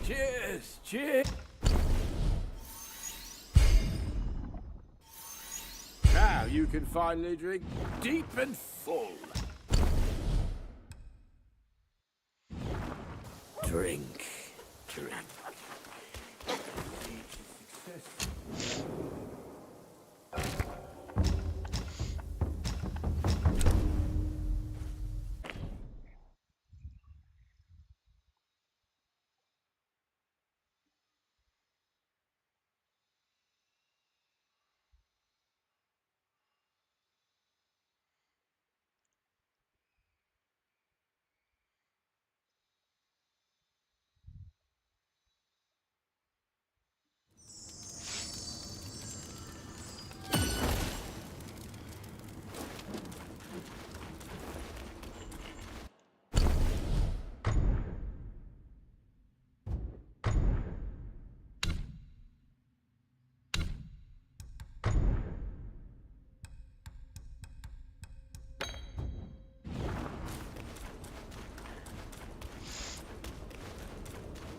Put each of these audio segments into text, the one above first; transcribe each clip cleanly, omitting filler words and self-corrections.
Cheers! Cheers! Now you can finally drink deep and full. Drink. Drink.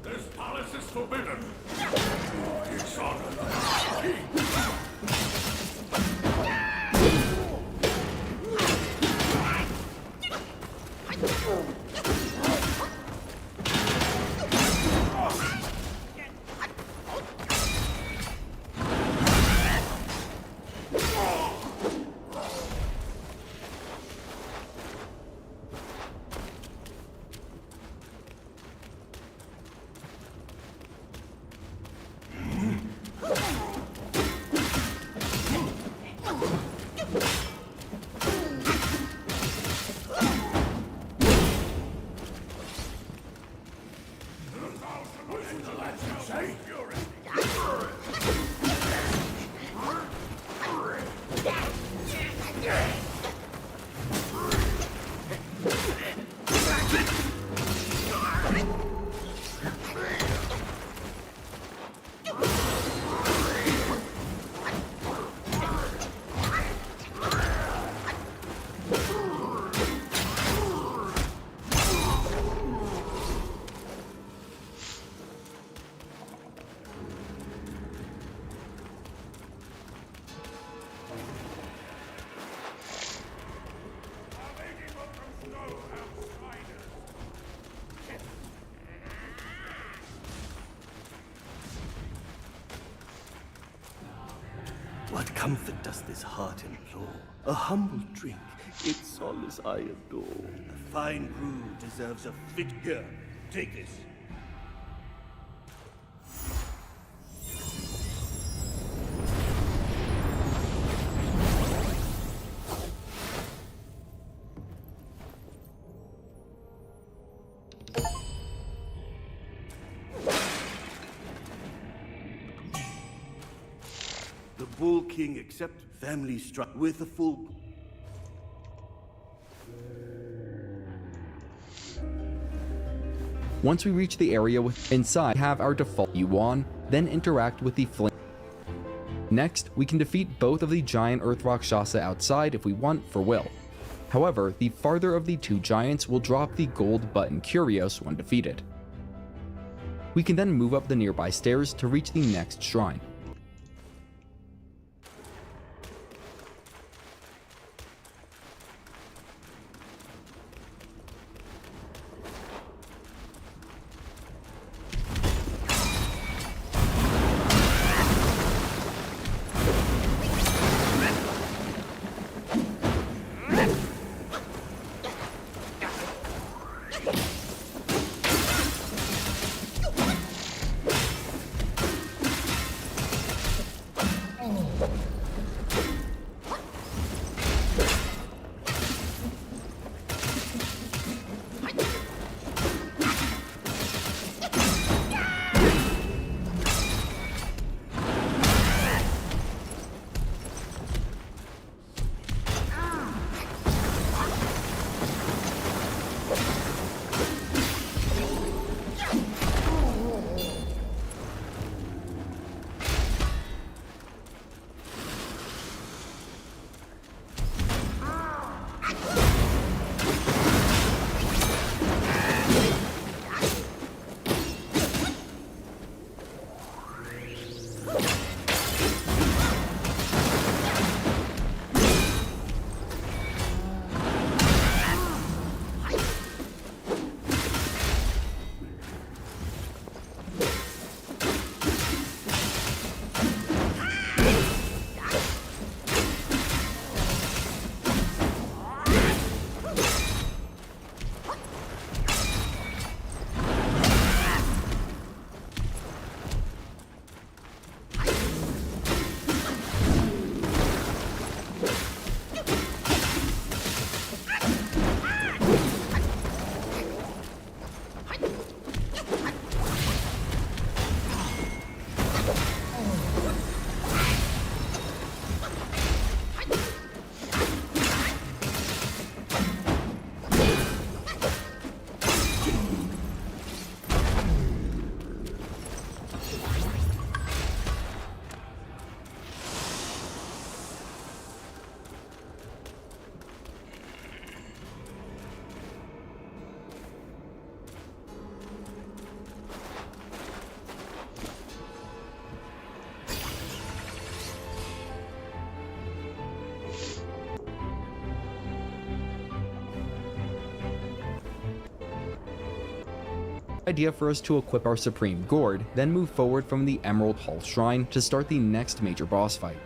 This palace is forbidden. It's on king. What comfort does this heart implore? A humble drink, its solace I adore. A fine brew deserves a fit here. Take this. The Bull King accept family struck with a full... Once we reach the area inside, have our default Yuan, then interact with the flame. Next, we can defeat both of the giant Earth Rakshasa outside if we want for will. However, the farther of the two giants will drop the gold button Curios when defeated. We can then move up the nearby stairs to reach the next shrine. idea for us to equip our Supreme Gourd, then move forward from the Emerald Hall Shrine to start the next major boss fight.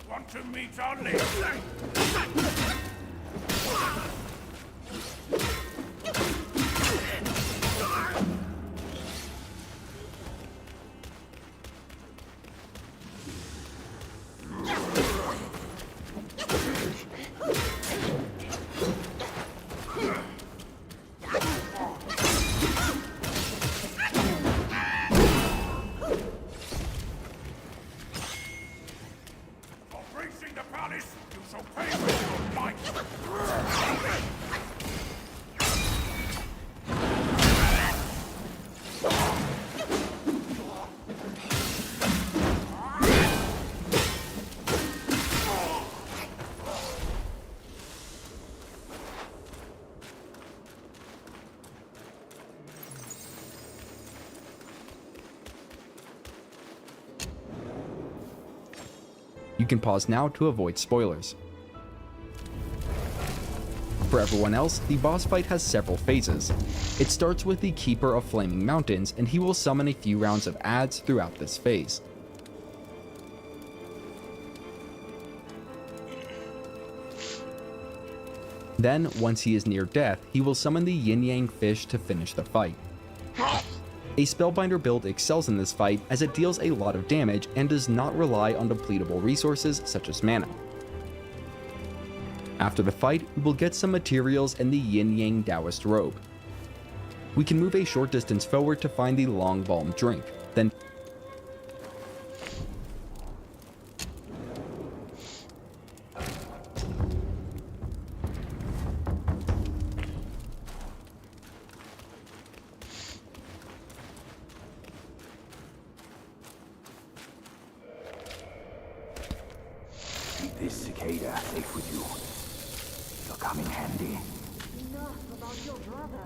Want to meet our leader? Reaching the palace, you shall pay with your life! You can pause now to avoid spoilers. For everyone else, the boss fight has several phases. It starts with the Keeper of Flaming Mountains, and he will summon a few rounds of adds throughout this phase. Then, once he is near death, he will summon the Yin Yang fish to finish the fight. A Spellbinder build excels in this fight as it deals a lot of damage and does not rely on depletable resources such as mana. After the fight, we will get some materials and the Yin Yang Taoist robe. We can move a short distance forward to find the Long Balm drink, then Keep this cicada safe with you. It'll come in handy. Enough about your brother.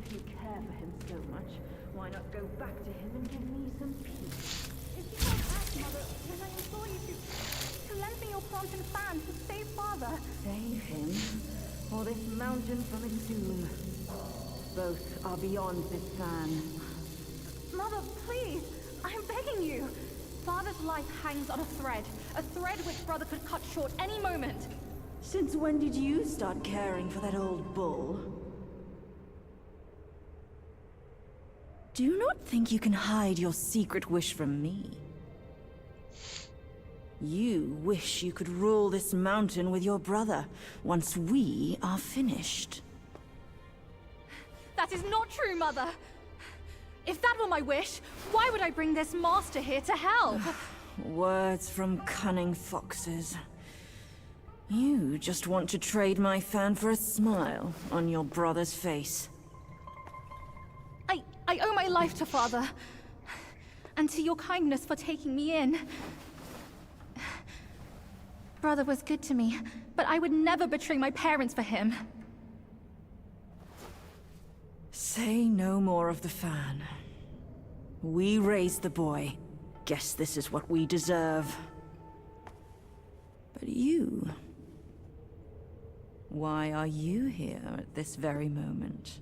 If you care for him so much, why not go back to him and give me some peace? If you don't ask, Mother, then I implore you to lend me your plant and fan to save Father. Save him, or this mountain from its doom. Both are beyond this fan. Mother, please, I'm begging you. Father's life hangs on a thread which Brother could cut short any moment. Since when did you start caring for that old bull? Do you not think you can hide your secret wish from me? You wish you could rule this mountain with your brother once we are finished. That is not true, Mother. If that were my wish, why would I bring this master here to help? Words from cunning foxes. You just want to trade my fan for a smile on your brother's face. I owe my life to Father, and to your kindness for taking me in. Brother was good to me, but I would never betray my parents for him. Say no more of the fan. We raised the boy. Guess this is what we deserve. But you... why are you here at this very moment?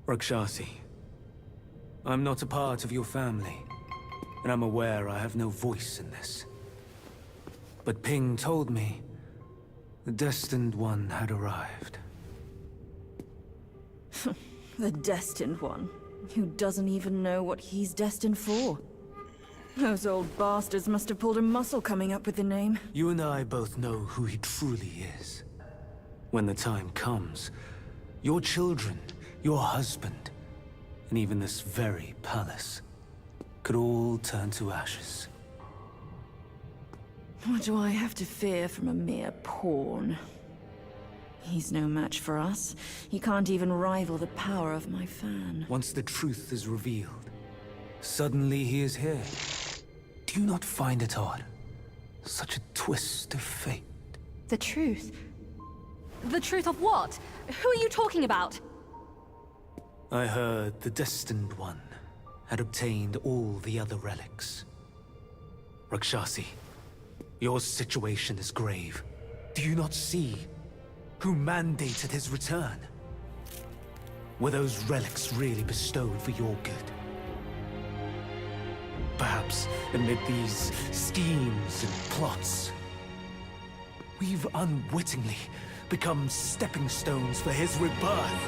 Rakshasi, I'm not a part of your family, and I'm aware I have no voice in this. But Ping told me the Destined One had arrived. The Destined One, who doesn't even know what he's destined for. Those old bastards must have pulled a muscle coming up with the name. You and I both know who he truly is. When the time comes, your children, your husband, and even this very palace could all turn to ashes. What do I have to fear from a mere pawn? He's no match for us. He can't even rival the power of my fan. Once the truth is revealed, suddenly he is here. Do you not find it odd? Such a twist of fate. The truth? The truth of what? Who are you talking about? I heard the Destined One had obtained all the other relics. Rakshasi, your situation is grave. Do you not see who mandated his return? Were those relics really bestowed for your good? Perhaps amid these schemes and plots, we've unwittingly become stepping stones for his rebirth.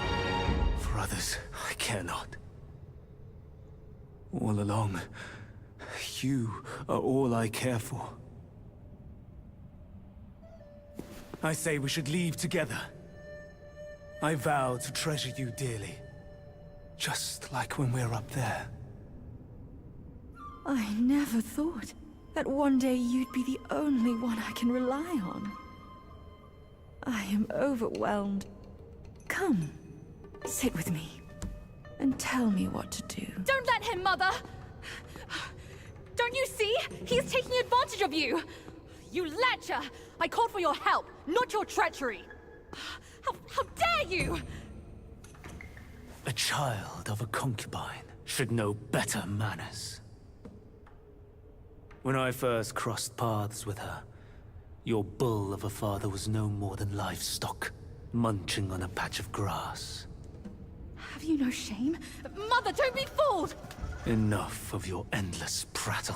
For others, I care not. All along, you are all I care for. I say we should leave together. I vow to treasure you dearly. Just like when we're up there. I never thought that one day you'd be the only one I can rely on. I am overwhelmed. Come, sit with me, and tell me what to do. Don't let him, Mother! Don't you see? He's taking advantage of you! You lecher! I called for your help, not your treachery! How dare you! A child of a concubine should know better manners. When I first crossed paths with her, your bull of a father was no more than livestock, munching on a patch of grass. Have you no shame? Mother, don't be fooled! Enough of your endless prattle.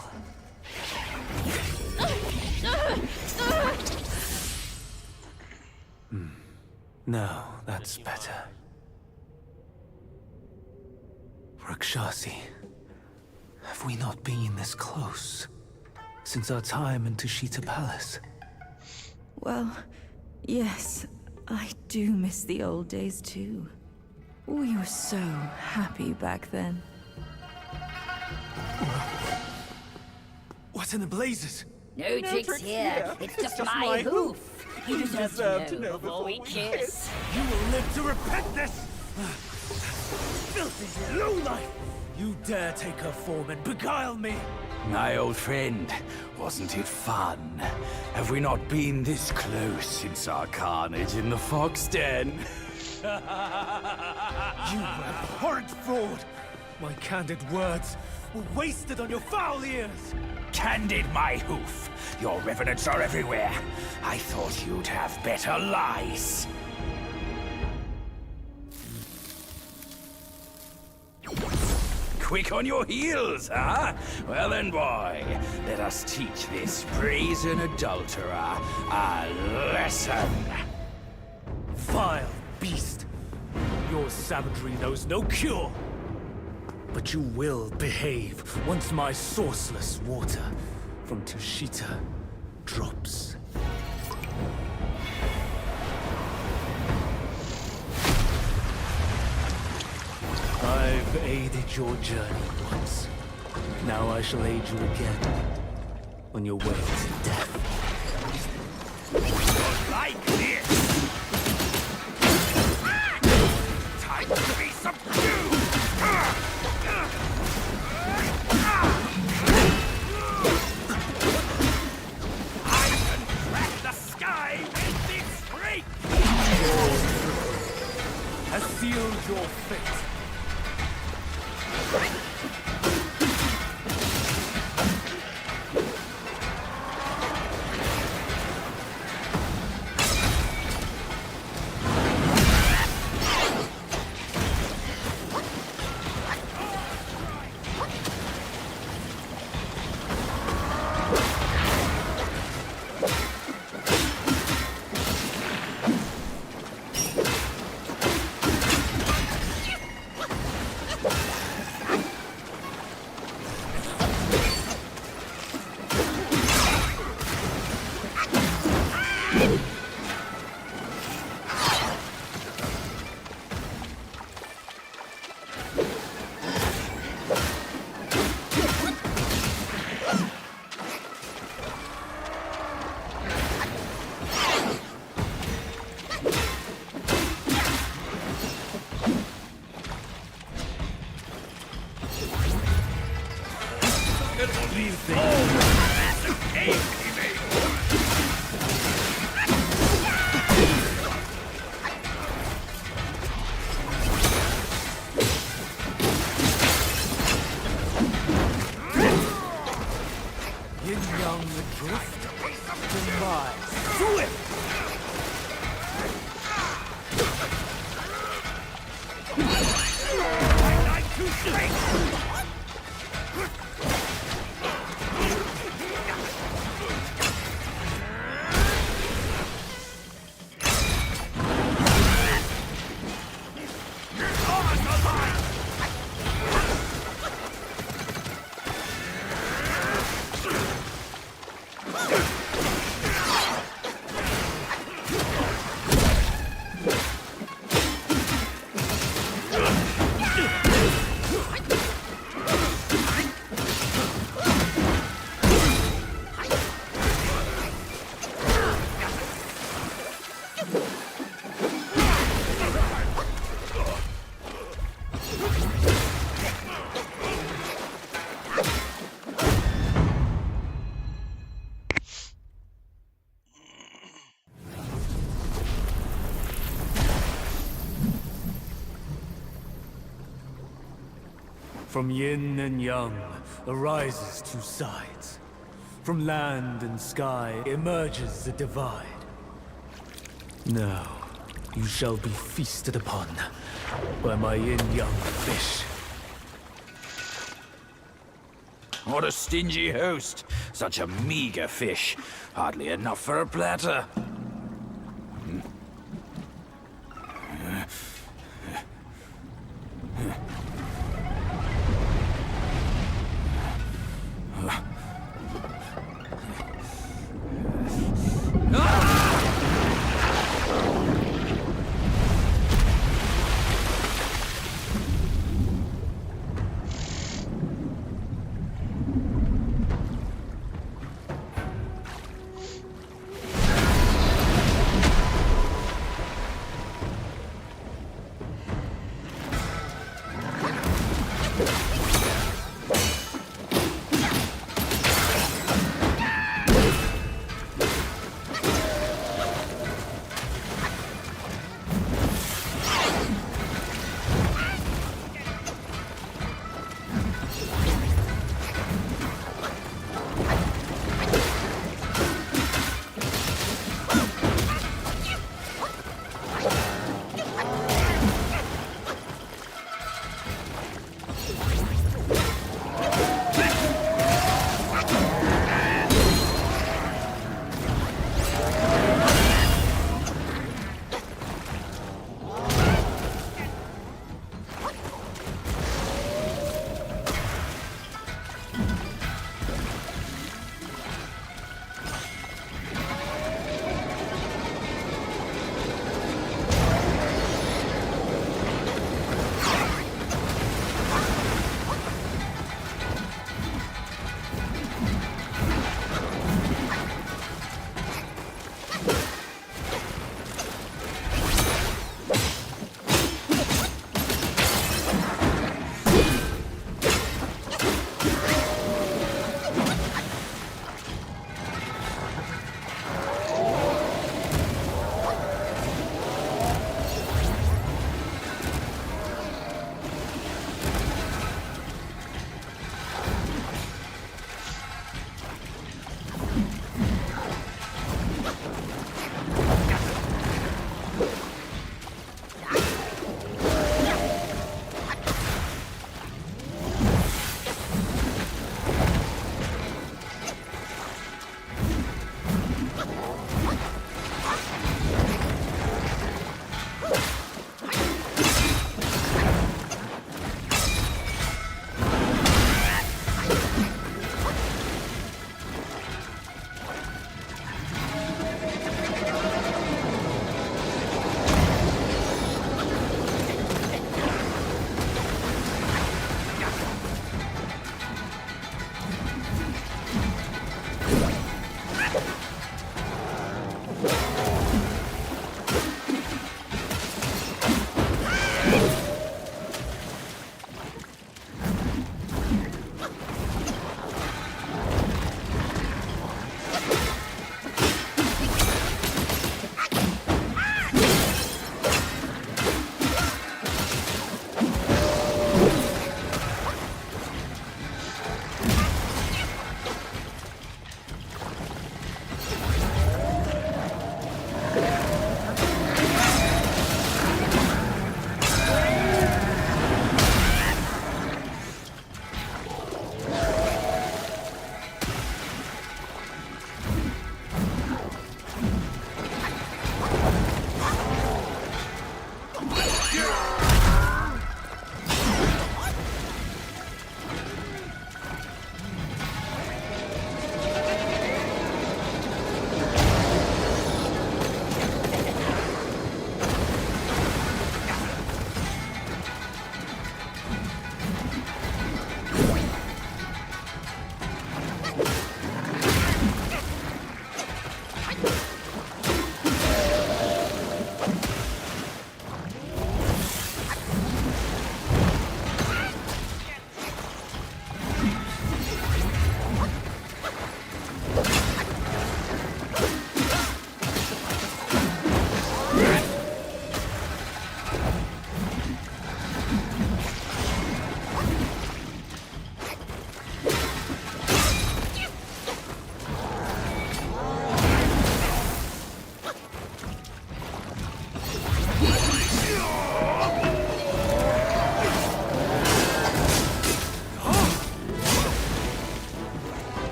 Now, that's better. Rakshasi, have we not been this close since our time in Tushita Palace? Well, yes, I do miss the old days too. We were so happy back then. What in the blazes? No tricks here. It's just my hoof. You deserve to know before we kiss. You will live to repent this! Filthy lowlife! You dare take her form and beguile me! My old friend, wasn't it fun? Have we not been this close since our carnage in the fox den? You abhorrent fraud! My candid words were wasted on your foul ears! Candid, my hoof! Your revenants are everywhere. I thought you'd have better lies. Quick on your heels, huh? Well then, boy, let us teach this brazen adulterer a lesson. Vile beast! Your savagery knows no cure! But you will behave once my sourceless water from Tushita drops. I've aided your journey once. Now I shall aid you again on your way to death. Like this! Time to be subdued! I can crack the sky with this freak! Has sealed your fate. From yin and yang arises two sides. From land and sky emerges the divide. Now, you shall be feasted upon by my yin-yang fish. What a stingy host. Such a meager fish. Hardly enough for a platter.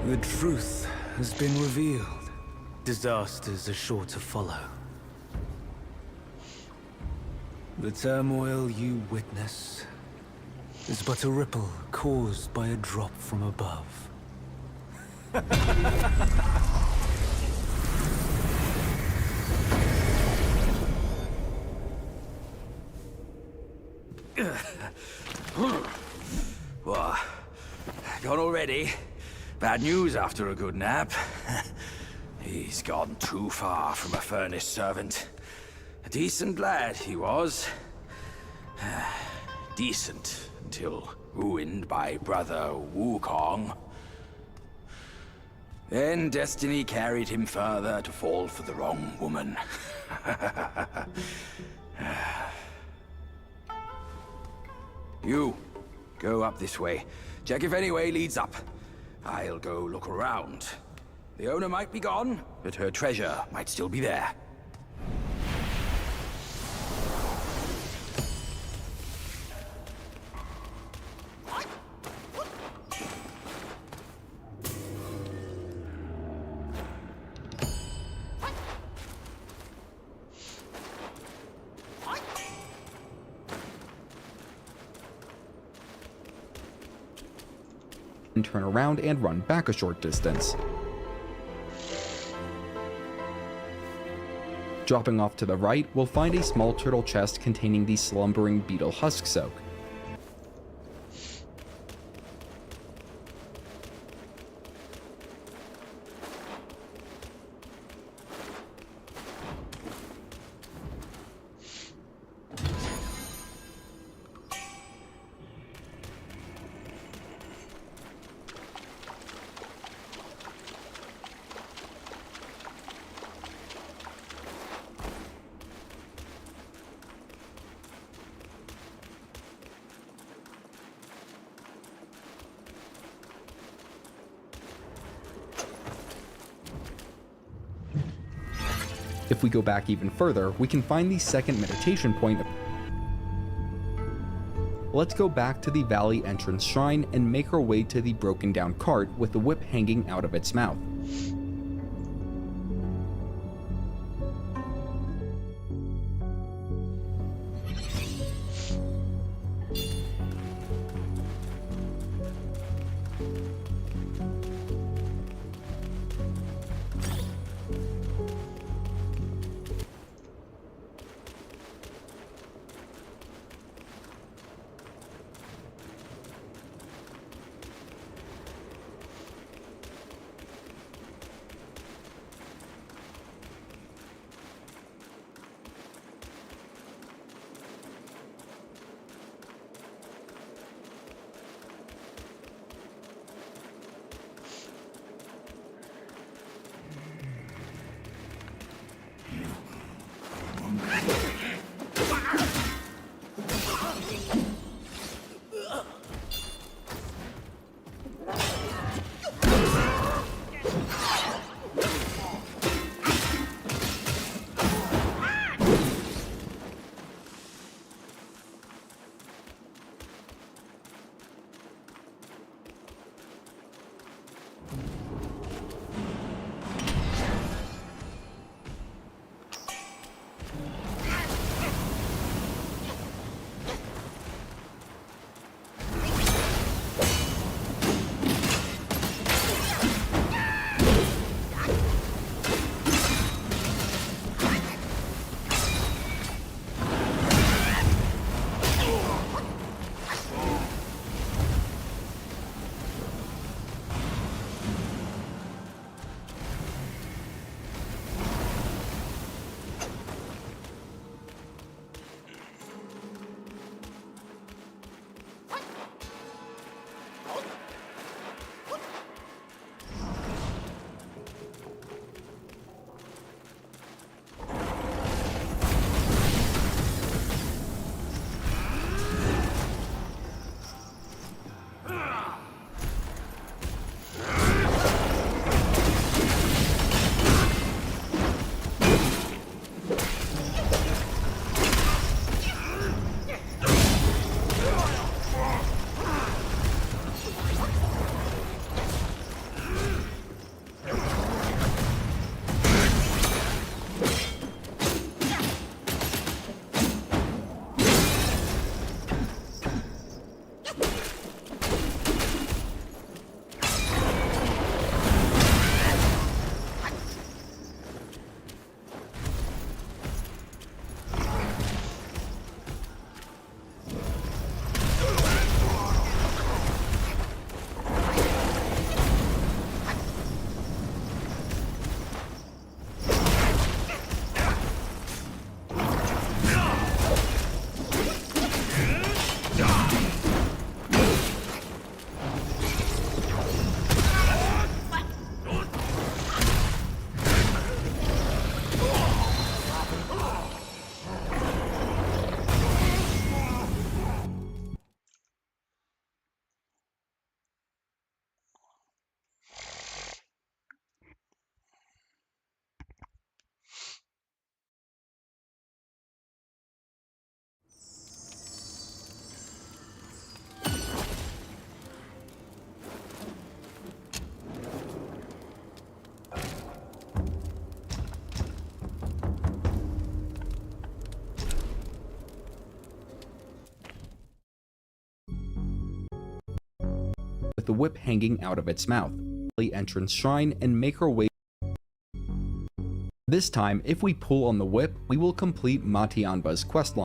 The truth has been revealed. Disasters are sure to follow. The turmoil you witness is but a ripple caused by a drop from above. What? Gone already? Bad news after a good nap. He's gone too far from a furnace servant. A decent lad he was. Decent until ruined by brother Wukong. Then destiny carried him further to fall for the wrong woman. You, go up this way. Check if any way leads up. I'll go look around. The owner might be gone, but her treasure might still be there. And turn around and run back a short distance. Dropping off to the right, we'll find a small turtle chest containing the slumbering beetle husk soak. If we go back even further, we can find the second meditation point. Let's go back to the valley entrance shrine and make our way to the broken down cart with the whip hanging out of its mouth. the whip hanging out of its mouth. The entrance shrine and make our way. This time, if we pull on the whip, we will complete Matianba's questline.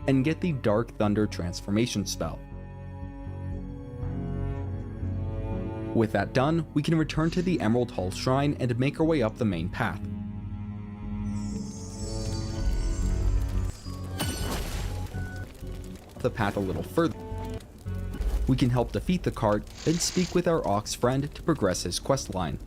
And get the Dark Thunder transformation spell. With that done, we can return to the Emerald Hall Shrine and make our way up the main path. The path a little further. We can help defeat the cart, then speak with our Ox friend to progress his quest line.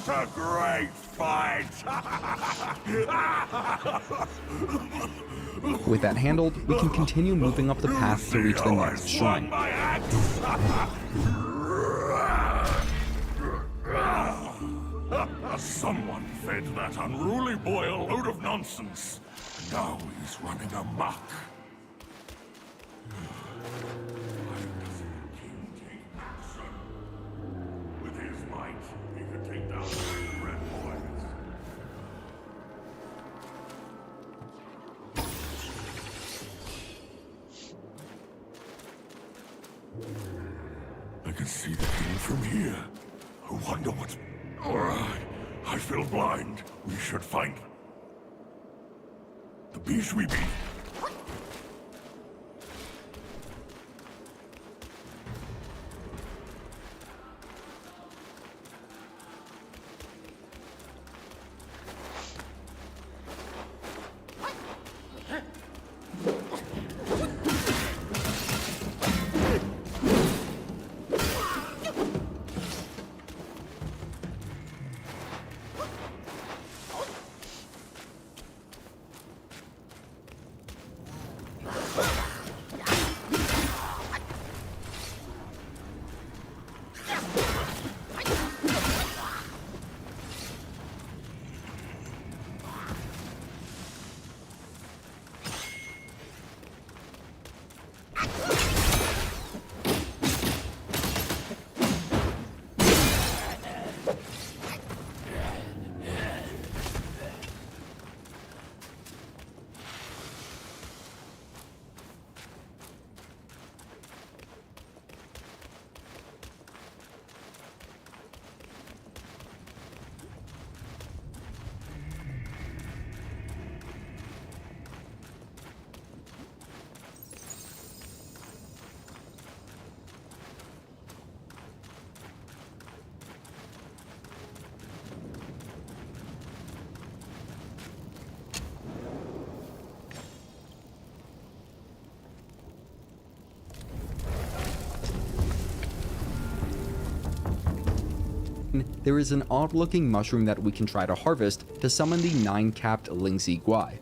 What a great fight! With that handled, we can continue moving up the path to reach the next shrine. My axe! Someone fed that unruly boy a load of nonsense. Now he's running amok. With his might, he could take down the red boys. I can see the king from here. I wonder what's... I feel blind. We should find... the beast we beat. There is an odd-looking mushroom that we can try to harvest to summon the 9-capped Lingxi Guai,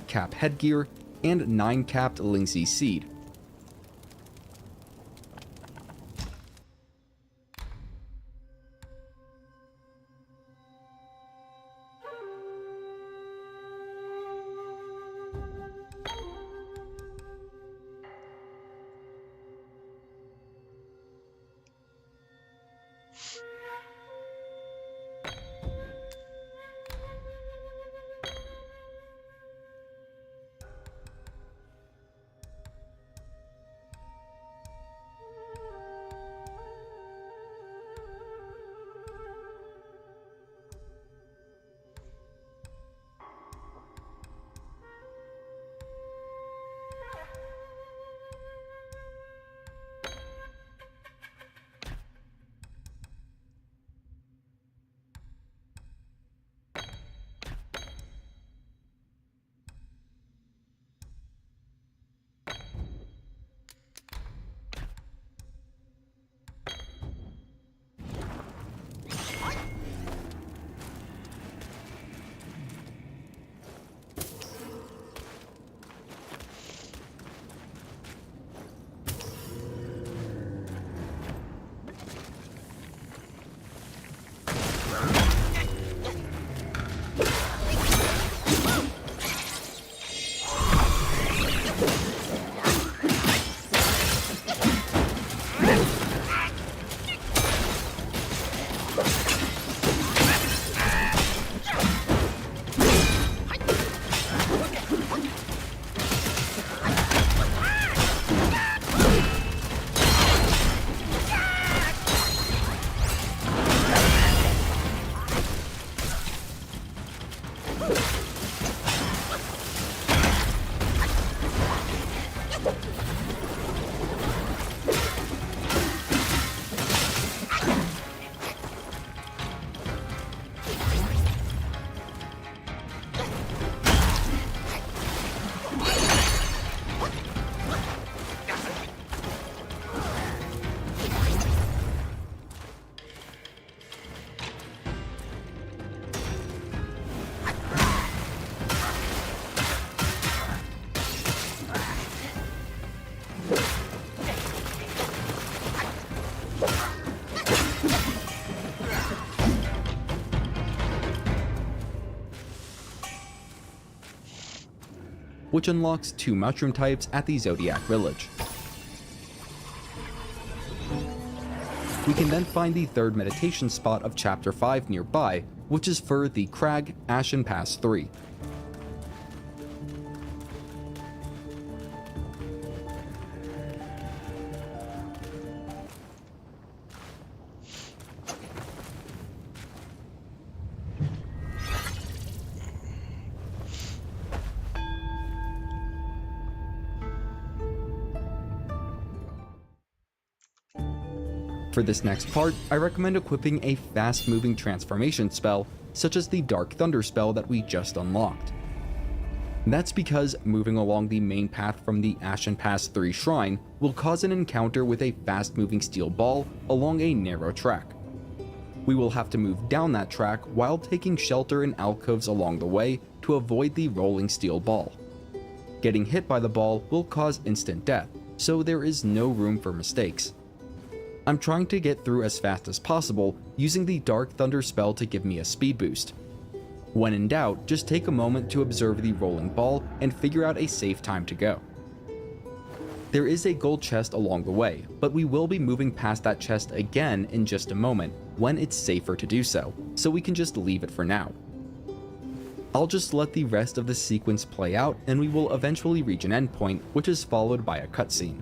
cap headgear, and 9-capped Lingxi seed. which unlocks 2 mushroom types at the Zodiac Village. We can then find the 3rd meditation spot of Chapter 5 nearby, which is for the Crag Ashen Pass 3. For this next part, I recommend equipping a fast-moving transformation spell, such as the Dark Thunder spell that we just unlocked. That's because moving along the main path from the Ashen Pass 3 shrine will cause an encounter with a fast-moving steel ball along a narrow track. We will have to move down that track while taking shelter in alcoves along the way to avoid the rolling steel ball. Getting hit by the ball will cause instant death, so there is no room for mistakes. I'm trying to get through as fast as possible, using the Dark Thunder spell to give me a speed boost. When in doubt, just take a moment to observe the rolling ball and figure out a safe time to go. There is a gold chest along the way, but we will be moving past that chest again in just a moment when it's safer to do so we can just leave it for now. I'll just let the rest of the sequence play out and we will eventually reach an endpoint, which is followed by a cutscene.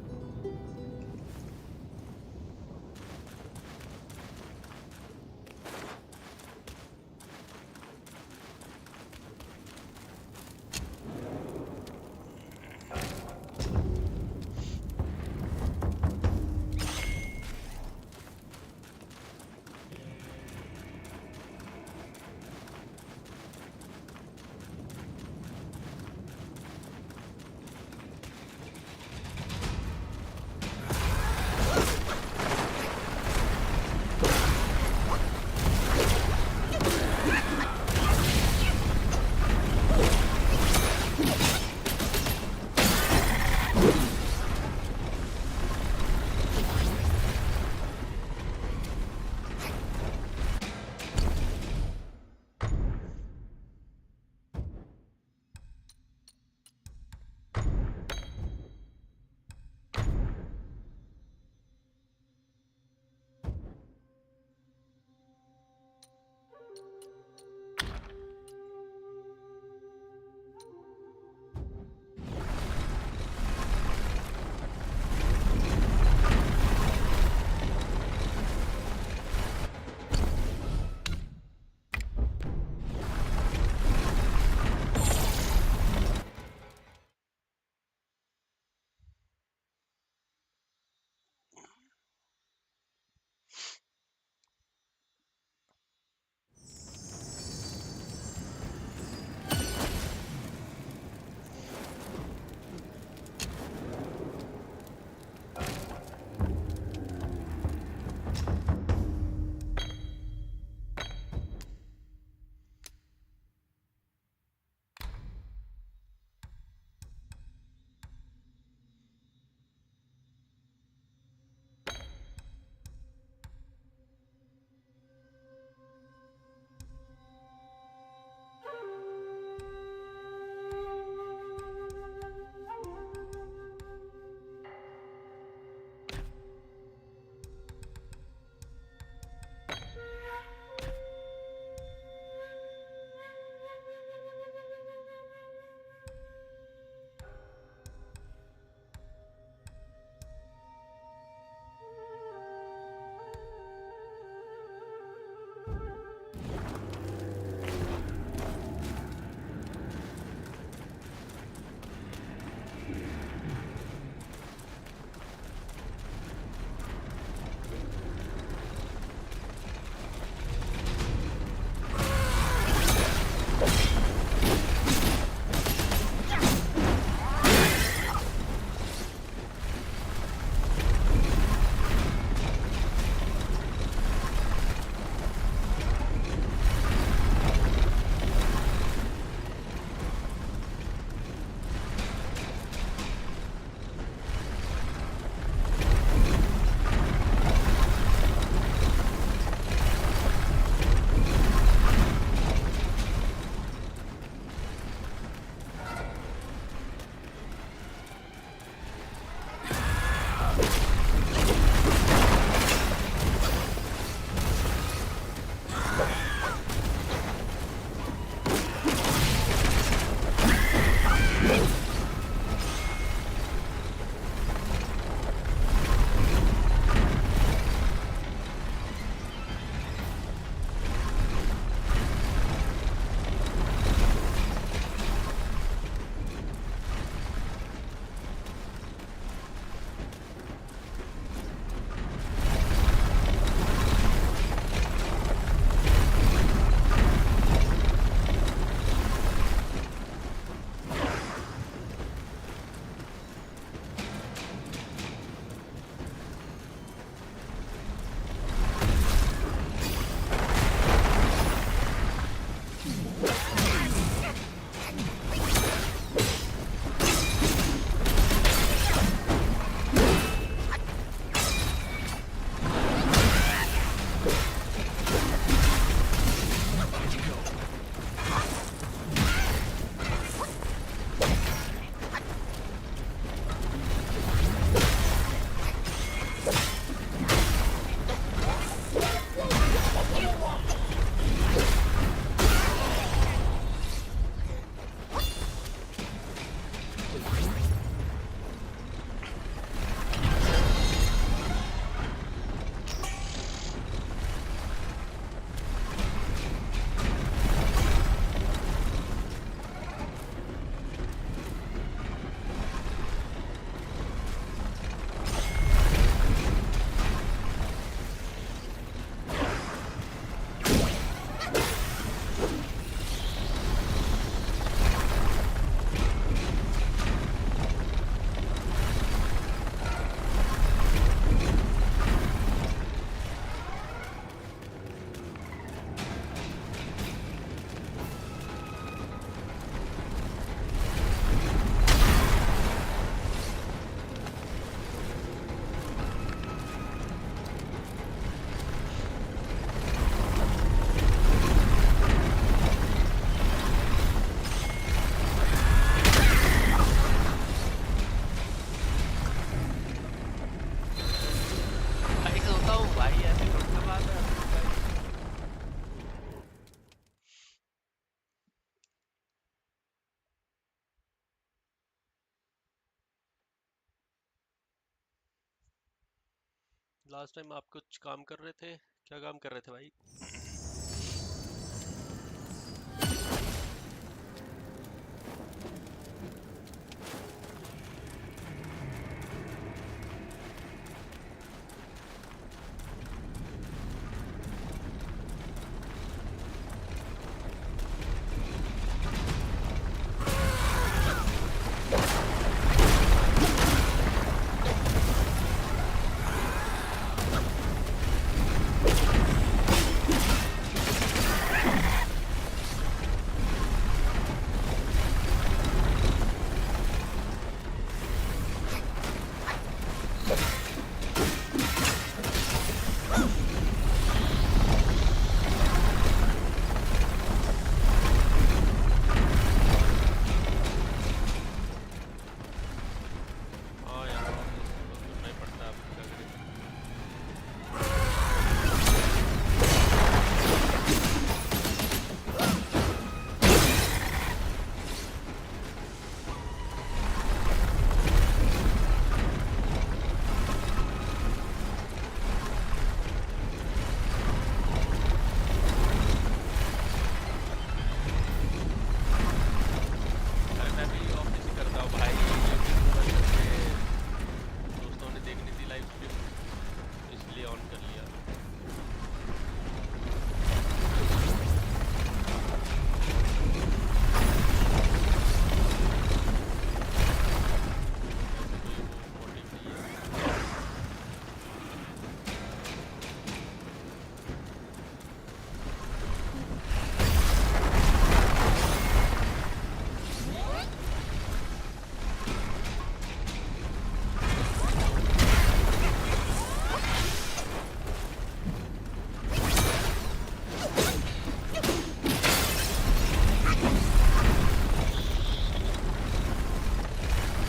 Last time आप कुछ काम कर रहे थे, क्या काम कर रहे थे भाई?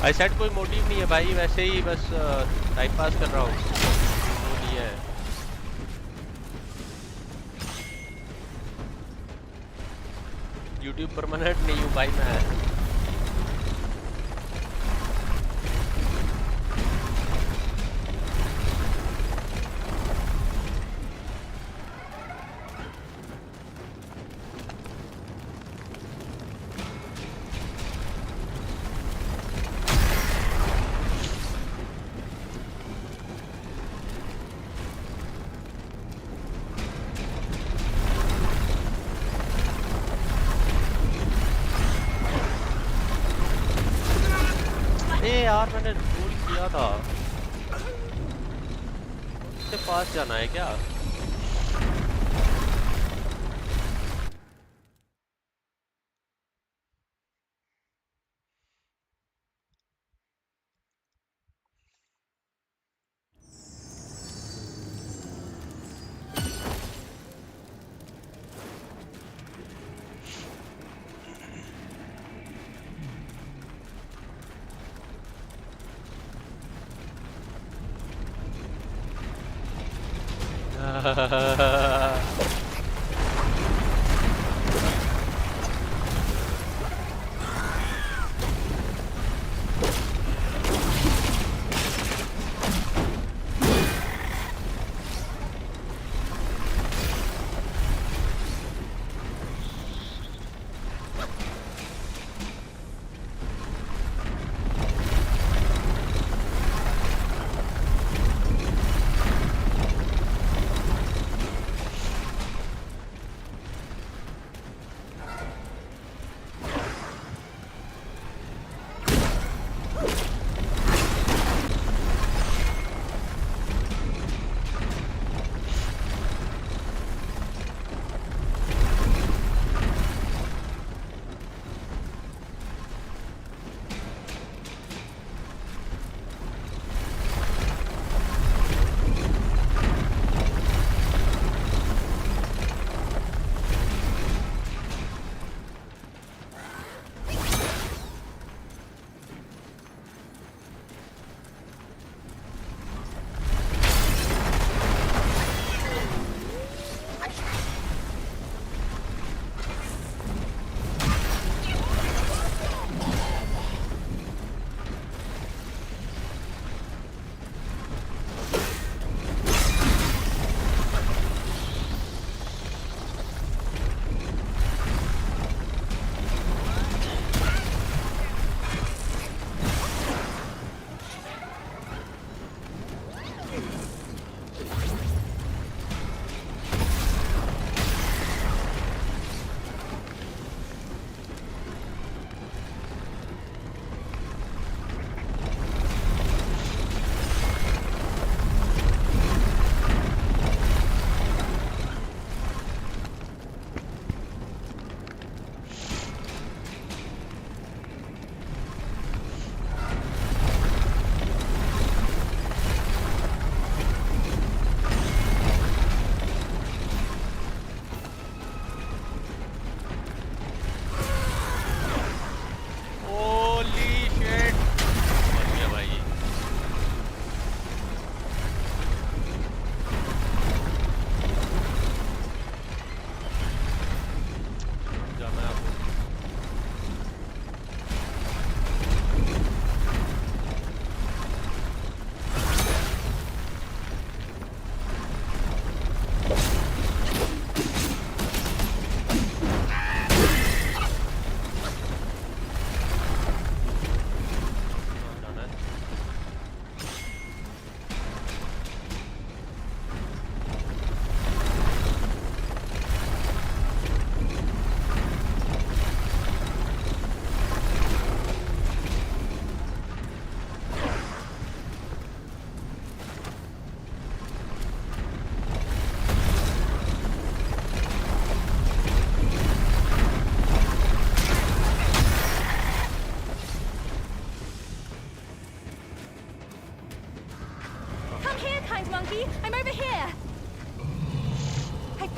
आई सेट कोई मोटिव नहीं है भाई, वैसे ही बस टाइम पास कर रहा हूँ, वो नहीं है। यूट्यूब परमानेंट नहीं हूँ भाई मैं। यार मैंने भूल किया था, उसके पास जाना है क्या?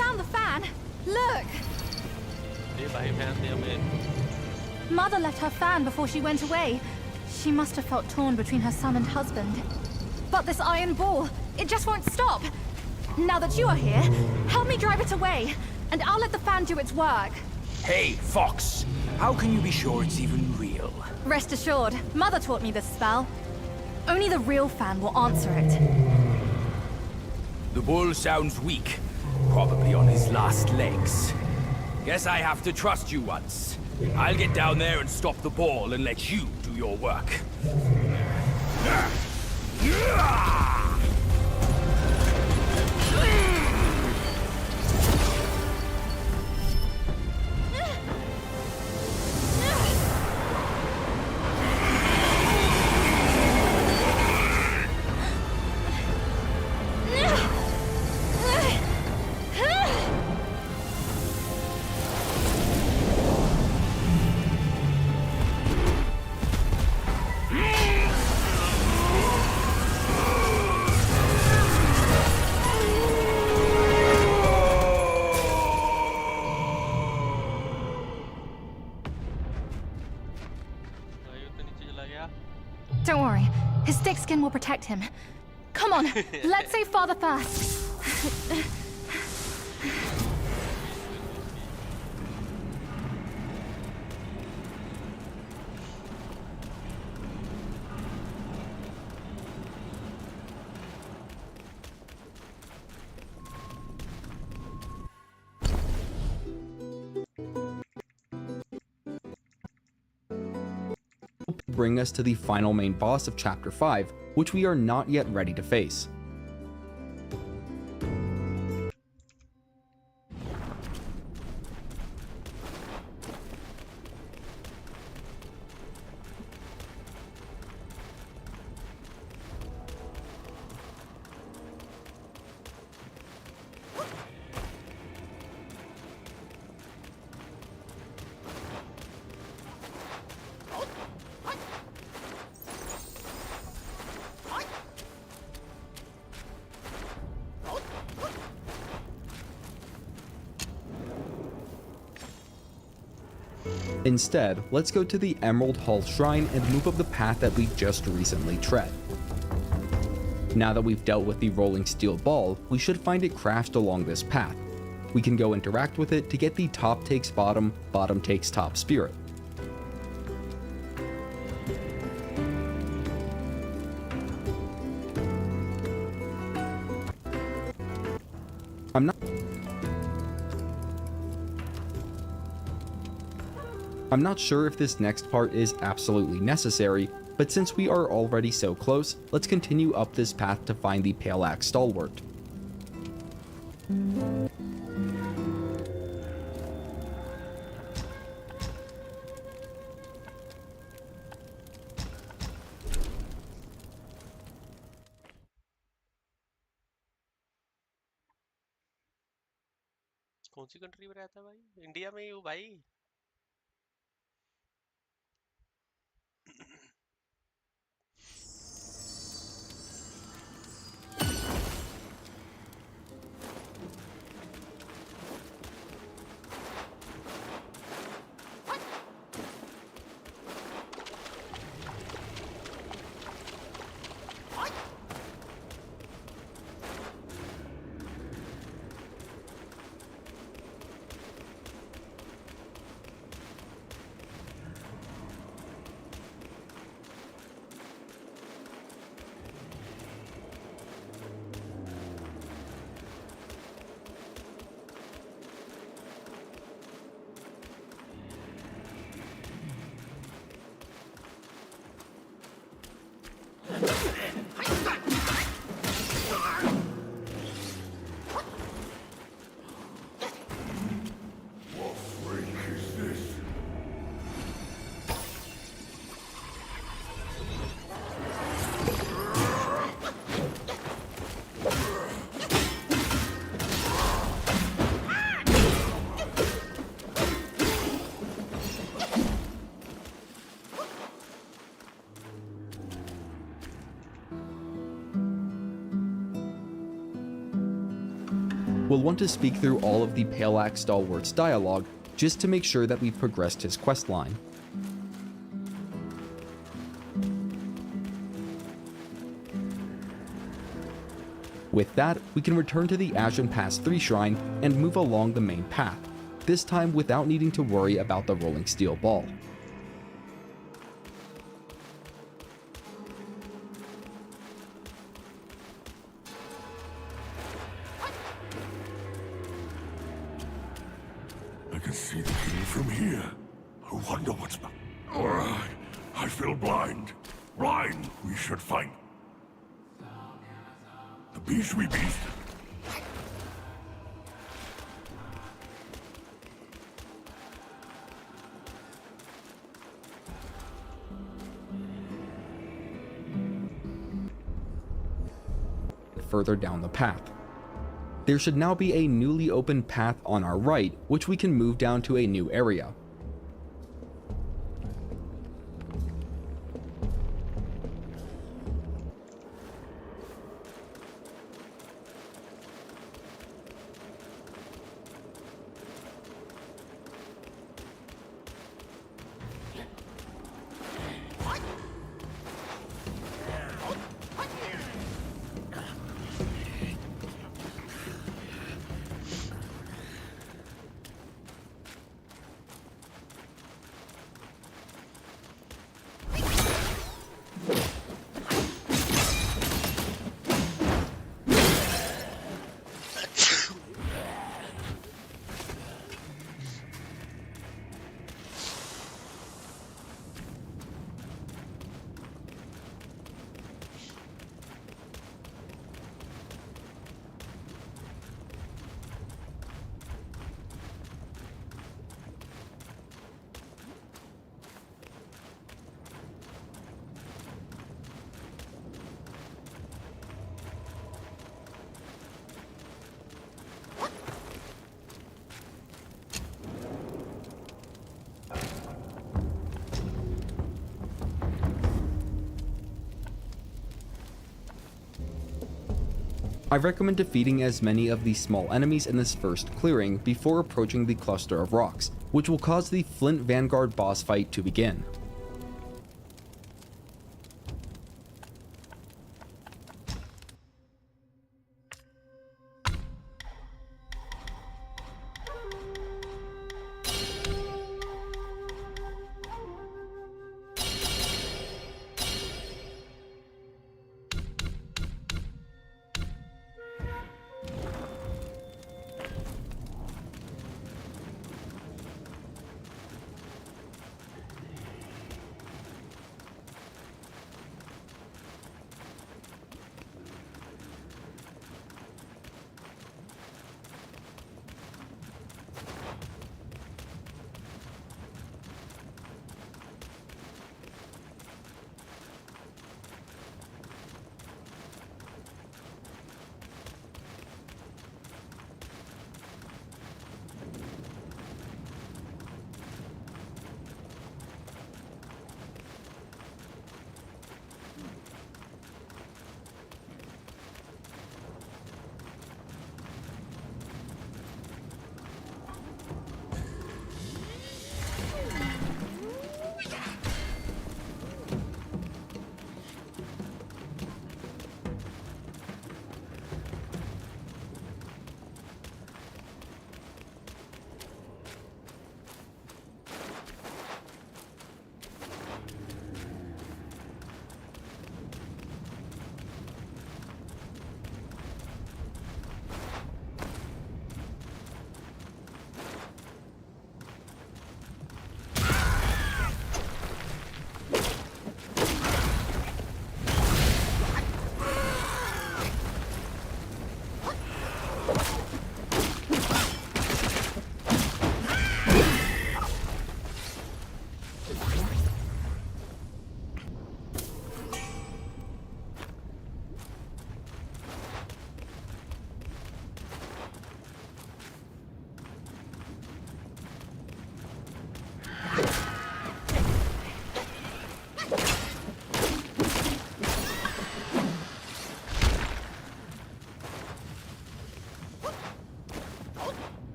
found the fan. Look! ये भाई fan दे हमें. Mother left her fan before she went away. She must have felt torn between her son and husband. But this iron ball, it just won't stop. Now that you are here, help me drive it away, and I'll let the fan do its work. Hey, Fox! How can you be sure it's even real? Rest assured, Mother taught me this spell. Only the real fan will answer it. The bull sounds weak. Probably on his last legs. Guess I have to trust you once. I'll get down there and stop the ball and let you do your work. Don't worry, his thick skin will protect him. Come on, let's save Father first. Bring us to the final main boss of Chapter 5, which we are not yet ready to face. Instead, let's go to the Emerald Hall Shrine and move up the path that we just recently tread. Now that we've dealt with the rolling steel ball, we should find it crashed along this path. We can go interact with it to get the top takes bottom, bottom takes top spirit. I'm not sure if this next part is absolutely necessary, but since we are already so close, let's continue up this path to find the Pale Axe Stalwart. कौन सी country में रहता है भाई? India में ही हूँ भाई. we'll want to speak through all of the Pale Axe Stalwart's dialogue just to make sure that we've progressed his questline. With that, we can return to the Ashen Pass 3 shrine and move along the main path, this time without needing to worry about the rolling steel ball. I can see the king from here. I wonder what's... I feel blind. Blind. We should find... the beast we beast. Further down the path. There should now be a newly opened path on our right, which we can move down to a new area. I recommend defeating as many of the small enemies in this first clearing before approaching the cluster of rocks, which will cause the Flint Vanguard boss fight to begin.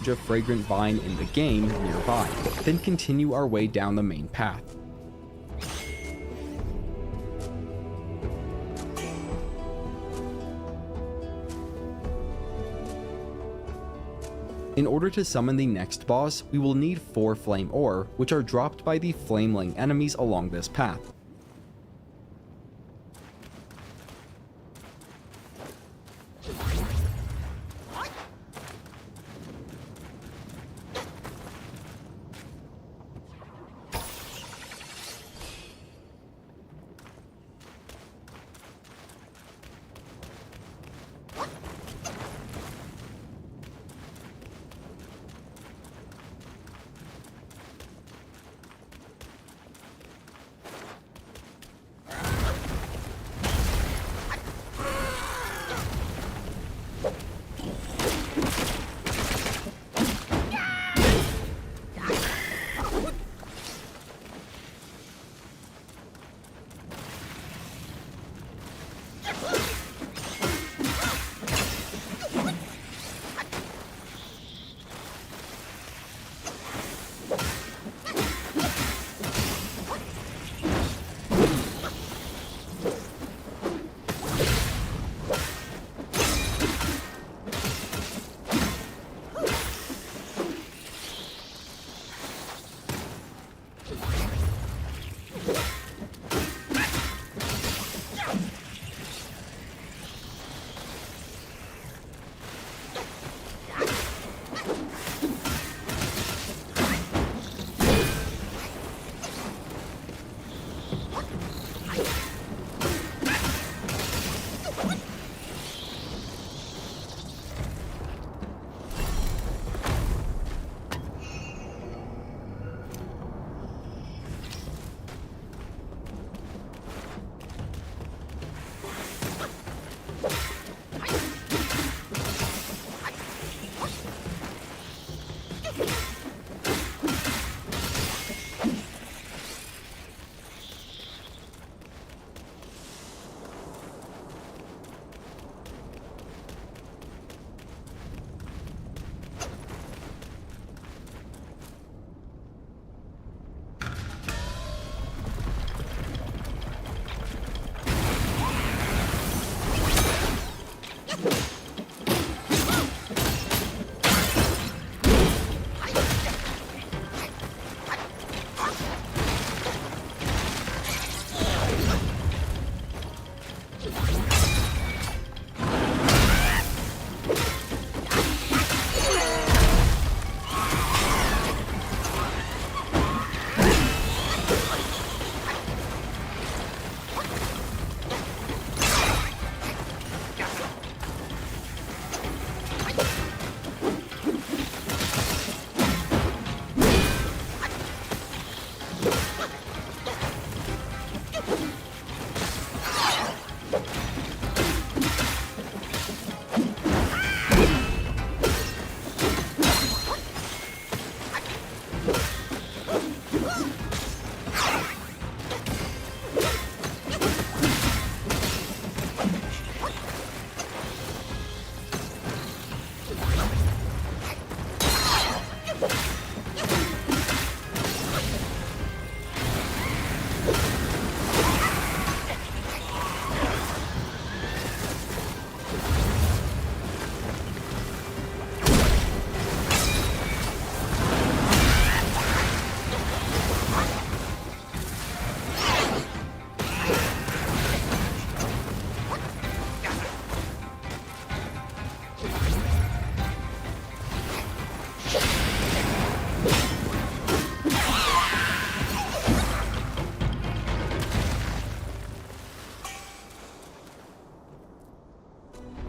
a fragrant vine in the game nearby, then continue our way down the main path. In order to summon the next boss, we will need 4 flame ore, which are dropped by the flameling enemies along this path.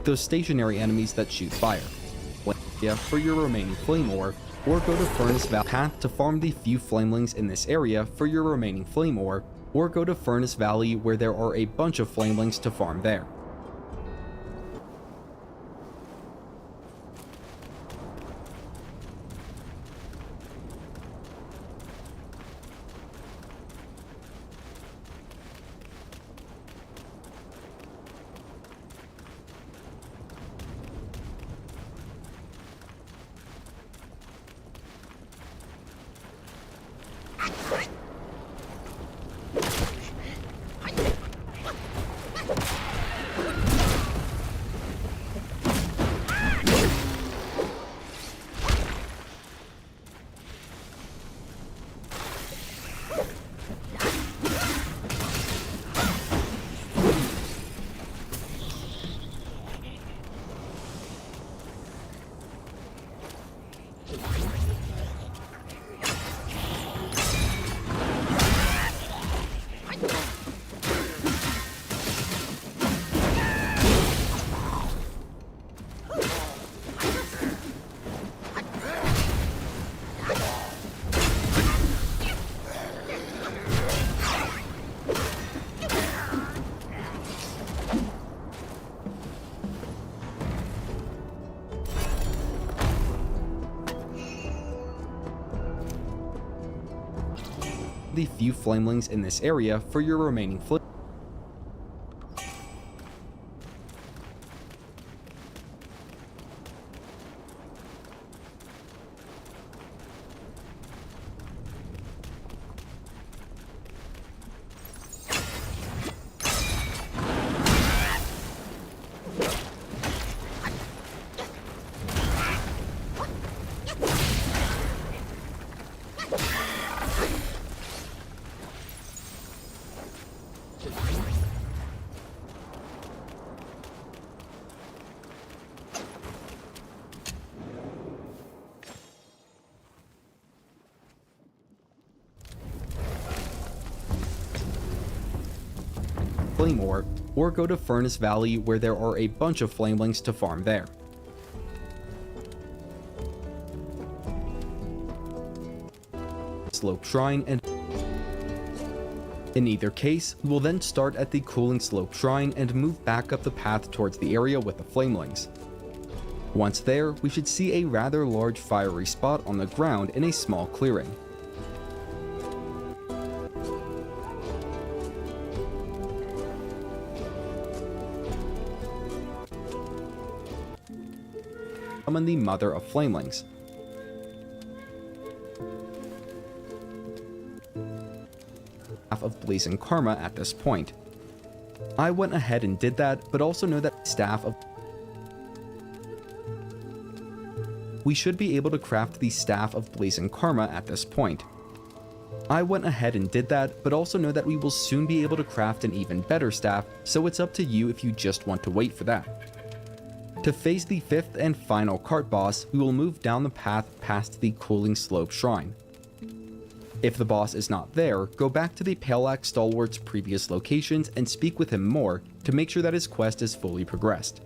those stationary enemies that shoot fire. For your remaining flame ore, or go to Furnace Valley path to farm the few flamelings in this area for your remaining flame ore, or go to Furnace Valley where there are a bunch of flamelings to farm there. the few flamelings in this area for your remaining flint. Flame ore, or go to Furnace Valley where there are a bunch of flamelings to farm there. Slope Shrine, and in either case, we will then start at the Cooling Slope Shrine and move back up the path towards the area with the flamelings. Once there, we should see a rather large fiery spot on the ground in a small clearing. Summon the Mother of Flamelings. Of Blazing Karma at this point. I went ahead and did that, but also know that Staff of... We should be able to craft the Staff of Blazing Karma at this point. I went ahead and did that, but also know that we will soon be able to craft an even better staff, so it's up to you if you just want to wait for that. To face the 5th and final cart boss, we will move down the path past the Cooling Slope Shrine. If the boss is not there, go back to the Pale Axe Stalwart's previous locations and speak with him more to make sure that his quest is fully progressed.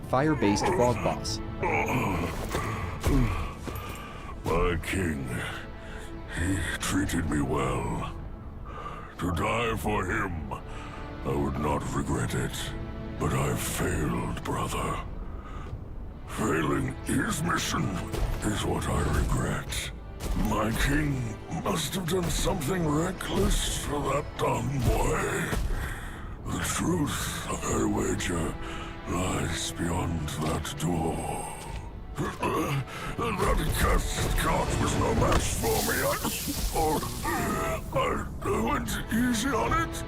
Fire-based frog boss. My king, he treated me well. To die for him, I would not regret it. But I've failed, brother. Failing his mission is what I regret. My king must have done something reckless for that dumb boy. The truth, I wager, lies beyond that door. That cursed cart was no match for me. I went easy on it.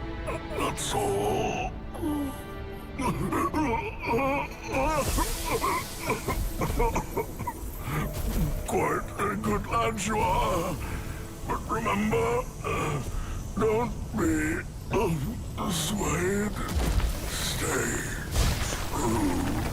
That's all. Quite a good lad you are. But remember, don't be swayed. Stay true.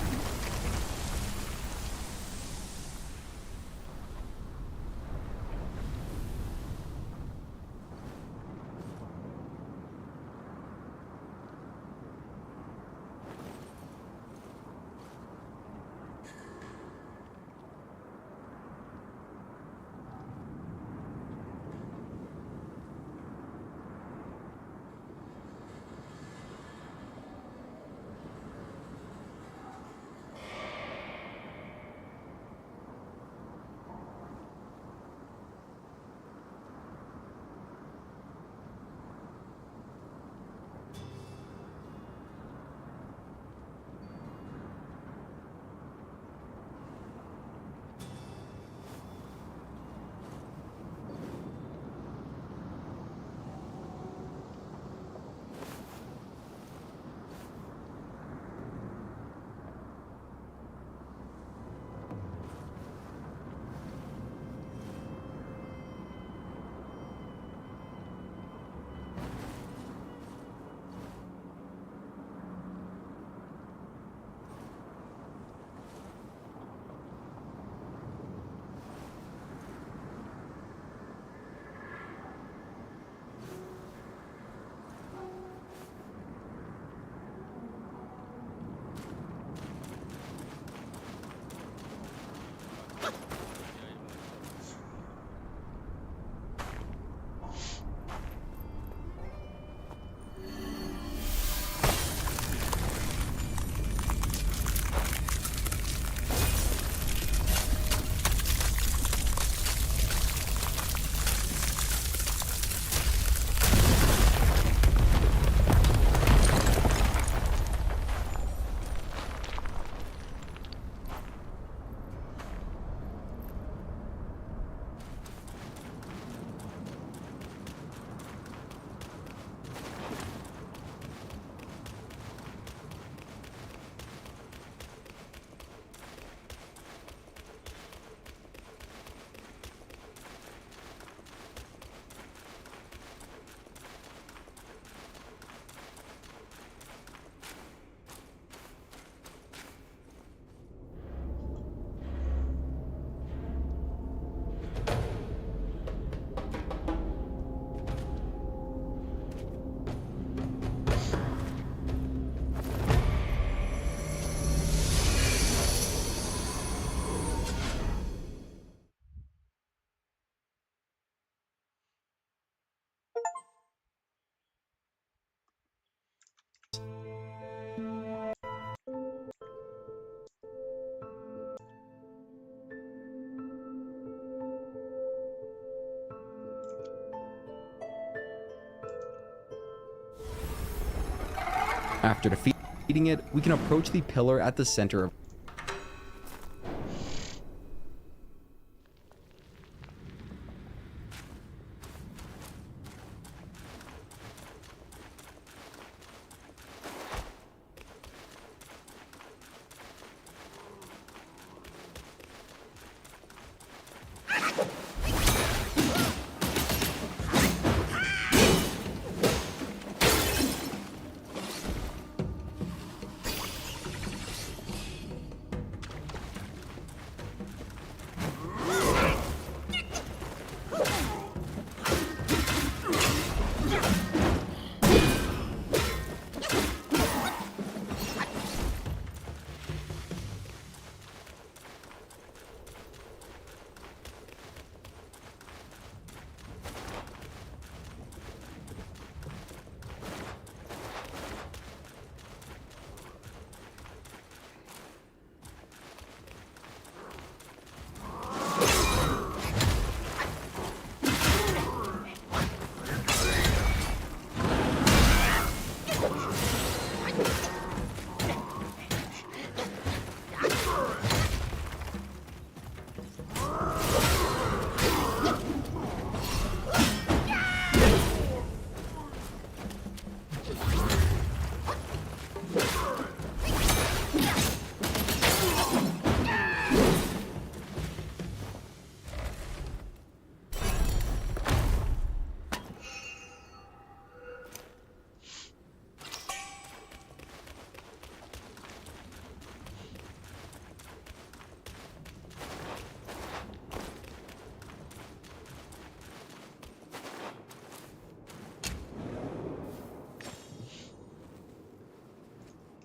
After defeating it, we can approach the pillar at the center of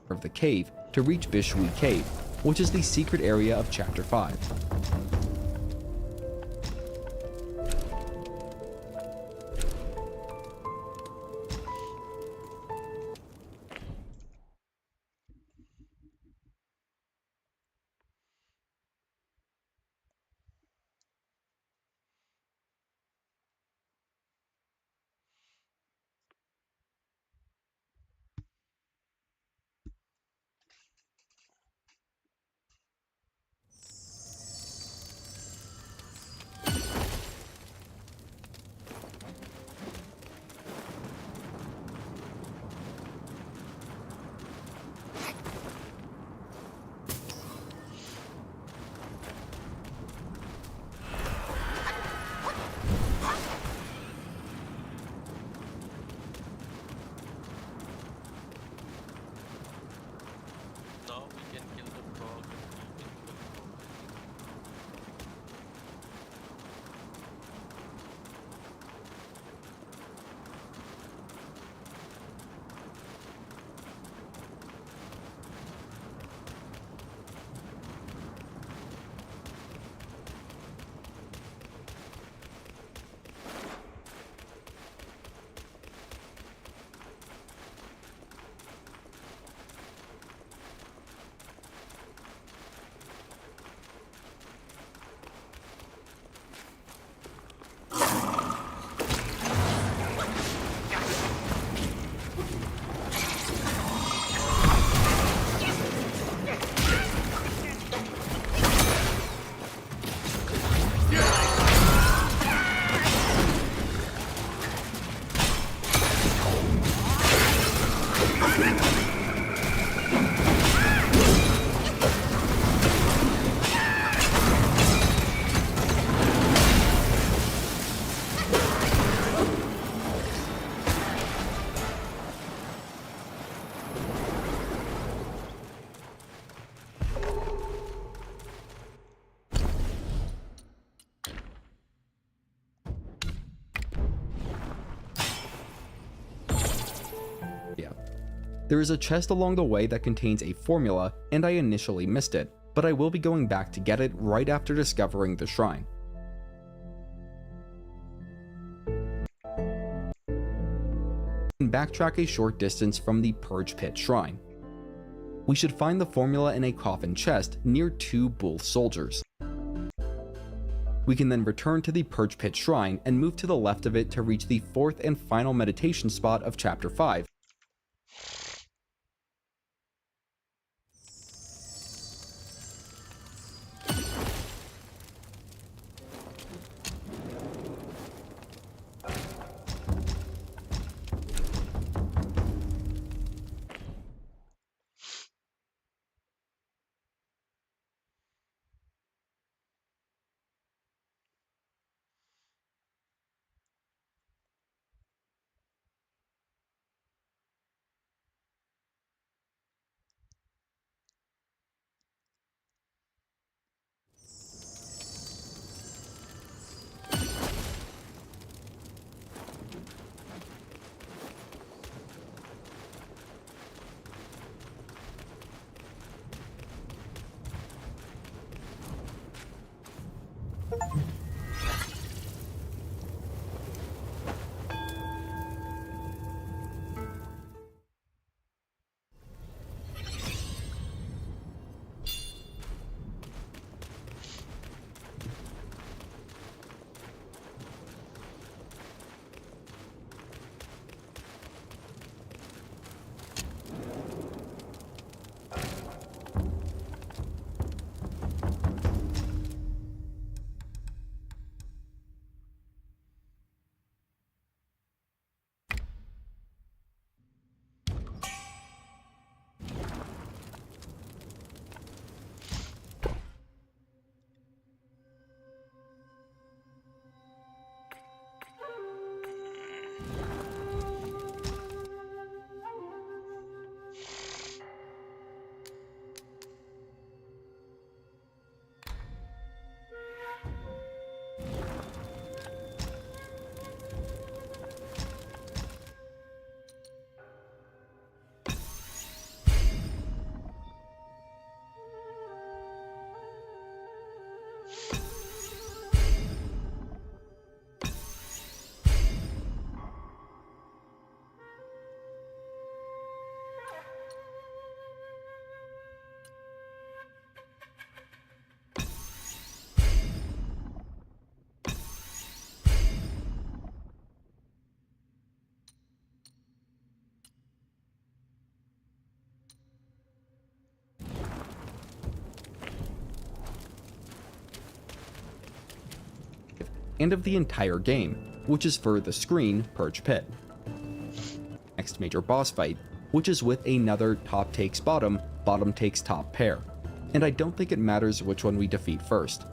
of the cave to reach Bishui Cave, which is the secret area of Chapter 5. Now we can kill the frog and we can kill the frog. There is a chest along the way that contains a formula, and I initially missed it, but I will be going back to get it right after discovering the shrine. And backtrack a short distance from the Purge Pit Shrine. We should find the formula in a coffin chest near 2 bull soldiers. We can then return to the Purge Pit Shrine and move to the left of it to reach the 4th and final meditation spot of Chapter 5. and of the entire game, which is for the screen Purge Pit. Next major boss fight, which is with another top takes bottom, bottom takes top pair, and I don't think it matters which one we defeat first.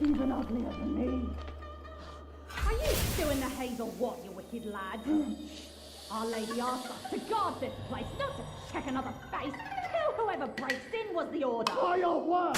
Even uglier than me. Are you still in the haze or what, you wicked lad? Our Lady asked us to guard this place, not to check another face. Kill whoever breaks in was the order. By your word!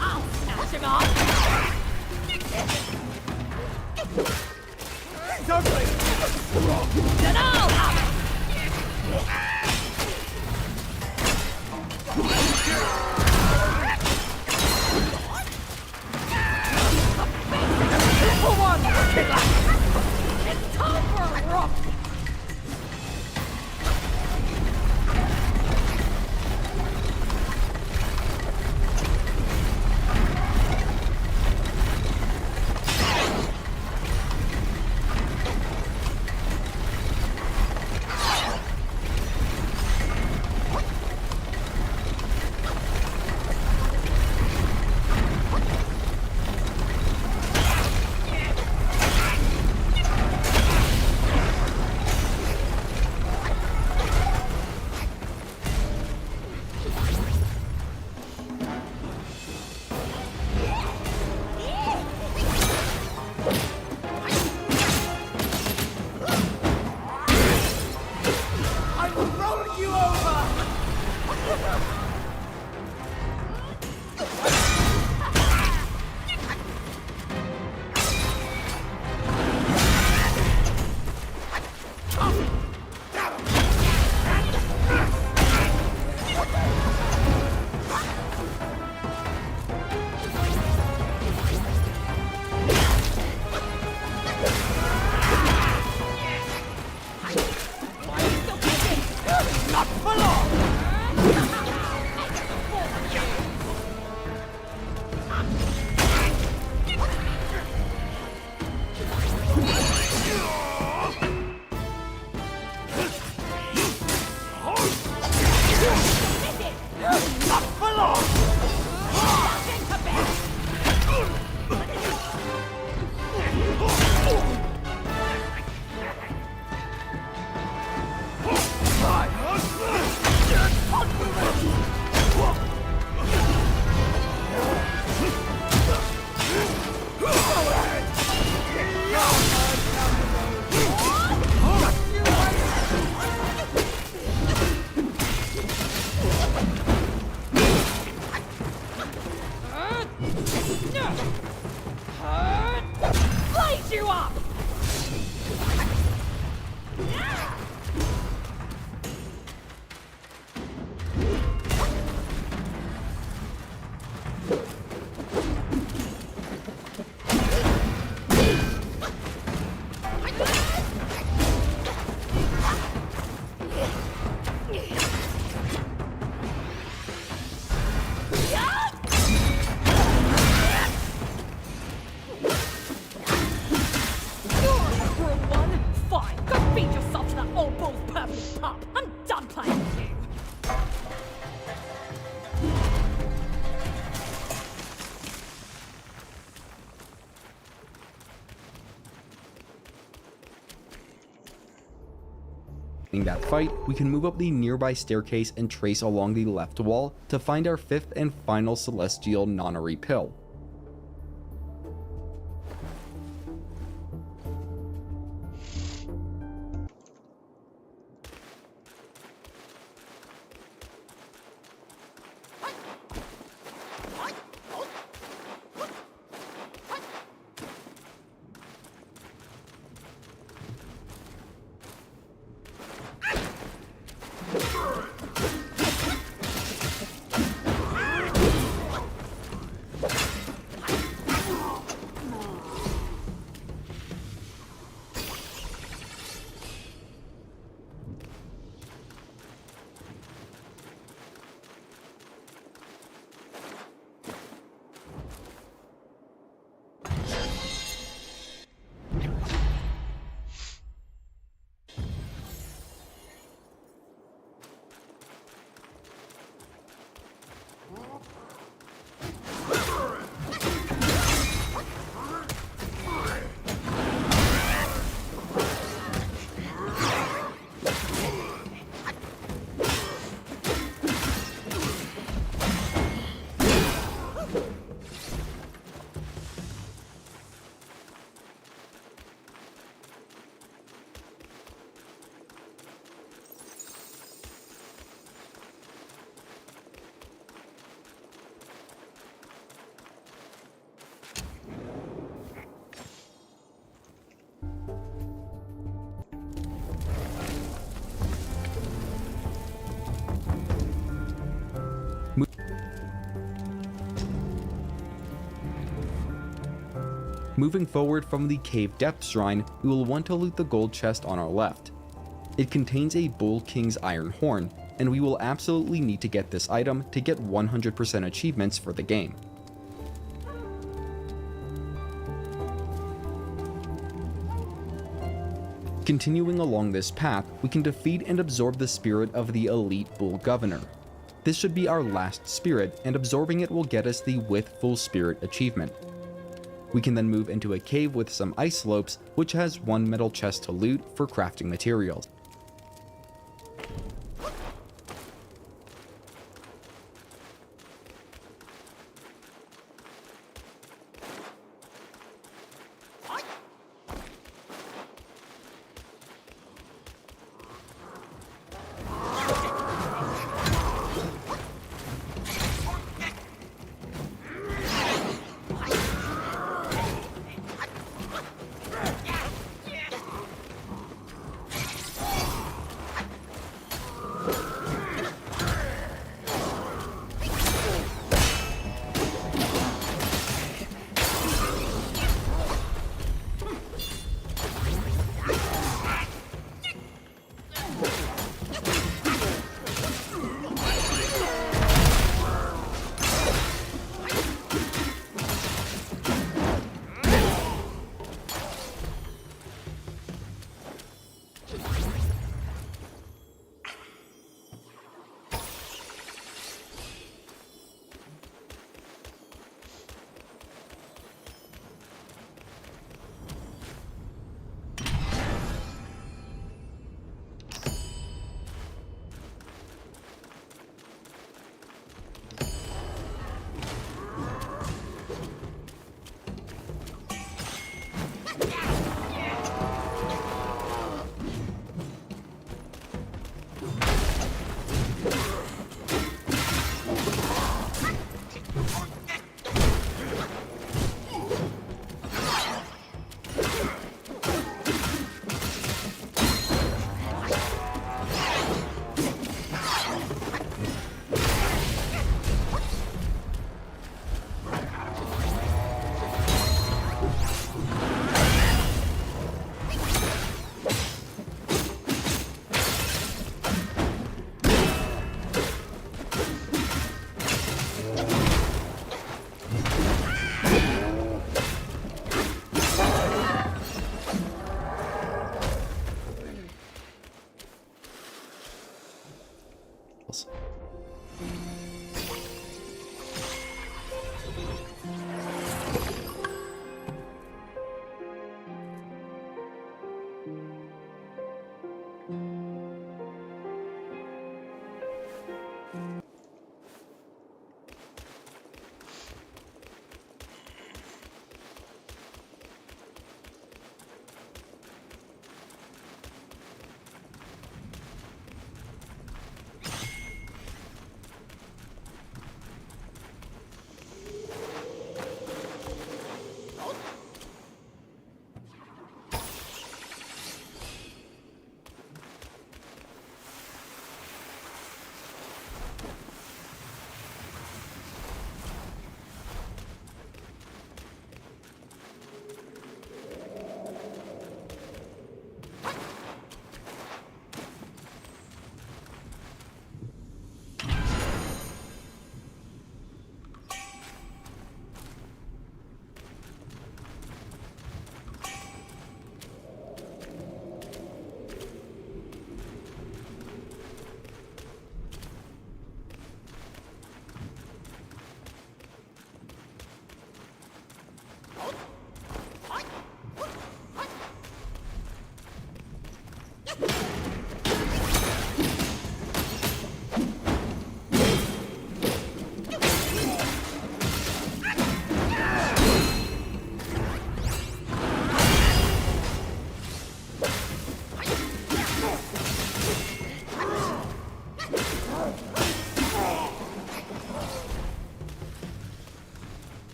I'll snatch him off! Then I'll have it! Little one! It's time for a romp! Fine, go feed yourself to that old bull's perfect pup. I'm done playing with you. In that fight, we can move up the nearby staircase and trace along the left wall to find our fifth and final celestial nonary pill. Moving forward from the Cave Depth Shrine, we will want to loot the gold chest on our left. It contains a Bull King's Iron Horn, and we will absolutely need to get this item to get 100% achievements for the game. Continuing along this path, we can defeat and absorb the spirit of the Elite Bull Governor. This should be our last spirit, and absorbing it will get us the With Full Spirit achievement. We can then move into a cave with some ice slopes, which has one metal chest to loot for crafting materials.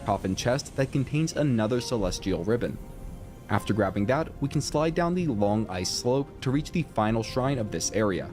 coffin chest that contains another celestial ribbon. After grabbing that, we can slide down the long ice slope to reach the final shrine of this area.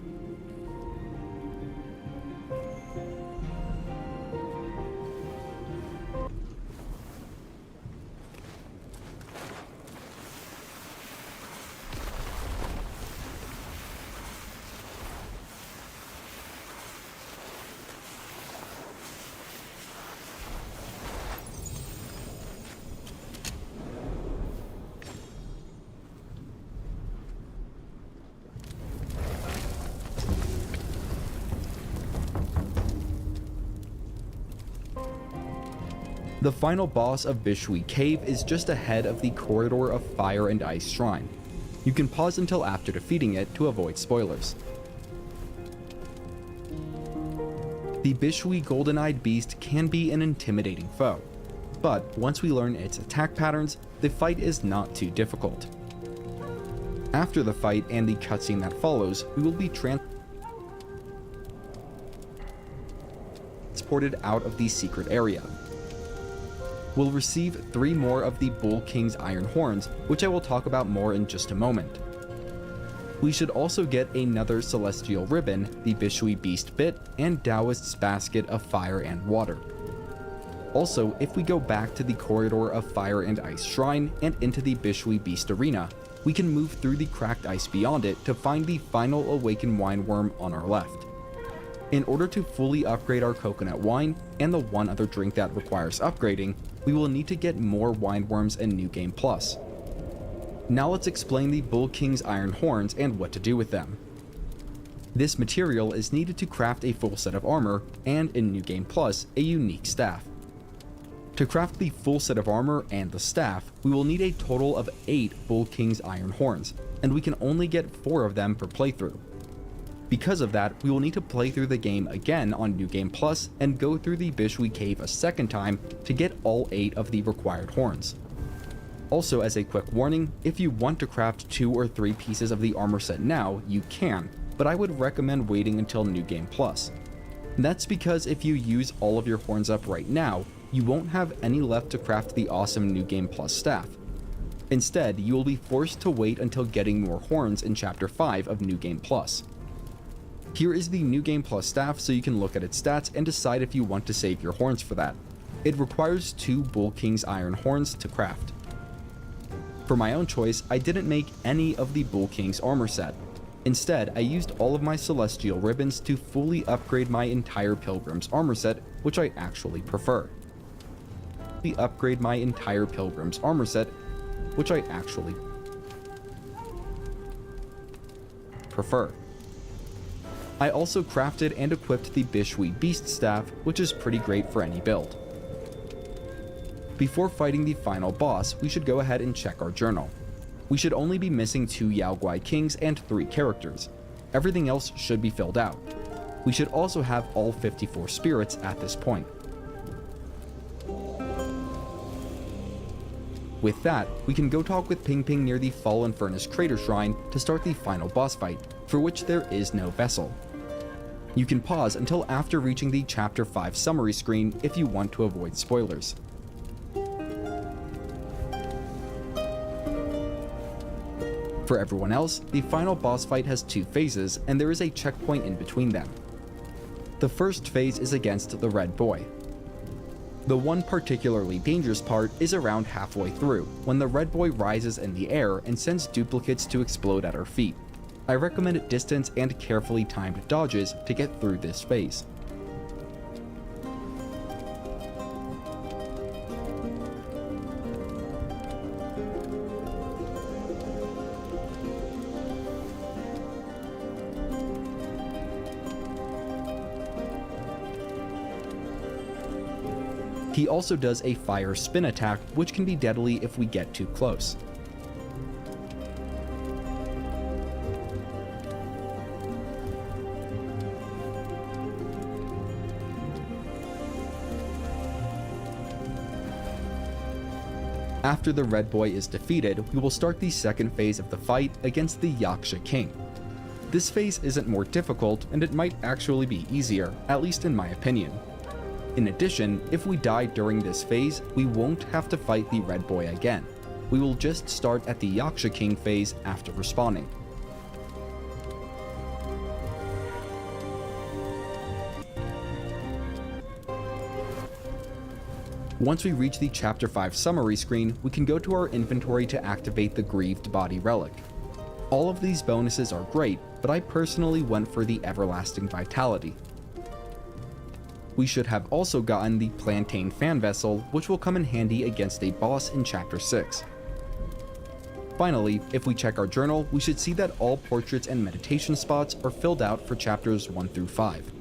The final boss of Bishui Cave is just ahead of the Corridor of Fire and Ice Shrine. You can pause until after defeating it to avoid spoilers. The Bishui Golden-Eyed Beast can be an intimidating foe, but once we learn its attack patterns, the fight is not too difficult. After the fight and the cutscene that follows, we will be transported out of the secret area. We'll receive 3 more of the Bull King's Iron Horns, which I will talk about more in just a moment. We should also get another Celestial Ribbon, the Bishui Beast Bit, and Taoist's Basket of Fire and Water. Also, if we go back to the Corridor of Fire and Ice Shrine and into the Bishui Beast Arena, we can move through the cracked ice beyond it to find the final Awakened Wine Worm on our left. In order to fully upgrade our coconut wine, and the one other drink that requires upgrading, we will need to get more wine worms in New Game Plus. Now let's explain the Bull King's Iron Horns and what to do with them. This material is needed to craft a full set of armor, and in New Game Plus, a unique staff. To craft the full set of armor and the staff, we will need a total of 8 Bull King's Iron Horns, and we can only get 4 of them per playthrough. Because of that, we will need to play through the game again on New Game Plus and go through the Bishui Cave a second time to get all 8 of the required horns. Also, as a quick warning, if you want to craft 2 or 3 pieces of the armor set now, you can, but I would recommend waiting until New Game Plus. That's because if you use all of your horns up right now, you won't have any left to craft the awesome New Game Plus staff. Instead, you will be forced to wait until getting more horns in Chapter 5 of New Game Plus. Here is the New Game Plus staff so you can look at its stats and decide if you want to save your horns for that. It requires 2 Bull King's Iron Horns to craft. For my own choice, I didn't make any of the Bull King's armor set. Instead, I used all of my Celestial Ribbons to fully upgrade my entire Pilgrim's armor set, which I actually prefer. Upgrade my entire Pilgrim's armor set, which I actually prefer. I also crafted and equipped the Bishui Beast Staff, which is pretty great for any build. Before fighting the final boss, we should go ahead and check our journal. We should only be missing 2 Yaoguai Kings and 3 characters. Everything else should be filled out. We should also have all 54 spirits at this point. With that, we can go talk with Ping Ping near the Fallen Furnace Crater Shrine to start the final boss fight, for which there is no vessel. You can pause until after reaching the Chapter 5 summary screen if you want to avoid spoilers. For everyone else, the final boss fight has 2 phases, and there is a checkpoint in between them. The first phase is against the Red Boy. The one particularly dangerous part is around halfway through, when the Red Boy rises in the air and sends duplicates to explode at our feet. I recommend distance and carefully timed dodges to get through this phase. He also does a fire spin attack, which can be deadly if we get too close. After the Red Boy is defeated, we will start the second phase of the fight against the Yaksha King. This phase isn't more difficult, and it might actually be easier, at least in my opinion. In addition, if we die during this phase, we won't have to fight the Red Boy again. We will just start at the Yaksha King phase after respawning. Once we reach the Chapter 5 summary screen, we can go to our inventory to activate the Grieved Body Relic. All of these bonuses are great, but I personally went for the Everlasting Vitality. We should have also gotten the Plantain Fan Vessel, which will come in handy against a boss in Chapter 6. Finally, if we check our journal, we should see that all portraits and meditation spots are filled out for Chapters 1 through 5.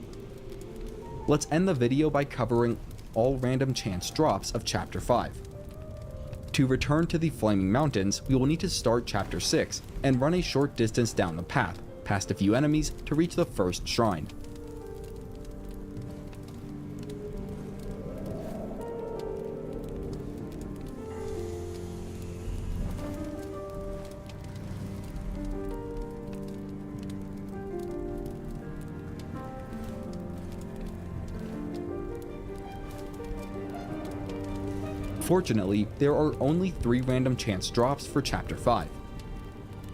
Let's end the video by covering all random chance drops of Chapter 5. To return to the Flaming Mountains, we will need to start Chapter 6 and run a short distance down the path, past a few enemies, to reach the first shrine. Fortunately, there are only 3 random chance drops for Chapter 5.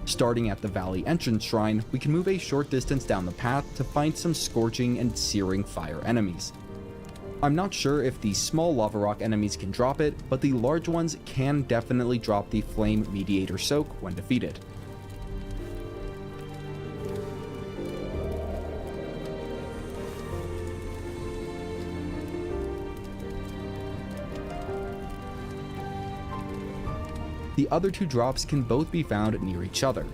Starting at the Valley Entrance Shrine, we can move a short distance down the path to find some scorching and searing fire enemies. I'm not sure if the small lava rock enemies can drop it, but the large ones can definitely drop the Flame Mediator Soak when defeated. The other 2 drops can both be found near each other.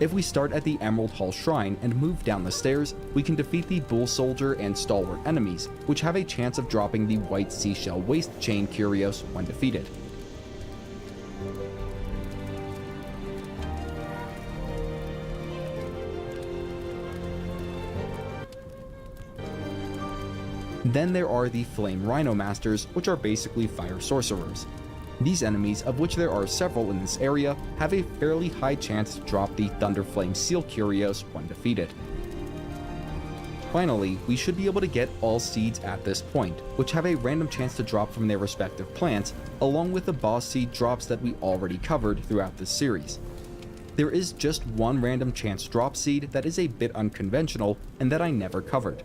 If we start at the Emerald Hall Shrine and move down the stairs, we can defeat the Bull Soldier and Stalwart enemies, which have a chance of dropping the White Seashell Waste Chain Curios when defeated. Then there are the Flame Rhino Masters, which are basically fire sorcerers. These enemies, of which there are several in this area, have a fairly high chance to drop the Thunderflame Seal Curios when defeated. Finally, we should be able to get all seeds at this point, which have a random chance to drop from their respective plants, along with the boss seed drops that we already covered throughout this series. There is just one random chance drop seed that is a bit unconventional and that I never covered.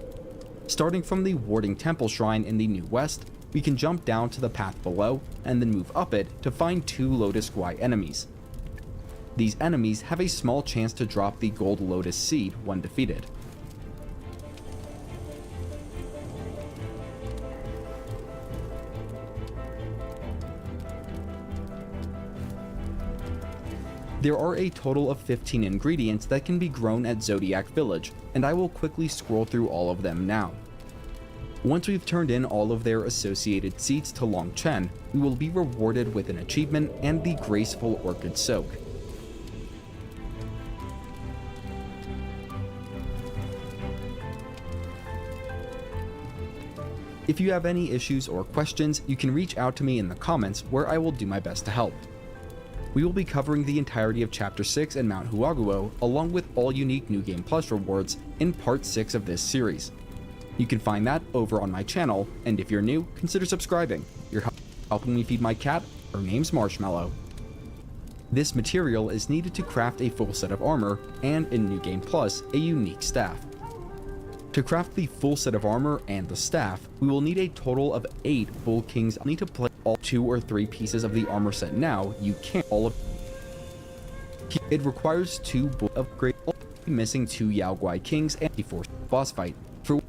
Starting from the Warding Temple Shrine in the New West, we can jump down to the path below and then move up it to find 2 Lotus Guai enemies. These enemies have a small chance to drop the Gold Lotus Seed when defeated. There are a total of 15 ingredients that can be grown at Zodiac Village, and I will quickly scroll through all of them now. Once we've turned in all of their associated seeds to Long Chen, we will be rewarded with an achievement and the Graceful Orchid Soak. If you have any issues or questions, you can reach out to me in the comments where I will do my best to help. We will be covering the entirety of Chapter 6 and Mount Huaguo, along with all unique New Game Plus rewards, in Part 6 of this series. You can find that over on my channel, and if you're new, consider subscribing. You're helping me feed my cat. Her name's Marshmallow. This material is needed to craft a full set of armor, and in New Game Plus, a unique staff. To craft the full set of armor and the staff, we will need a total of 8 Bull Kings. I'll need to play all 2 or 3 pieces of the armor set now. You can't all of it. Requires 2 Bull upgrades, missing 2 Yao Guai Kings and a 4th boss fight. For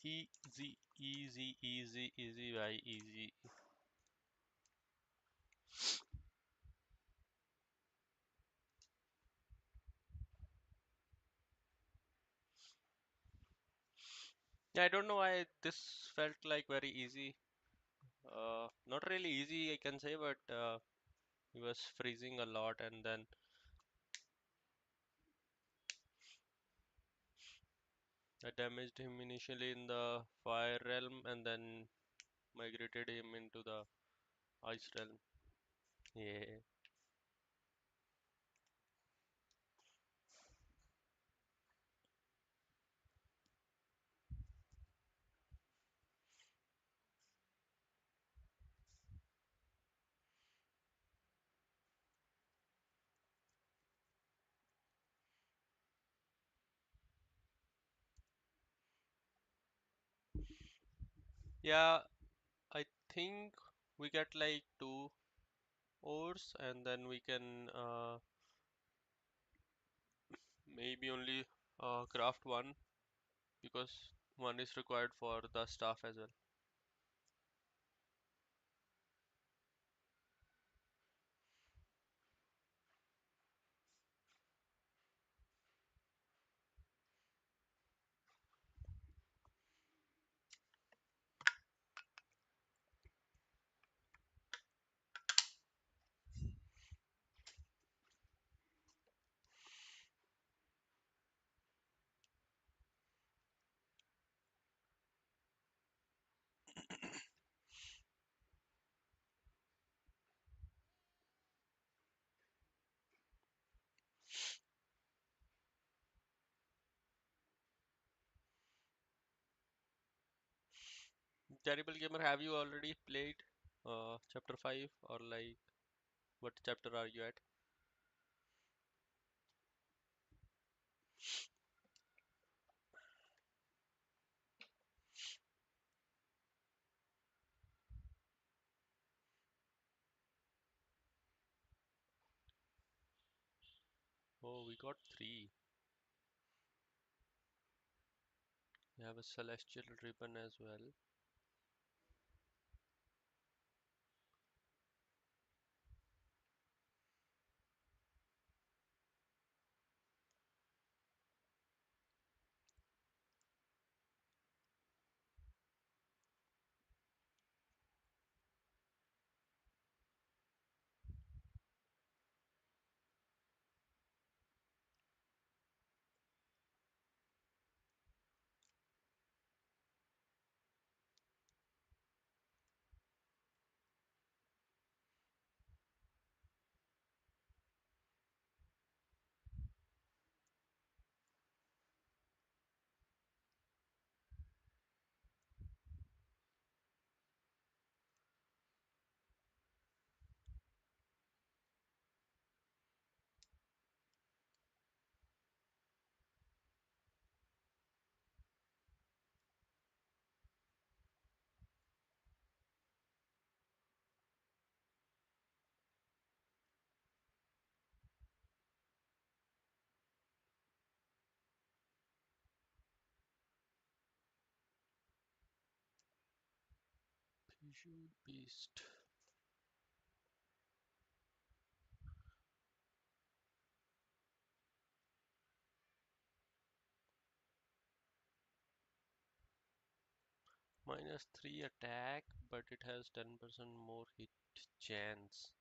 Easy, easy, easy, easy, bhai, easy. Yeah, I don't know why this felt like very easy. Not really easy, I can say, but he was freezing a lot, and then I damaged him initially in the fire realm, and then migrated him into the ice realm. Yeah. Yeah, I think we get like two ores, and then we can maybe only craft one, because one is required for the staff as well. Terrible Gamer, have you already played chapter 5, or like what chapter are you at? Oh, we got 3. We have a celestial ribbon as well. Peugeot Beast. -3 attack, but it has 10% more hit chance.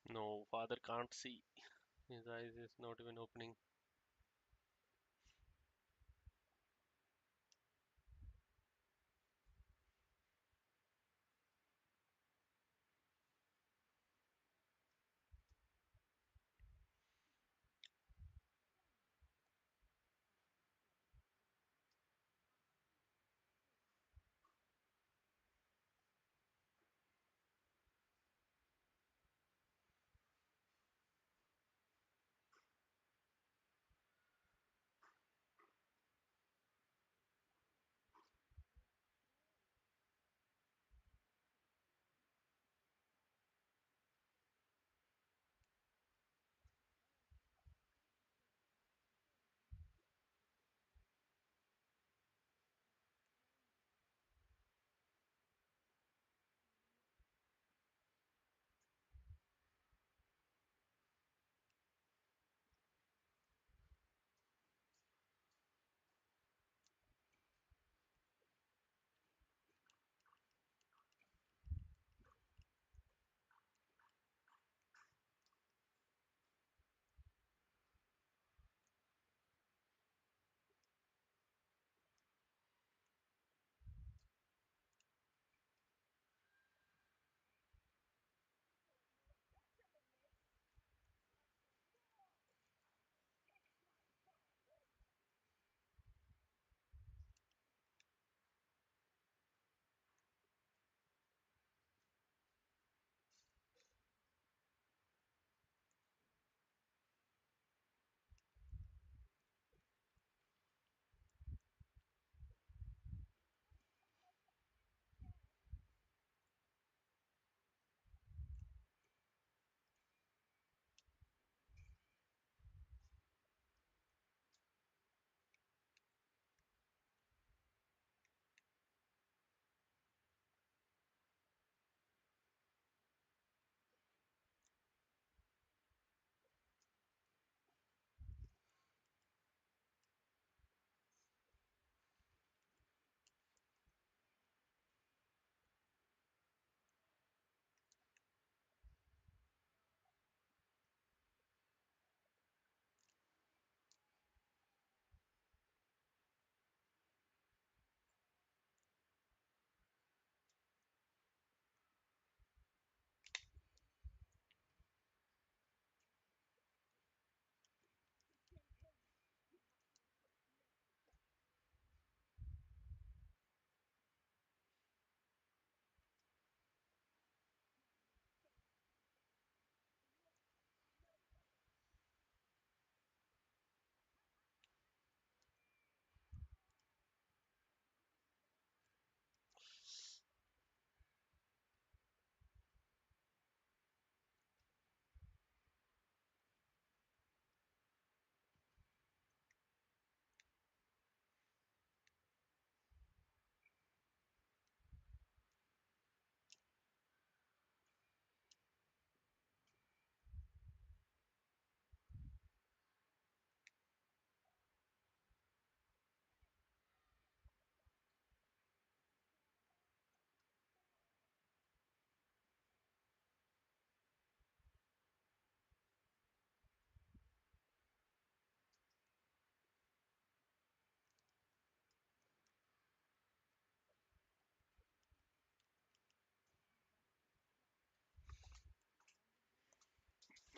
No, father can't see. His eyes is not even opening.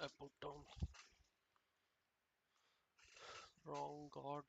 I put down wrong god.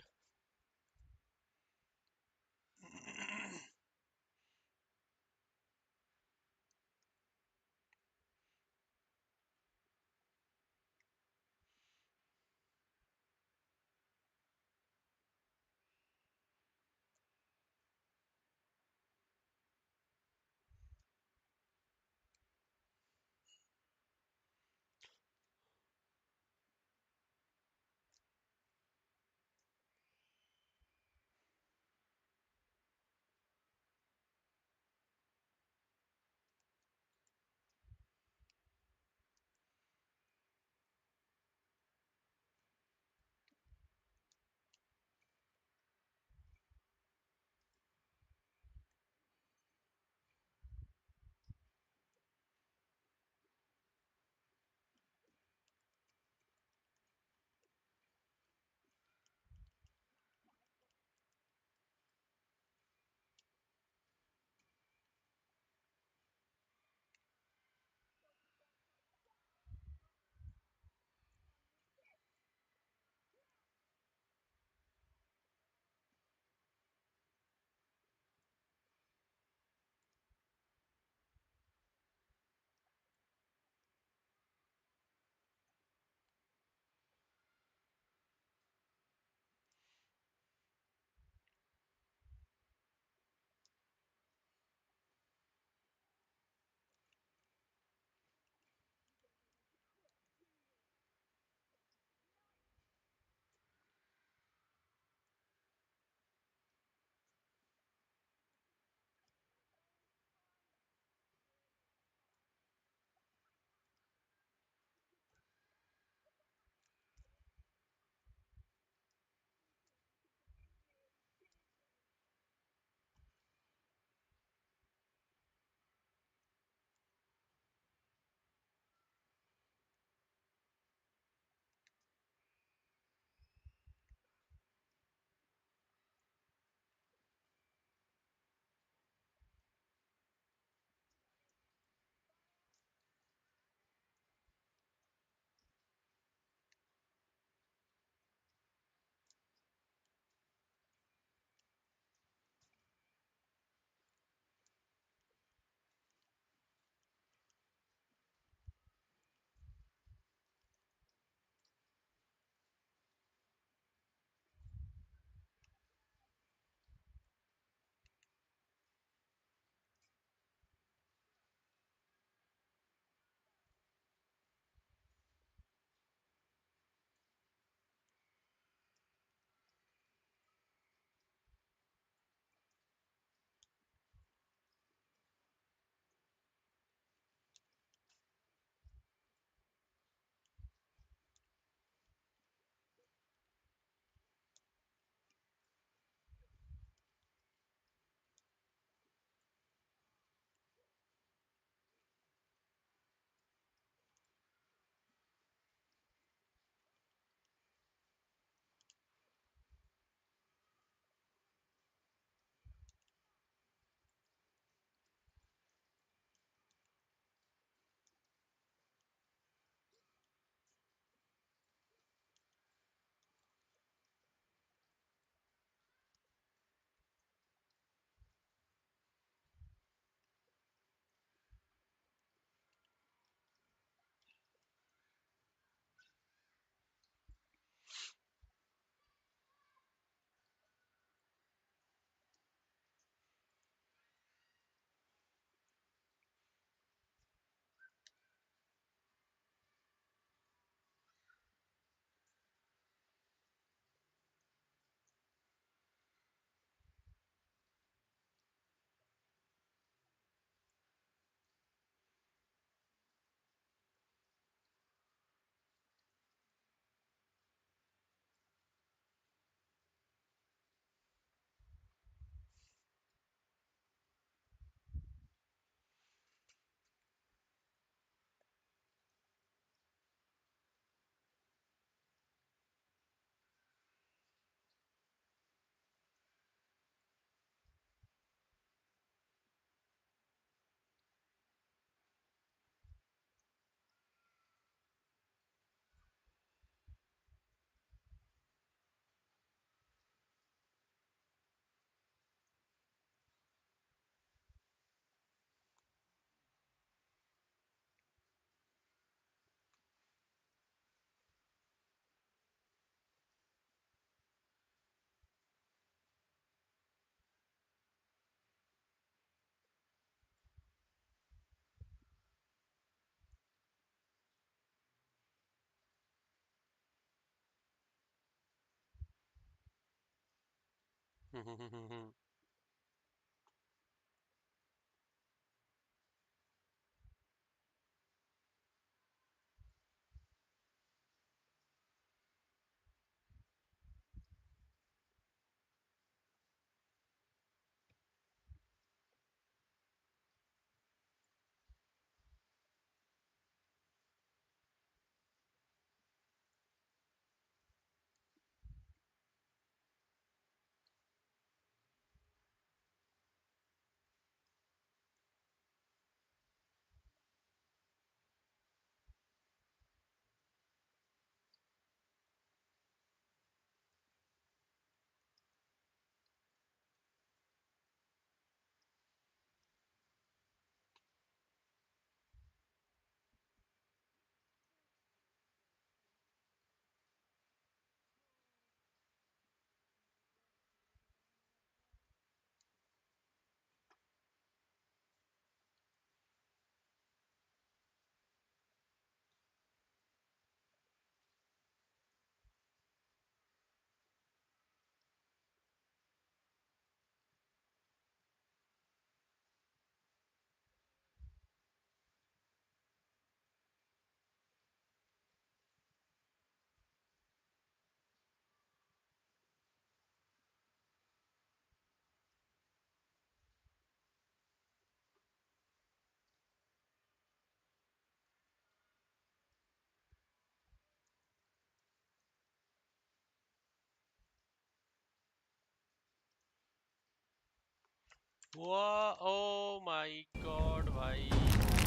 वाह oh my god भाई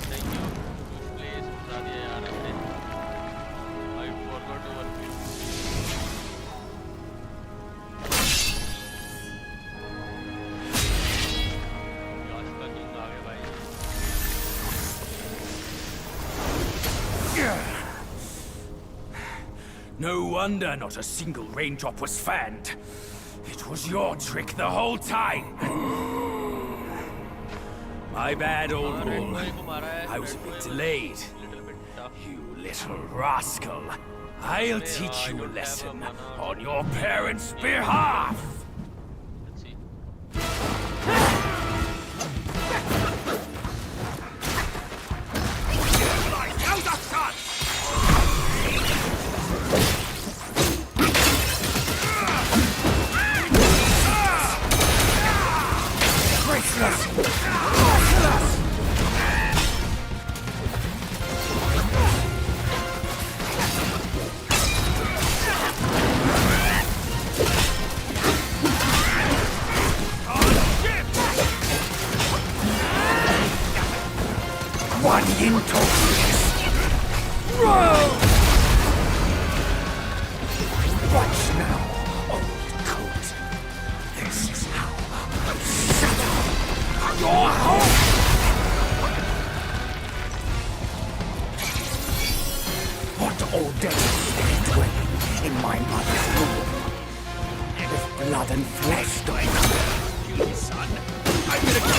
thank you कुछ place बता दिया यार हमने I forgot to one याश का king आ गया भाई No wonder not a single raindrop was fanned. It was your trick the whole time. My bad, old bull. I was a bit delayed. You little rascal. I'll teach you a lesson on your parents' behalf. let's see One into Row! Watch now, old coat. This is how I settle your home! What old devil dwelling in my mother's room? With blood and flesh going on. You son, I'm gonna go.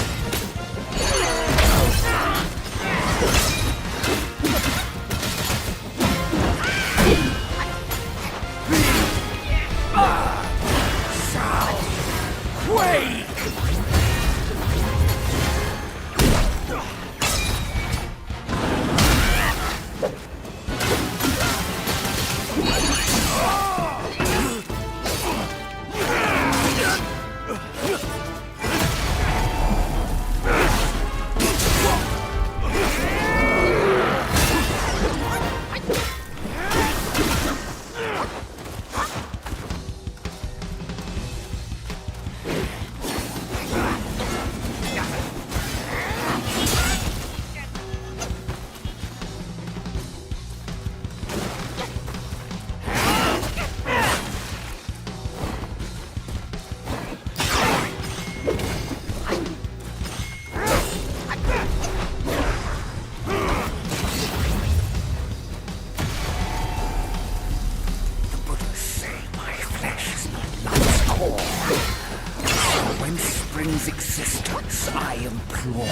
Existence, I implore.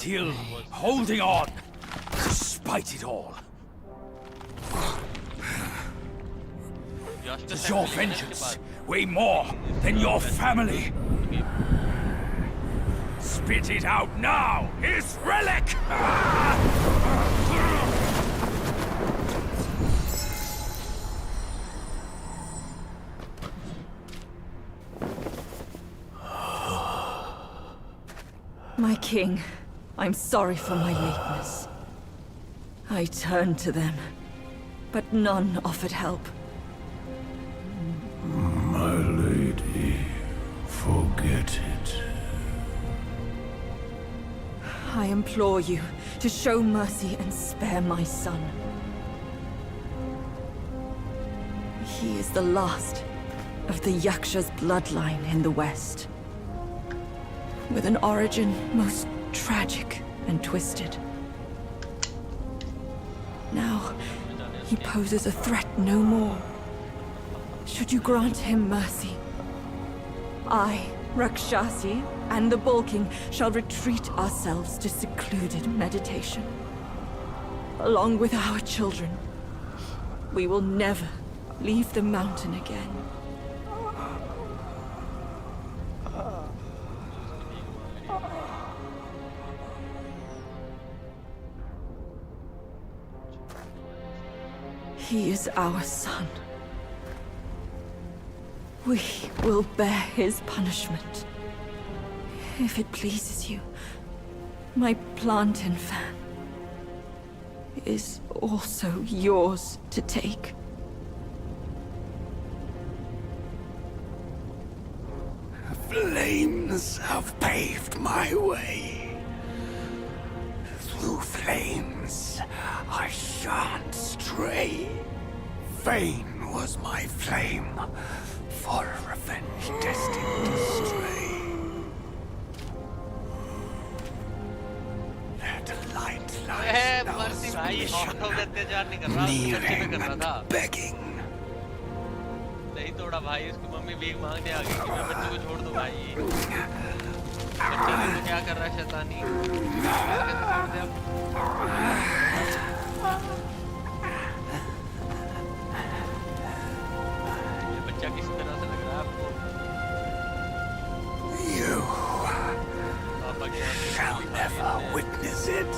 still holding on, despite it all. Does your vengeance weigh more than your family? Spit it out now, his relic! My king, I'm sorry for my lateness. I turned to them, but none offered help. My lady, forget it. I implore you to show mercy and spare my son. He is the last of the Yaksha's bloodline in the West, with an origin most tragic and twisted. Now, he poses a threat no more. Should you grant him mercy, I, Rakshasi, and the Bull King shall retreat ourselves to secluded meditation. Along with our children, we will never leave the mountain again. He is our son. We will bear his punishment. If it pleases you, my plantain fan is also yours to take. Flames have paved my way. Through flames, I shan't stray. Vain was my flame, for revenge destined to stray. Let light lies now suspicion, kneeling and begging. नहीं तोड़ा भाई, इसकी mummy भीख मांगने आ गई कि मैं बच्चे को छोड़ दूं भाई। बच्चा देखो क्या कर रहा है शैतानी। कैसे छोड़ दे अब? ये बच्चा किस तरह से लग रहा है आपको? You shall never witness it.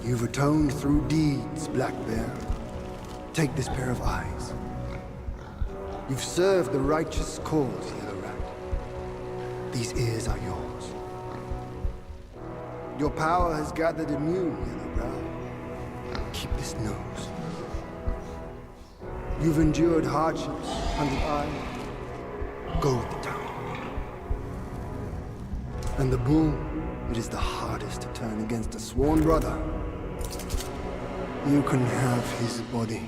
You've atoned through deeds, Black Bear. Take this pair of eyes. You've served the righteous cause, Yellow Rat. These ears are yours. Your power has gathered immune, Yellow Brow. Keep this nose. You've endured hardships, Hunted Eye. Go with the tongue. And the bull, it is the hardest to turn against a sworn brother. You can have his body.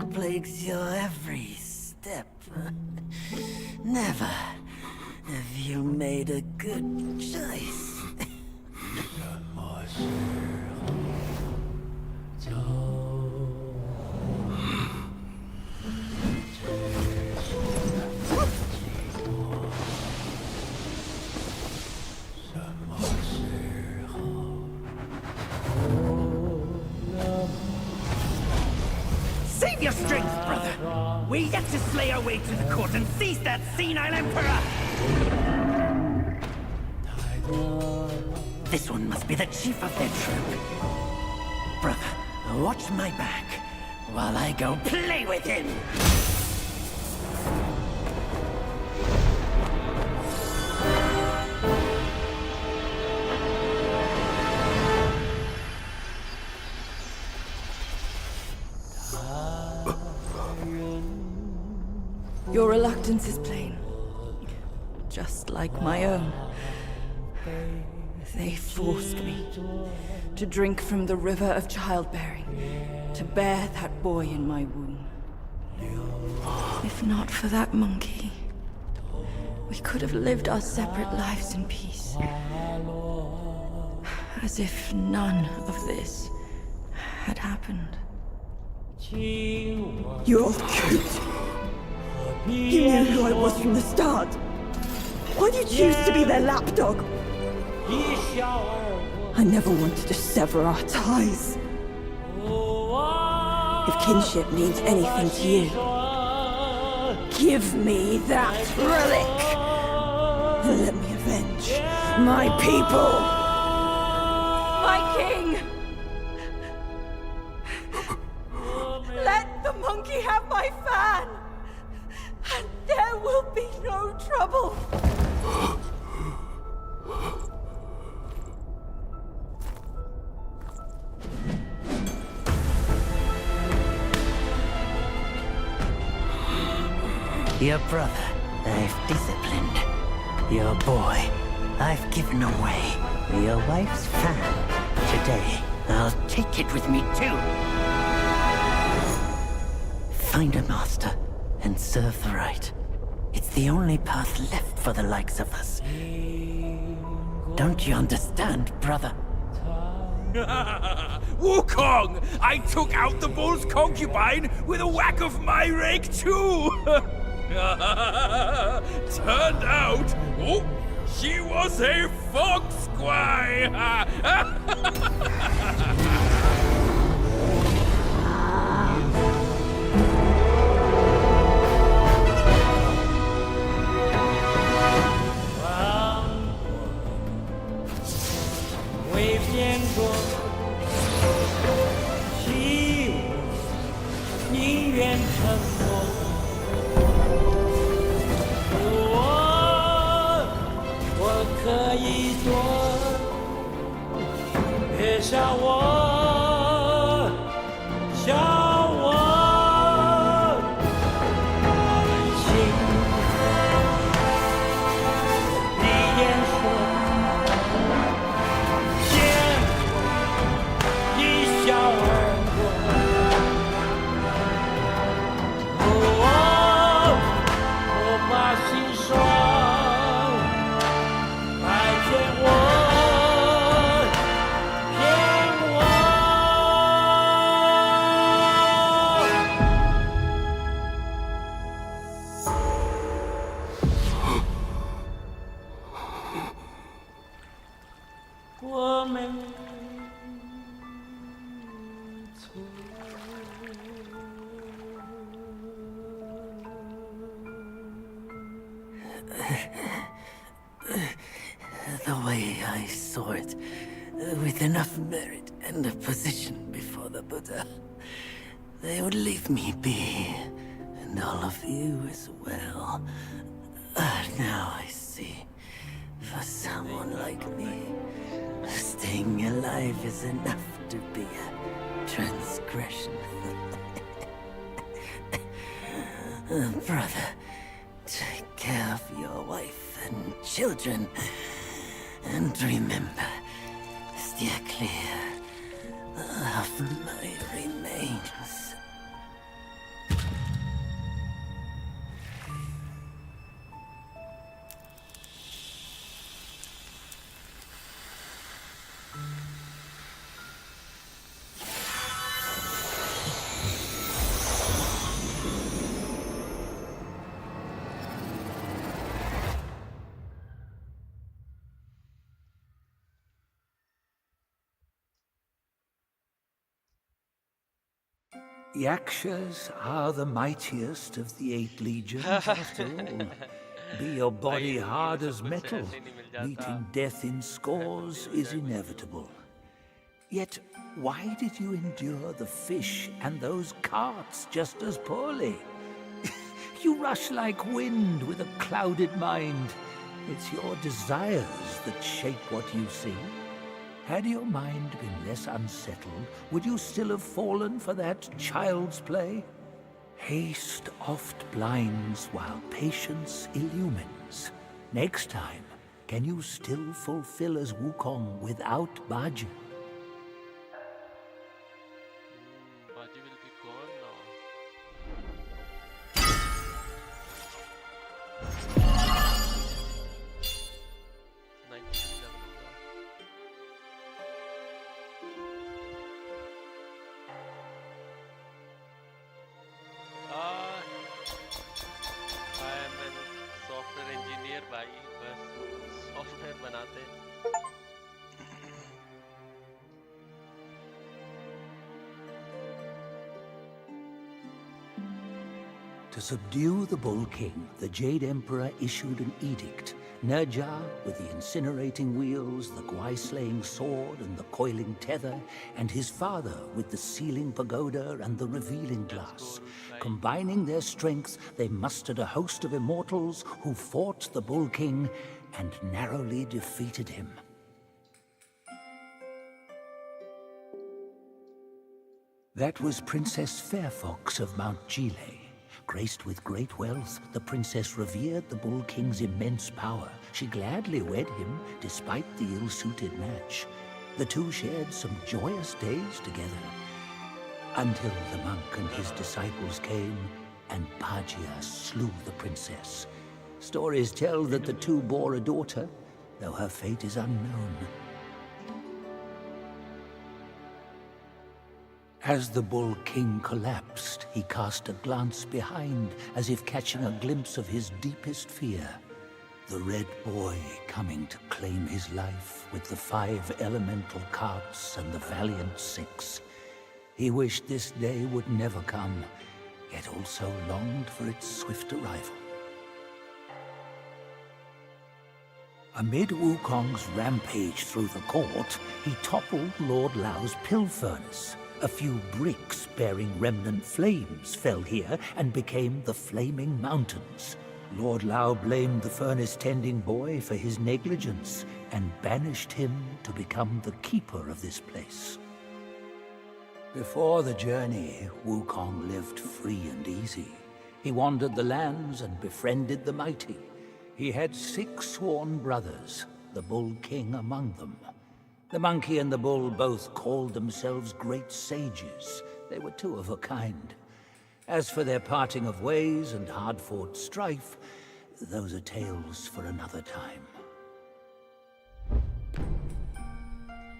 plagues your every step. Never have you made a good choice. Save your strength, brother! We're yet to slay our way through the court and seize that senile emperor! This one must be the chief of their troop. Brother, watch my back while I go play with him! Your reluctance is plain. Just like my own. They forced me to drink from the river of childbearing, to bear that boy in my womb. If not for that monkey, we could have lived our separate lives in peace. As if none of this had happened. You're cute. You knew who I was from the start. Why did you choose to be their lapdog? I never wanted to sever our ties. If kinship means anything to you, give me that relic. And let me avenge my people. My king! Let the monkey have my fan! And there will be no trouble! Your brother, I've disciplined. Your boy, I've given away. Your wife's fan. Today, I'll take it with me too. Find a master and serve the right. It's the only path left for the likes of us. Don't you understand, brother? Wukong! I took out the bull's concubine with a whack of my rake too! Turned out, oh, she was a fox squire! The way I saw it, with enough merit and a position before the Buddha, they would leave me be, and all of you as well. Now I see, for someone like me, staying alive is enough to be a transgression. Brother, take care of your wife and children. And remember, steer clear of my remains. Yakshas are the mightiest of the 8 legions, after all. Be your body hard as metal, meeting death in scores is inevitable. Yet, why did you endure the fish and those carts just as poorly? You rush like wind with a clouded mind. It's your desires that shape what you see. Had your mind been less unsettled, would you still have fallen for that child's play? Haste oft blinds while patience illumines. Next time, can you still fulfill as Wukong without Baji? Baji will be gone now. I am a software engineer भाई बस software बनाते हैं To subdue the Bull King, the Jade Emperor issued an edict. Nerja with the incinerating wheels, the Gwai-slaying sword, and the coiling tether, and his father with the sealing pagoda and the revealing glass. Combining their strength, they mustered a host of immortals who fought the Bull King and narrowly defeated him. That was Princess Fairfox of Mount Gile. Graced with great wealth, the princess revered the Bull King's immense power. She gladly wed him, despite the ill-suited match. The two shared some joyous days together, until the monk and his disciples came, and Bajia slew the princess. Stories tell that the two bore a daughter, though her fate is unknown. As the Bull King collapsed, he cast a glance behind, as if catching a glimpse of his deepest fear. The Red Boy coming to claim his life with the 5 elemental carts and the valiant 6. He wished this day would never come, yet also longed for its swift arrival. Amid Wukong's rampage through the court, he toppled Lord Lao's pill furnace. A few bricks bearing remnant flames fell here and became the Flaming Mountains. Lord Lao blamed the furnace-tending boy for his negligence and banished him to become the keeper of this place. Before the journey, Wukong lived free and easy. He wandered the lands and befriended the mighty. He had 6 sworn brothers, the Bull King among them. The monkey and the bull both called themselves great sages. They were 2 of a kind. As for their parting of ways and hard-fought strife, those are tales for another time.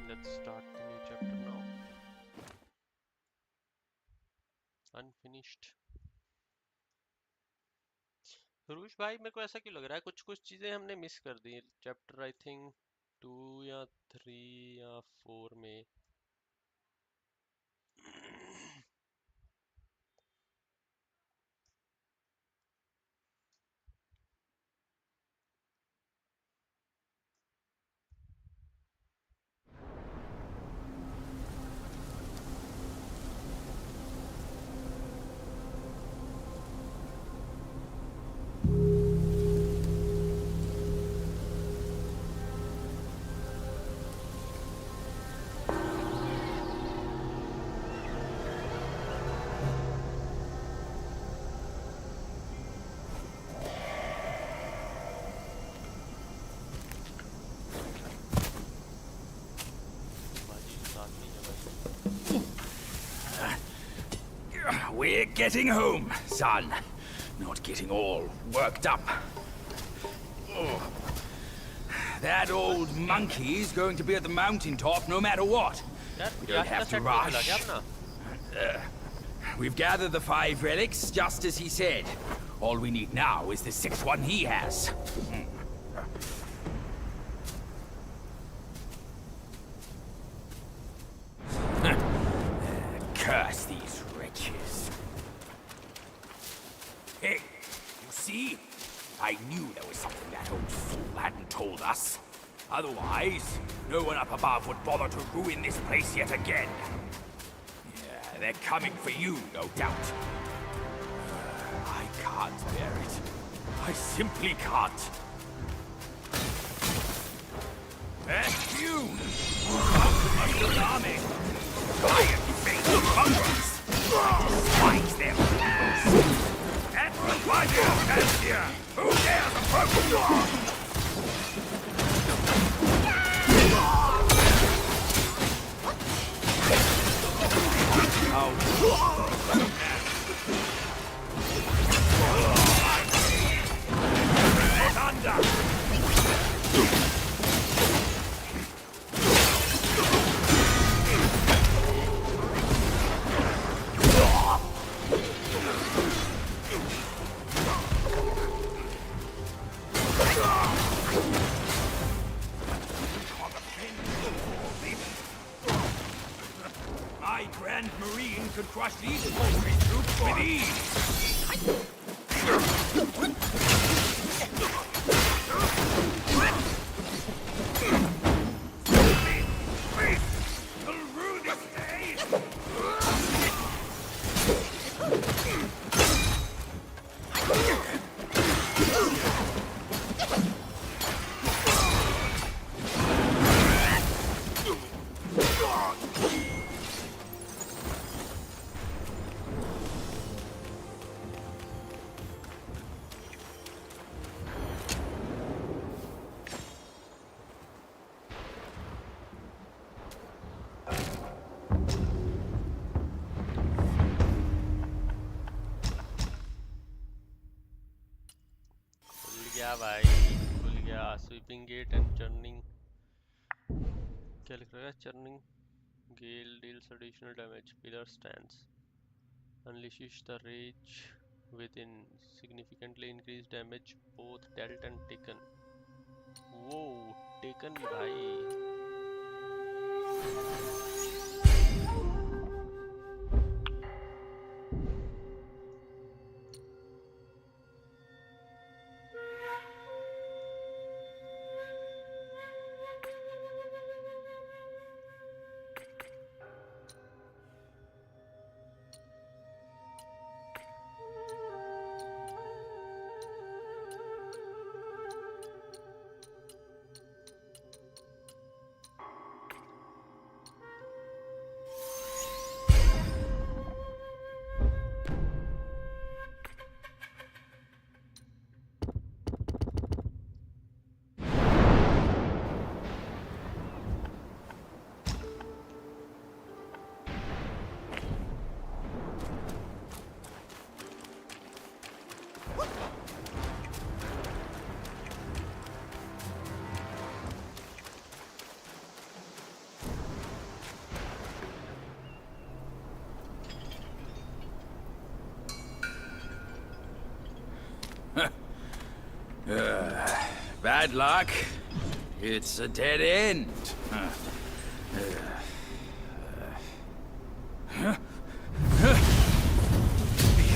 Let's start the new chapter now. Unfinished. रुष भाई मेरे को ऐसा क्यों लग रहा है कुछ चीजें हमने मिस कर दी चैप्टर आई थिंक 2 या 3 या 4 में We're getting home, son. Not getting all worked up. Oh. That old monkey's going to be at the mountaintop no matter what. We don't have to rush. We've gathered the 5 relics, just as he said. All we need now is the 6th one he has. Curse these wretches. Hey, you see? I knew there was something that old fool hadn't told us. Otherwise, no one up above would bother to ruin this place yet again. Yeah, they're coming for you, no doubt. I can't bear it. I simply can't. That's you! Wukong's army! Giant face mongrels! Despise them! That's why you stand here! Who dares approach you? My Grand Marine could crush these poultry troops with ease! गया भाई, खुल गया. Sweeping gate and churning. क्या लिख रहा है? Churning gale deals additional damage. Pillar stands. Unleashes the rage within. Significantly increased damage both dealt and taken. Whoa, taken भी भाई. Bad luck. It's a dead end.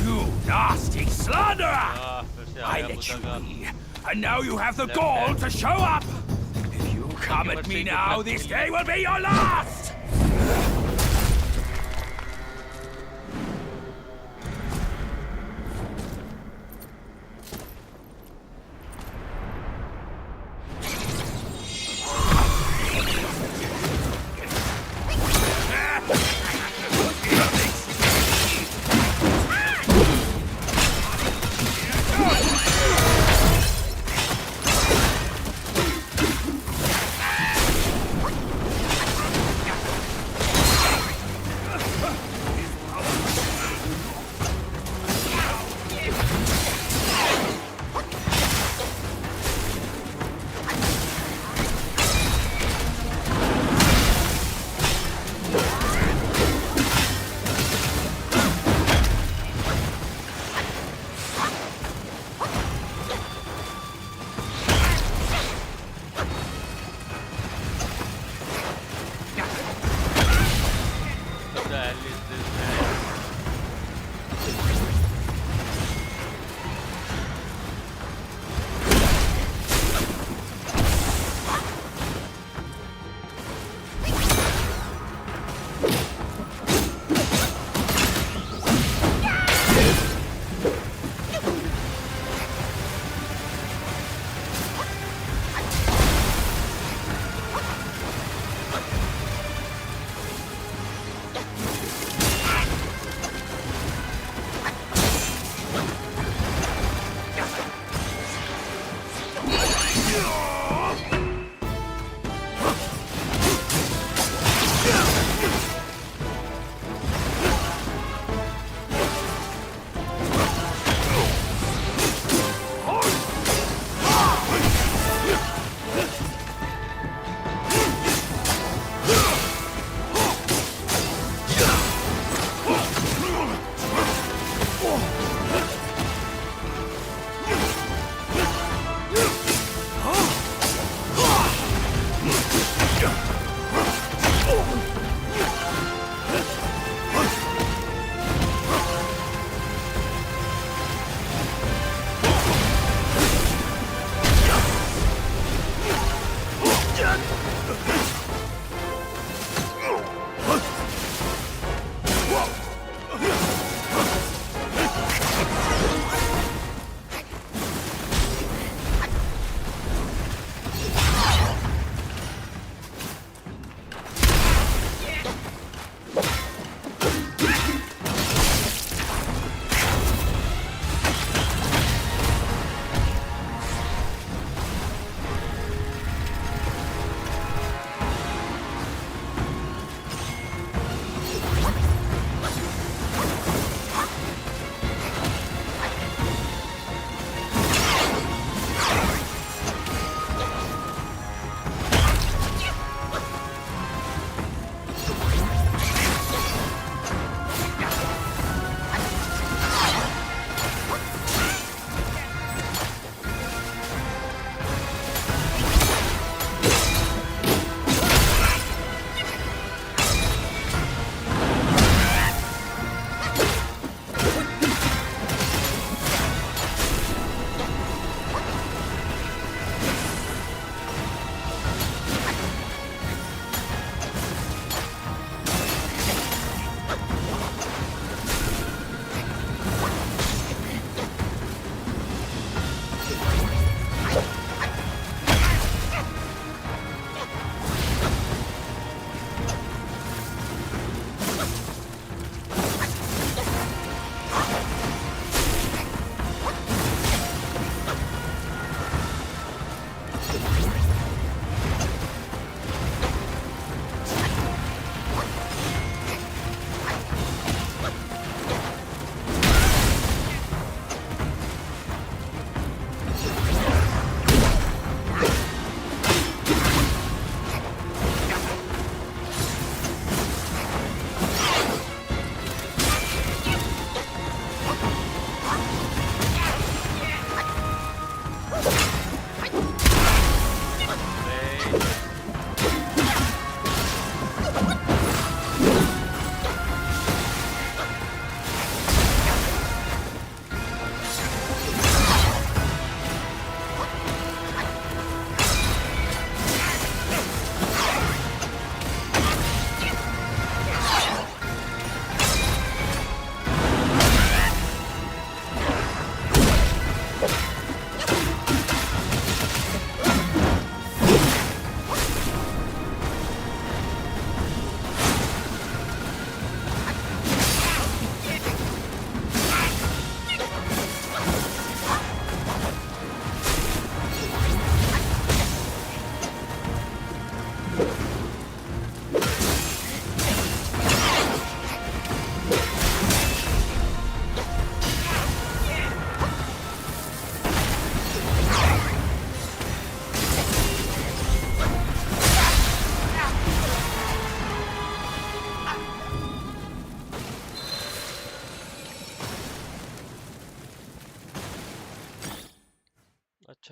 You nasty slanderer! I let you be, and now you have the gall to show up! If you come at me now, this day will be your last!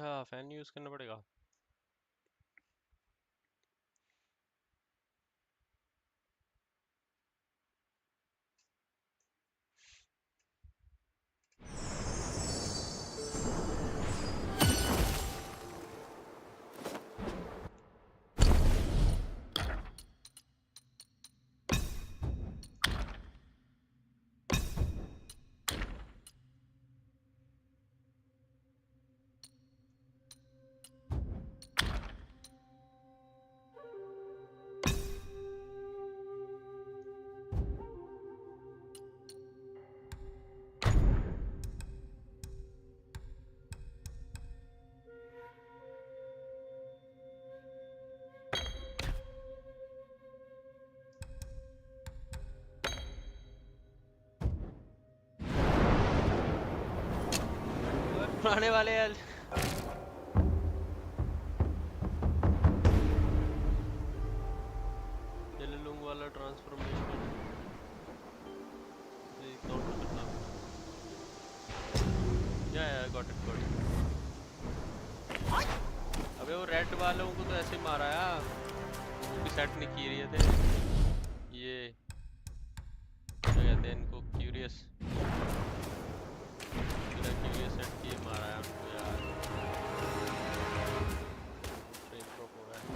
अच्छा fan use करना पड़ेगा। पुराने वाले यार लुंग वाला transformation count करना। या got it. अबे वो रेड वालों को तो ऐसे मारा यार, वो भी सेट नहीं की रहे थे। ये क्या कहते हैं इनको, क्यूरियस सेट किए मारा है उनको यार। ट्रेन ड्रॉप हो रहा है।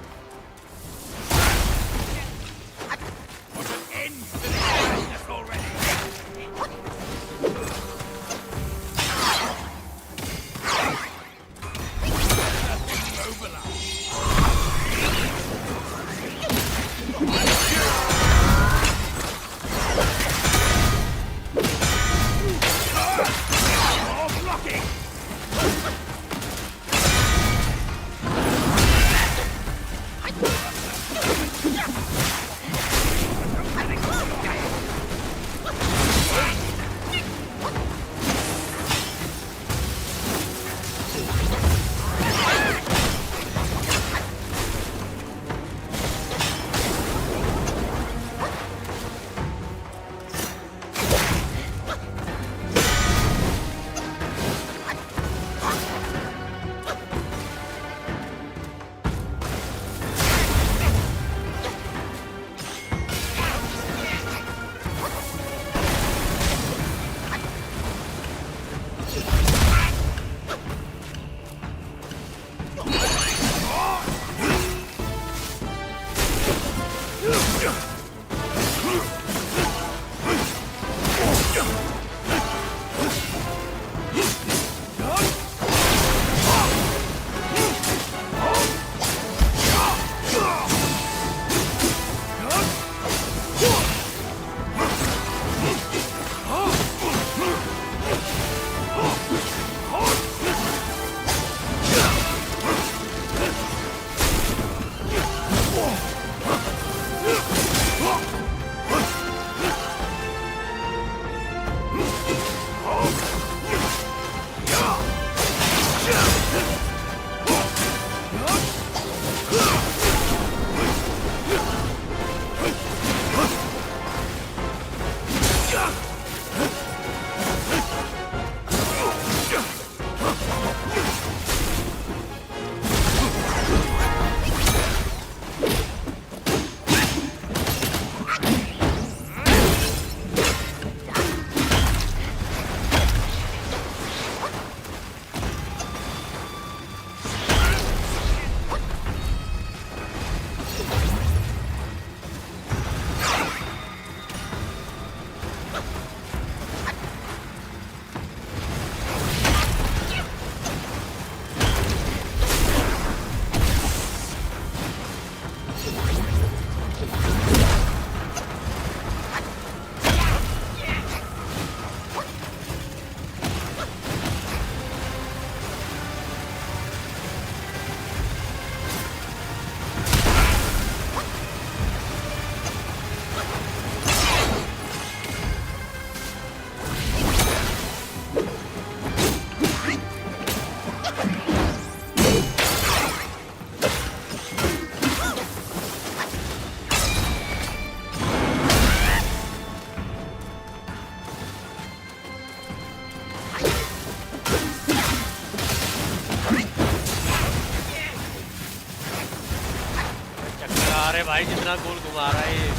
अरे भाई जितना गोल घुमा रहा है ये।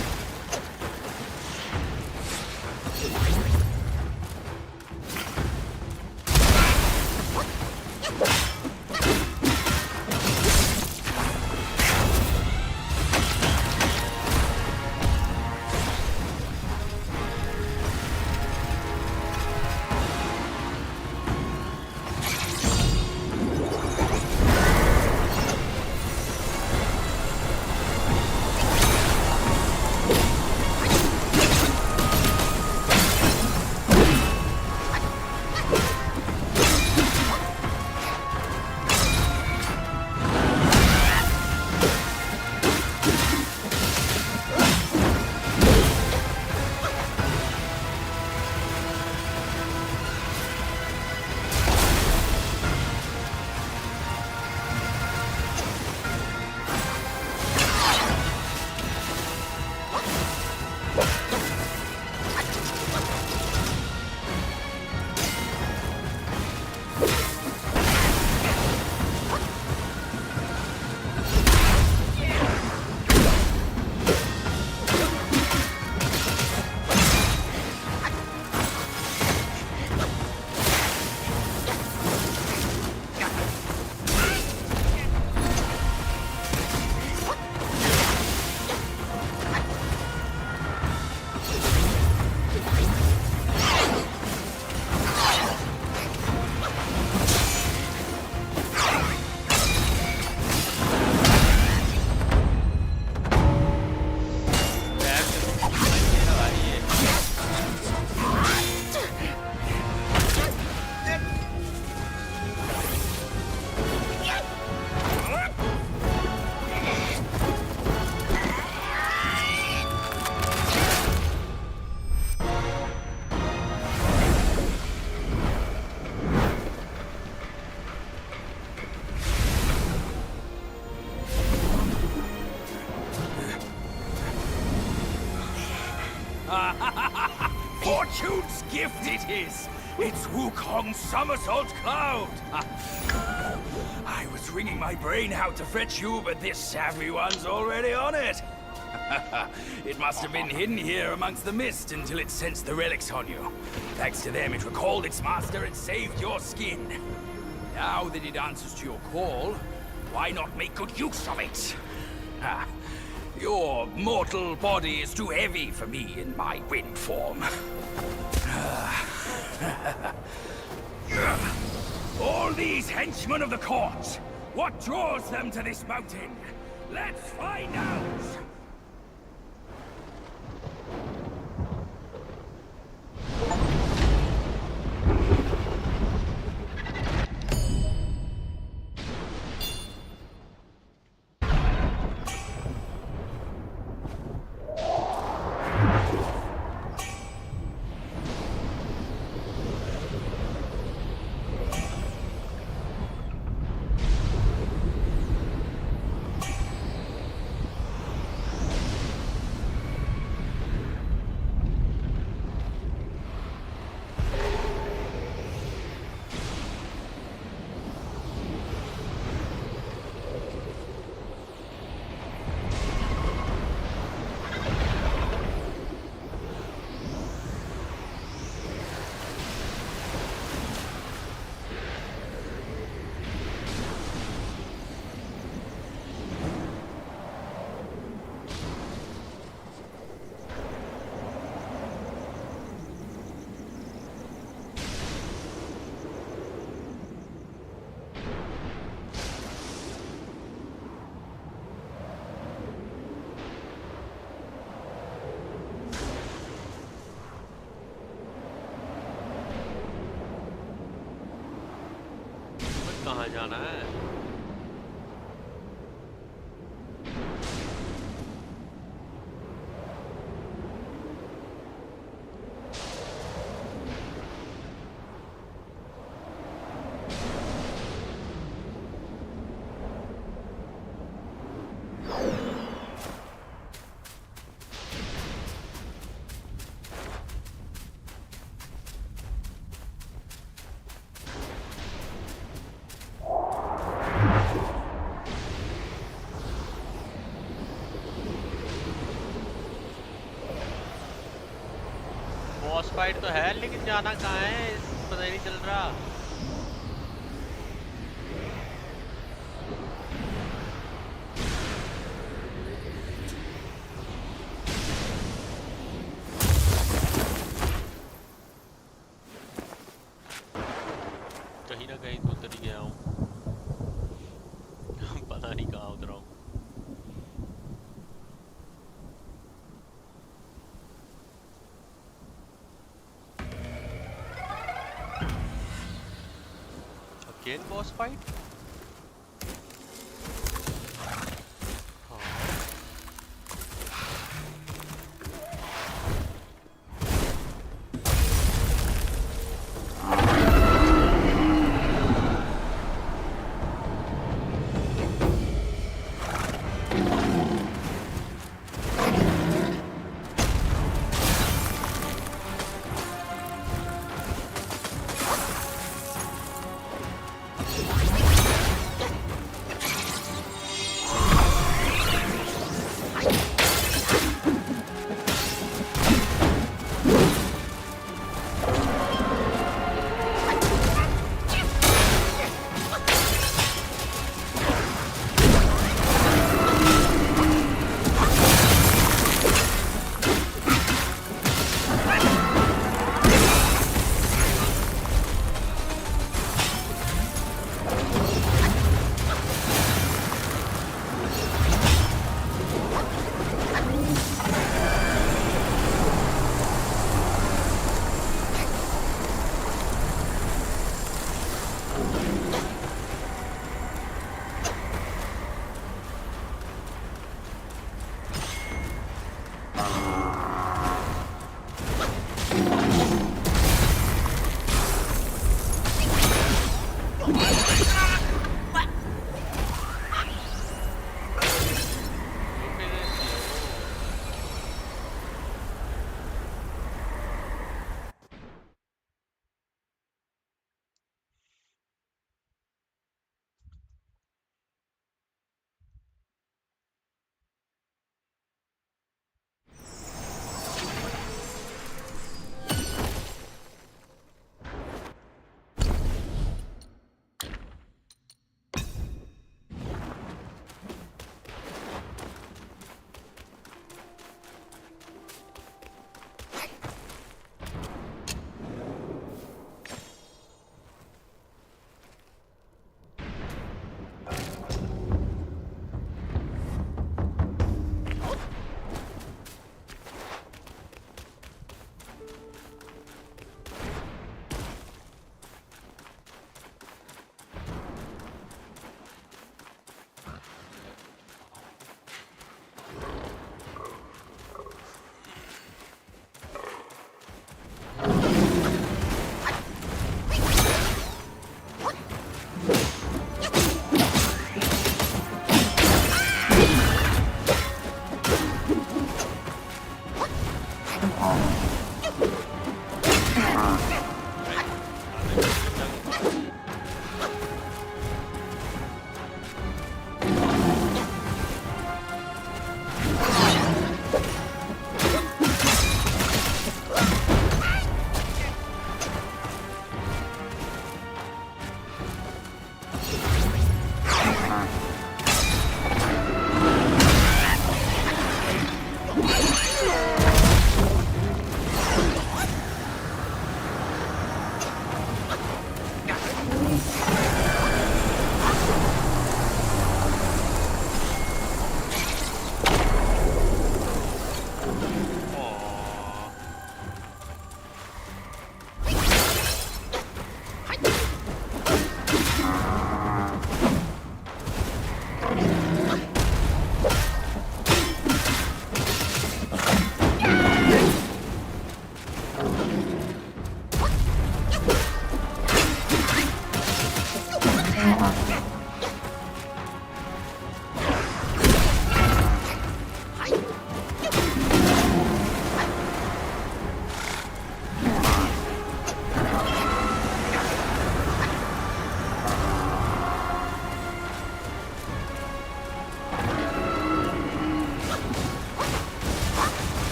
Fortune's gift it is! It's Wukong's somersault cloud! I was wringing my brain how to fetch you, but this savvy one's already on it! It must have been hidden here amongst the mist until it sensed the relics on you. Thanks to them, it recalled its master and saved your skin. Now that it answers to your call, why not make good use of it? Your mortal body is too heavy for me in my wind form. All these henchmen of the court, what draws them to this mountain? Let's find out! कहाँ जाना है? Fight तो है लेकिन जाना कहाँ है पता ही नहीं चल रहा। कहीं ना कहीं तो उतर ही गया हूँ पता नहीं कहाँ उतरा हूँ। Again boss fight?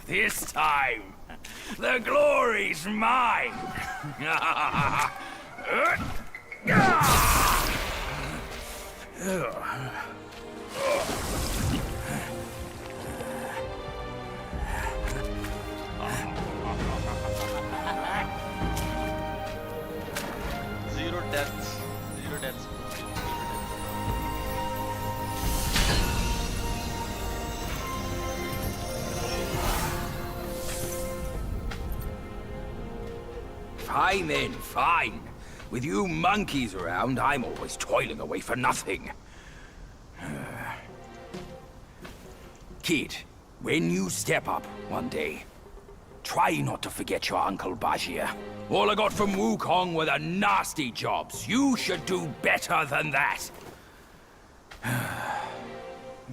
This time, the glory's mine! Zero deaths. Zero deaths. Fine then, fine. With you monkeys around, I'm always toiling away for nothing. Kid, when you step up one day, try not to forget your Uncle Bajir. All I got from Wukong were the nasty jobs. You should do better than that.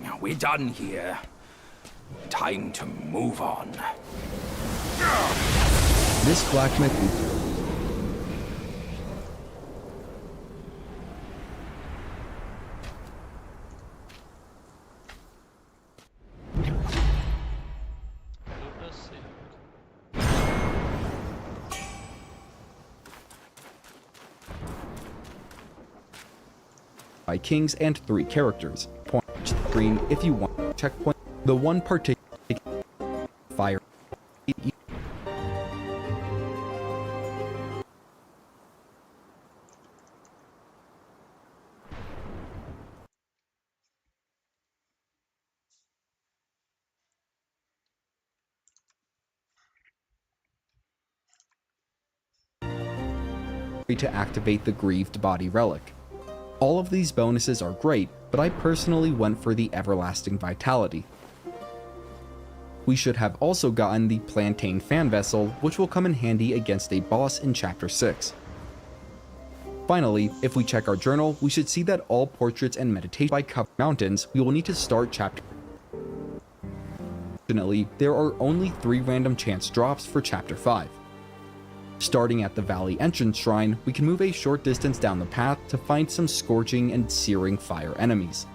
Now we're done here. Time to move on. This blacksmith Lotus Silk. by kings and 3 characters. Point screen if you want checkpoint. The one particular fire. To activate the Grieved Body Relic. All of these bonuses are great, but I personally went for the Everlasting Vitality. We should have also gotten the Plantain Fan Vessel, which will come in handy against a boss in Chapter 6. Finally, if we check our journal, we should see that all portraits and meditation by covered mountains, we will need to start Chapter. Fortunately, there are only 3 random chance drops for Chapter 5. Starting at the Valley Entrance Shrine, we can move a short distance down the path to find some scorching and searing fire enemies.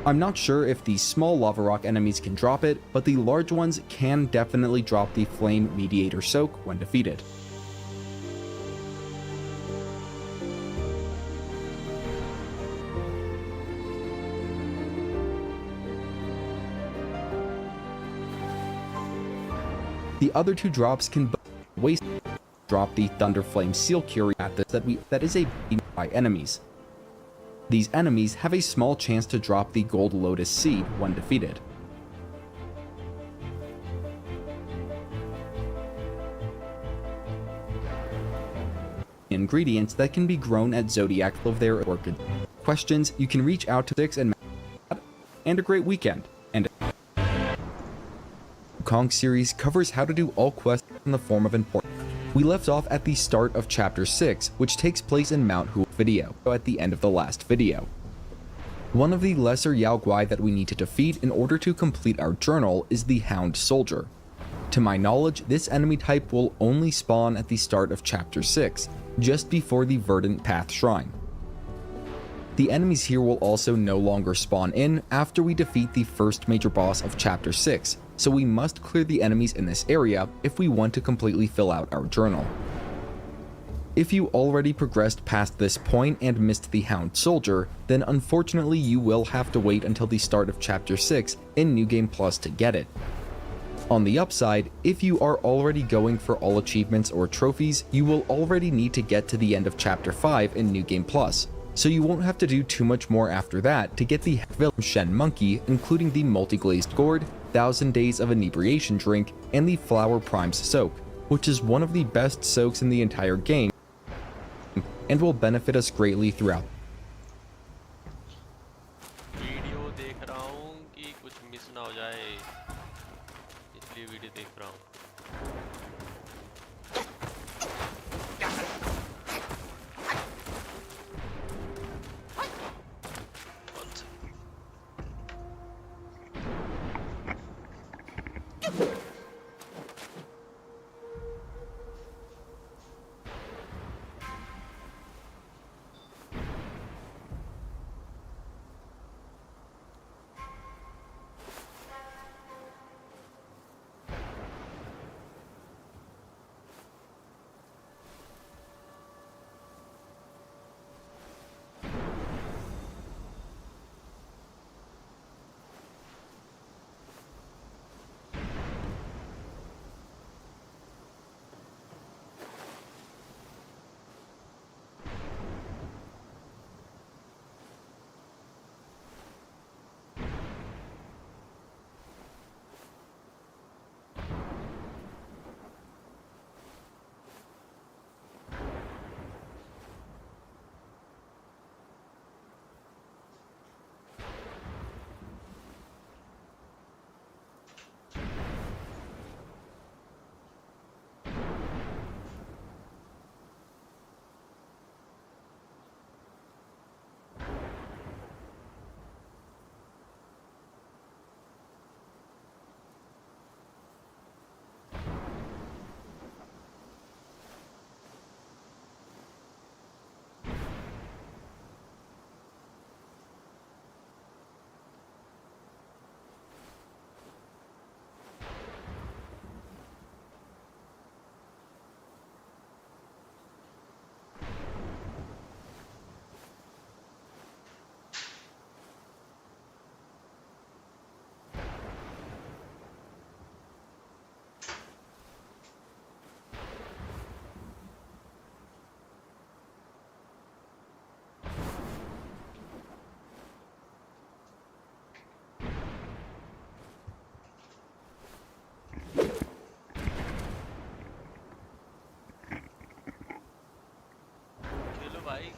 I'm not sure if these small lava rock enemies can drop it, but the large ones can definitely drop the Flame Mediator Soak when defeated. The other 2 drops can waste. Drop the Thunderflame Seal Curie at this that is a beam by enemies. These enemies have a small chance to drop the Gold Lotus Seed when defeated. Ingredients that can be grown at Zodiac of their orchid. Questions you can reach out to 6 and a great weekend. And Wukong series covers how to do all quests in the form of important. We left off at the start of Chapter 6, which takes place in Mount Hu video, at the end of the last video. One of the lesser Yao Guai that we need to defeat in order to complete our journal is the Hound Soldier. To my knowledge, this enemy type will only spawn at the start of Chapter 6, just before the Verdant Path Shrine. The enemies here will also no longer spawn in after we defeat the first major boss of Chapter 6, so we must clear the enemies in this area if we want to completely fill out our journal. If you already progressed past this point and missed the Hound Soldier, then unfortunately you will have to wait until the start of Chapter 6 in New Game Plus to get it. On the upside, if you are already going for all achievements or trophies, you will already need to get to the end of Chapter 5 in New Game Plus, so you won't have to do too much more after that to get the Shen Monkey, including the Multi-Glazed Gourd, 1000 Days of Inebriation Drink, and the Flower Primes Soak, which is one of the best soaks in the entire game and will benefit us greatly throughout. Video देख रहा हूँ कि कुछ miss ना हो जाए, इसलिए video देख रहा हूँ.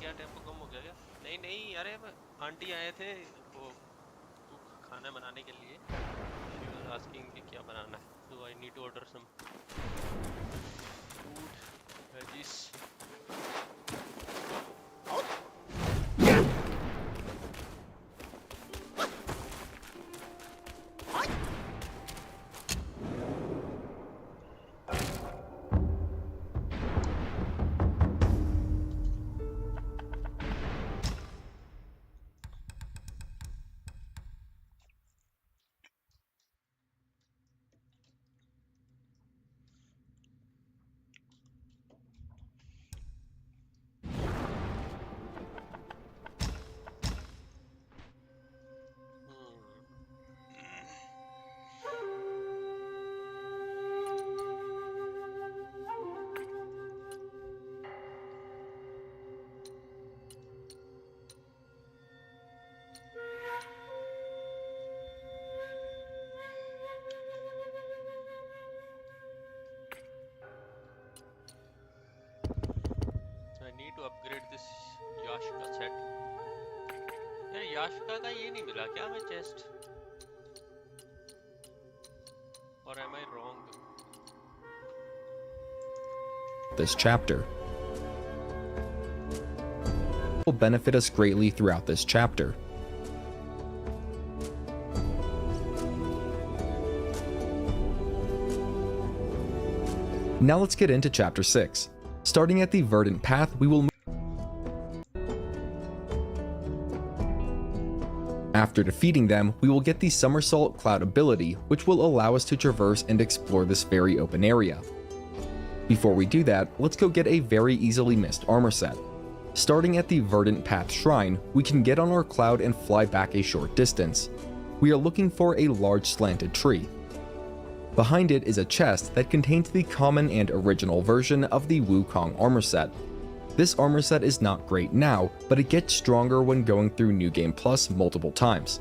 क्या टेम्पो कम हो गया क्या? नहीं नहीं, अरे आंटी आए थे वो खाना बनाने के लिए. She was asking कि क्या बनाना है. So I need to order some food, veggies. I need to upgrade this Yashka set. यार याशिका का ये नहीं मिला क्या हमें chest? Or am I wrong? This chapter will benefit us greatly throughout this chapter. Now let's get into chapter 6. Starting at the Verdant Path, we will After defeating them, we will get the Somersault Cloud ability, which will allow us to traverse and explore this very open area. Before we do that, let's go get a very easily missed armor set. Starting at the Verdant Path Shrine, we can get on our cloud and fly back a short distance. We are looking for a large slanted tree. Behind it is a chest that contains the common and original version of the Wukong armor set. This armor set is not great now, but it gets stronger when going through New Game Plus multiple times.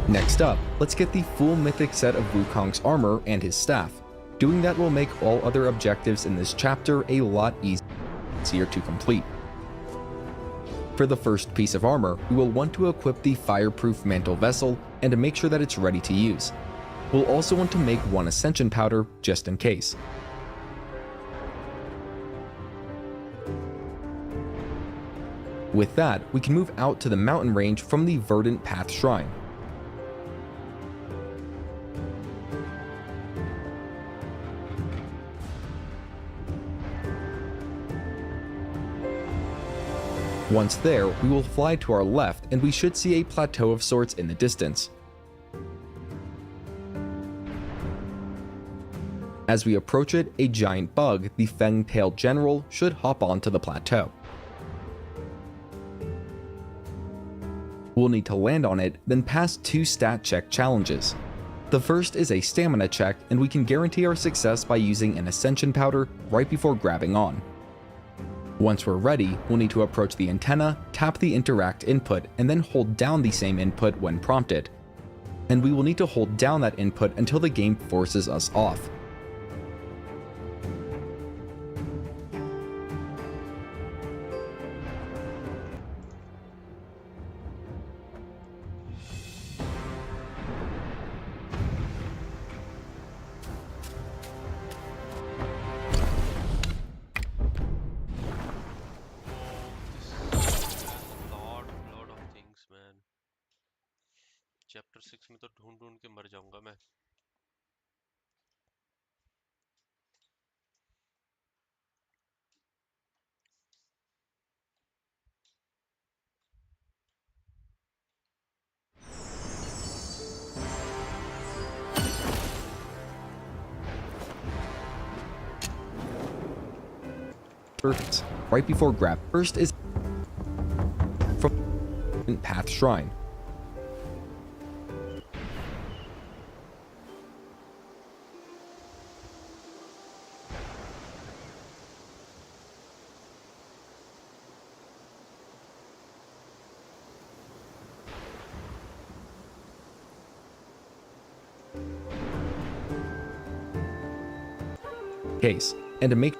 Next up, let's get the full mythic set of Wukong's armor and his staff. Doing that will make all other objectives in this chapter a lot easier to complete. For the first piece of armor, we will want to equip the fireproof mantle vessel and to make sure that it's ready to use. We'll also want to make one ascension powder just in case. With that, we can move out to the mountain range from the Verdant Path Shrine. Once there, we will fly to our left and we should see a plateau of sorts in the distance. As we approach it, a giant bug, the Fang-tailed General, should hop onto the plateau. We'll need to land on it, then pass two stat check challenges. The first is a stamina check, and we can guarantee our success by using an ascension powder right before grabbing on. Once we're ready, we'll need to approach the antenna, tap the interact input, and then hold down the same input when prompted. And we will need to hold down that input until the game forces us off. Chapter 6 में तो ढूंढ ढूंढ के मर जाऊंगा मैं. right before grab. First is from Path Shrine. Case, and to make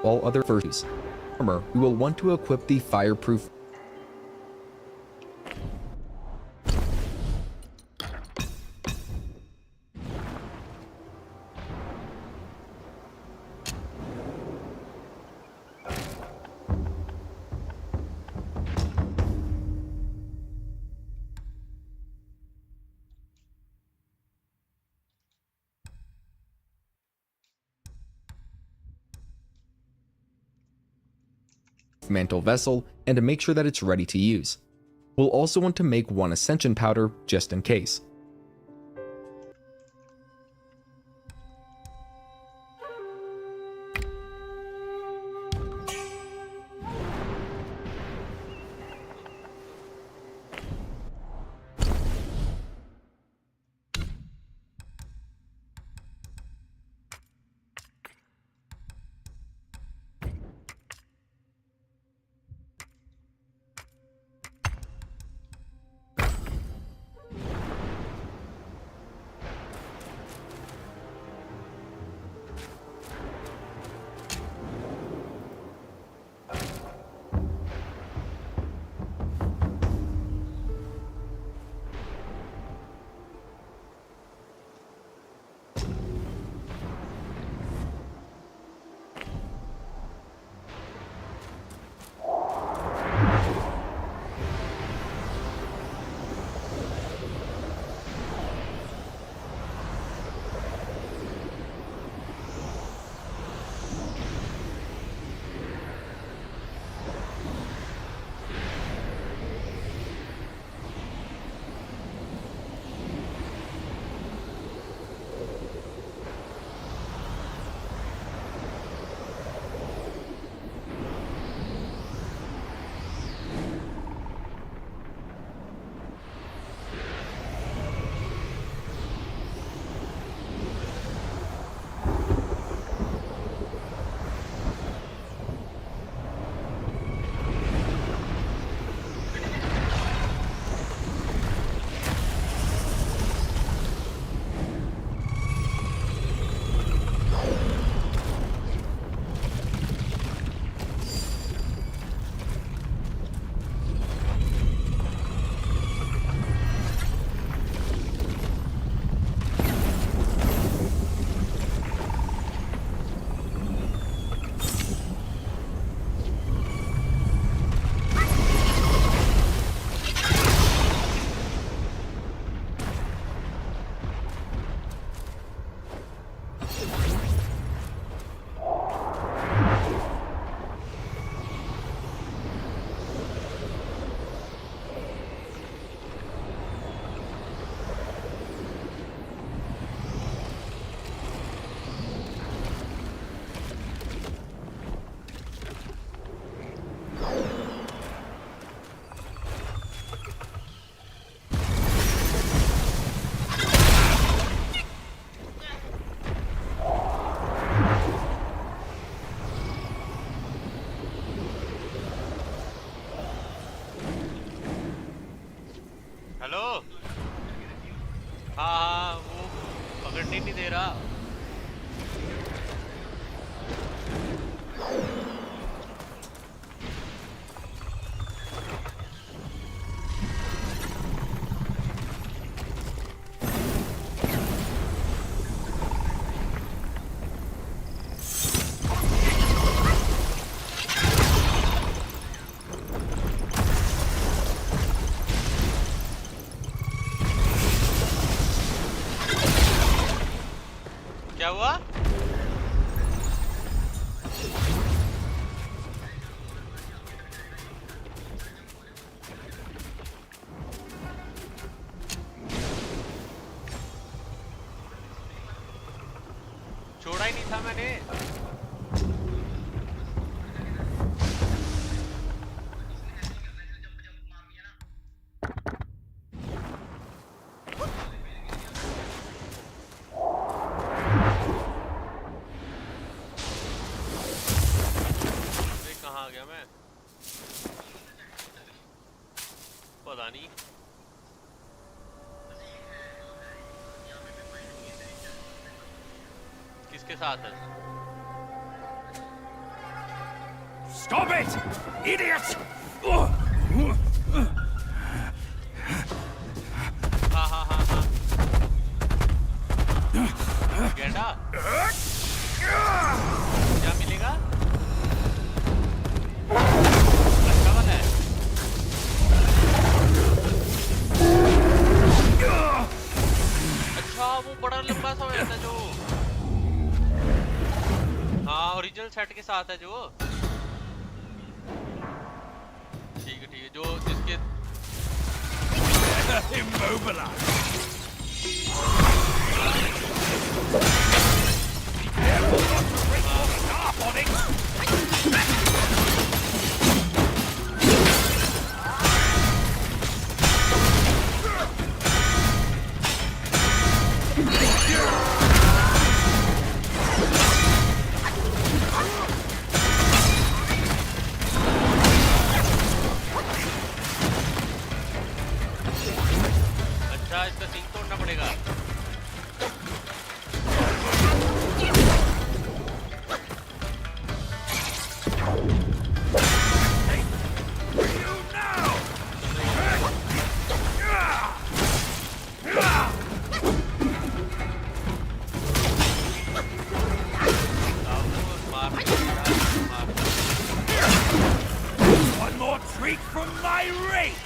all other firsts armor, we will want to equip the fireproof mantle vessel, and to make sure that it's ready to use. We'll also want to make one ascension powder just in case. क्या हुआ? छोड़ा ही नहीं था मैंने। पता नहीं। किसके साथ है? Stop it, idiot! हाँ हाँ हाँ हाँ। गेंडा? क्या मिलेगा? अच्छा वाला है। अच्छा वो बड़ा लंबा सा है जो। हाँ ओरिजिनल सेट के साथ है जो। ठीक है जो जिसके Immobilize! अच्छा इसका सिंग तोड़ना पड़ेगा। One more treat from my rake!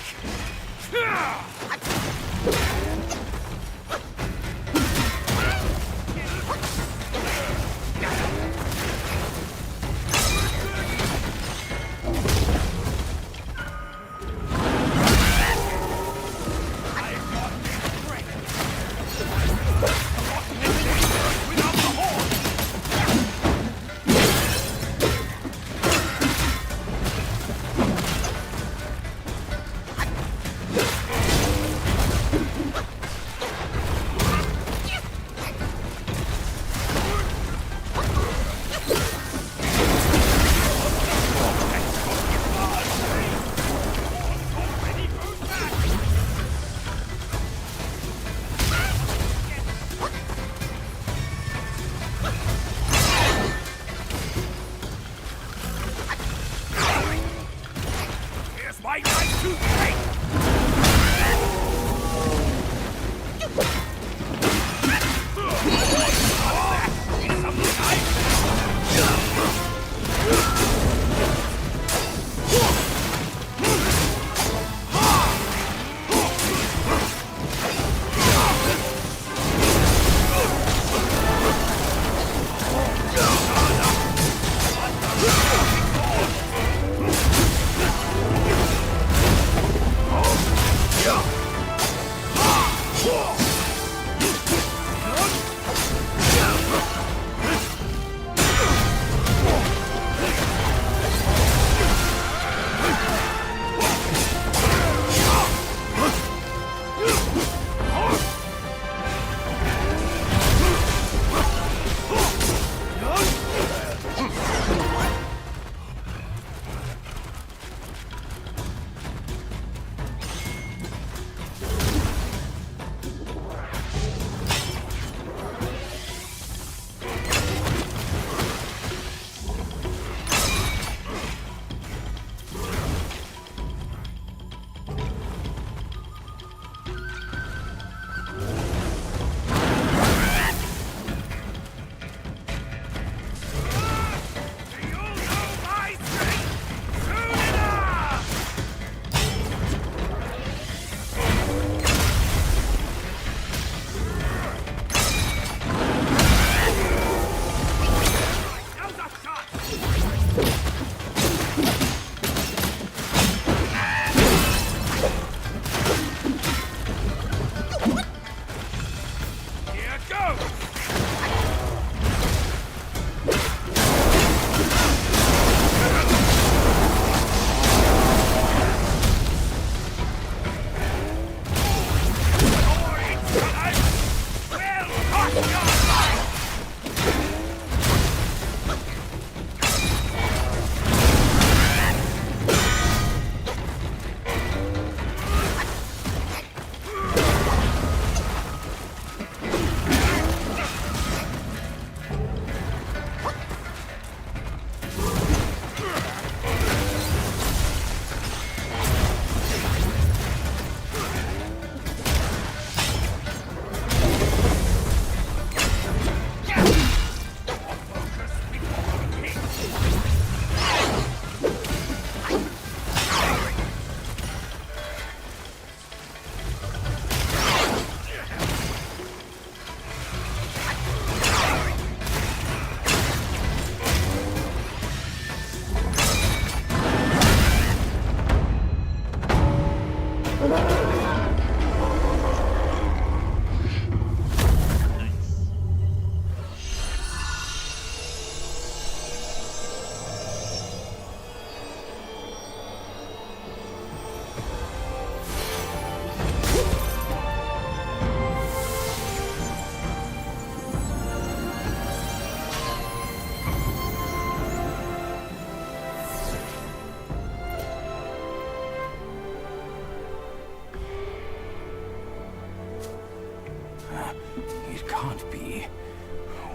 It can't be.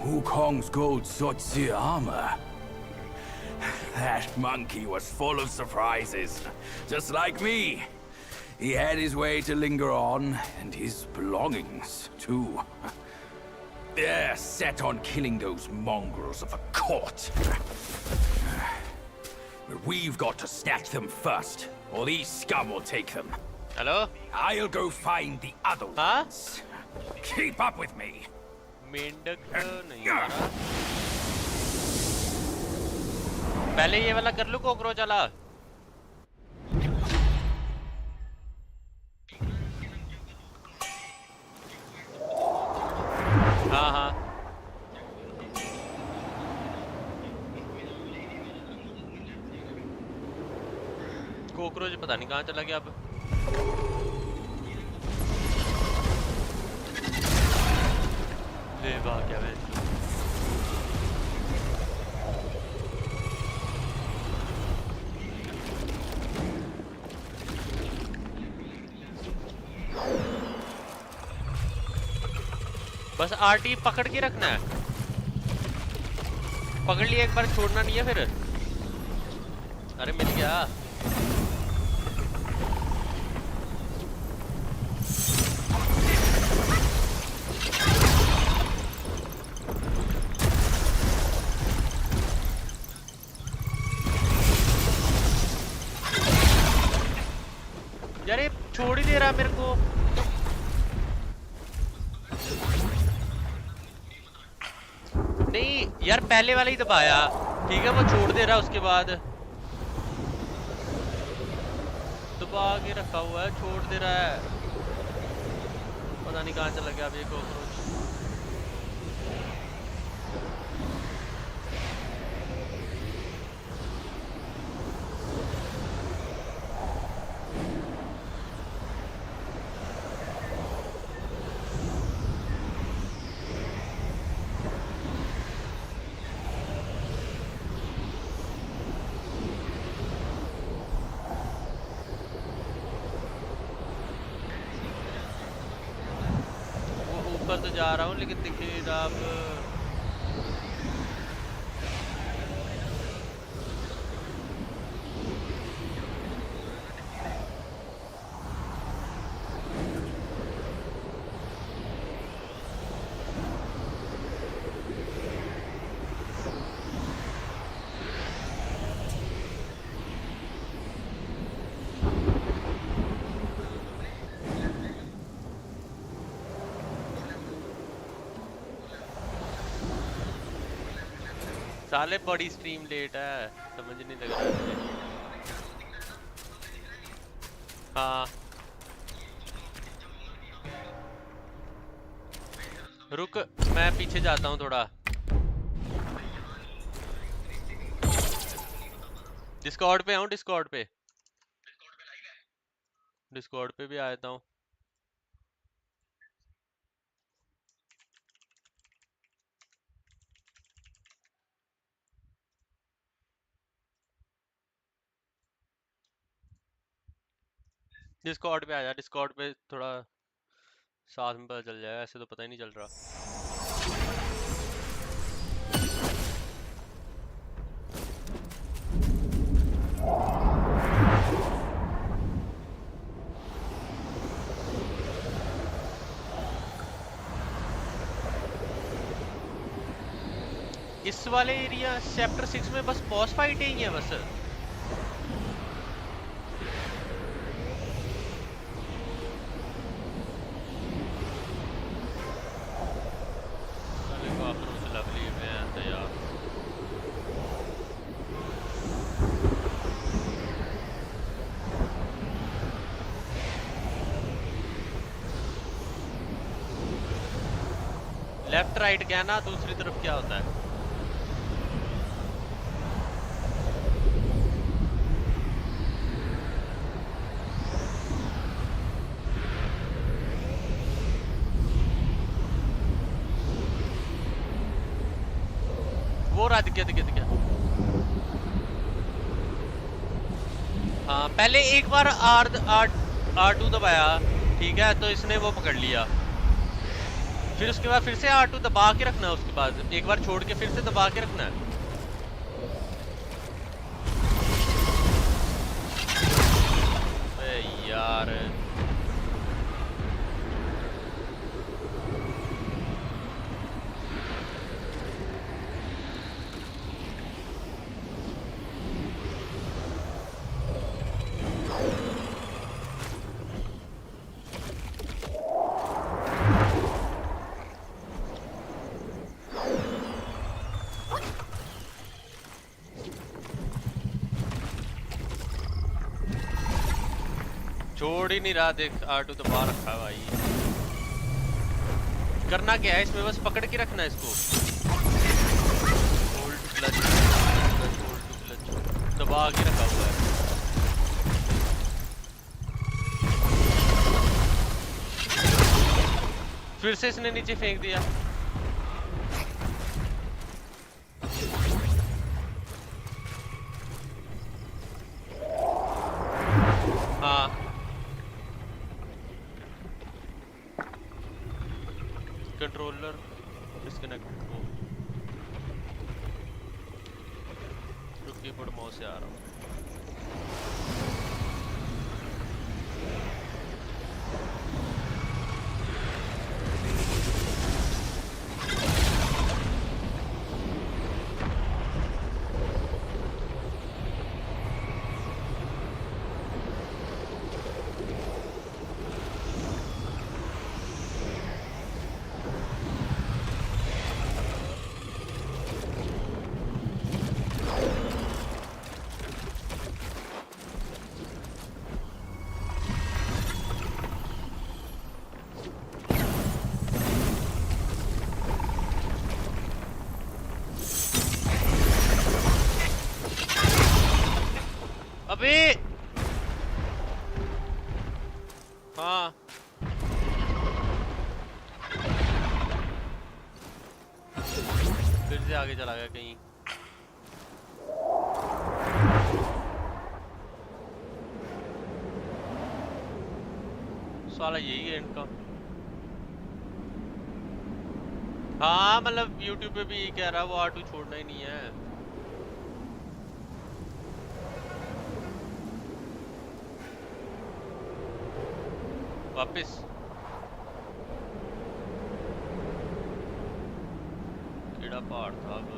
Wukong's gold Sotzi armor. That monkey was full of surprises, just like me. He had his way to linger on, and his belongings, too. They're set on killing those mongrels of a court. But we've got to snatch them first, or these scum will take them. Hello? I'll go find the other ones. Keep up with me. मेंढक नहीं आ रहा। पहले ये वाला कर लो cockroach वाला। हाँ हाँ। कॉकरोच पता नहीं कहाँ चला गया अब। ले भाग गया मैं। बस आरटी पकड़ के रखना है। पकड़ लिया एक बार, छोड़ना नहीं है फिर। अरे मिल गया। यार ये छोड़ ही दे रहा मेरे को। नहीं यार पहले वाला ही दबाया, ठीक है वो छोड़ दे रहा, उसके बाद दबा के रखा हुआ है, छोड़ दे रहा है। पता नहीं कहाँ चला गया अब ये कॉकरोच। तो जा रहा हूँ लेकिन दिख नहीं रहा अब। साले बड़ी स्ट्रीम लेट है, समझ नहीं लग रहा मुझे। हाँ रुक, मैं पीछे जाता हूँ थोड़ा। डिस्कॉर्ड पे आऊँ, डिस्कॉर्ड पे भी आया हूँ। डिस्कॉर्ड पे आ जा, डिस्कॉर्ड पे थोड़ा साथ में पता चल जाएगा, ऐसे तो पता ही नहीं चल रहा। इस वाले एरिया चैप्टर 6 में बस बॉस फाइट ही है बस। लेफ्ट राइट क्या ना, दूसरी तरफ क्या होता है? वो रहा, दिख गया। हाँ, पहले एक बार R2 दबाया, ठीक है, तो इसने वो पकड़ लिया। फिर उसके बाद फिर से R2 दबा के रखना है, उसके बाद एक बार छोड़ के फिर से दबा के रखना है। अबे यार, छोड़ ही नहीं रहा, देख R2 दबा रखा है भाई। करना क्या है इसमें, बस पकड़ के रखना है इसको। होल्ड क्लच, होल्ड क्लच दबा के रखा हुआ है। फिर से इसने नीचे फेंक दिया। हाँ, कंट्रोलर डिस्कनेक्ट हो। रुक, कीबोर्ड माउस से आ रहा हूँ। अबे हाँ, फिर से आगे चला गया कहीं। साला यही है इनका। हाँ, मतलब YouTube पे भी यही कह रहा है, वो R2 छोड़ना ही नहीं है। वापिस कीड़ा पहाड़ था अब।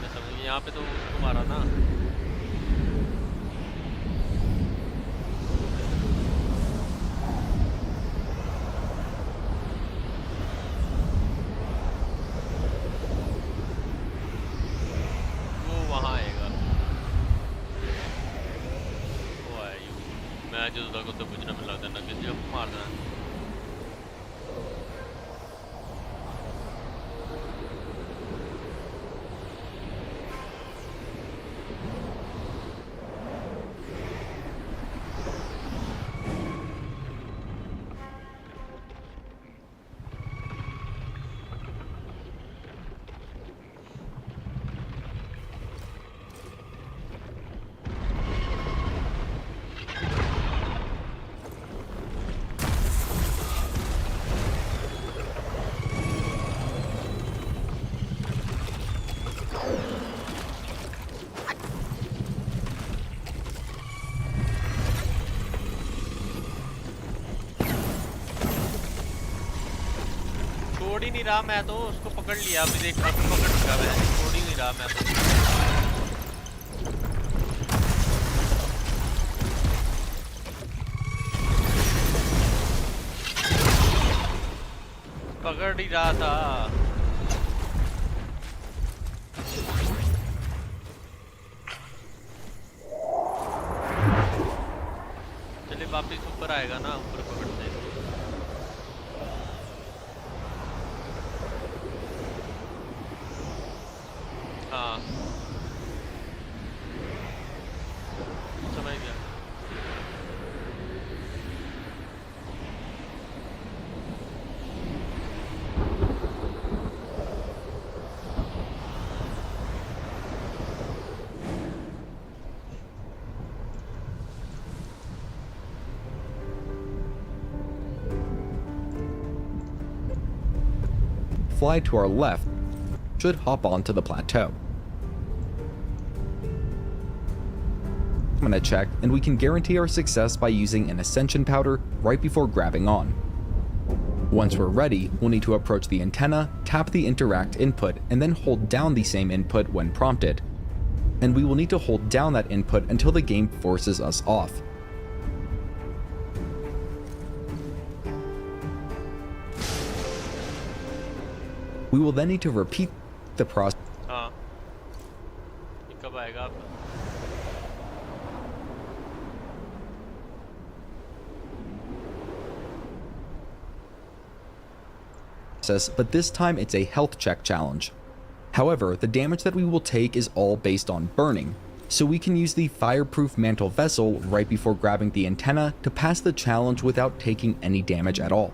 मैं समझ, यहाँ पे तो उसको मारा ना। वो वहाँ आएगा। वो आया, मैं जो को तो बुझना में लगता ना कि जब मार देना। छोड़ ही नहीं रहा, मैं तो उसको पकड़ लिया। अभी देख, अभी पकड़ चुका मैं, छोड़ ही नहीं रहा मैं तो। पकड़ ही रहा था। चलिए वापस ऊपर आएगा ना, ऊपर पकड़ते हैं। हाँ समझ गया। Fly to our left should hop onto the plateau. I'm gonna check, and we can guarantee our success by using an ascension powder right before grabbing on. Once we're ready, we'll need to approach the antenna, tap the interact input, and then hold down the same input when prompted. And we will need to hold down that input until the game forces us off. We will then need to repeat the process. हाँ ये कब आएगा आप? But this time it's a health check challenge. However, the damage that we will take is all based on burning, so we can use the fireproof mantle vessel right before grabbing the antenna to pass the challenge without taking any damage at all.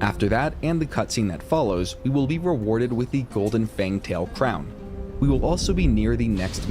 After that, and the cutscene that follows, we will be rewarded with the Golden Fangtail crown. We will also be near the next.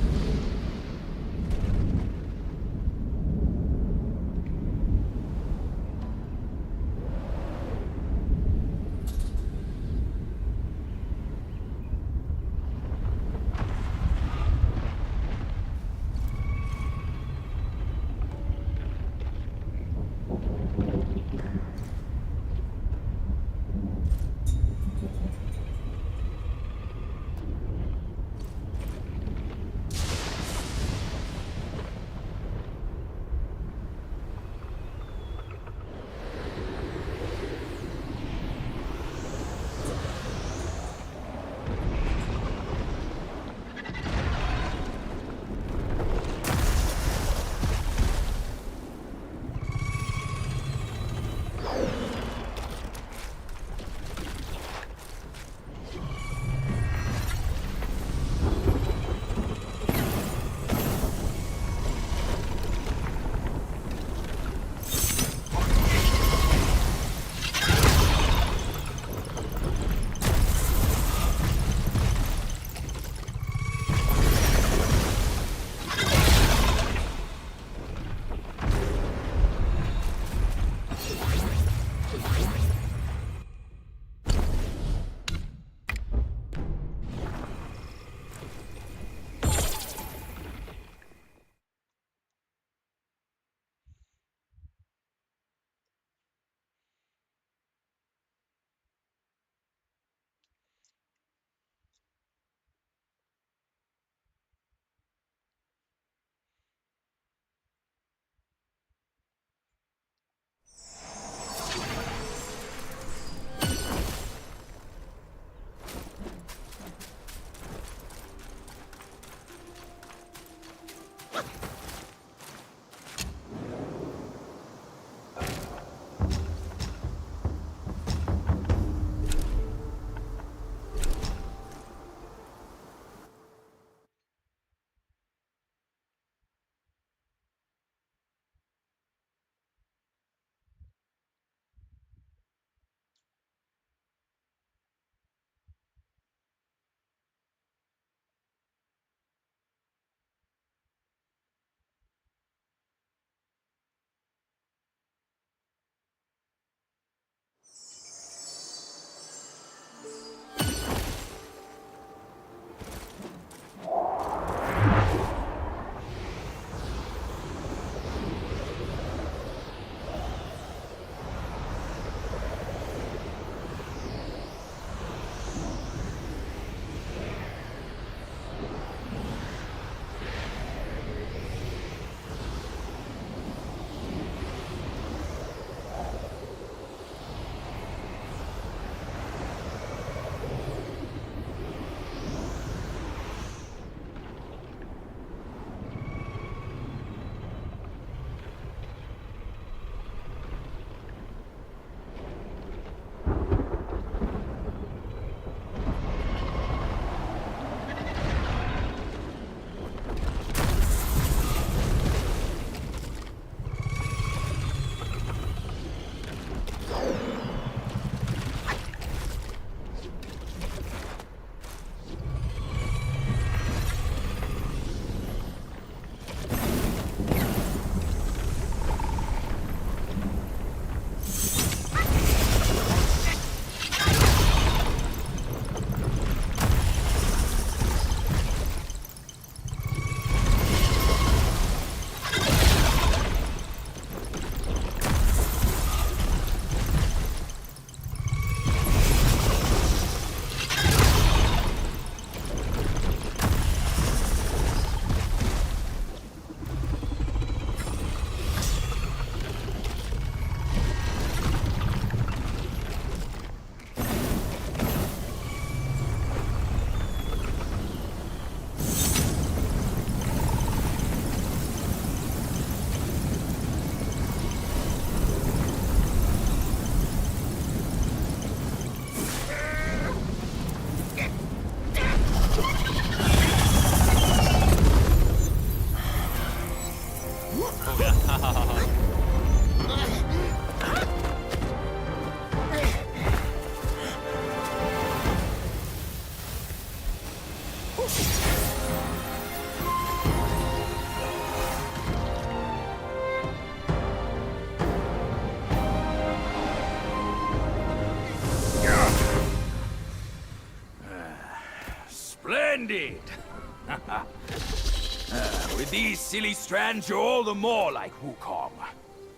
With these silly strands, you're all the more like Wukong.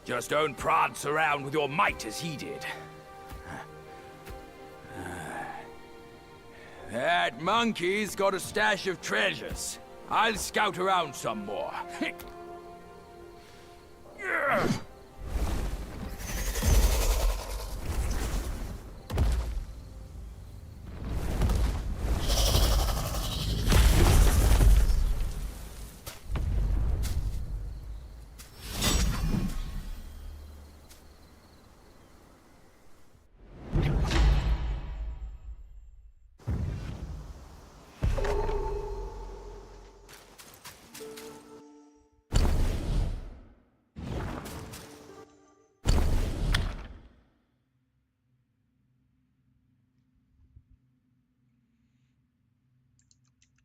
Just don't prance around with your might as he did. That monkey's got a stash of treasures. I'll scout around some more.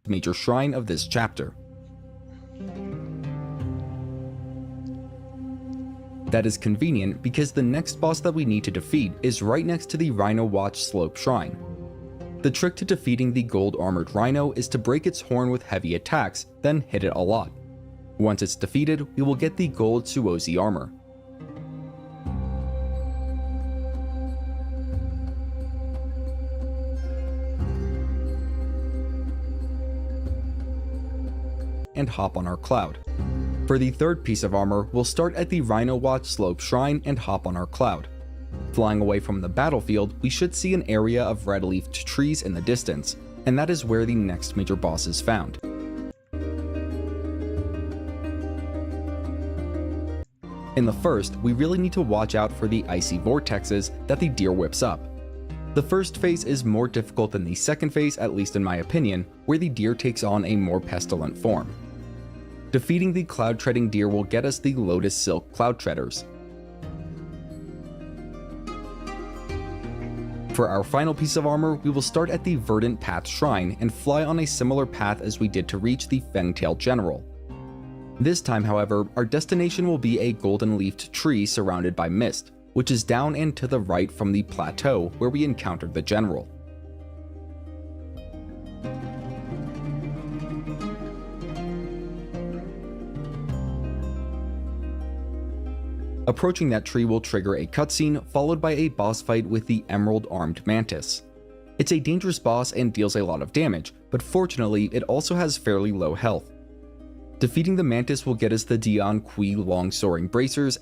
Major shrine of this chapter. That is convenient because the next boss that we need to defeat is right next to the Rhino Watch Slope Shrine. The trick to defeating the gold armored rhino is to break its horn with heavy attacks, then hit it a lot. Once it's defeated, we will get the gold Suozi armor. And hop on our cloud. For the third piece of armor, we'll start at the Rhino Watch Slope Shrine and hop on our cloud. Flying away from the battlefield, we should see an area of red-leafed trees in the distance, and that is where the next major boss is found. In the first, we really need to watch out for the icy vortexes that the deer whips up. The first phase is more difficult than the second phase, at least in my opinion, where the deer takes on a more pestilent form. Defeating the cloud treading deer will get us the Lotus Silk Cloud Treaders. For our final piece of armor, we will start at the Verdant Path Shrine and fly on a similar path as we did to reach the Fangtail General. This time, however, our destination will be a golden-leafed tree surrounded by mist, which is down and to the right from the plateau where we encountered the General. Approaching that tree will trigger a cutscene, followed by a boss fight with the Emerald Armed Mantis. It's a dangerous boss and deals a lot of damage, but fortunately it also has fairly low health. Defeating the Mantis will get us the Dian Kui Long Soaring Bracers.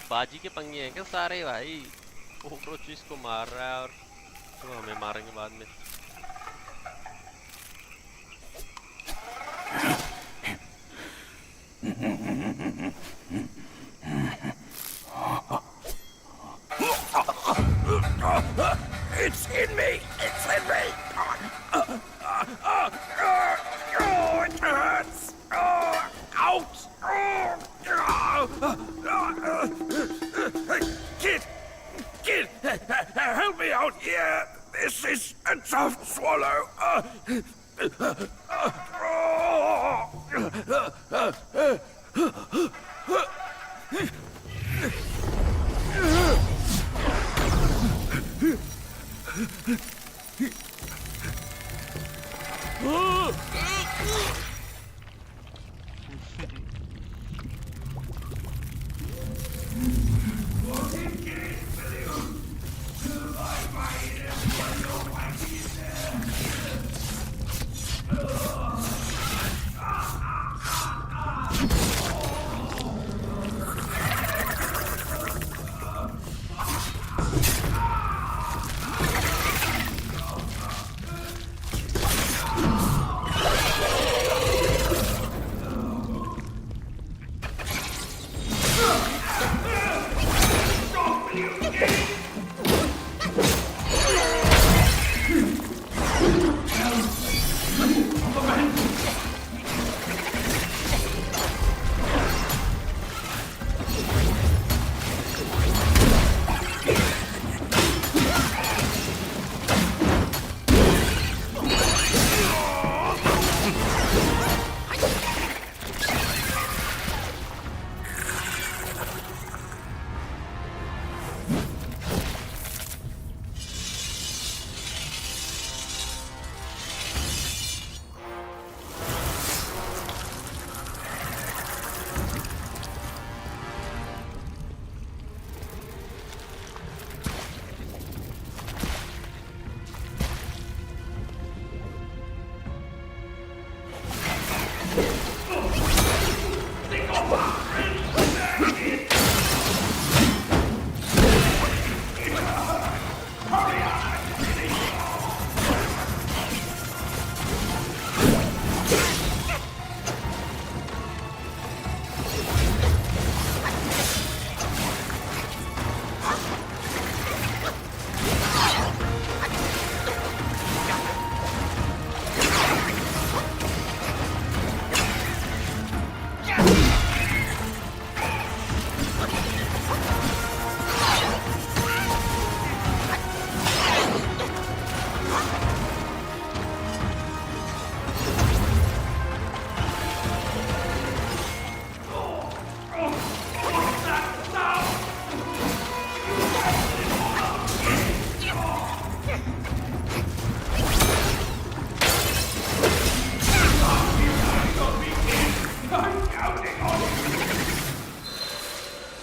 बाजी के पंगे हैं क्या सारे भाई? Cockroach इसको मार रहा है और तो हमें मारेंगे बाद में. It's in me! It's in me! It hurts! Out! Kid! Help me out here! This is a tough swallow!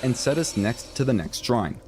and set us next to the next shrine.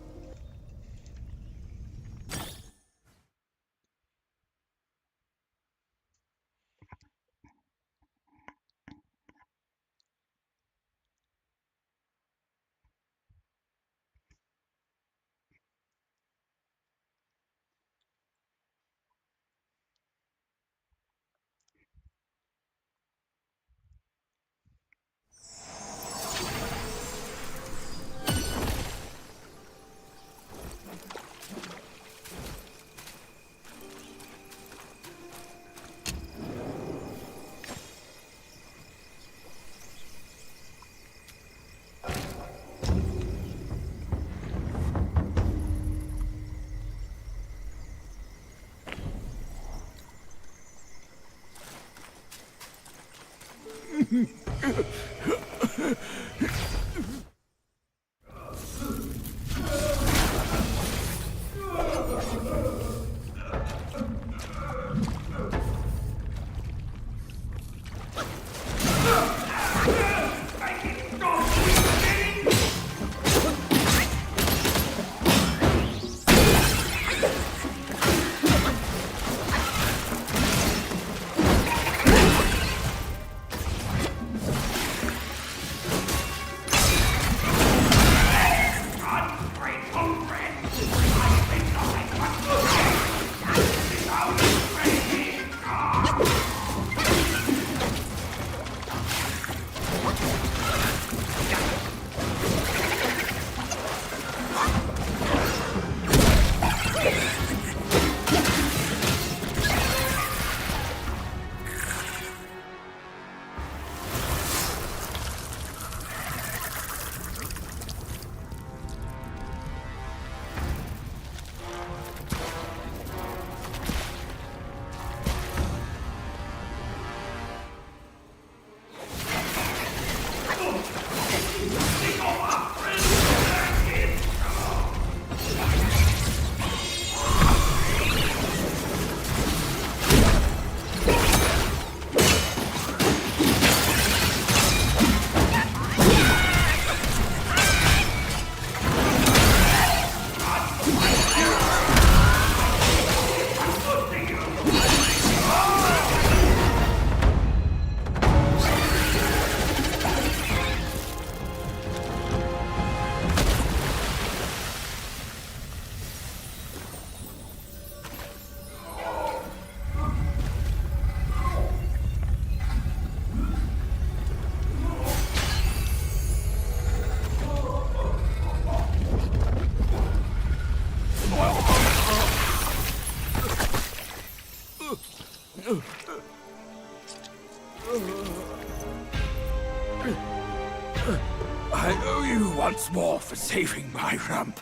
once more for saving my rump.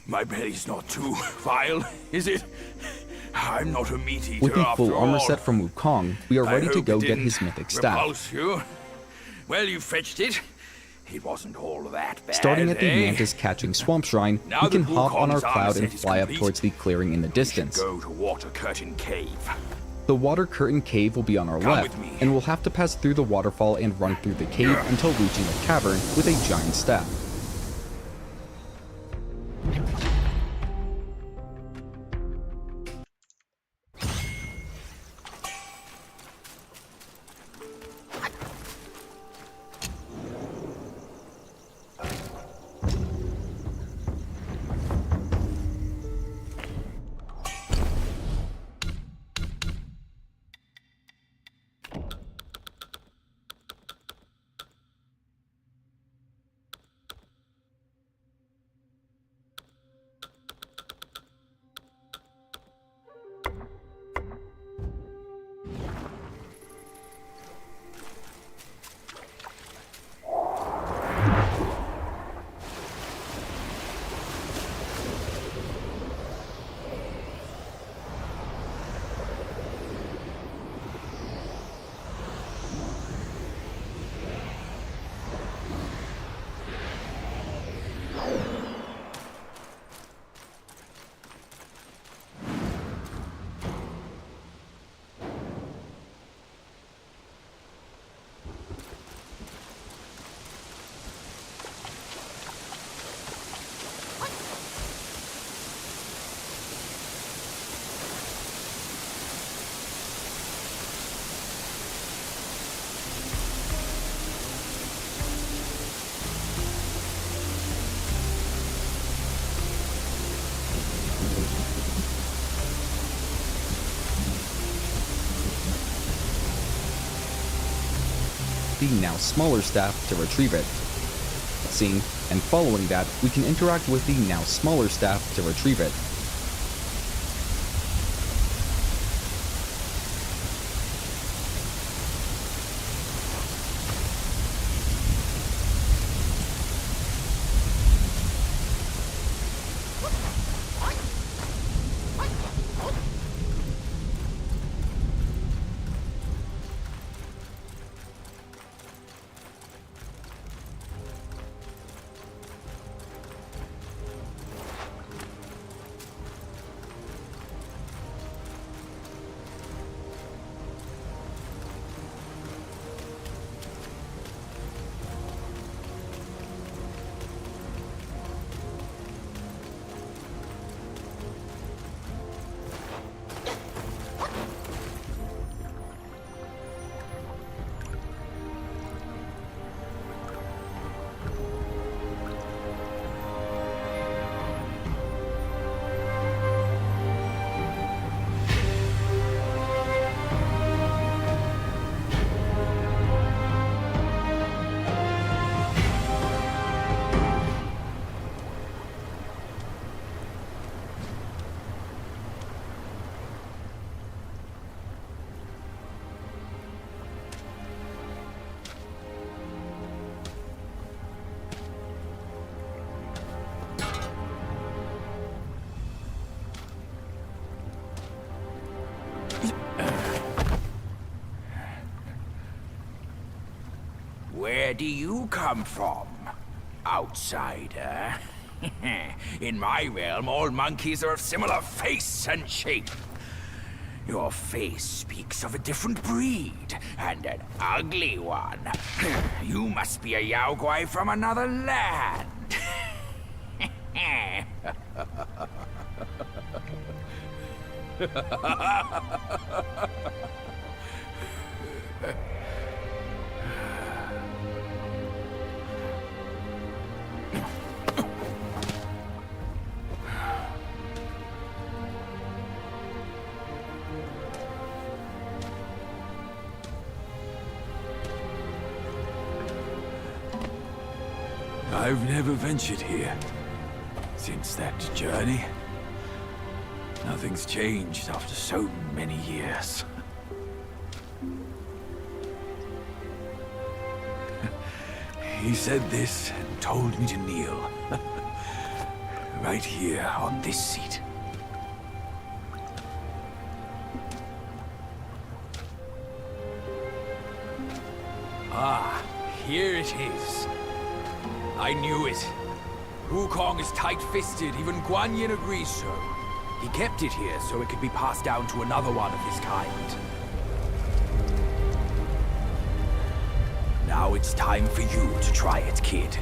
My belly's not too vile, is it? I'm not a meat eater With the after full armor all. set from Wukong, we are ready to hope go it get didn't his mythic staff. repulse you. Well, you fetched it. It wasn't all that bad. Starting at the eh? Mantis catching swamp shrine, Now we can that hop on our Wukong's armor cloud set and is fly up complete, towards the clearing in the distance. Go to Water Curtain Cave. The water curtain cave will be on our Come left, with me. and we'll have to pass through the waterfall and run through the cave until reaching the cavern with a giant staff. The now smaller staff to retrieve it. Seeing and following that, we can interact with the now smaller staff to retrieve it. Where do you come from, outsider? In my realm, all monkeys are of similar face and shape. Your face speaks of a different breed, and an ugly one. You must be a Yaoguai from another land. I've never ventured here since that journey. Nothing's changed after so many years. He said this and told me to kneel. Right here on this seat. Ah, here it is. I knew it. Wukong is tight-fisted, even Guan Yin agrees so. He kept it here so it could be passed down to another one of his kind. Now it's time for you to try it, kid.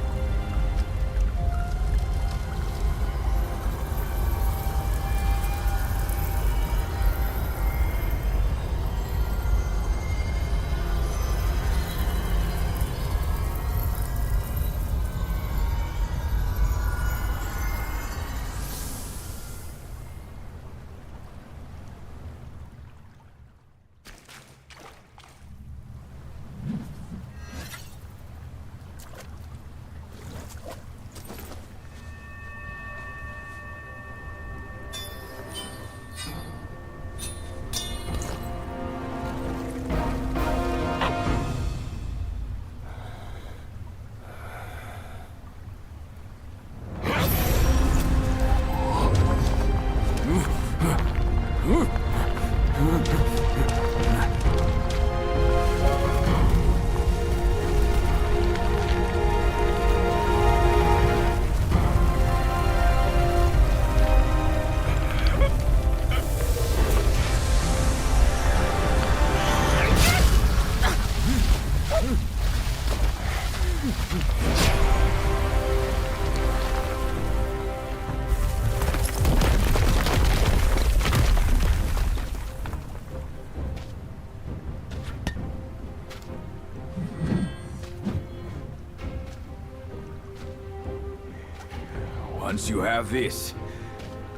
Once you have this,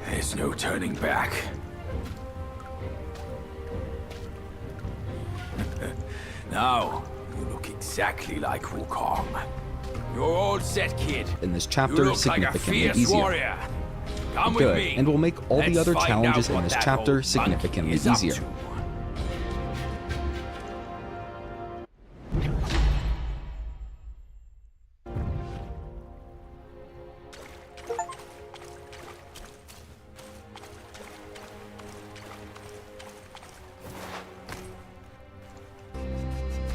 there's no turning back. Now, you look exactly like Wukong. You're all set, kid. In this You chapter, look like a significantly fierce easier. warrior. Come with Good, me. and will make all the Let's other find challenges out in what this that chapter old significantly monkey is up easier. to.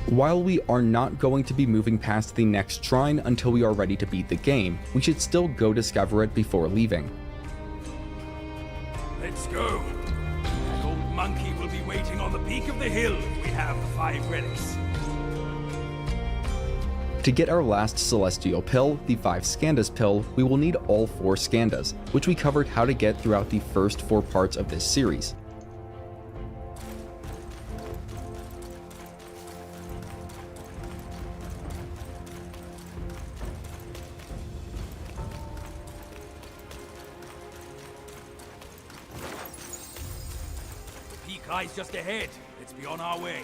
While we are not going to be moving past the next shrine until we are ready to beat the game, we should still go discover it before leaving. Let's go. That old monkey will be waiting on the peak of the hill if we have the 5 relics. To get our last celestial pill, the 5 Scandas pill, we will need all 4 Scandas, which we covered how to get throughout the first 4 parts of this series. Peak lies just ahead. Let's be on our way.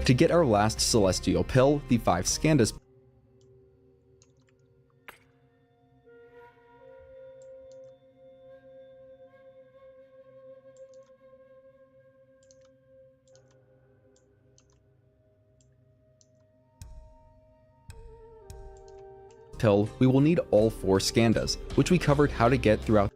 To get our last celestial pill, the 5 Scandas pill, we will need all 4 Scandas, which we covered how to get throughout.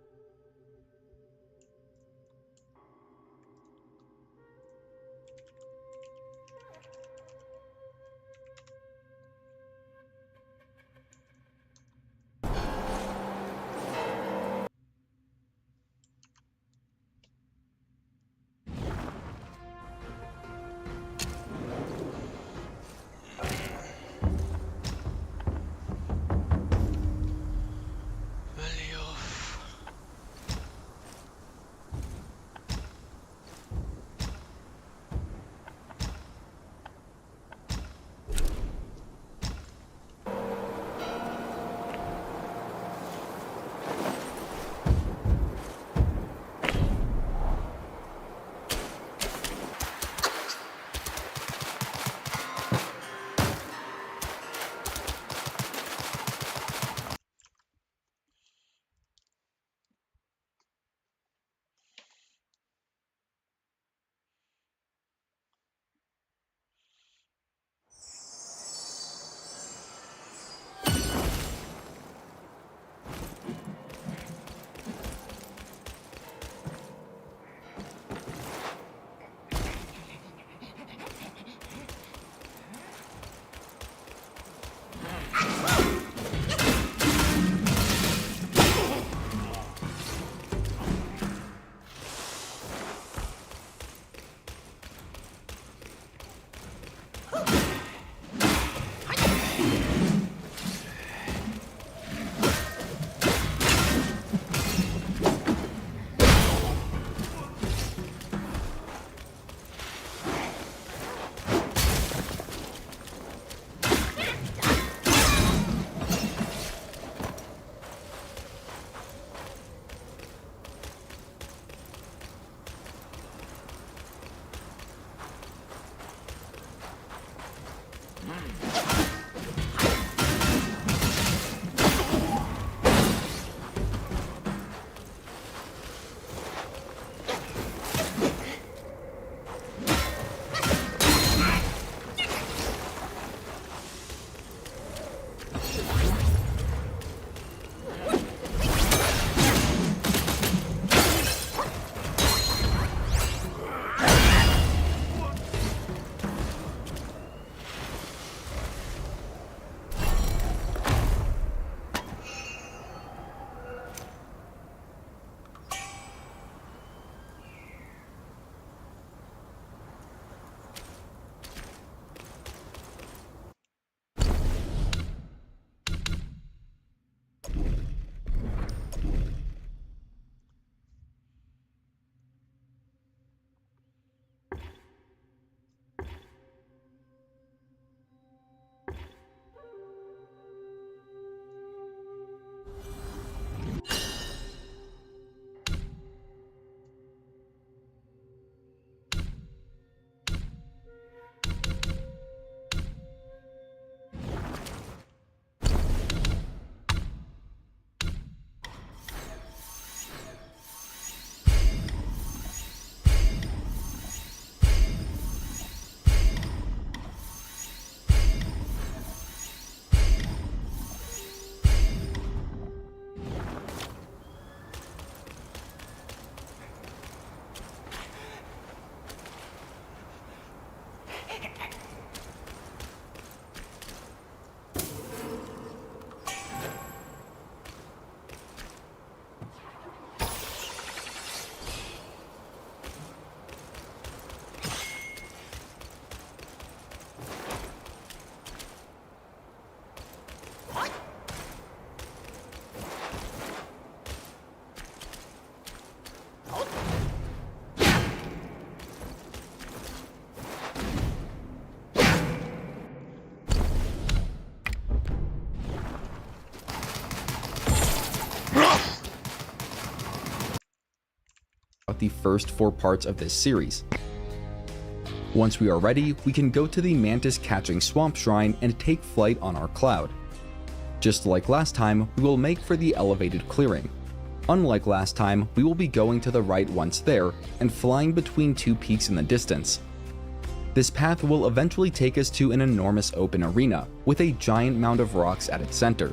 The first 4 parts of this series. Once we are ready, we can go to the mantis-catching swamp shrine and take flight on our cloud. Just like last time, we will make for the elevated clearing. Unlike last time, we will be going to the right once there, and flying between two peaks in the distance. This path will eventually take us to an enormous open arena, with a giant mound of rocks at its center.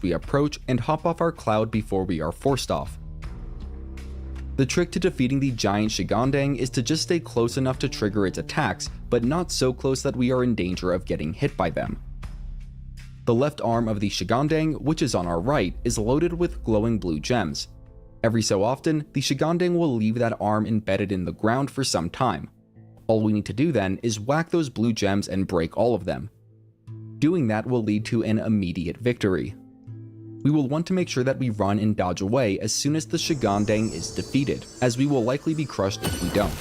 We approach and hop off our cloud before we are forced off. The trick to defeating the giant Shigandang is to just stay close enough to trigger its attacks, but not so close that we are in danger of getting hit by them. The left arm of the Shigandang, which is on our right, is loaded with glowing blue gems. Every so often, the Shigandang will leave that arm embedded in the ground for some time. All we need to do then is whack those blue gems and break all of them. Doing that will lead to an immediate victory. We will want to make sure that we run and dodge away as soon as the Shigandang is defeated, as we will likely be crushed if we don't.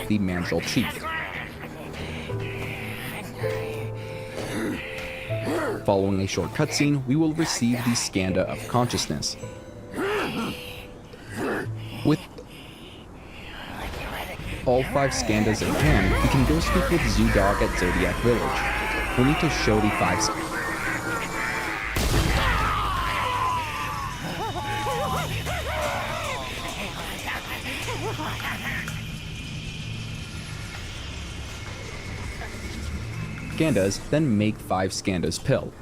the Mandrill Chief. Following a short cutscene, we will receive the Skanda of Consciousness. With all 5 Skandas in hand, we can go speak with Zoodog at Zodiac Village. We'll need to show the 5 Skandas, then make 5 Skandas pill.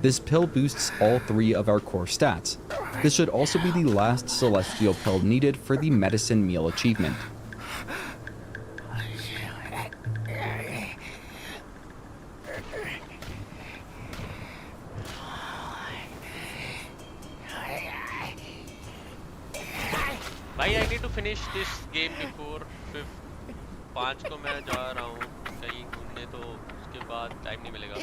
This pill boosts all 3 of our core stats. This should also be the last celestial pill needed for the medicine meal achievement. भाई I need to finish this game before 5 को मैं जा रहा हूँ कहीं घूमने, तो उसके बाद टाइम नहीं मिलेगा.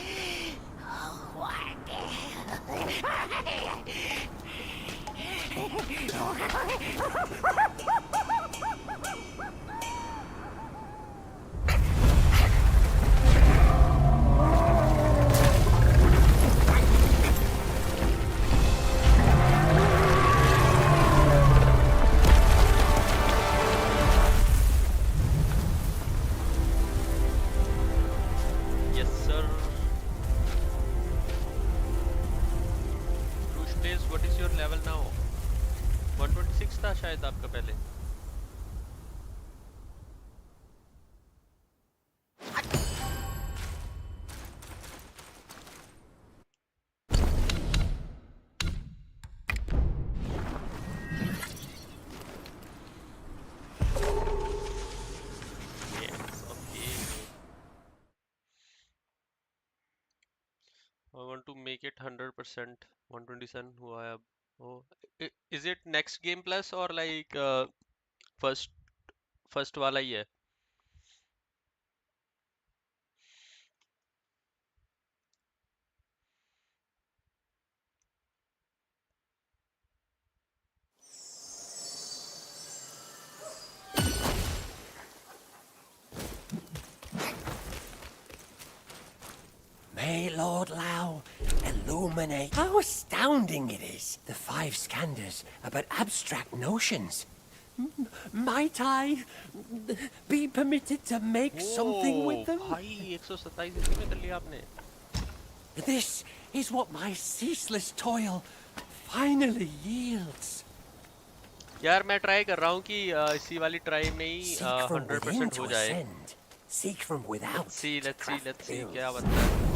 शायद आपका पहले. I want to make it 100%. 127 हुआ है अब. Oh, is it next game plus or like first वाला ही है? May Lord Lao illuminate. How astounding it is. The 5 Skandas about abstract notions. Might I be permitted to make something with them? भाई 127 इसी में कर लिया आपने. This is what my ceaseless toil finally yields. यार मैं ट्राई कर रहा हूँ कि इसी वाली ट्राई में ही 100% हो जाए. Seek from without. Let's see क्या बनता है.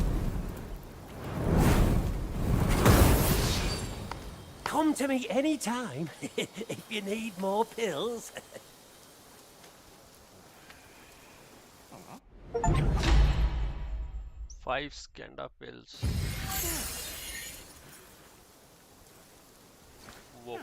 Come to me anytime if you need more pills. 5 Skanda pills. Whoa.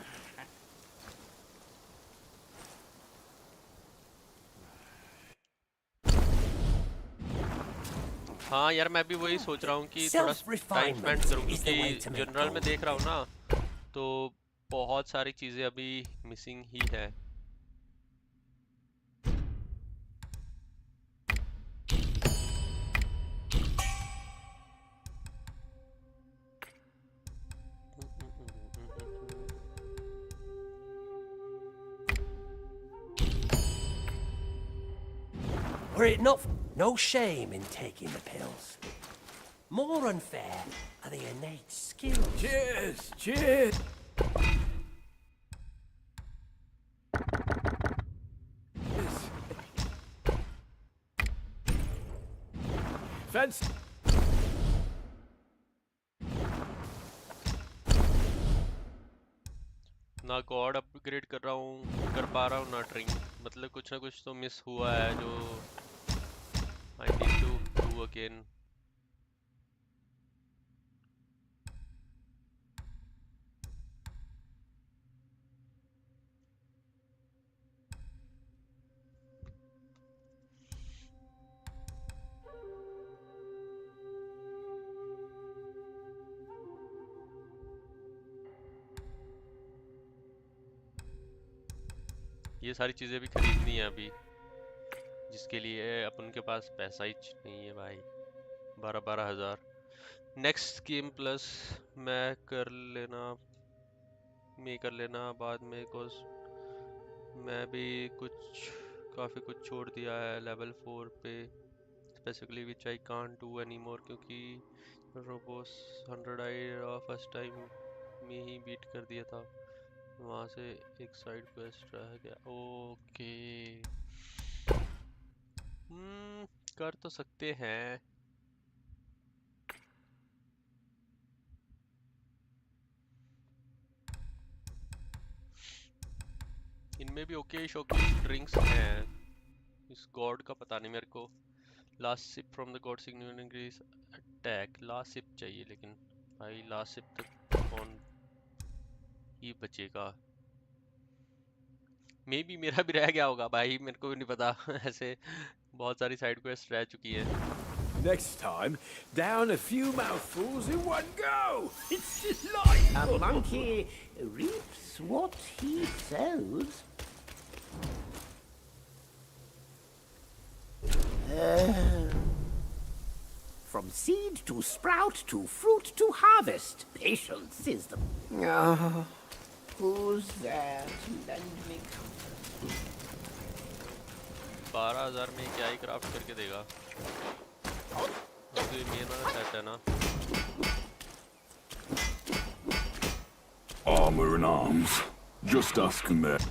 हाँ यार मैं भी वही सोच रहा हूँ कि थोड़ा टाइम स्पेंड करूँ, क्योंकि जनरल में देख रहा हूँ ना तो बहुत सारी चीजें अभी मिसिंग ही है. Were it not no shame in taking the pills. More unfair are the innate skills. Cheers! Cheers! Fence! ना गॉड अपग्रेड कर पा रहा हूँ ना ड्रिंक. मतलब कुछ ना कुछ तो मिस हुआ है जो I need to do again. ये सारी चीजें भी खरीदनी है अभी जिसके लिए अपन के पास पैसा ही नहीं है भाई। 12,000 नेक्स्ट गेम प्लस मैं कर लेना बाद में, बिकॉज मैं भी काफ़ी कुछ छोड़ दिया है लेवल 4 पे specifically, which I can't do any more, क्योंकि रोबोस 100 आई फर्स्ट टाइम में ही बीट कर दिया था। वहाँ से एक साइड क्वेस्ट रह गया। ओके कर तो सकते हैं। इनमें भी ओके शोकी ड्रिंक्स हैं। इस गॉड का पता नहीं मेरे को। Last sip from the god significant increase attack. Last sip चाहिए, लेकिन भाई लास्ट सिप तक कौन ही बचेगा। मे बी मेरा भी रह गया होगा भाई, मेरे को भी नहीं पता। ऐसे बहुत सारी साइड क्वेस्ट रह चुकी है। Next time, down a few mouthfuls in one go. It's delightful. A monkey reaps what he sows. From seed to sprout to fruit to harvest, patience is the... Oh, who's there to lend me comfort? 12,000 में क्या ही craft करके देगा। तो main वाला set है ना। Armor and arms. Just ask him there.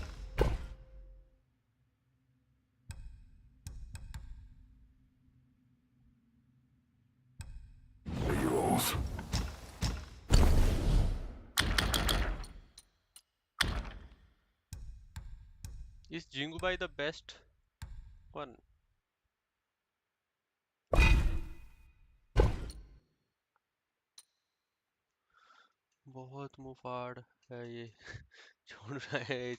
Yours. Is Jingubai the best one? बहुत मुफाड़ है ये। छोड़ रहा है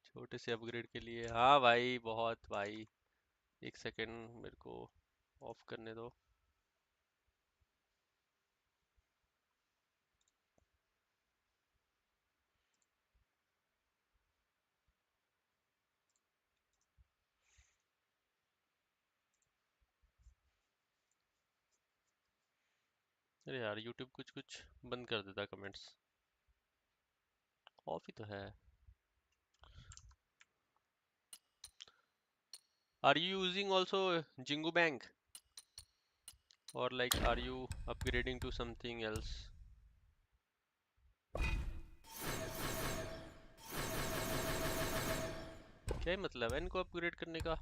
छोटे से अपग्रेड के लिए। हाँ भाई बहुत भाई। एक सेकंड मेरे को ऑफ करने दो। अरे यार YouTube कुछ बंद कर देता कमेंट्स। ऑफ ही तो है। Are you using also Jingu Bank? Or like are you upgrading to something else? क्या मतलब है इनको अपग्रेड करने का?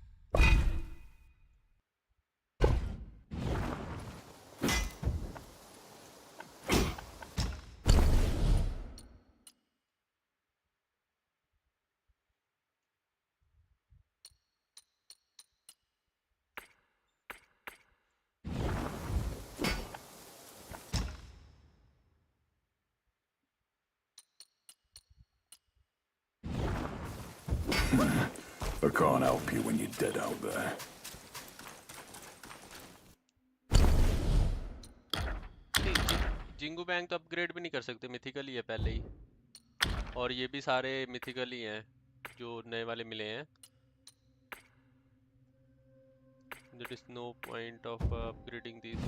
I can't help you when you're dead out there. Xingu bank तो अपग्रेड भी नहीं कर सकते, मिथिकल ही है पहले ही। और ये भी सारे मिथिकल ही हैं जो नए वाले मिले हैं। There is no point of upgrading these.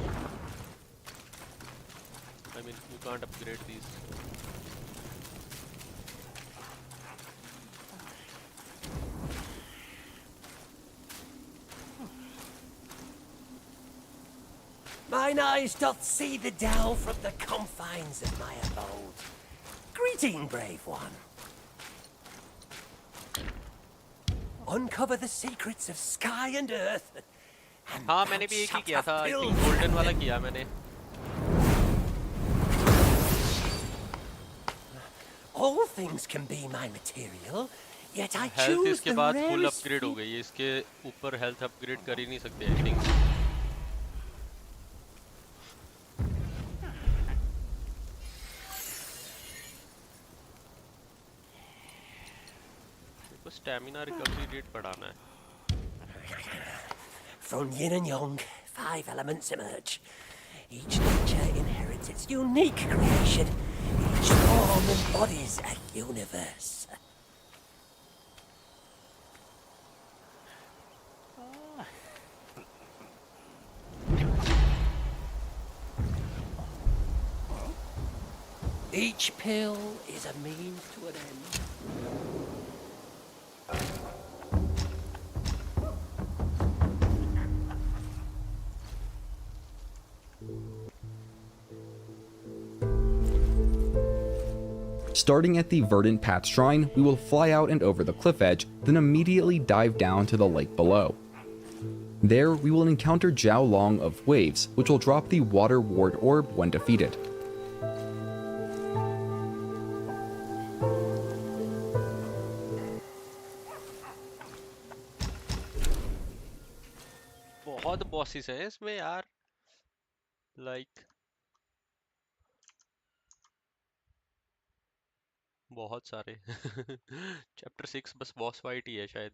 I mean, you can't upgrade these. Mine eyes doth see the dell from the confines of my abode. Greeting, brave one. Uncover the secrets of sky and earth. हाँ मैंने भी एक ही किया था, golden वाला किया मैंने। All things can be my material, yet I choose health इसके बाद the फुल rarest अपग्रेड हो गई है, इसके ऊपर हेल्थ अपग्रेड कर ही नहीं सकते आई थिंक। मेरे को स्टैमिना रिकवरी रेट बढ़ाना है। From yin and yang, 5 elements emerge. Each nature inherits its unique creation. Each form embodies a universe. Each pill is a means to an end. Starting at the Verdant Path Shrine, we will fly out and over the cliff edge, then immediately dive down to the lake below. There, we will encounter Zhao Long of Waves, which will drop the Water Ward Orb when defeated. बहुत bosses हैं इसमें यार, like बहुत सारे। Chapter 6 बस boss fight ही है शायद।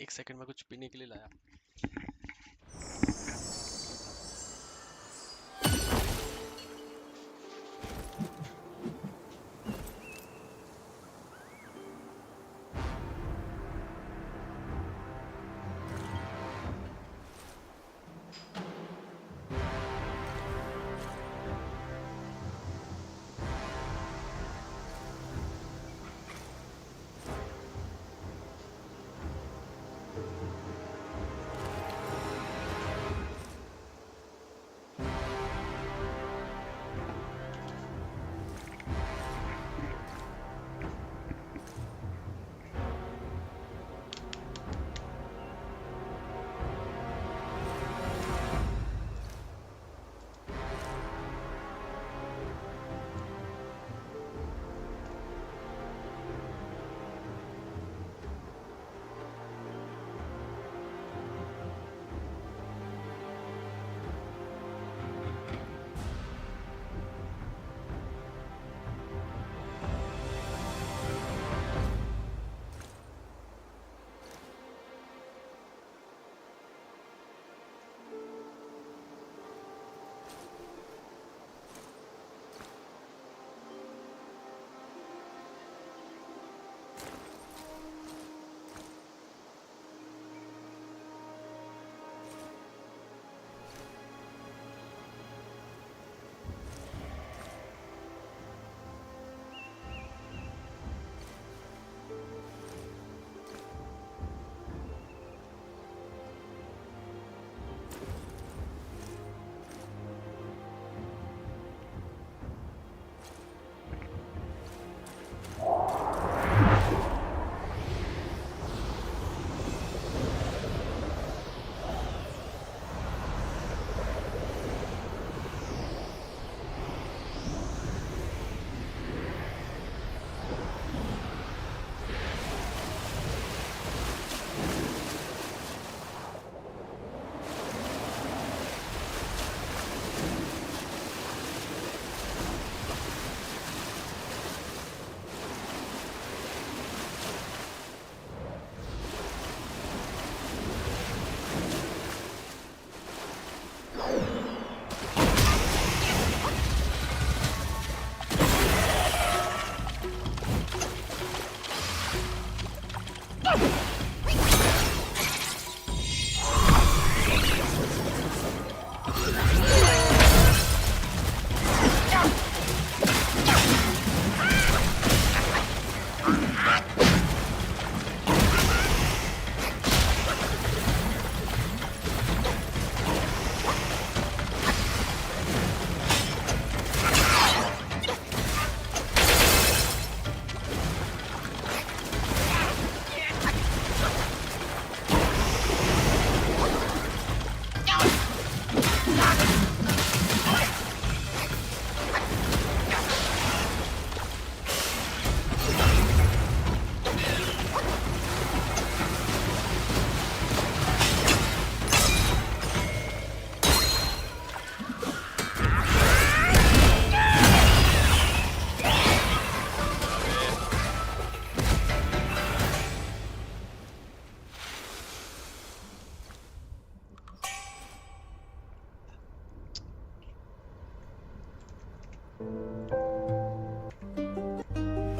एक सेकंड में कुछ पीने के लिए लाया।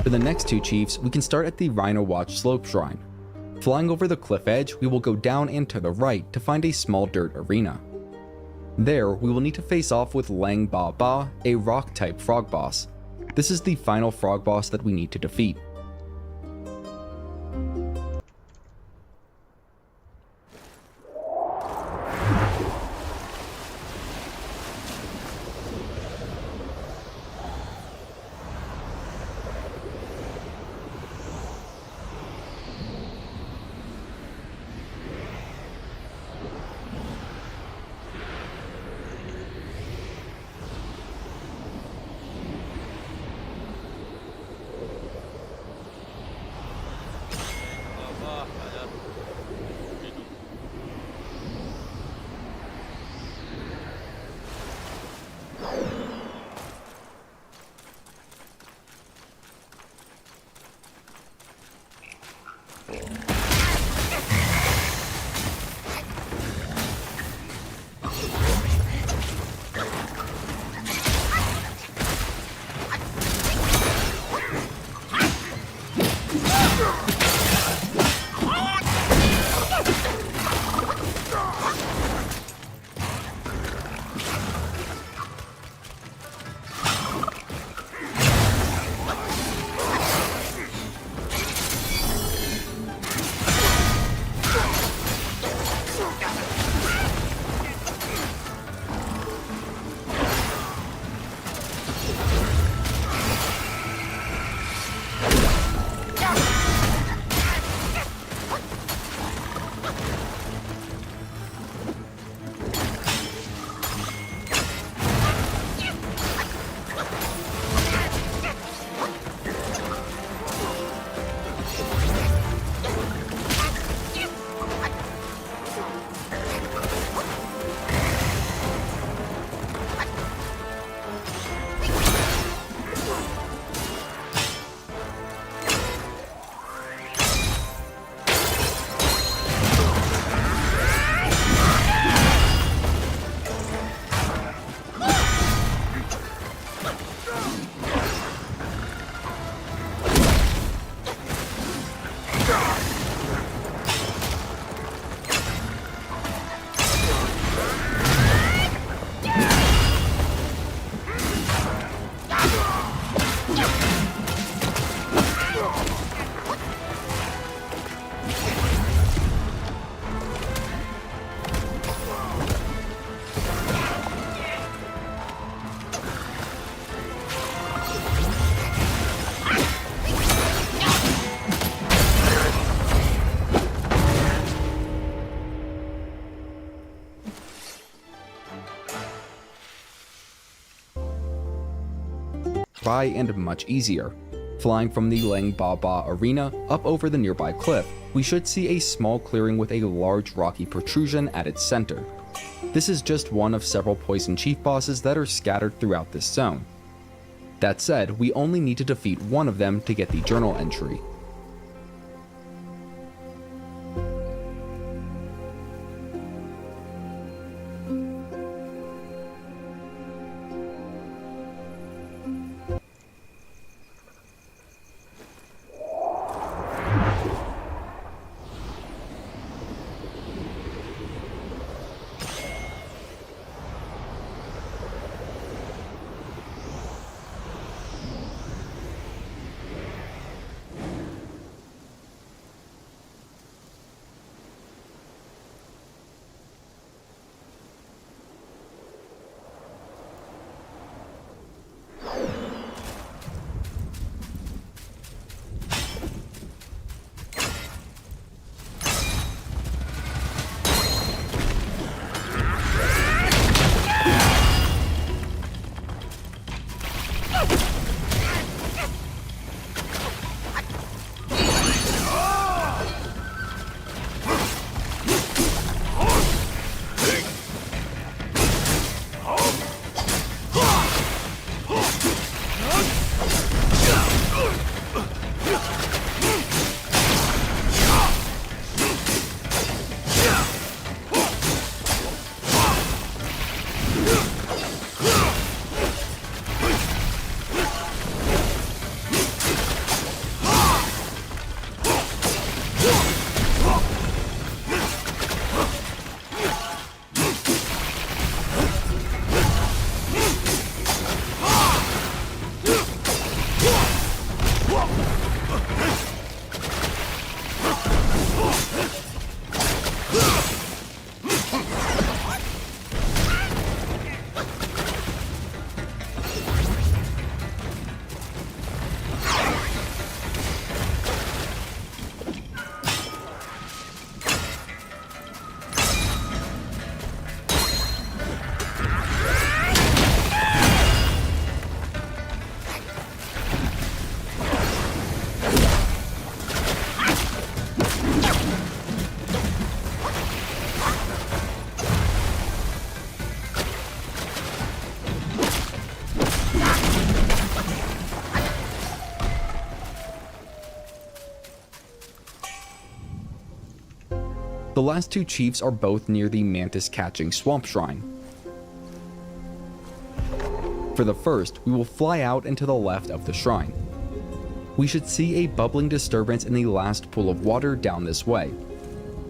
For the next two chiefs, we can start at the Rhino Watch Slope Shrine. Flying over the cliff edge, we will go down and to the right to find a small dirt arena. There, we will need to face off with Lang Ba Ba, a rock-type frog boss. This is the final frog boss that we need to defeat. Dry and much easier. Flying from the Lang Ba Ba arena up over the nearby cliff, we should see a small clearing with a large rocky protrusion at its center. This is just one of several poison chief bosses that are scattered throughout this zone. That said, we only need to defeat one of them to get the journal entry. The last two chiefs are both near the mantis-catching swamp shrine. For the first, we will fly out and to the left of the shrine. We should see a bubbling disturbance in the last pool of water down this way.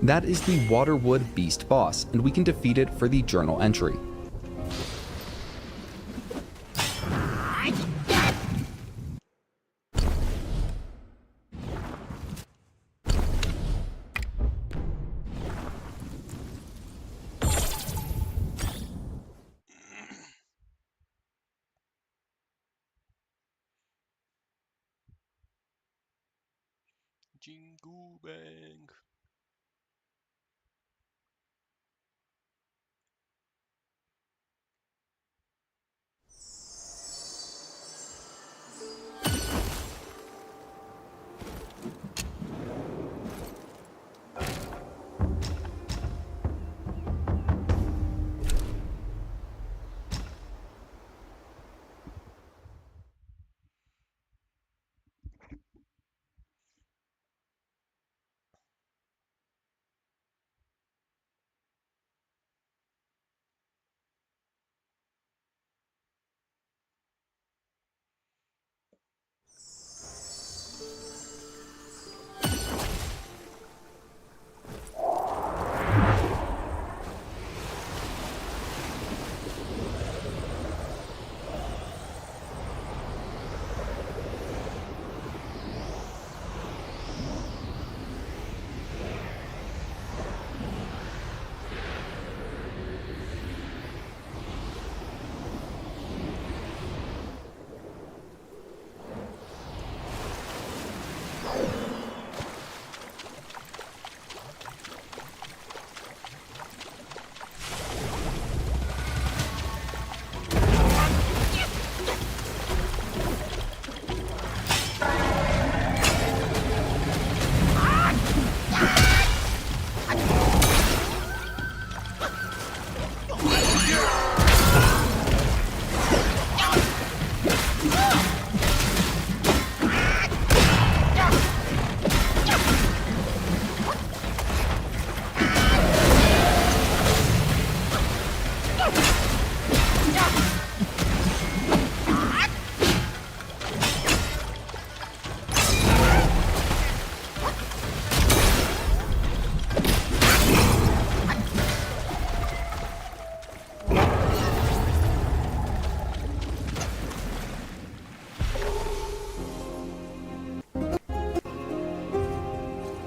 That is the Waterwood Beast boss, and we can defeat it for the journal entry. Jingle bang.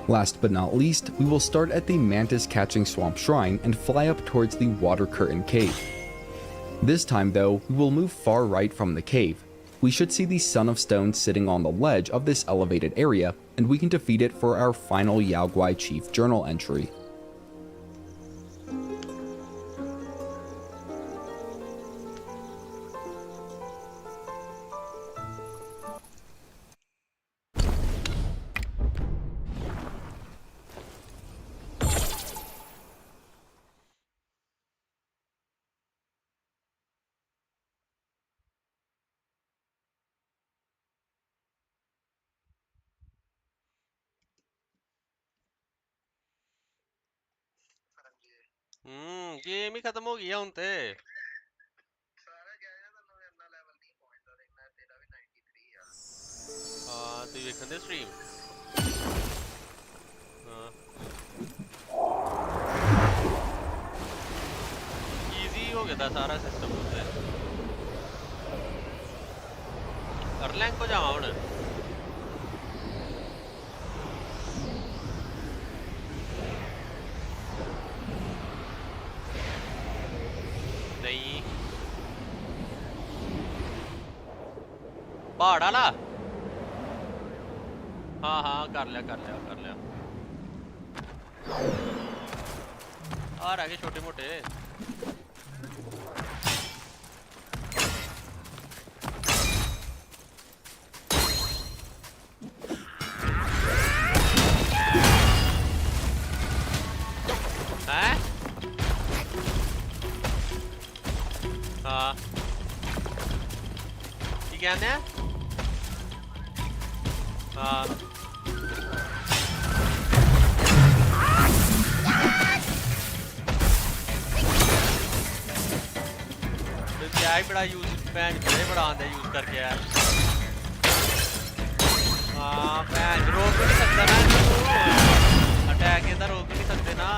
Last but not least, we will start at the mantis-catching swamp shrine and fly up towards the water curtain cave. This time though, we will move far right from the cave. We should see the Son of Stone sitting on the ledge of this elevated area, and we can defeat it for our final Yao Guai Chief journal entry. Game ही खत्म हो गया हूं ते हाँ तू देखन दे stream हाँ इजी हो गया था सारा सिस्टम उससे Erlang को जावा हुन नहीं पहाड़ वाला हाँ हाँ कर लिया और आगे छोटे मोटे आने हाँ क्या ही बड़ा यूज पैंच बड़ा आंदा यूज करके यार हाँ पैंच रोक भी नहीं सकता ना अटैक इधर रोक भी नहीं सकते ना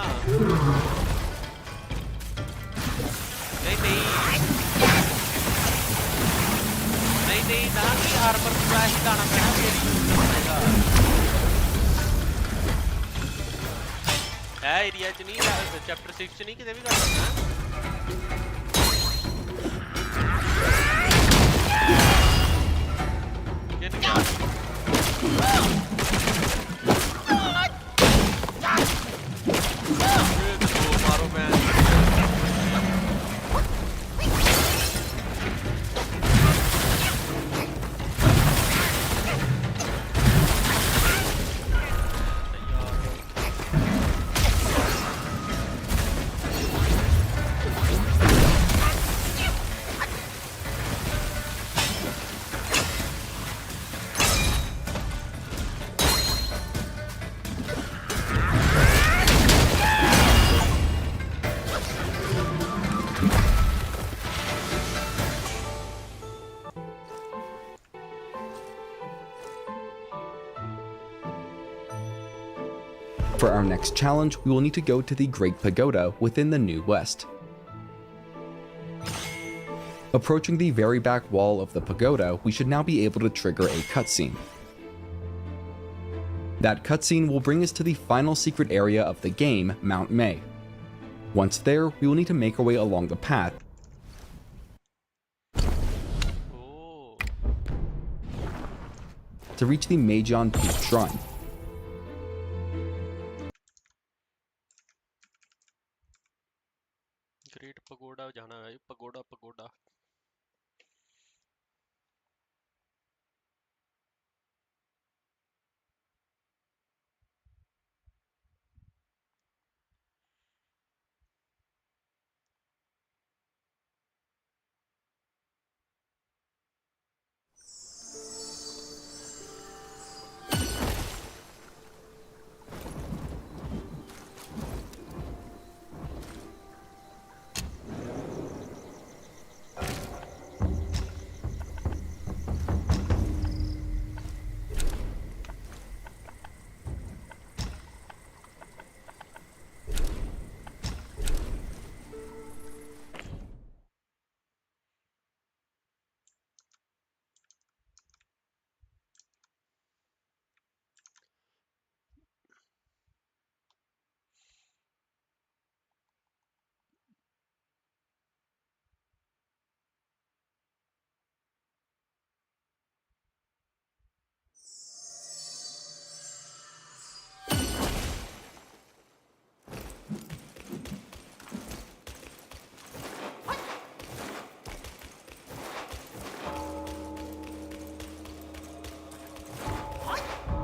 नहीं ना कि आर्मर पूरा हिलाना पैना फिर यूज करना पड़ेगा है एरिया च नहीं चैप्टर 6 च नहीं किते भी कर सकना For our next challenge, we will need to go to the Great Pagoda within the New West. Approaching the very back wall of the pagoda, we should now be able to trigger a cutscene. That cutscene will bring us to the final secret area of the game, Mount May. Once there, we will need to make our way along the path to reach the Magion Peak Shrine. Great pagoda जाना है pagoda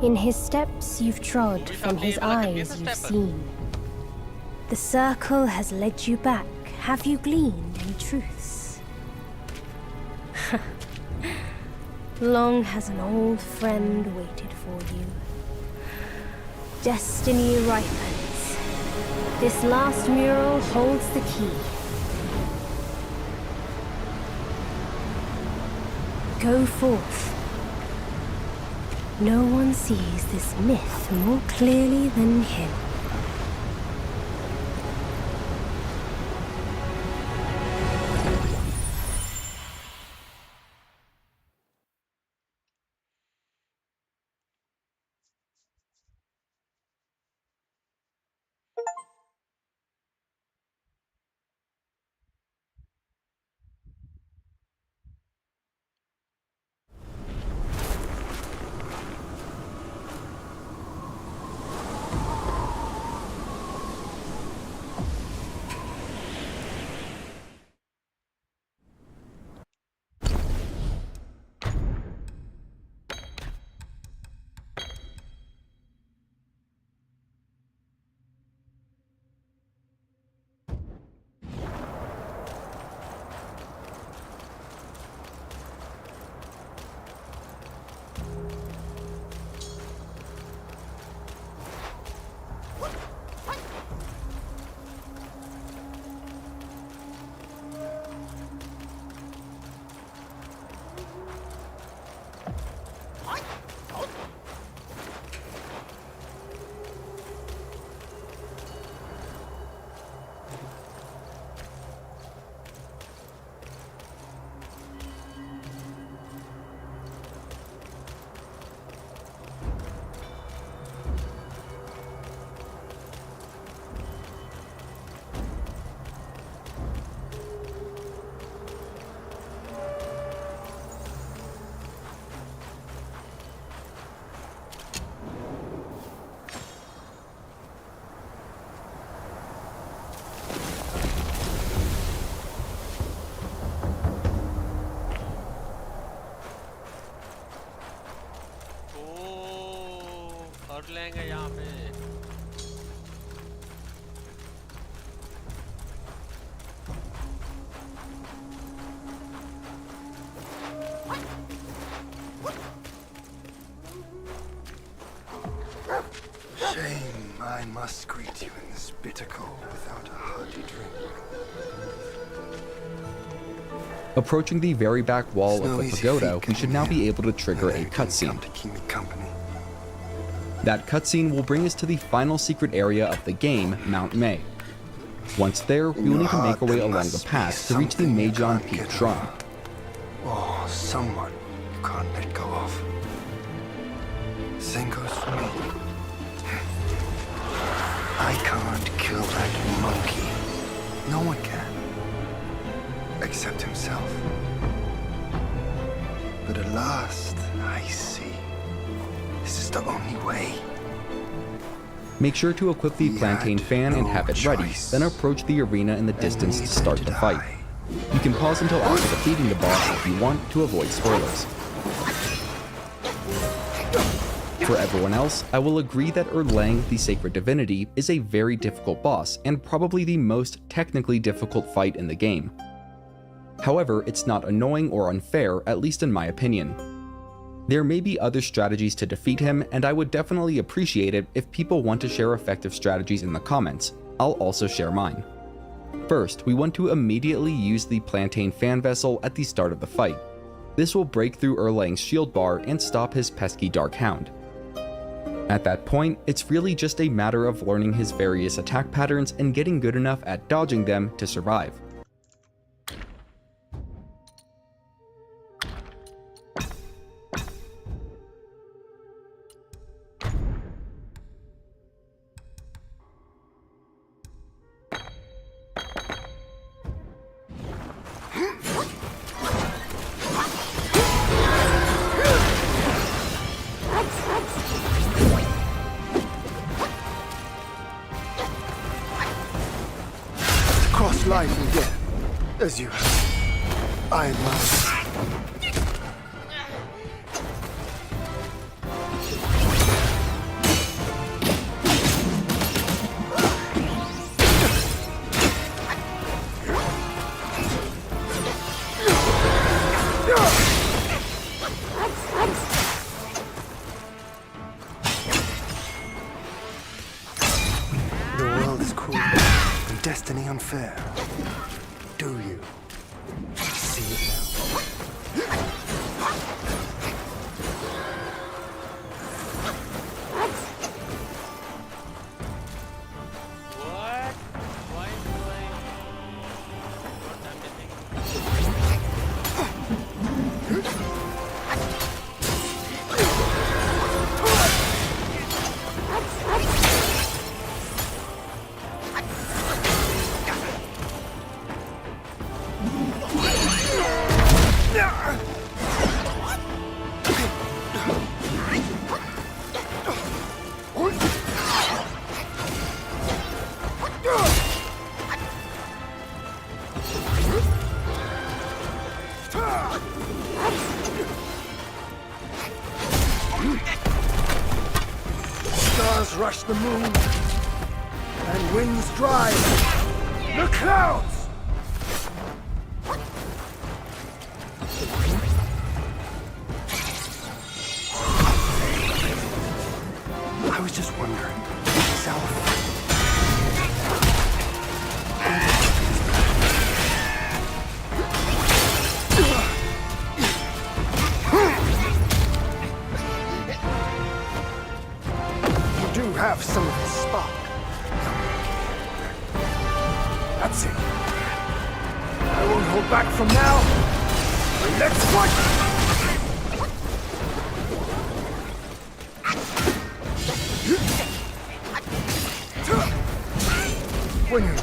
In his steps you've trod, from his eyes you've seen. The circle has led you back. Have you gleaned any truths? Long has an old friend waited for you. Destiny ripens. This last mural holds the key. Go forth. No one sees this myth more clearly than him. Shame I must greet you in this bitter cold without a hearty drink. Approaching the very back wall There's of no the easy pagoda, feat we should getting now in. be able to trigger a cutscene. To keep me company. That cutscene will bring us to the final secret area of the game, Mount May. Once there, we will need to make our way along the path to reach the Majon Peak Shrine. Oh, someone you can't let go of. Same goes for me. I can't kill that monkey. No one can. Except himself. But at last, I see. This is the only way. Make sure to equip the plantain fan and have it ready, then approach the arena in the distance to start the fight. You can pause until after defeating the boss if you want to avoid spoilers. For everyone else, I will agree that Erlang, the Sacred Divinity, is a very difficult boss and probably the most technically difficult fight in the game. However, it's not annoying or unfair, at least in my opinion. There may be other strategies to defeat him, and I would definitely appreciate it if people want to share effective strategies in the comments. I'll also share mine. First, we want to immediately use the plantain fan vessel at the start of the fight. This will break through Erlang's shield bar and stop his pesky Dark Hound. At that point, it's really just a matter of learning his various attack patterns and getting good enough at dodging them to survive. Cross life and death, as you have. I must. The world is cruel and destiny unfair. Do you see it now? What? Why is it like not everything? Stars rush the moon, and winds drive the clouds! I was just wondering, South. You do have some of the spark. That's it. I won't hold back from now. Let's fight! When you know,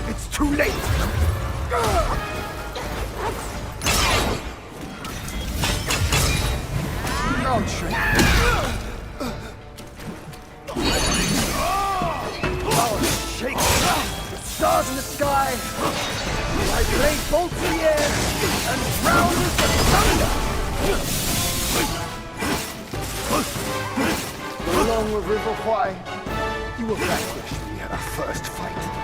it's too late. I'll shrink. Power shakes. The stars in the sky. I blade bolts in the air and rounds the thunder. Along the River Why, you were vanquished when we had our first fight.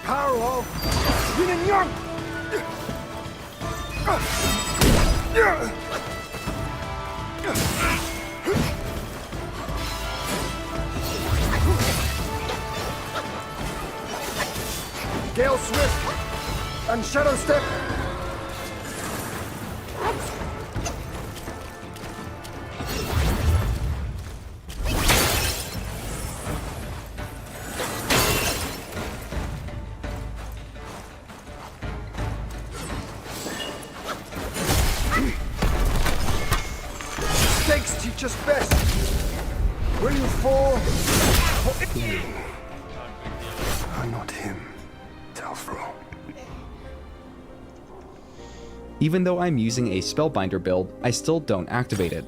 Power of Yin and Yang! Gale Swift and Shadow Step. Mistakes teach us best. Will you fall? You are not him, Telfro. Even though I'm using a Spellbinder build, I still don't activate it.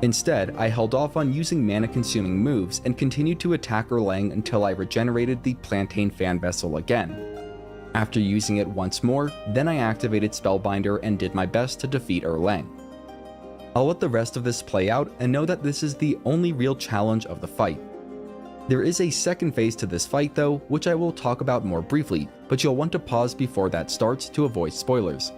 Instead, I held off on using mana-consuming moves and continued to attack Erlang until I regenerated the Plantain Fan Vessel again. After using it once more, then I activated Spellbinder and did my best to defeat Erlang. I'll let the rest of this play out and know that this is the only real challenge of the fight. There is a second phase to this fight though, which I will talk about more briefly, but you'll want to pause before that starts to avoid spoilers.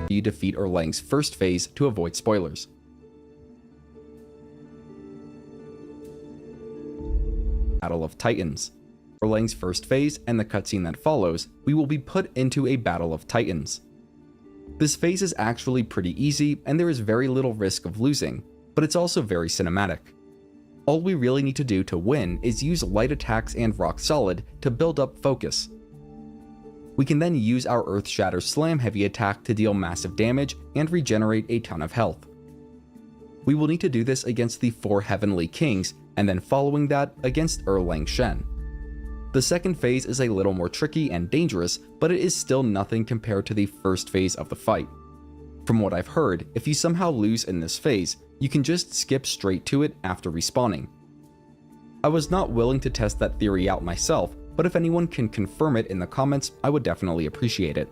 You defeat Erlang's first phase to avoid spoilers. Battle of Titans. Erlang's first phase and the cutscene that follows, we will be put into a Battle of Titans. This phase is actually pretty easy and there is very little risk of losing, but it's also very cinematic. All we really need to do to win is use light attacks and rock solid to build up focus. We can then use our Earth Shatter Slam heavy attack to deal massive damage and regenerate a ton of health. We will need to do this against the 4 Heavenly Kings, and then following that against Erlang Shen. The second phase is a little more tricky and dangerous, but it is still nothing compared to the first phase of the fight. From what I've heard, if you somehow lose in this phase, you can just skip straight to it after respawning. I was not willing to test that theory out myself, but if anyone can confirm it in the comments, I would definitely appreciate it.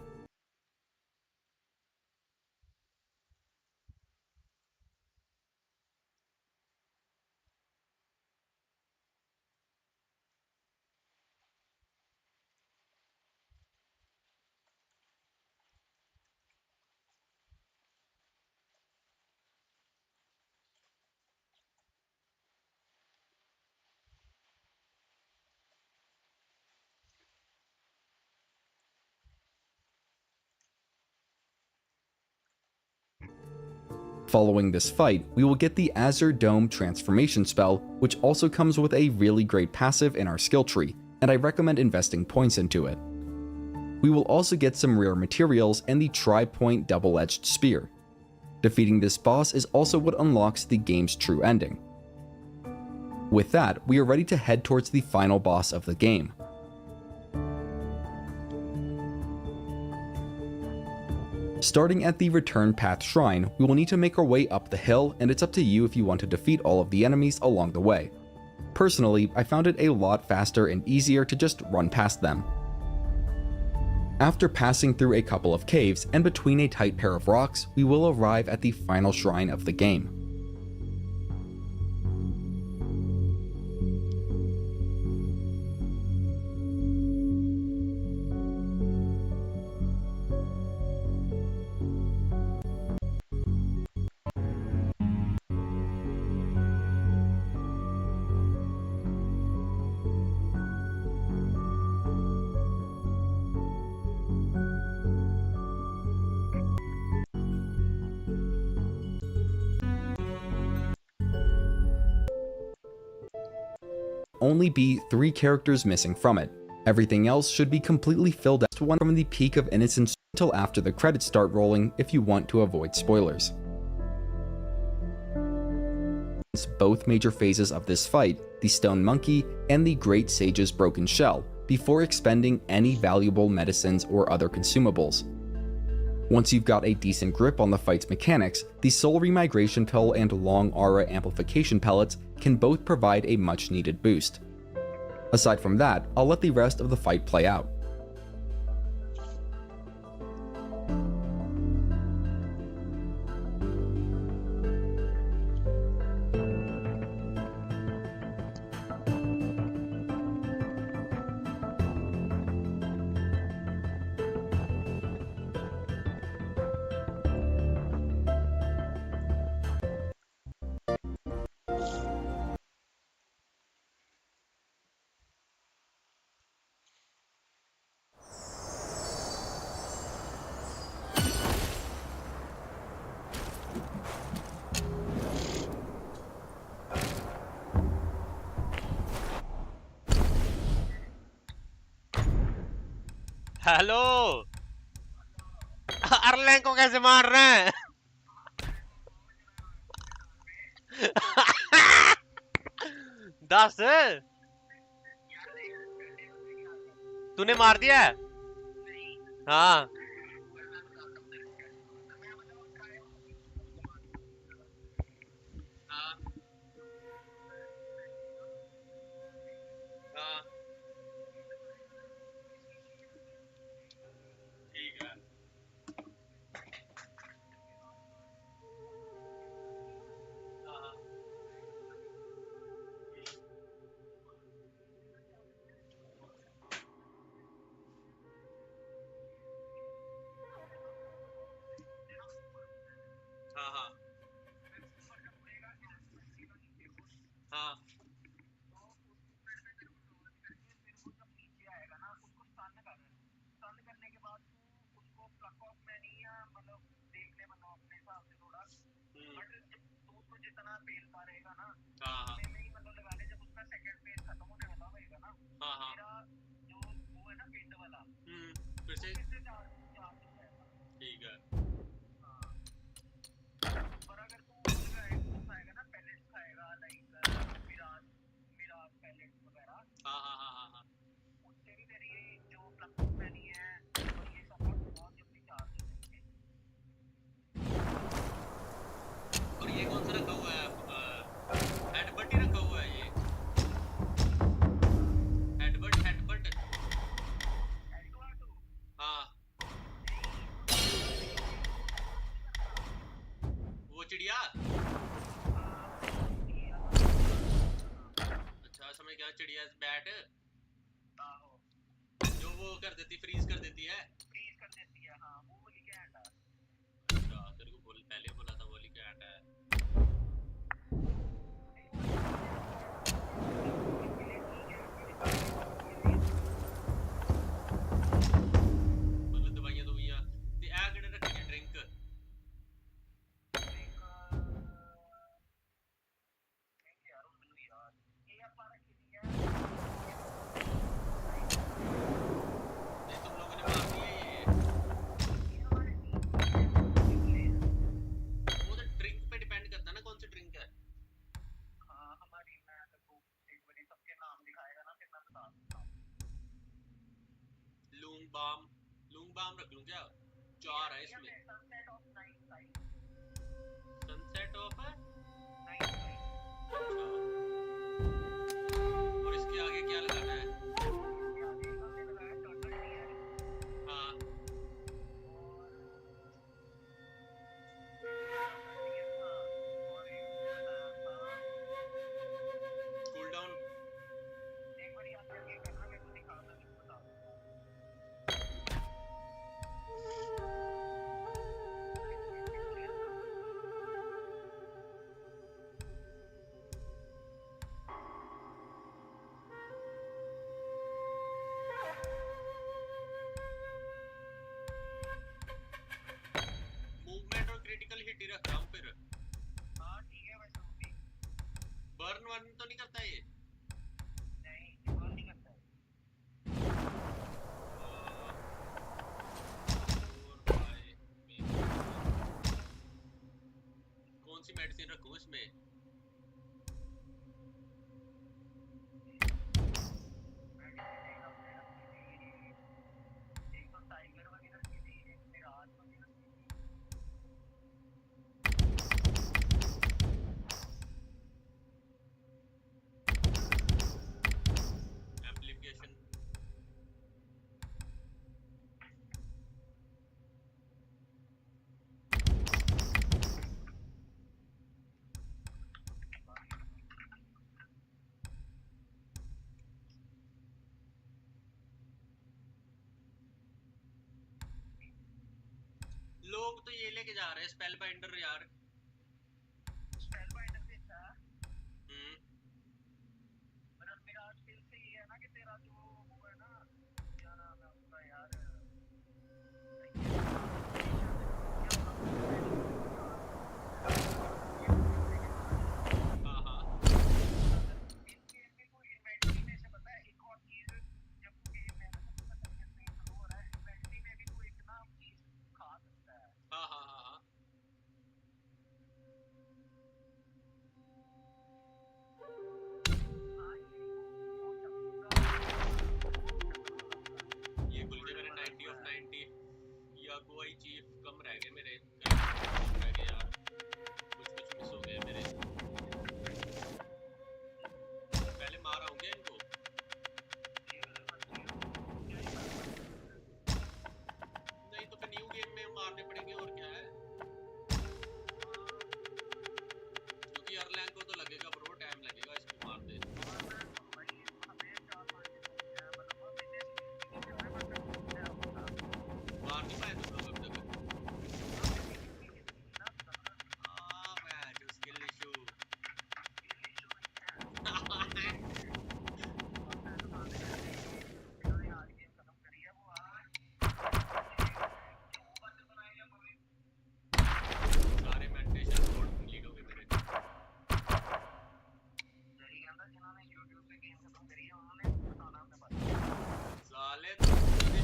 Following this fight, we will get the Azure Dome transformation spell, which also comes with a really great passive in our skill tree, and I recommend investing points into it. We will also get some rare materials and the tri-point double-edged spear. Defeating this boss is also what unlocks the game's true ending. With that, we are ready to head towards the final boss of the game. Starting at the Return Path Shrine, we will need to make our way up the hill, and it's up to you if you want to defeat all of the enemies along the way. Personally, I found it a lot faster and easier to just run past them. After passing through a couple of caves and between a tight pair of rocks, we will arrive at the final shrine of the game. Only be 3 characters missing from it. Everything else should be completely filled out to one from the peak of innocence until after the credits start rolling if you want to avoid spoilers. Both major phases of this fight, the Stone Monkey and the Great Sage's Broken Shell, before expending any valuable medicines or other consumables. Once you've got a decent grip on the fight's mechanics, the Soul Remigration Pill and Long Aura Amplification Pellets can both provide a much needed boost. Aside from that, I'll let the rest of the fight play out. Hello Erlang को कैसे मार रहे हैं दस तूने मार दिया है हाँ कर देती, फ्रीज कर देती है। हाँ, वो वाली कैट है। अच्छा, तेरे को पहले बोला था वो वाली कैट है। मतलब दवाइयां तो भैया ते आ केड़े रखी है ड्रिंक। लूंग बाम रख लूं क्या? 4 है इसमें। Sunset of night side. अच्छा, और इसके आगे क्या लगाना है? हाँ, कूल डाउन। एक बार याद करके करना, मेरे को दिखा दो, मैं बता दूंगा। मूवमेंट और क्रिटिकल हिट ही रख रहा हूँ फिर। हाँ ठीक है, वैसे वो भी बर्न वन तो नहीं करता ये? नहीं, बर्न नहीं करता है। कौन सी मेडिसिन रखूं इसमें? एक तो टाइगर वगैरह की थी, एक मिराज वगैरह की थी। एम्प्लीफिकेशन। लोग तो ये लेके जा रहे हैं स्पेल बाइंडर यार। स्पेल बाइंडर से अच्छा। मतलब मेरा स्किल से ये है ना कि तेरा जो वो है ना, क्या नाम है उसका यार, हाँ हाँ, इस गेम में कोई इन्वेंटरी में से पता है एक और चीज, जब गेम में शुरू हो रहा है, इन्वेंटरी में भी कोई इतना चीज खा सकता है। हाँ हाँ हाँ हाँ, ये खुल गए मेरे 90 ऑफ 90 या कोई चीफ कम रह गए मेरे, रह गए यार, कुछ मिस हो गए मेरे। पहले मार आऊंगे इनको। नहीं तो फिर न्यू गेम में मारने पड़ेंगे, और क्या है, क्योंकि अर्लैंग को तो लगेगा ब्रो, टाइम लगेगा इसको मारते। मार नहीं पाए तुम लोग अब तक? हाँ मैं जो स्किल इशू। सारे मेडिटेशन कोड कंप्लीट हो गए मेरे। जिन्होंने YouTube पे गेम खत्म करी है उन्होंने बताना अपने पास। साले तुम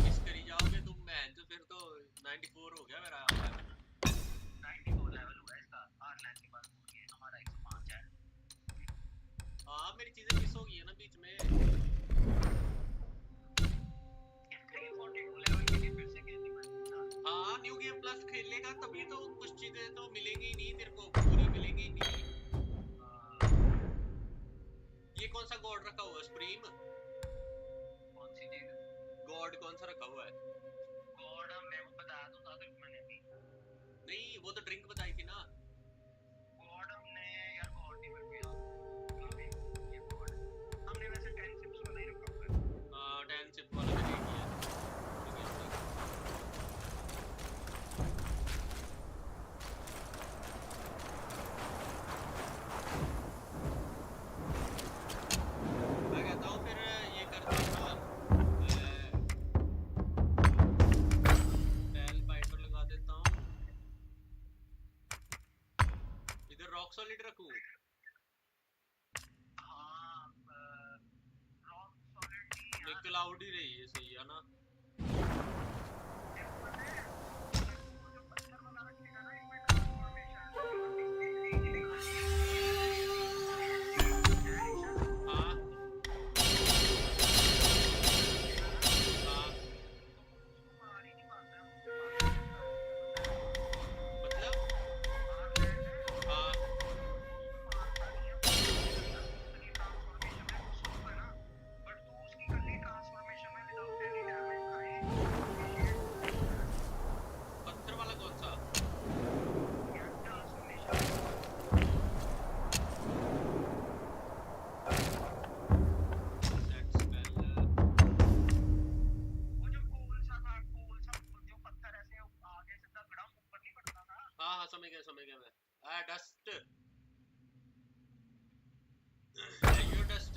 मिस करी जाओगे तुम, मैं तो फिर तो 94 हो गया मेरा लेवल। 94 लेवल हुआ है इसका, आर्लैंड के पास हो गया, हमारा 105 है। हाँ मेरी चीजें मिस हो गई है ना बीच में। 342 लेवल के लिए फिर से खेलनी पड़ेगी ना। हाँ न्यू गेम प्लस खेलेगा तभी तो कुछ चीजें तो मिलेंगी ही नहीं तेरे को, पूरी मिलेंगी ही नहीं। ये कौन सा गॉड रखा हुआ है? स्प्रीम? कौन सी चीज? गॉड कौन सा रखा हुआ है? गॉड मैं वो बता दूंगा तेरे को, मैंने अभी नहीं, वो तो ड्रिंक बताई थी ना। गॉड हमने यार, गॉड नहीं मेरे को याद, ये गॉड हमने वैसे 10 सिप्स वाला ही रखा हुआ है। हाँ 10 सिप वाला मैंने किया। सॉलिड रखूं? क्लाउड ही रही है, सही है ना? समझ गया मैं। डस्ट यो डस्ट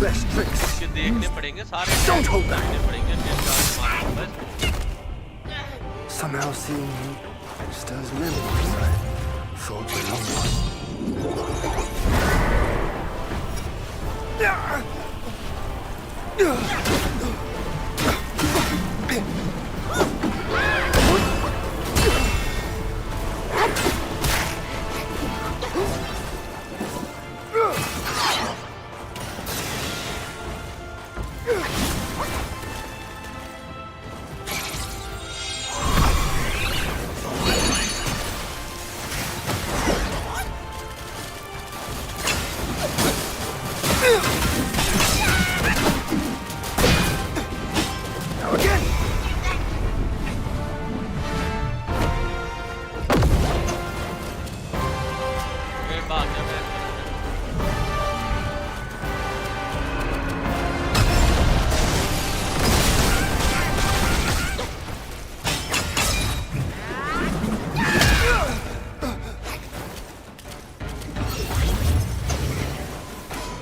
Best tricks. देखने पड़ेंगे सारे। Don't hold back. देखने पड़ेंगे फिर जान मारूंगा इसको। Somehow seeing you stirs memories I thought were long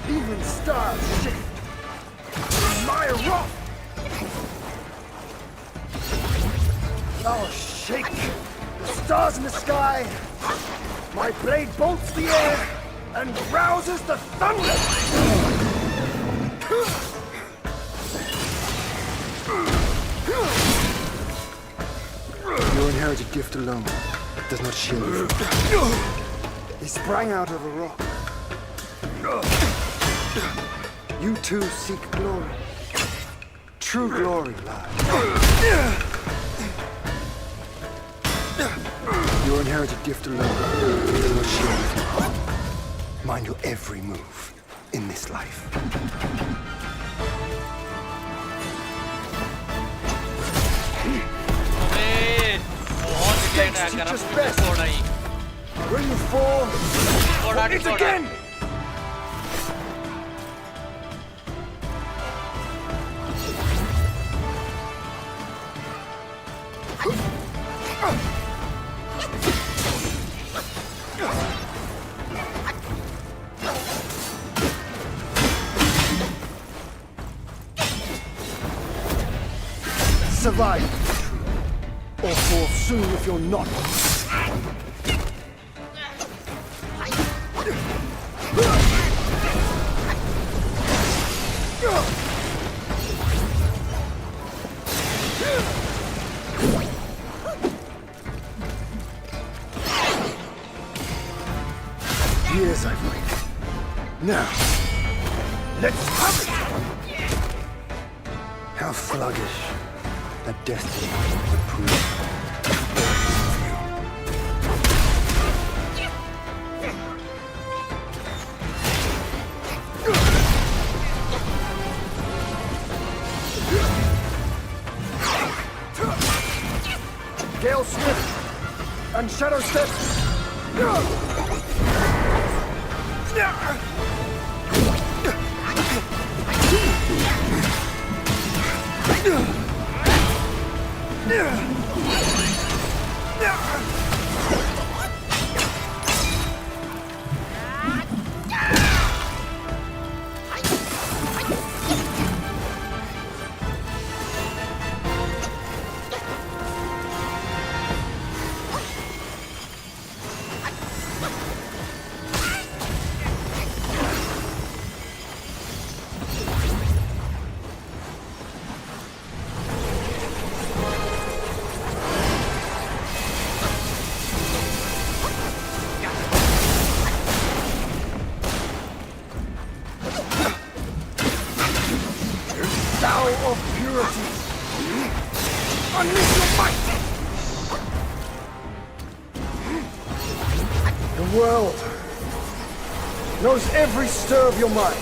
Even stars shift. My rock! Now shake the stars in the sky. My blade bolts the air and rouses the thunder. Your inherited gift alone does not shield you. He sprang out of a rock. You too seek glory. True glory lies. Your inherited gift alone does not shield you from harm. Mind your every move in this life. Stakes teach us best. When you fall, it's again. Survive, or fall soon if you're not. Years I've waited. Now, let's have it! How sluggish that destiny would prove. Gale Swift and Shadow Step. Thou of purity! Unleash your might! The world knows every stir of your mind.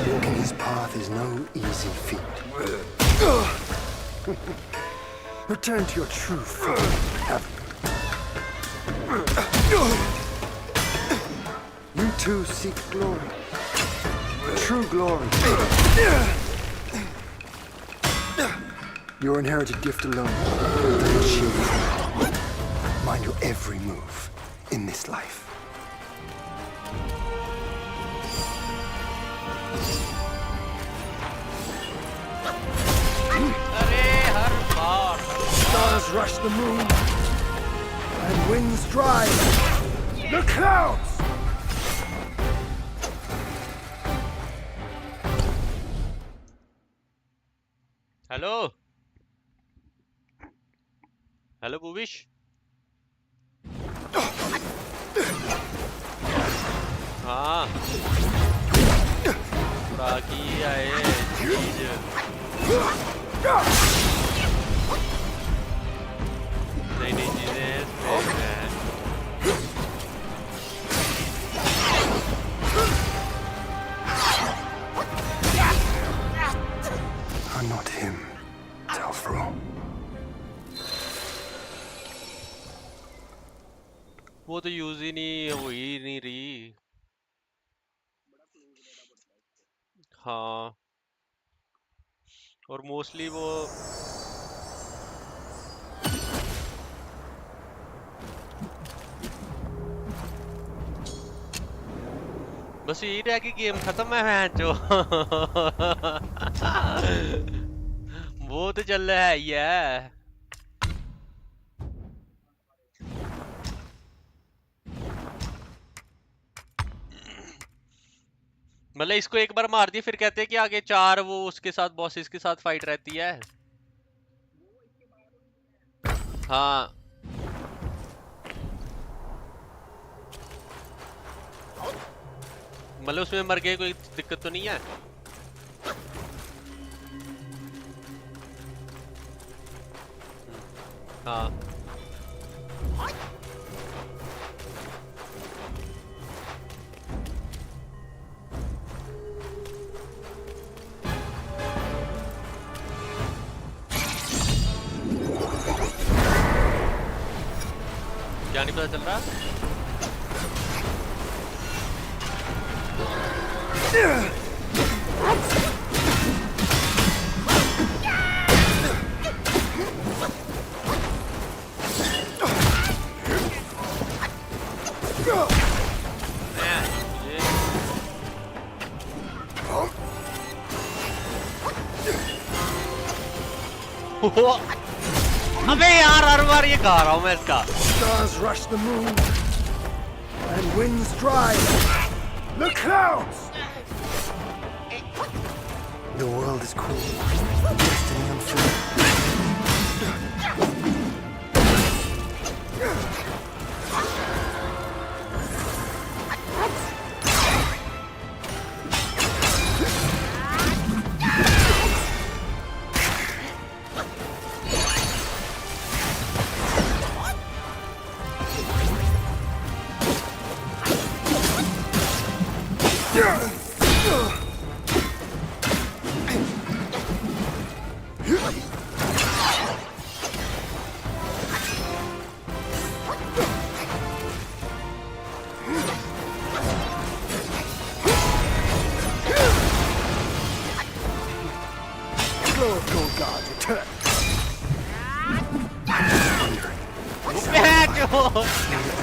Walking his path is no easy feat. Return to your true form. You too seek glory. True glory. Your inherited gift alone will shield you. Mind your every move in this life. Stars rush the moon, and winds drive the clouds! Hello? Hello, Bhuvish? हाँ बाकी आए चीज नई नई चीजें I'm not him, Telfro. वो तो use ही नहीं हो ही नहीं रही हाँ और मोस्टली वो बस यही रहा कि गेम खत्म है जो वो तो चल रहा है ये मतलब इसको एक बार मार दिया फिर कहते हैं कि आगे 4 वो उसके साथ बॉसेस के साथ फाइट रहती है हाँ मतलब उसमें मर गए कोई दिक्कत तो नहीं है हाँ क्या नहीं पता चल रहा अबे यार हर बार ये गा रहा हूँ मैं इसका. Stars rush the moon, and winds drive the clouds. The world is cruel, destiny unfair.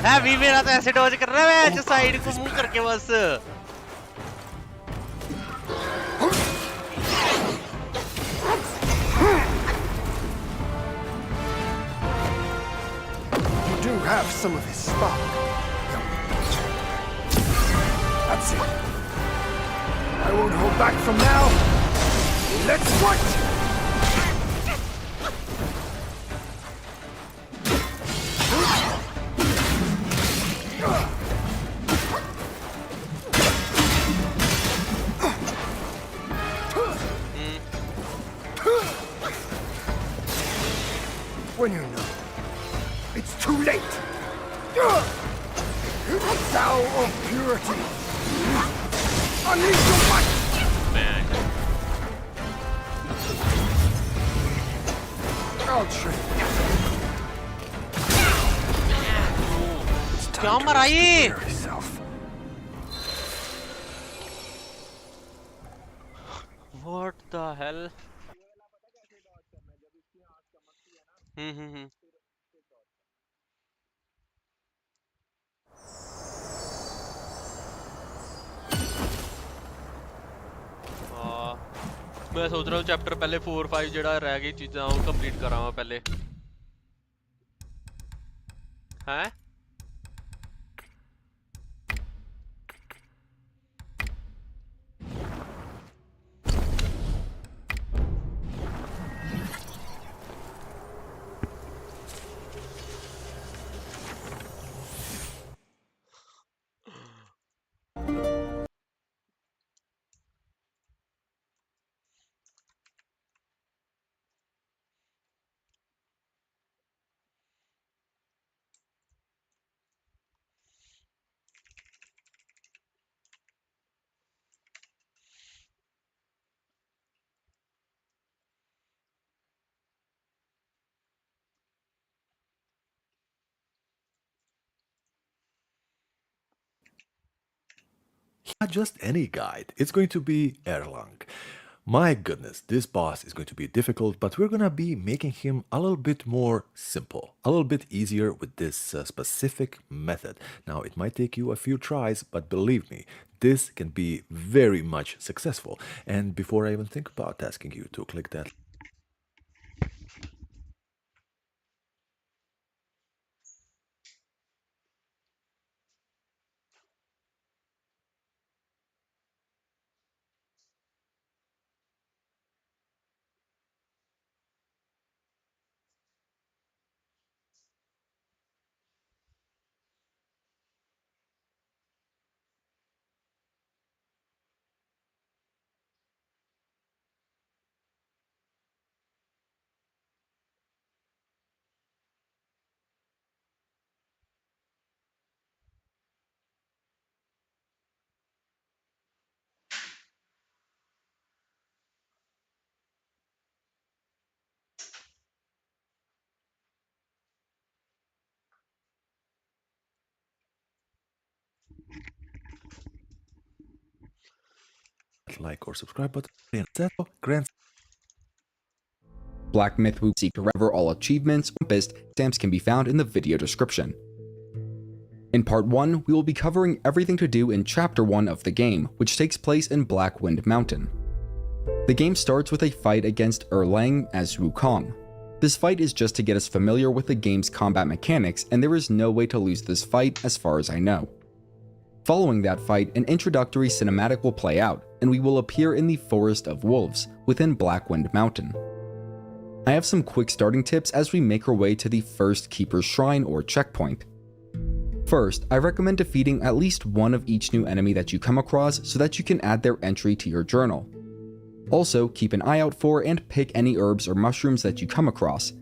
अभी मेरा तो ऐसे डॉज कर रहा है मैं साइड को मुंह करके बस. You do have some of his spark. That's it. I won't hold back from now. Let's fight! When you know, it's too late. Thou of purity, unleash your might. I'll train you. क्या मरा ये? What the hell? मैं सोच रहा हूँ chapter पहले 4-5 जेड़ा रह गई चीज़ां वो कंप्लीट करावां पहले. हैं? Not just any guide, it's going to be Erlang. My goodness, this boss is going to be difficult, but we're going to be making him a little bit more simple, a little bit easier with this specific method. Now, it might take you a few tries, but believe me, this can be very much successful. And before I even think about asking you to click that like or subscribe button and settle grants. Black Myth Wukong seek to recover all achievements. Stamps can be found in the video description. In part 1, we will be covering everything to do in chapter 1 of the game, which takes place in Blackwind Mountain. The game starts with a fight against Erlang as Wukong. This fight is just to get us familiar with the game's combat mechanics, and there is no way to lose this fight as far as I know. Following that fight, an introductory cinematic will play out, and we will appear in the Forest of Wolves within Blackwind Mountain. I have some quick starting tips as we make our way to the first Keeper's Shrine or checkpoint. First, I recommend defeating at least one of each new enemy that you come across so that you can add their entry to your journal. Also, keep an eye out for and pick any herbs or mushrooms that you come across.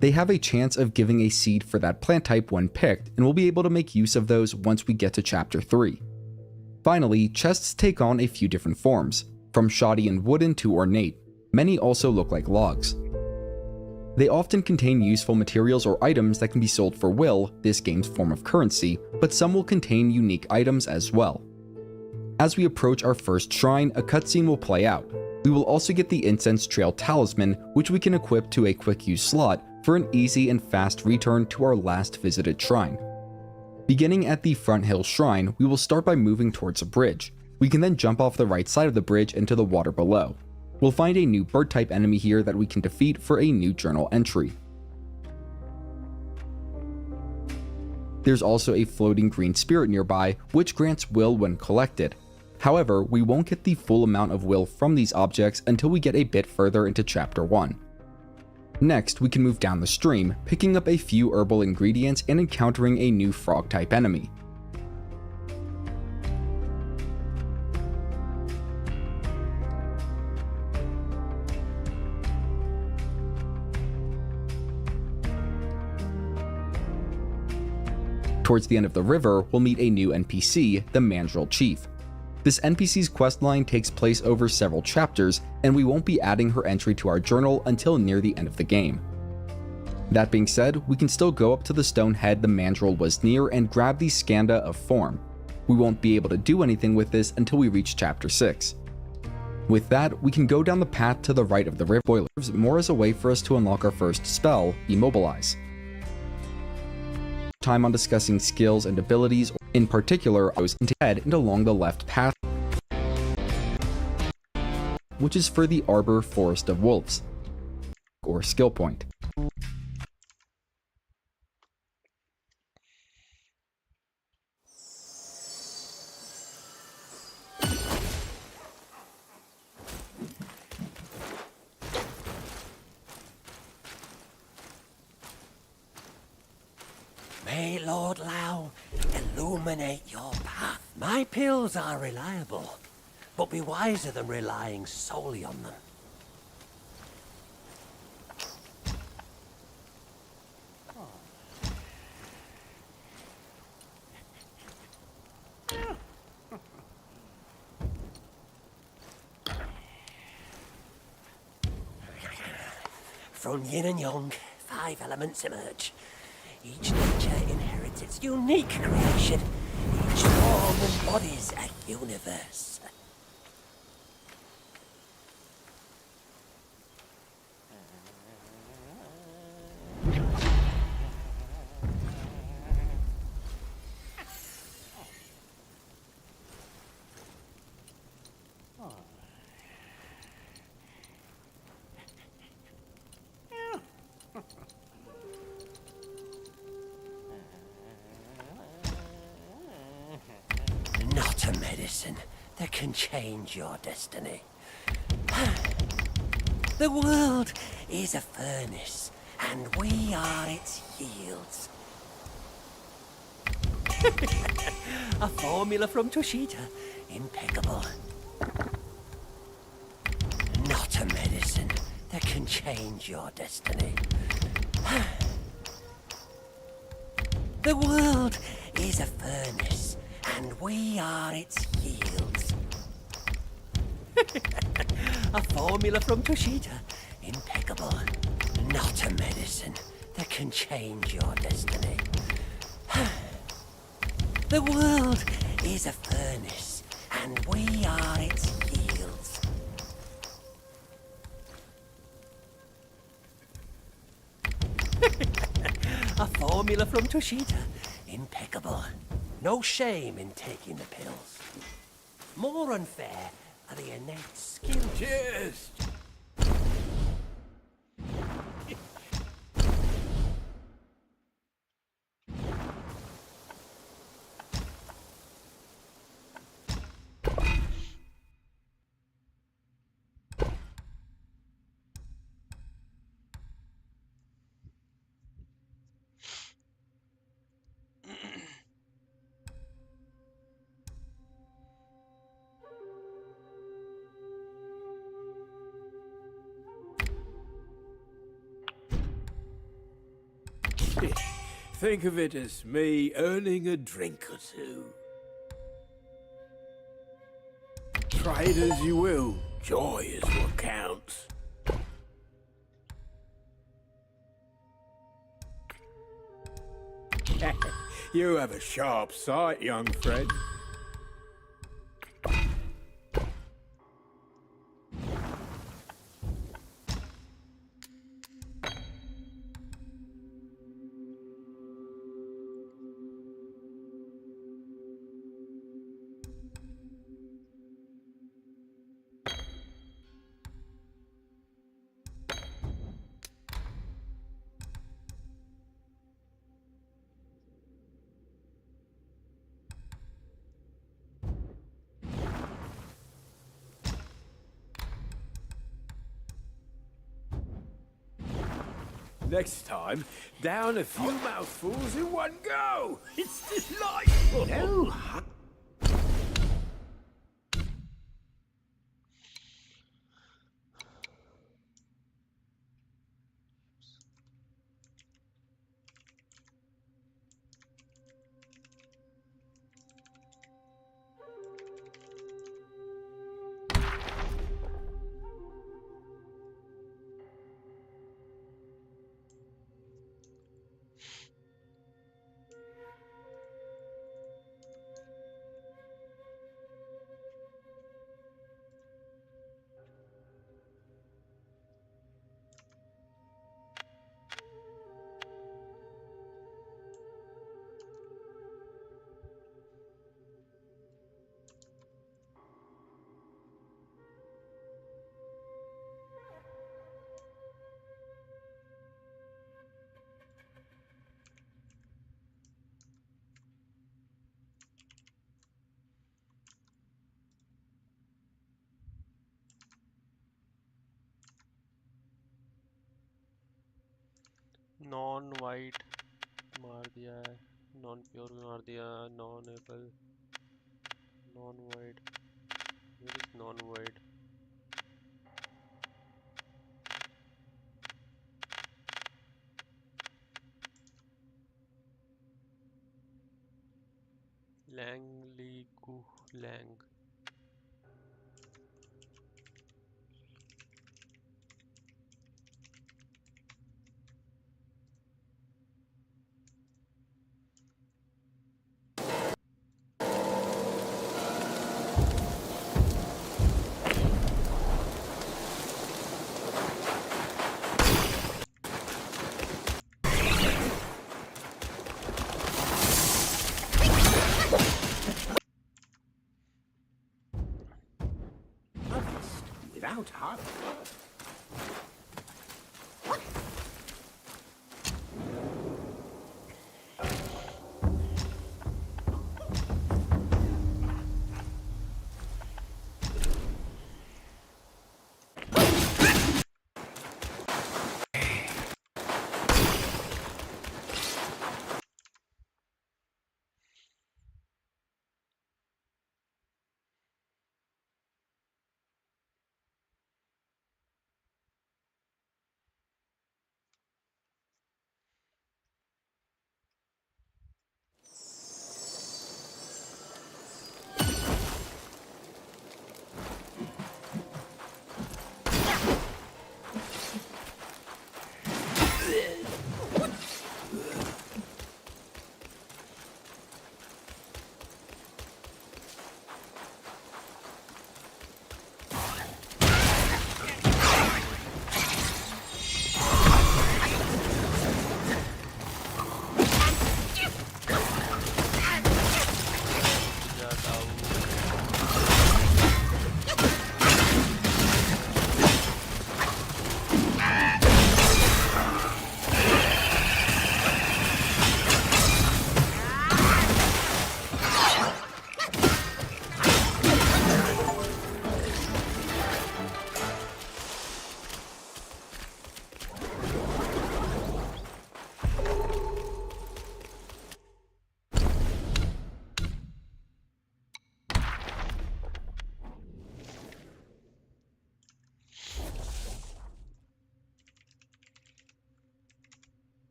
They have a chance of giving a seed for that plant type when picked, and we'll be able to make use of those once we get to Chapter 3. Finally, chests take on a few different forms, from shoddy and wooden to ornate. Many also look like logs. They often contain useful materials or items that can be sold for will, this game's form of currency, but some will contain unique items as well. As we approach our first shrine, a cutscene will play out. We will also get the Incense Trail Talisman, which we can equip to a quick use slot for an easy and fast return to our last visited shrine. Beginning at the Front Hill Shrine, we will start by moving towards a bridge. We can then jump off the right side of the bridge into the water below. We'll find a new bird type enemy here that we can defeat for a new journal entry. There's also a floating green spirit nearby, which grants will when collected. However, we won't get the full amount of will from these objects until we get a bit further into Chapter 1. Next, we can move down the stream, picking up a few herbal ingredients and encountering a new frog-type enemy. Towards the end of the river, we'll meet a new NPC, the Mandrill Chief. This NPC's questline takes place over several chapters, and we won't be adding her entry to our journal until near the end of the game. That being said, we can still go up to the stone head the Mandrill was near and grab the Skanda of Form. We won't be able to do anything with this until we reach Chapter 6. With that, we can go down the path to the right of the river boilers, more as a way for us to unlock our first spell, Immobilize. Time on discussing skills and abilities. In particular, I was into head and along the left path, which is for the Arbor Forest of Wolves, or skill point. May Lord Lao illuminate your path. My pills are reliable, but be wiser than relying solely on them. From yin and yang, 5 elements emerge. Each nature inherits its unique creation. Each form embodies a universe. Not a medicine that can change your destiny. The world is a furnace, and we are its yields. A formula from Toshita, impeccable. Not a medicine that can change your destiny. The world is a furnace, and we are its yields. A formula from Toshita, impeccable. Not a medicine that can change your destiny. The world is a furnace, and we are its yields. A formula from Toshita, impeccable. No shame in taking the pills. More unfair are the innate skills. Cheers! Think of it as me earning a drink or two. Try it as you will. Joy is what counts. You have a sharp sight, young friend. Next time, down a few mouthfuls in one go. It's delightful. No. Non white मार दिया है, non pure भी मार दिया, non able, non white, non white. लैंग ली गु लैंग। Without hard work.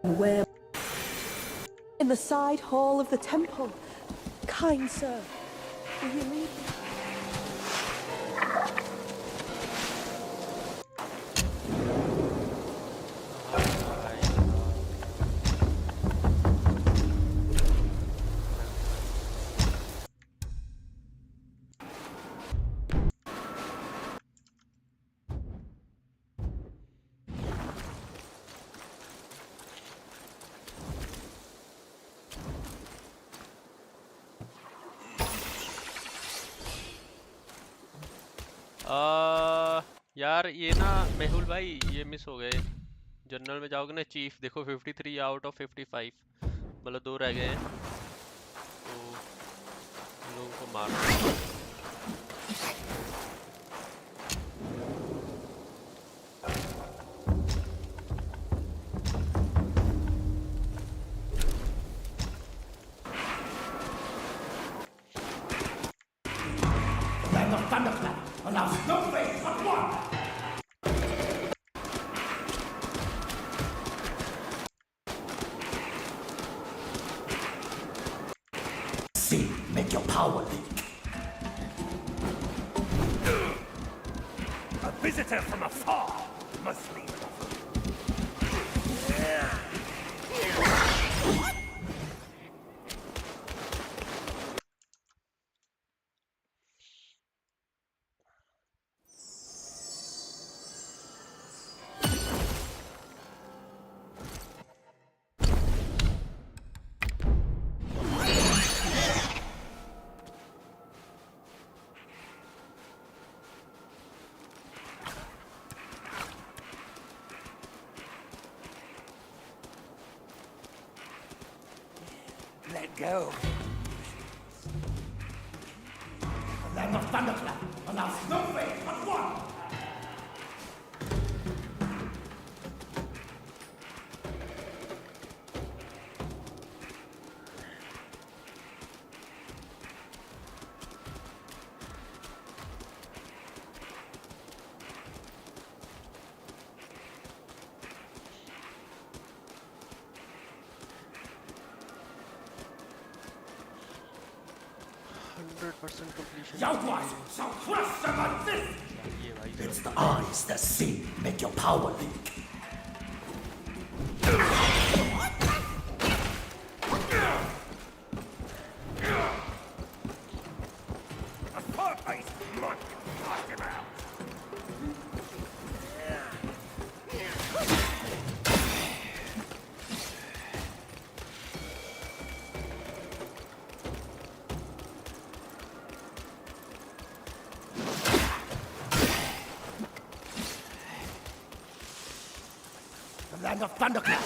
Where? In the side hall of the temple. Kind sir, will you lead me? यार ये ना मेहुल भाई ये मिस हो गए। जनरल में जाओगे ना चीफ देखो 53 आउट ऑफ 55 मतलब 2 रह गए हैं तो इन लोगों को मारना। Land of Thunderclap allows no faith but one! See, make your power leak. A visitor from afar must leave an offer. Let go. The land of Thunderclap allows no faith but one! Outward shall crush them like this! It's the eyes that see make your power leak. A fur-faced monk cast him out. The land of Thunderclap!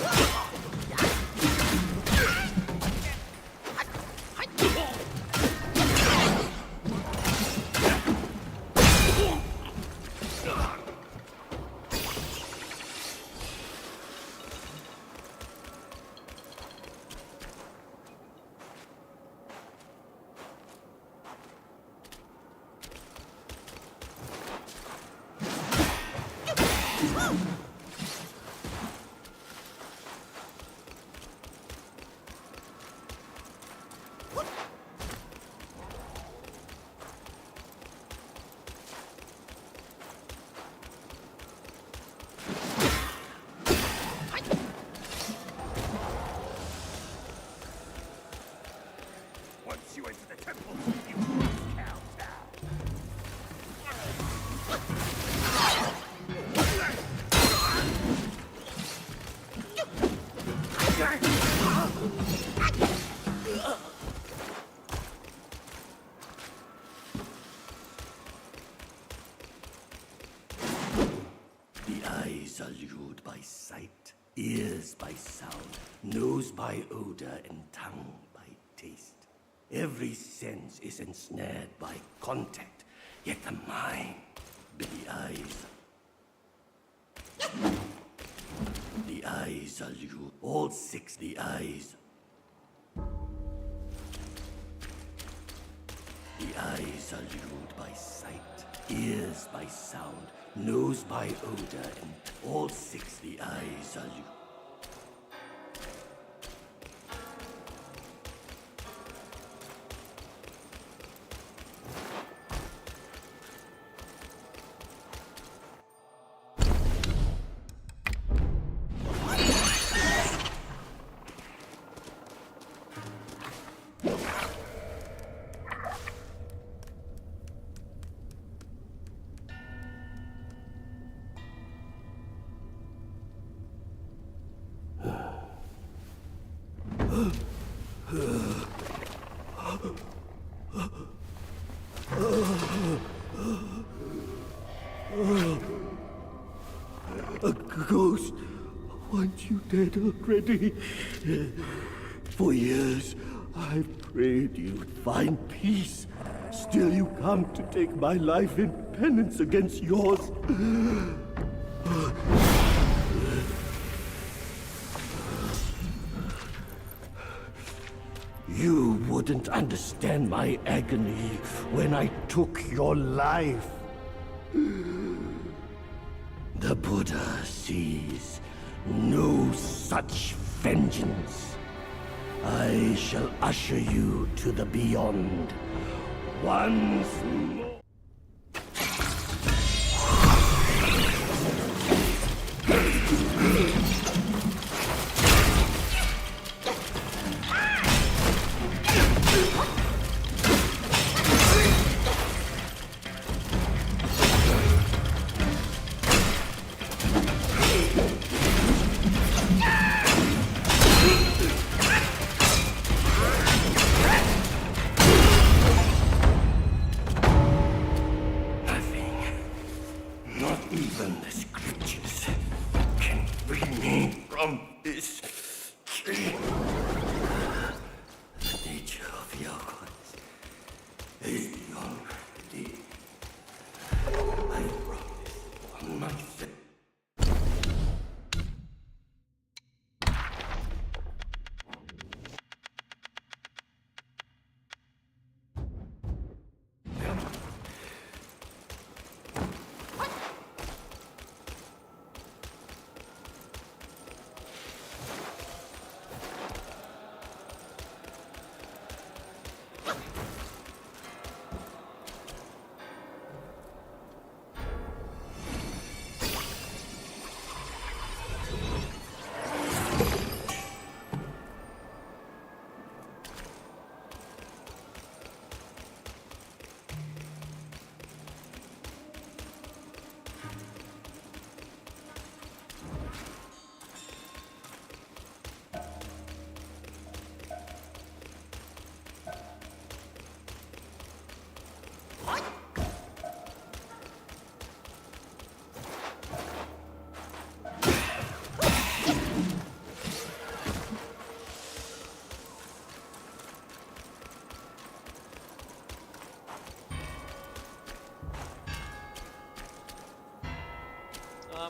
Once you enter the temple, you must kowtow. The eyes are lured by sight, ears by sound, nose by odor, and tongue by taste. Every sense is ensnared by contact, yet the mind, the eyes are lured. All six, the eyes. The eyes are lured by sight, ears by sound, nose by odor, and all six, the eyes are lured. a ghost. Want you dead already? For years, I've prayed you'd find peace. Still you come to take my life in penance against yours. You wouldn't understand my agony when I took your life. The Buddha sees no such vengeance. I shall usher you to the beyond once more.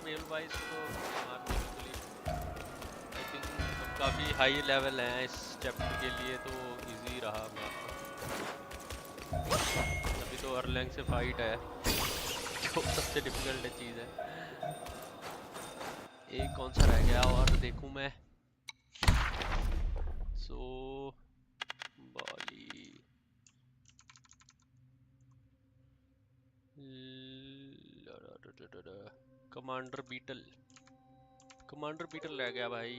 Male wise तो मारने के लिए I think हम काफ़ी high level हैं इस chapter के लिए, तो इजी रहा मारना। अभी तो अर्लैंग से फाइट है जो सबसे डिफिकल्ट चीज़ है। एक कौन सा रह गया और देखूं मैं। सो बॉली कमांडर बीटल रह गया भाई।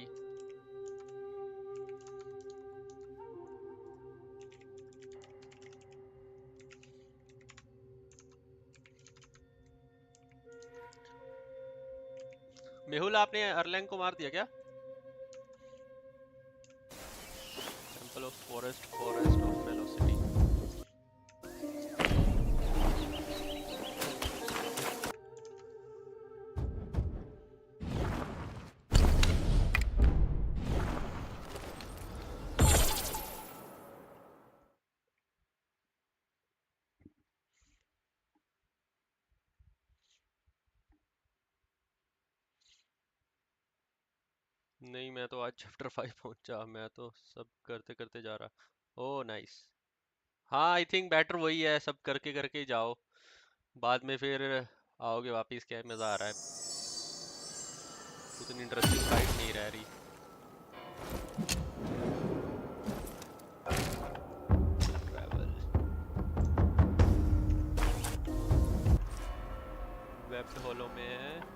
मेहुल आपने अर्लैंग को मार दिया क्या? Temple of forest of velocity. नहीं, मैं तो आज चैप्टर 5 पहुंचा, मैं तो सब करते करते जा रहा। Oh nice. हाँ आई थिंक बेटर वही है, सब करके करके ही जाओ, बाद में फिर आओगे वापस, क्या मज़ा आ रहा है। उतनी इंटरेस्टिंग फाइट नहीं रह रही। ट्रैवल वेब्ड हॉलो में है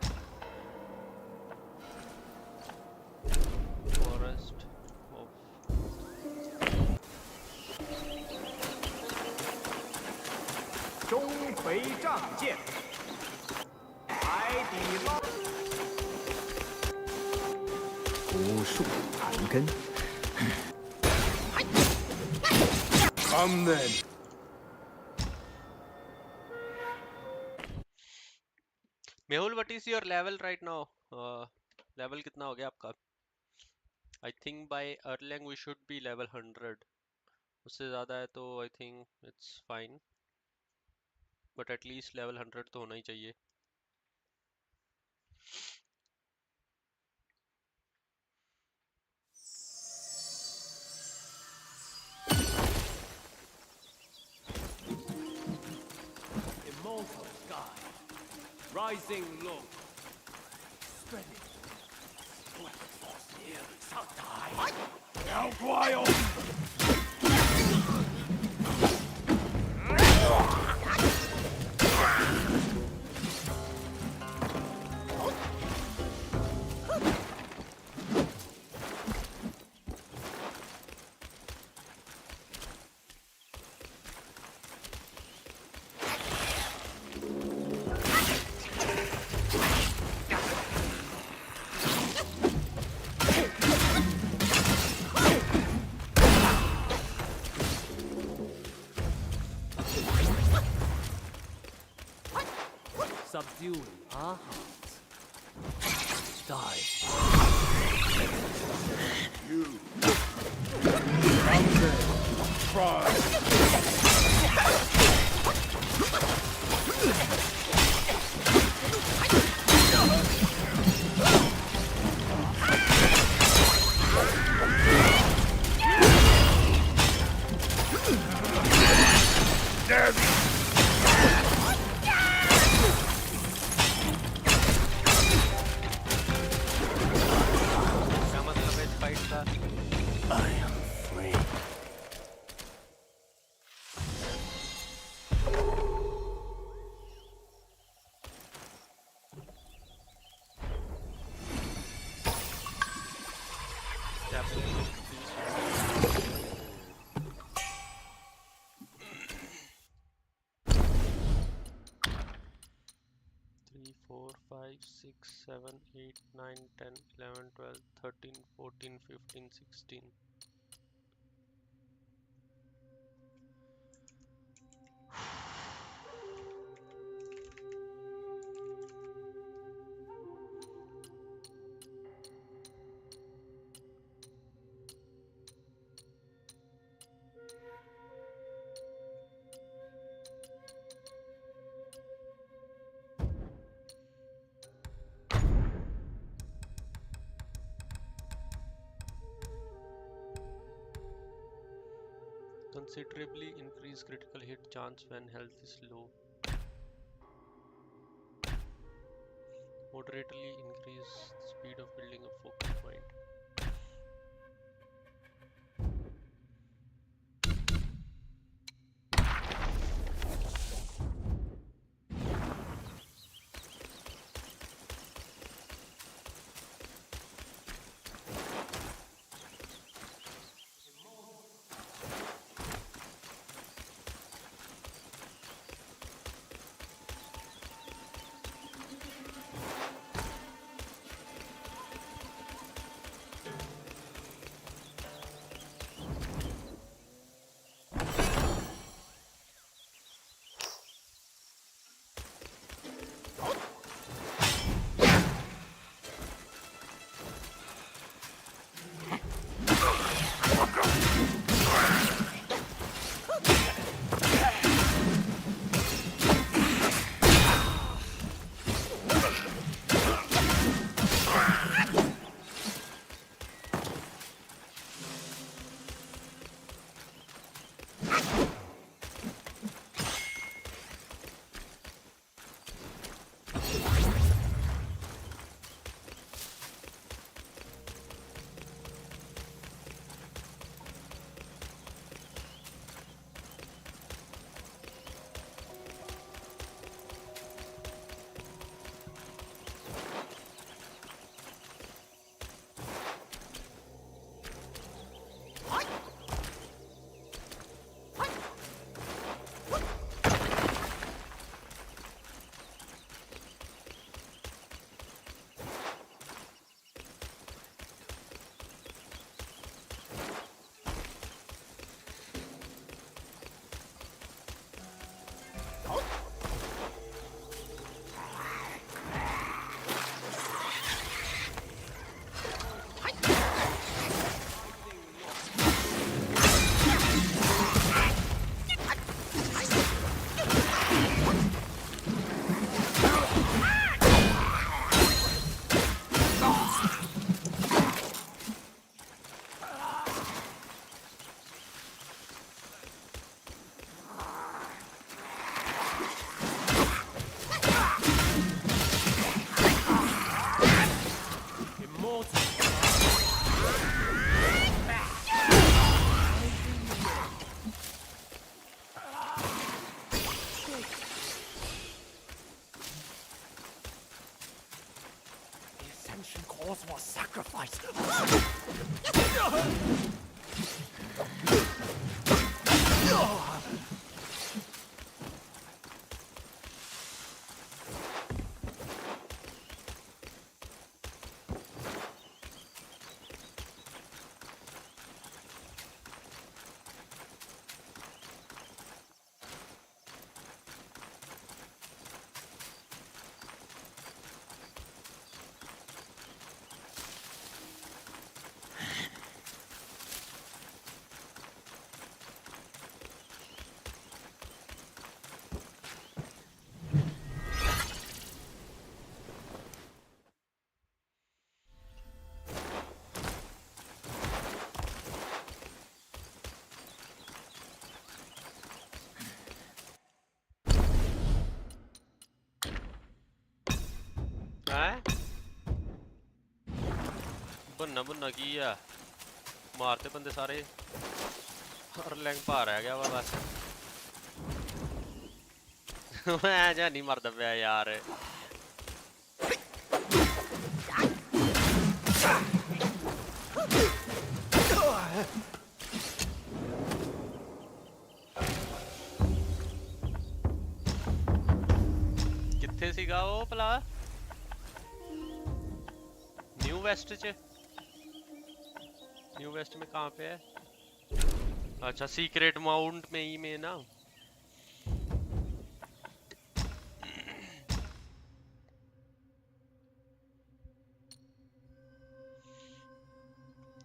forest of Come then. Mehul, what what is your level right now? Level कितना हो गया आपका? I think by Erlang we should be level 100. उससे ज़्यादा है तो I think it's fine. But at least level 100 तो होना ही चाहिए. Immortal sky, rising low, spreading. Whoever falls near shall die. Now, quiet! Subduing our hearts. Die. You. Try. क्या मतलब है इस fight का? I am free. Three, 4, 5, 6, 7, 8, 9, 10, 11, 12, 13, 14, 15, 16. Considerably increase critical hit chance when health is low. Moderately increase speed of building a focus point. Ascension calls for sacrifice. बन्ना बुन्ना की है मारते बंदे सारे अरलैंग पा रह गया वा बस मैं जा नहीं मरदा पिया यार कित्थे सीगा वो भला न्यू वेस्ट च न्यू वेस्ट में कहाँ पे है अच्छा सीक्रेट माउंट में ही में ना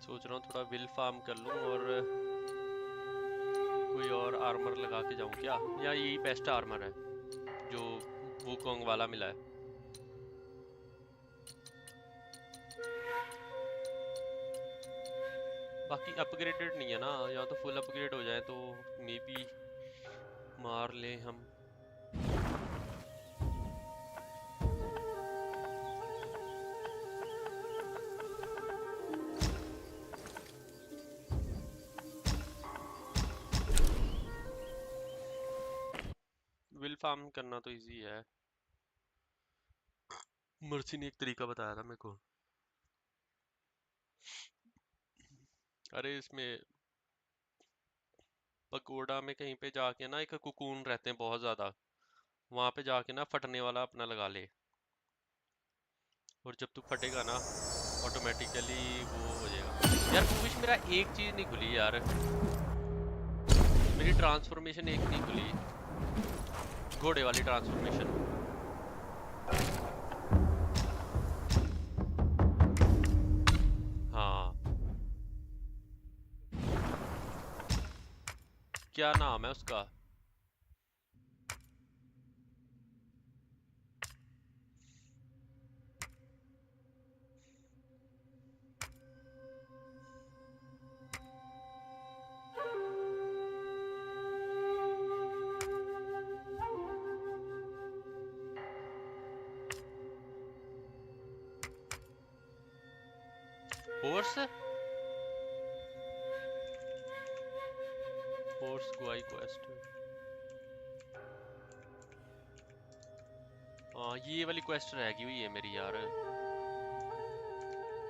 सोच रहा हूँ थोड़ा विल फार्म कर लूँ और कोई और आर्मर लगा के जाऊँ क्या या यही बेस्ट आर्मर है जो वुकोंग वाला मिला है बाकी अपग्रेडेड नहीं है ना या तो फुल अपग्रेड हो जाए तो मे बी मार ले हम विल फार्म करना तो इजी है मर्सी ने एक तरीका बताया था मेरे को अरे इसमें पकोड़ा में कहीं पे जाके ना एक कुकून रहते हैं बहुत ज्यादा वहां पे जाके ना फटने वाला अपना लगा ले और जब तू फटेगा ना ऑटोमेटिकली वो हो जाएगा यार पूविश मेरा एक चीज नहीं खुली यार मेरी ट्रांसफॉर्मेशन एक नहीं खुली घोड़े वाली ट्रांसफॉर्मेशन हाँ क्या नाम है उसका फोर्स फोर्स गुआई क्वेस्ट हाँ ये वाली क्वेस्ट रह गई हुई है मेरी यार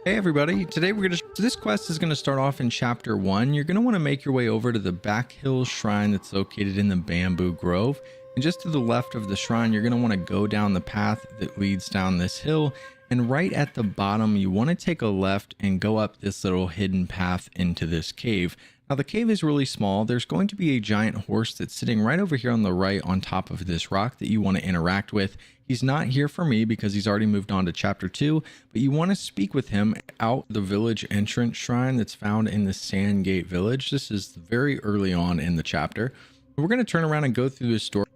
Hey everybody, today we're going to, so this quest is going to start off in chapter 1. You're going to want to make your way over to the Back Hill Shrine that's located in the Bamboo Grove. And just to the left of the shrine, you're going to want to go down the path that leads down this hill. And right at the bottom, you want to take a left and go up this little hidden path into this cave. Now the cave is really small. There's going to be a giant horse that's sitting right over here on the right on top of this rock that you want to interact with. He's not here for me because he's already moved on to chapter 2, but you want to speak with him out the village entrance shrine that's found in the Sandgate village. This is very early on in the chapter. We're going to turn around and go through this story.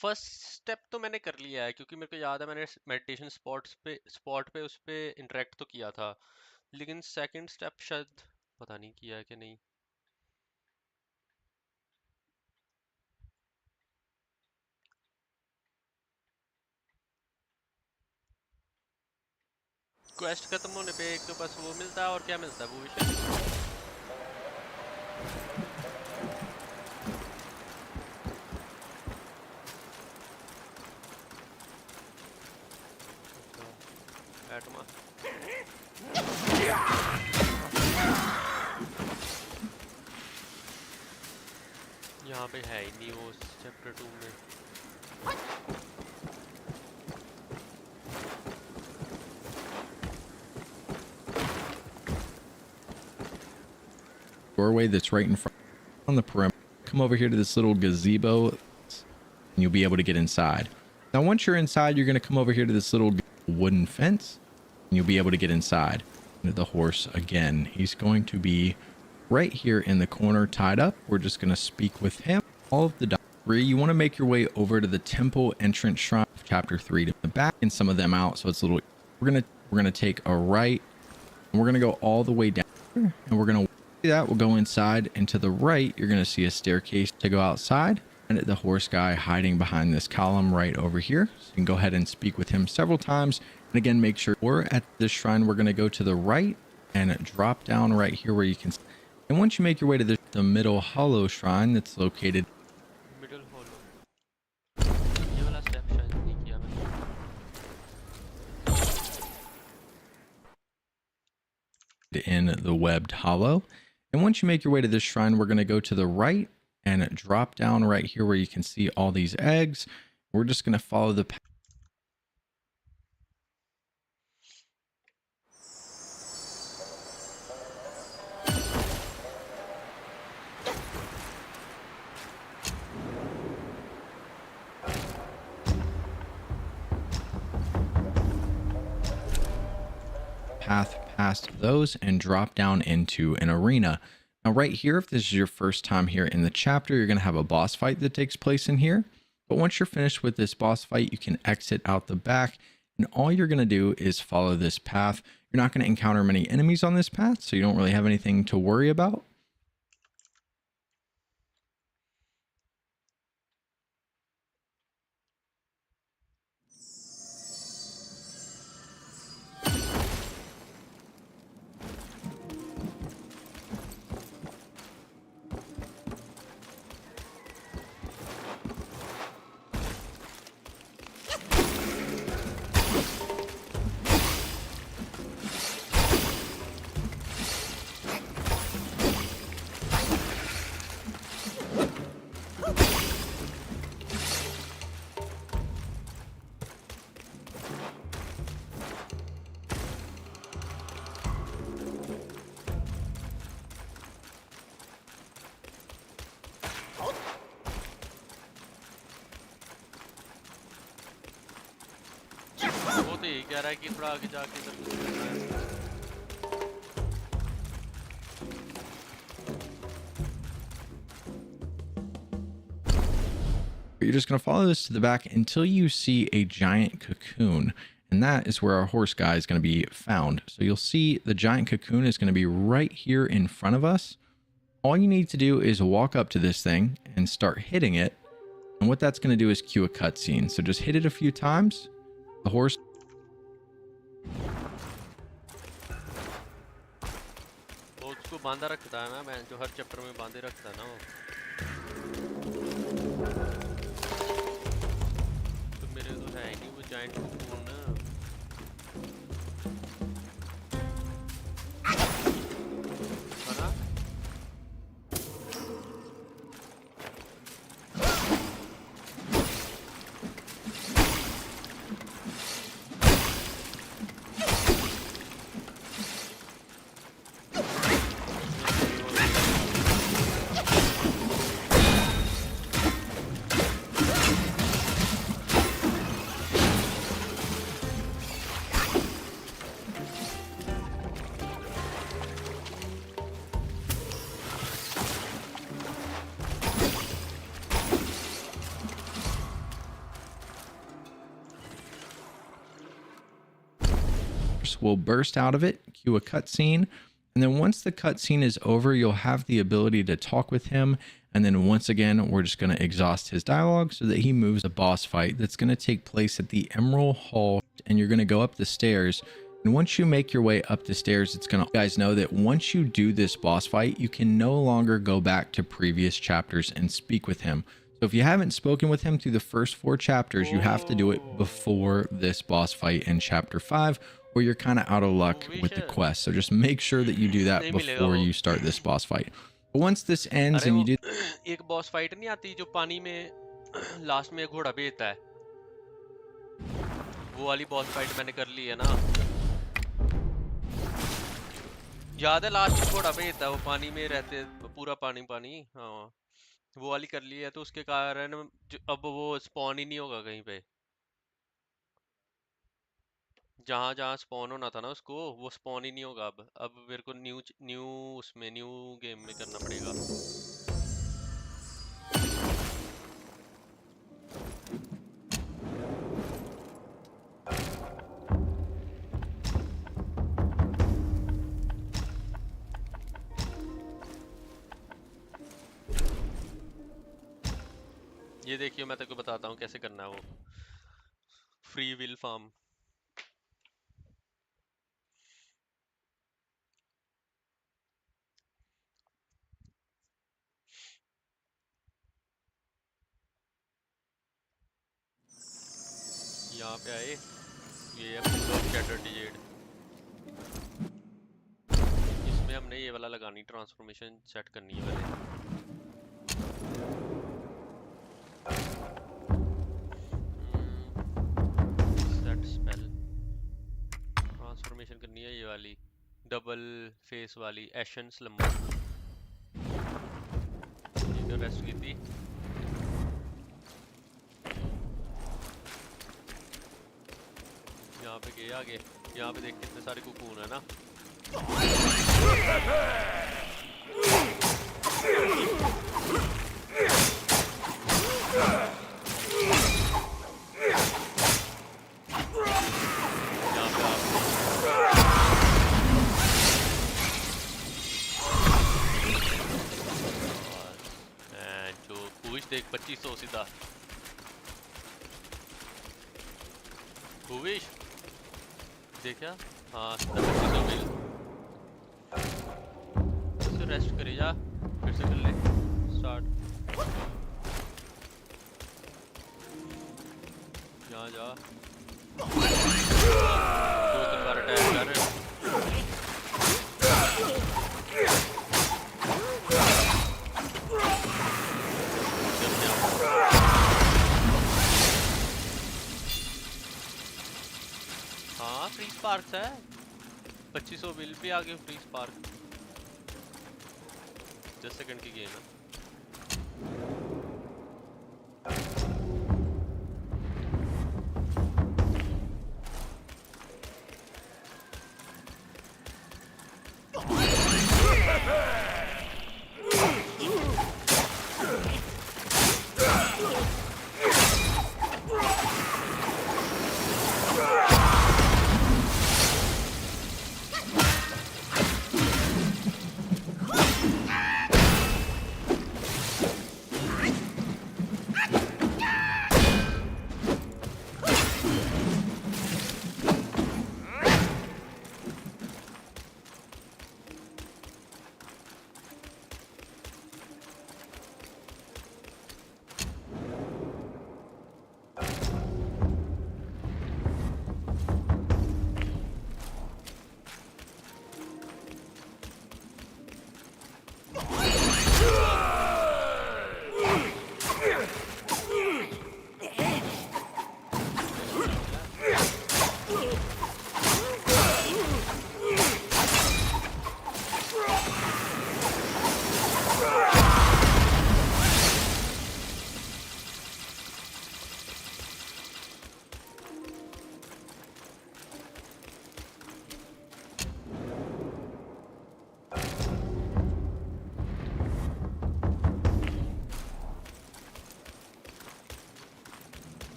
First step तो मैंने कर लिया है क्योंकि मेरे को याद है मैंने मेडिटेशन स्पॉट पे उस पे इंटरेक्ट तो किया था लेकिन सेकंड स्टेप शायद पता नहीं किया है कि नहीं क्वेस्ट खत्म होने पे एक तो बस वो मिलता है और क्या मिलता है वो विषय एटमा यहाँ पे है ही नहीं वो चैप्टर 2 में doorway that's right in front on the perimeter. Come over here to this little gazebo and you'll be able to get inside. Now once you're inside, you're going to come over here to this little wooden fence and you'll be able to get inside. The horse again, he's going to be right here in the corner tied up. We're just going to speak with him. All of the you want to make your way over to the temple entrance shrine of chapter 3 to the back and some of them out, so it's a little we're gonna take a right and we're gonna go all the way down here, and we're gonna do that. We'll go inside, and to the right you're gonna see a staircase to go outside, and the horse guy hiding behind this column right over here. So you can go ahead and speak with him several times, and again make sure we're at this shrine. We're gonna go to the right and drop down right here where you can, and once you make your way to the middle hollow shrine that's located in the webbed hollow. And once you make your way to this shrine, we're going to go to the right and drop down right here where you can see all these eggs. We're just going to follow the path. Past those and drop down into an arena. Now right here, if this is your first time here in the chapter, you're going to have a boss fight that takes place in here. But once you're finished with this boss fight, you can exit out the back, and all you're going to do is follow this path. You're not going to encounter many enemies on this path, so you don't really have anything to worry about. वो तो यही कह रहा है कि थोड़ा आगे जाके सब कुछ करना है You're just going to follow this to the back until you see a giant cocoon, and that is where our horse guy is going to be found. So you'll see the giant cocoon is going to be right here in front of us. All you need to do is walk up to this thing and start hitting it, and what that's going to do is cue a cutscene. So just hit it a few times. The horse वो उसको बांधा रखता है ना मैं जो हर chapter में बांधे रखता है ना वो तो मेरे तो है ही नहीं वो जायंट कोकून ना है ना will burst out of it, cue a cutscene, and then once the cutscene is over, you'll have the ability to talk with him, and then once again, we're just going to exhaust his dialogue so that he moves a boss fight that's going to take place at the Emerald Hall, and you're going to go up the stairs. And once you make your way up the stairs, it's gonna, you guys know that once you do this boss fight, you can no longer go back to previous chapters and speak with him. So if you haven't spoken with him through the first 4 chapters, you have to do it before this boss fight in chapter 5, or you're kind of out of luck with the quest. So just make sure that you do that before you start this boss fight. But once this ends and you do एक boss fight नहीं आती जो पानी में last में घोड़ा भेजता है, वो वाली बॉस फाइट मैंने कर ली है ना। याद है लास्ट में घोड़ा भेजता है, वो पानी में रहते पूरा पानी पानी, हाँ वो वाली कर ली है। तो उसके कारण अब वो स्पॉन ही नहीं होगा कहीं पे। जहाँ जहाँ स्पॉन होना था ना उसको, वो स्पॉन ही नहीं होगा अब मेरे को न्यू गेम में करना पड़ेगा। ये देखिए मैं तेरे को बताता हूँ कैसे करना है वो फ्री विल फार्म। यहाँ पे आए, ये है फुल ऑफ शैटर्ड जेड। इसमें हमने ये वाला लगानी, ट्रांसफॉर्मेशन सेट करनी है पहले। सेट स्पेल ट्रांसफॉर्मेशन करनी है, ये वाली डबल फेस वाली एशन स्लम्बर। ये तो रेस्ट की थी। यहाँ पे गए आगे, यहाँ पे देख कितने सारे कुकून है ना। जो पूछ देख 2500 सीधा भूविश देखा, हाँ 2500 मिल। इससे रेस्ट करे जा, फिर से कर ले स्टार्ट। यहाँ जा, 2-3 बार अटैक कर। हाँ फ्री स्पार्क्स है, 2500 बिल पे आगे फ्री स्पार्क। 10 सेकंड की गेम है।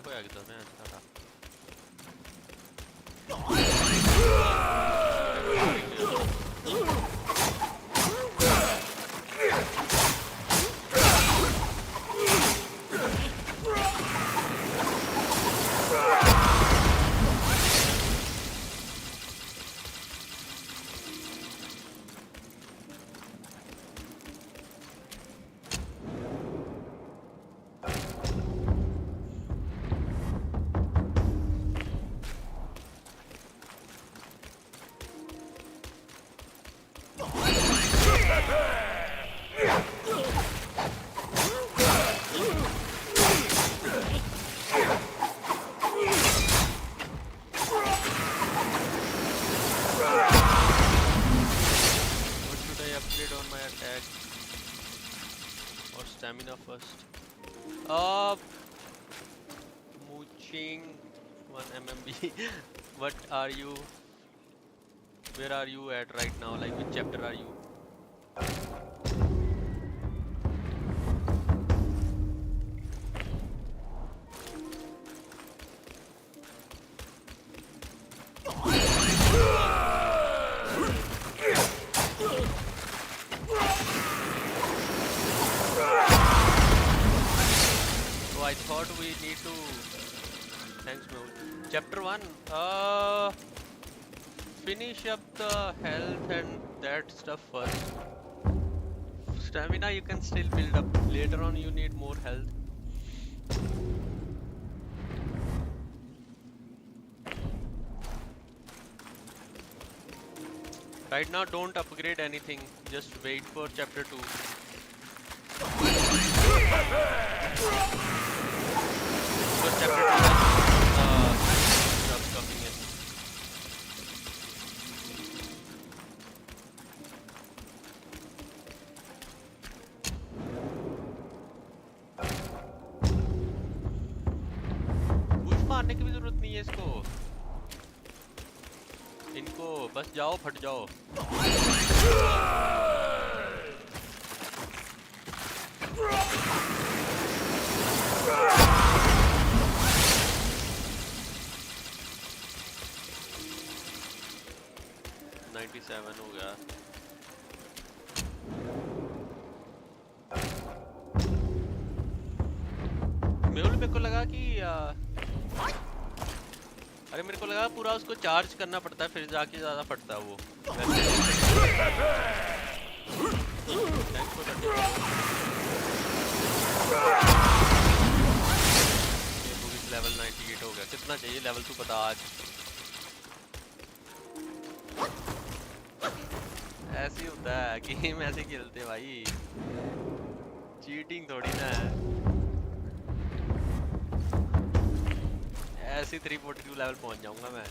koyak ito na yan. Tara. Stamina first. Mooching 1 MMB. What are you? Where are you at right now? Like which chapter are you? I thought we need to. Thanks, Mehul. Chapter 1. Finish up the health and that stuff first. Stamina you can still build up. Later on, you need more health. Right now, don't upgrade anything. Just wait for chapter 2. Because chapter 2 stuff coming in. Push मारने की भी जरूरत नहीं है इसको. इनको बस जाओ फट जाओ. हो गया. मेरे को लगा कि अरे मेरे को लगा पूरा उसको चार्ज करना पड़ता है फिर जाके ज्यादा फटता है वो. लेवल 98 हो गया. कितना चाहिए लेवल तू बता आज. ऐसे ही होता है गेम ऐसे खेलते भाई. चीटिंग थोड़ी ना है. ऐसे 342 लेवल पहुंच जाऊंगा मैं.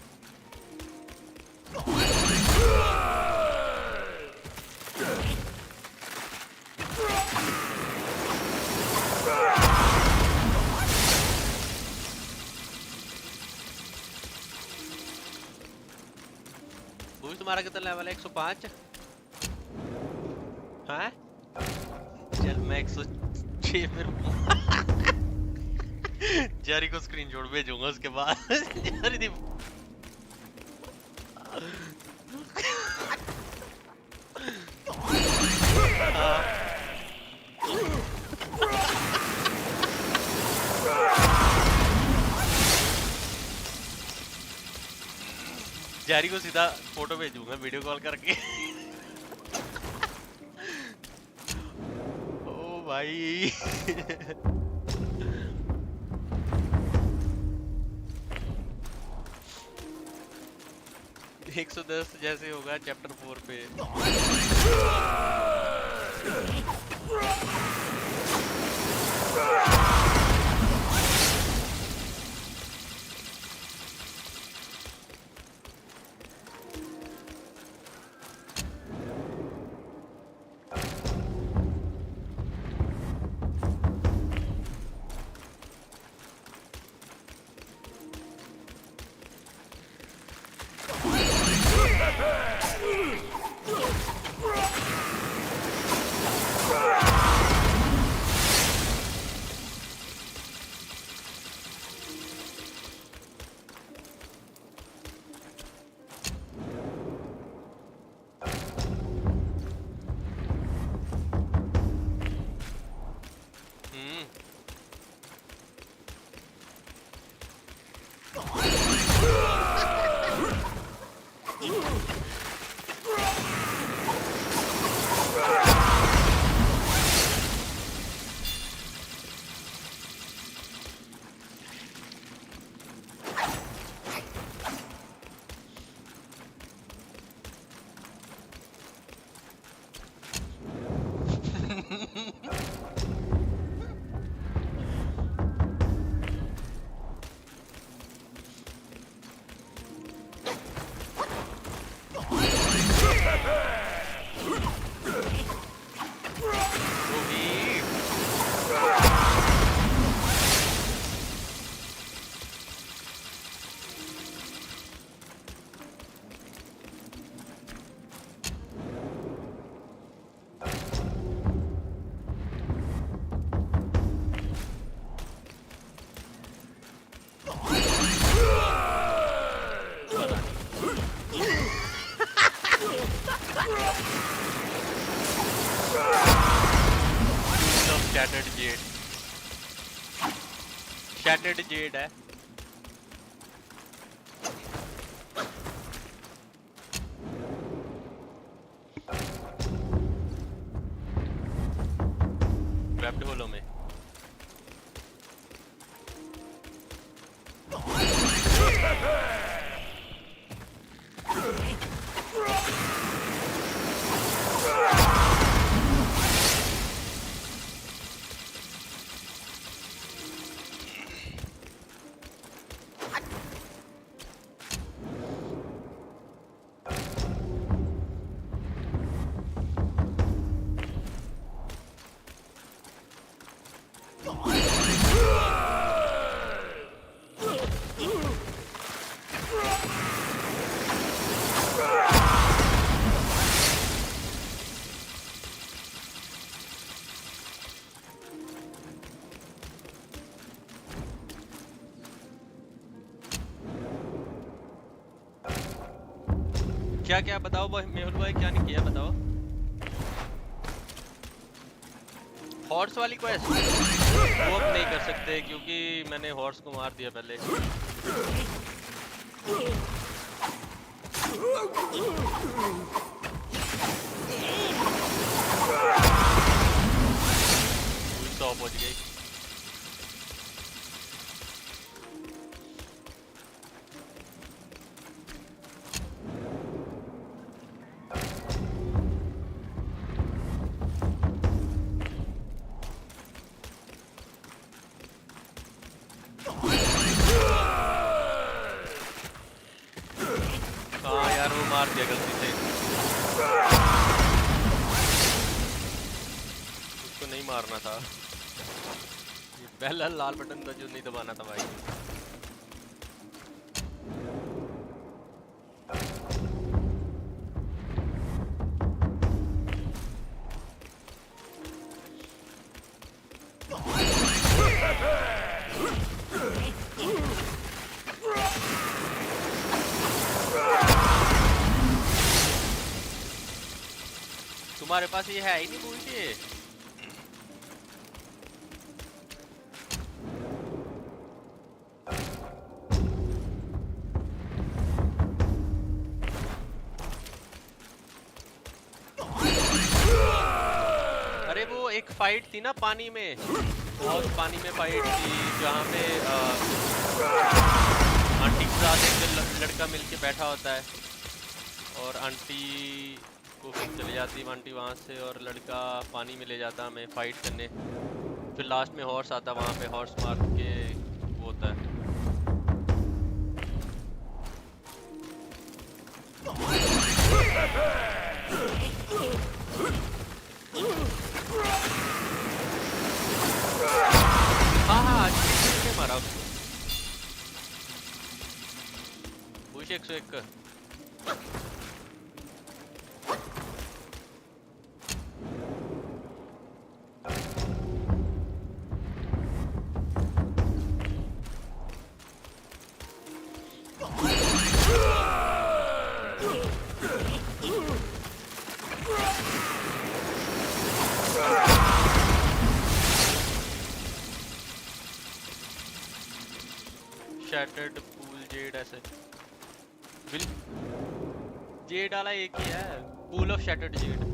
तुम्हारा कितना लेवल है? 105. हाँ चल मैं 106 फिर. जारी को स्क्रीनशॉट भेजूंगा उसके बाद. जारी दी जारी को सीधा फोटो भेजूंगा वीडियो कॉल करके. ओ भाई. 110 जैसे होगा चैप्टर 4 पे. Shattered Jade. Shattered Jade है. Wrapped hole में. क्या क्या बताओ मेहुल भाई, क्या नहीं किया बताओ. हॉर्स वाली क्वेस्ट वो अब नहीं कर सकते क्योंकि मैंने हॉर्स को मार दिया पहले. स्टॉप हो गई. मार दिया गलती से. उसको नहीं मारना था. ये पहला लाल बटन था जो नहीं दबाना था भाई. तुम्हारे पास ये है ही नहीं भूल के. अरे वो एक फाइट थी ना पानी में, बहुत पानी में फाइट थी जहाँ पे आंटी के साथ एक लड़का मिलके बैठा होता है और आंटी को फिर चले जाती है आंटी वहाँ से और लड़का पानी में ले जाता हमें फाइट करने. फिर लास्ट में हॉर्स आता वहाँ पे, हॉर्स मार के वो होता है. हाँ किसने मारा उसको? पुश 101. Shattered pool jade ऐसे. जेड वाला एक ही है, पूल ऑफ शैटर्ड जेड.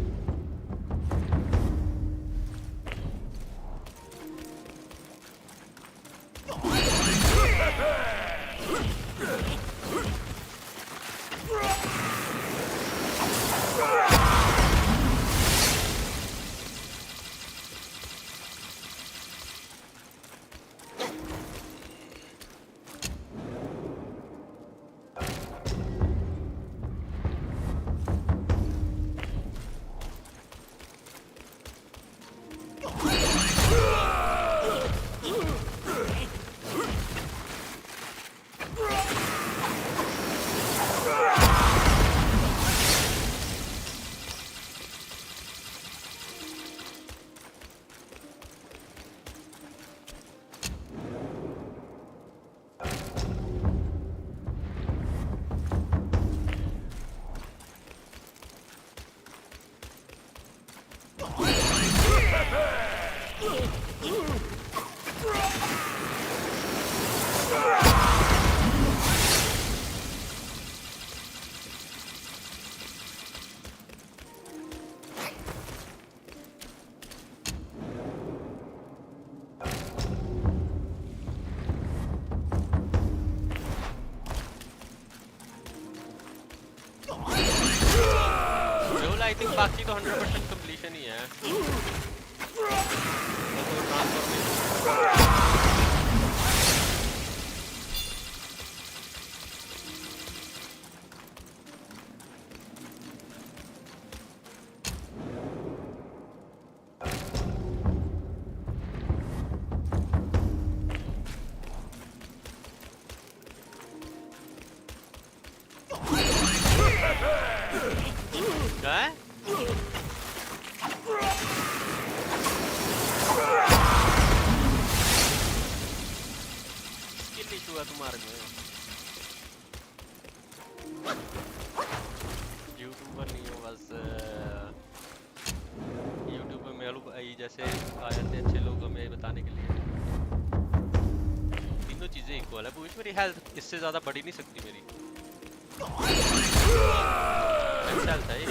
बाकी तो 100% कंप्लीशन ही है। बस वो ट्रांसफॉर्मेशन क्या है? स्किल इशू है तुम्हारे में। यूट्यूब पर नहीं हो बस यूट्यूब पर मेरे भाई जैसे आ जाते हैं अच्छे लोग हमें बताने के लिए। तीनों चीजें इक्वल है। पूछ मेरी हेल्थ इससे ज्यादा बढ़ ही नहीं सकती मेरी। हेल्थ है ये।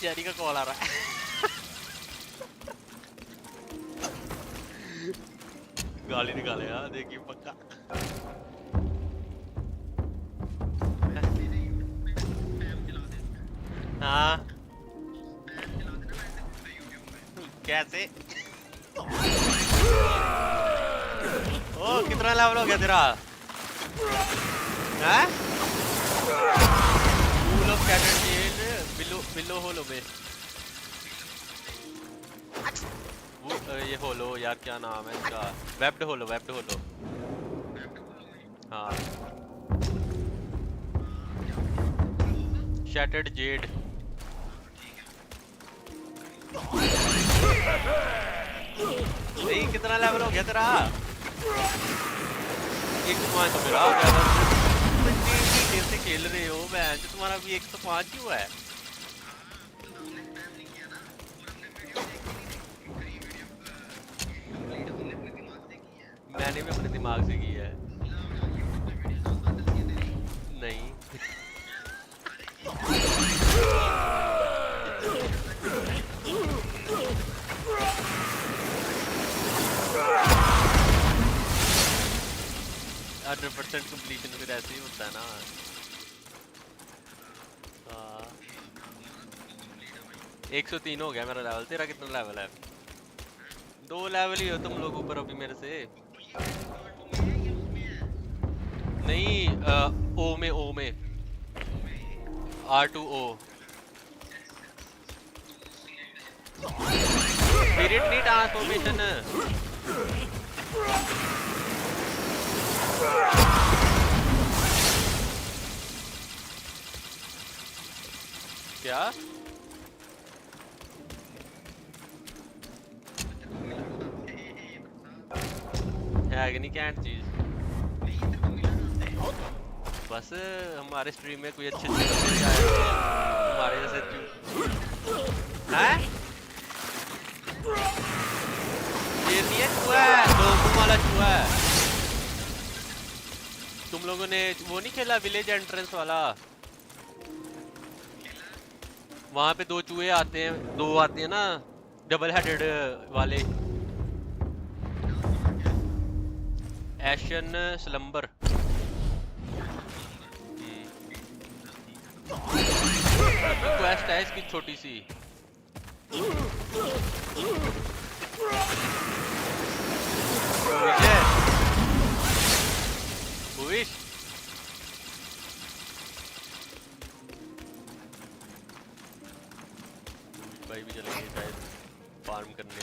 जेरी का कॉल आ रहा है। गाली निकालेगा देखिए पक्का। हाँ कैसे? ओ कितना लेवल हो गया तेरा? हैं? फूल ऑफ कैटेड बिलो होलो में ये होलो यार क्या नाम है इसका? वेब्ड होलो हाँ। शैटर्ड जेड नहीं कितना लेवल हो गया तेरा? 105 तो मेरा हो गया था। देर से खेल रहे हो मैच तुम्हारा भी 105 क्यों है? मैंने भी अपने दिमाग से की है। नहीं 100% कंप्लीशन फिर ऐसे ही होता है ना। 103 हो गया मेरा लेवल। तेरा कितना लेवल है? 2 लेवल ही हो तुम लोग ऊपर अभी मेरे से। नहीं ओ में R2O स्पिरिट नहीं ट्रांसफॉर्मेशन। क्या है कि नहीं कैंट चीज? बस हमारे स्ट्रीम में कोई अच्छे बंदे आए थे हमारे जैसे हैं। ये नहीं है चूहा है, 2 मुंह वाला चूहा है। तुम लोगों ने वो नहीं खेला विलेज एंट्रेंस वाला? वहां पे 2 चूहे आते हैं, 2 आते हैं ना डबल हेडेड वाले। एशन स्लम्बर क्वेस्ट है इसकी छोटी सी। भूविश भाई भी चलेंगे शायद फार्म करने।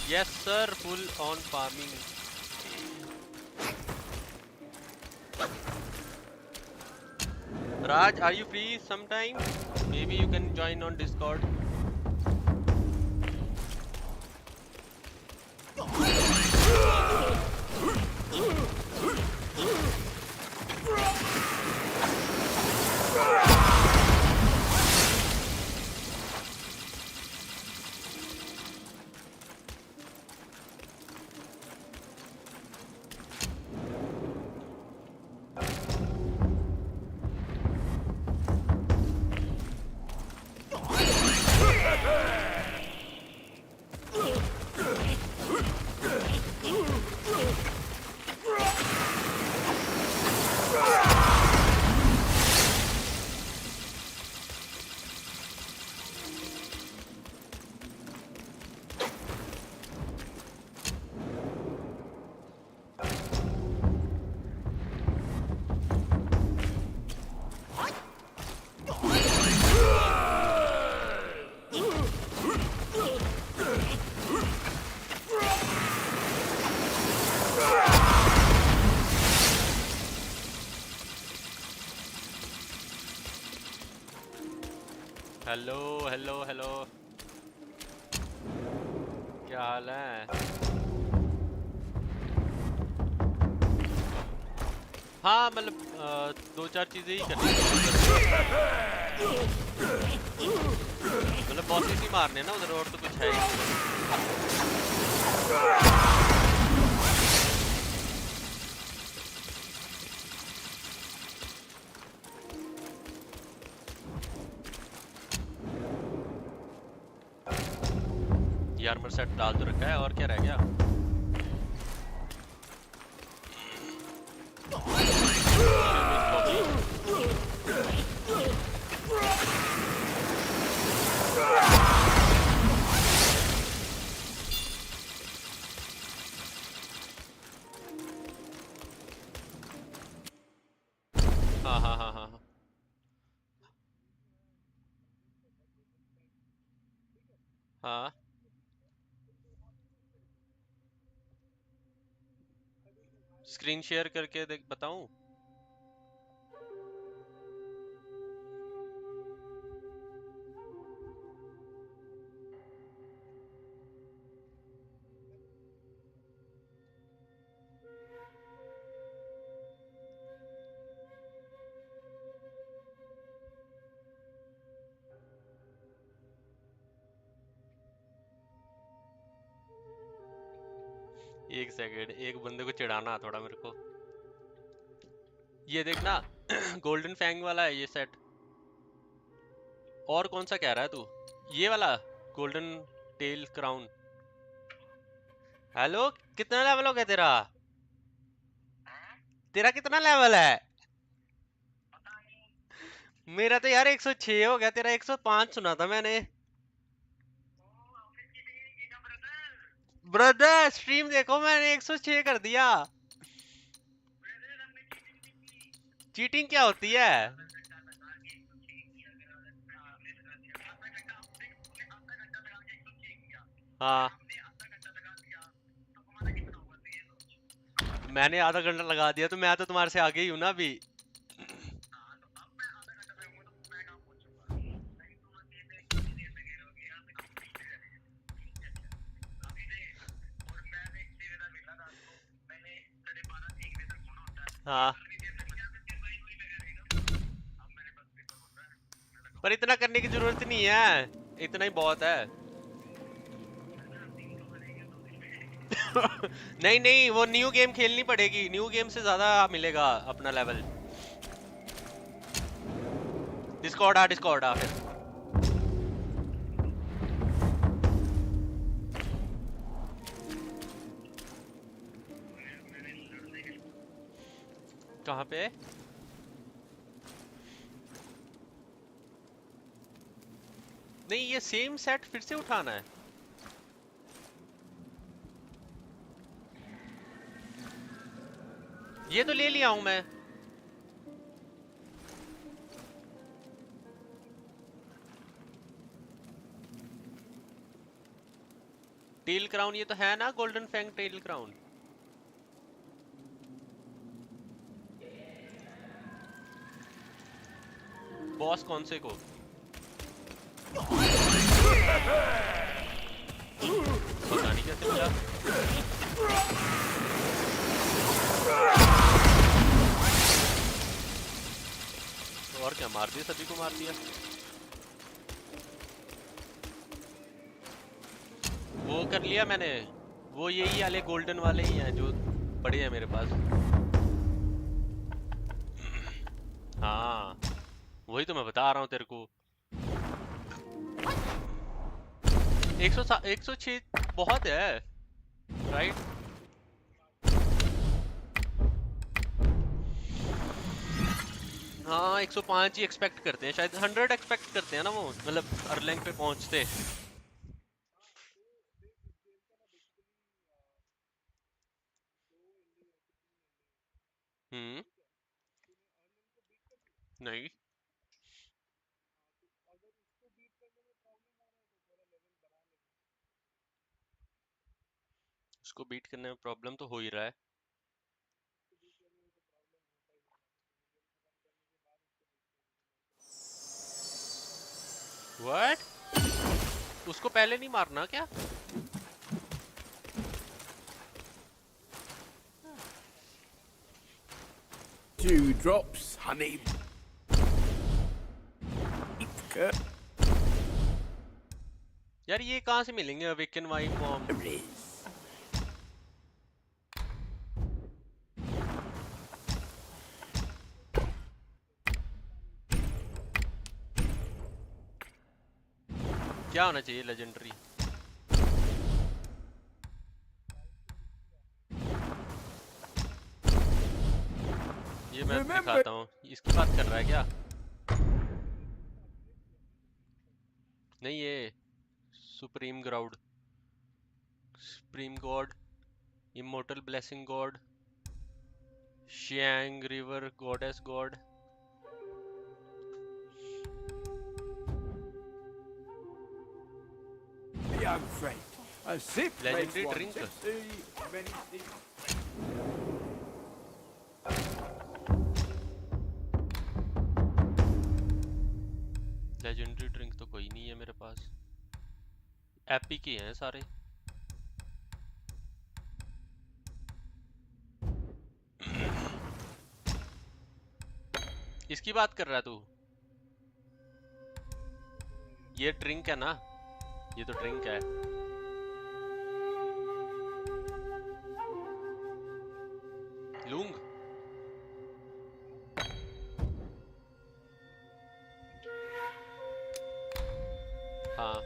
Yes, sir. Full on farming. Raj, are you free sometime? Maybe you can join on Discord. Hello hello hello, क्या हाल है? हाँ मतलब दो चार चीजें ही करनी मतलब बॉसेस ही मारने ना उधर, और तो कुछ है ही। ये आर्मर सेट डाल तो रखा है, और क्या रह गया? हाँ हाँ हाँ हाँ हाँ। स्क्रीन शेयर करके देख बताऊं? एक सेकंड, एक बंदे को चिढ़ाना थोड़ा मेरे को। ये देखना गोल्डन फैंग वाला है ये सेट। और कौन सा कह रहा है तू? ये वाला गोल्डन टेल क्राउन। हेलो, कितना लेवल हो गया तेरा? तेरा कितना लेवल है? मेरा तो यार 106 हो गया, तेरा 105 सुना था मैंने। ब्रदर स्ट्रीम देखो, मैंने 106 कर दिया। चीटिंग क्या होती है? हाँ, मैंने आधा घंटा लगा दिया तो मैं तो तुम्हारे से आगे ही हूँ ना अभी। हाँ, पर इतना करने की जरूरत नहीं है, इतना ही बहुत है। नहीं नहीं, वो न्यू गेम खेलनी पड़ेगी, न्यू गेम से ज्यादा मिलेगा अपना लेवल। डिस्कॉर्ड आ फिर। कहाँ पे? नहीं, ये सेम सेट फिर से उठाना है। ये तो ले लिया हूं मैं। टेल क्राउन ये तो है ना, golden fang tail crown. Boss कौन से को? पता नहीं कैसे मिला। तो और क्या, मार दिया, सभी को मार दिया। वो कर लिया मैंने, वो यही वाले गोल्डन वाले ही हैं जो पड़े हैं मेरे पास। हाँ वही तो मैं बता रहा हूँ तेरे को। 106 बहुत है, राइट? हाँ 105 ही एक्सपेक्ट करते हैं शायद, 100 एक्सपेक्ट करते हैं ना वो, मतलब अर्लैंग पे पहुंचते। नहीं, उसको बीट करने में प्रॉब्लम तो हो ही रहा है। व्हाट? उसको पहले नहीं मारना क्या? Dewdrops, honey. यार ये कहाँ से मिलेंगे अवेकन वाइफ मॉम? क्या होना चाहिए लेजेंडरी? ये मैं दिखाता हूँ, इसकी बात कर रहा है क्या? नहीं, ये supreme ground, supreme God, immortal blessing God, Xiang river goddess God. Young friend, a sip makes Legendary one drink. tipsy, many things. Legendary drink तो कोई नहीं है मेरे पास, एपिक ही हैं सारे। इसकी बात कर रहा है तू? ये ड्रिंक है ना, ये तो ड्रिंक है। लूंग? हाँ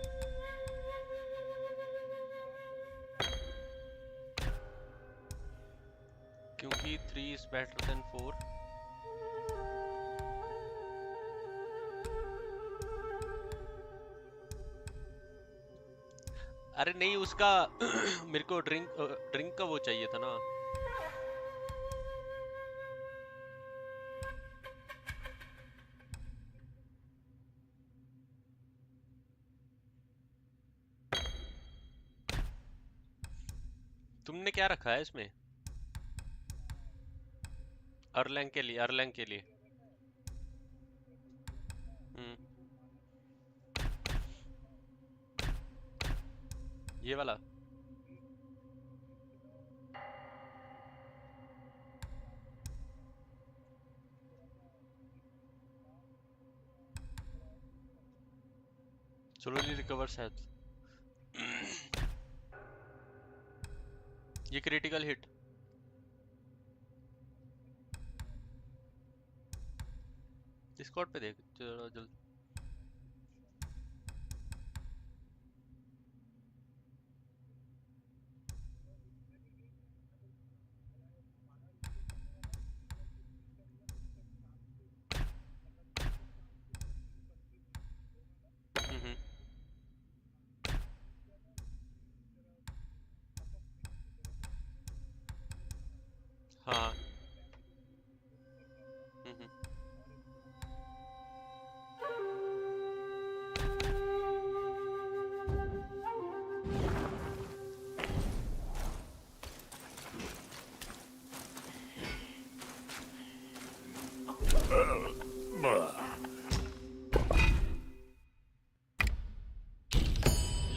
क्योंकि 3 is better than 4। अरे नहीं उसका मेरे को ड्रिंक का वो चाहिए था ना। तुमने क्या रखा है इसमें? अर्लैंग के लिए, अर्लैंग के लिए। ये वाला। slowly recovers health। ये क्रिटिकल हिट। डिस्कॉर्ड पे देख जरा जल्दी। हाँ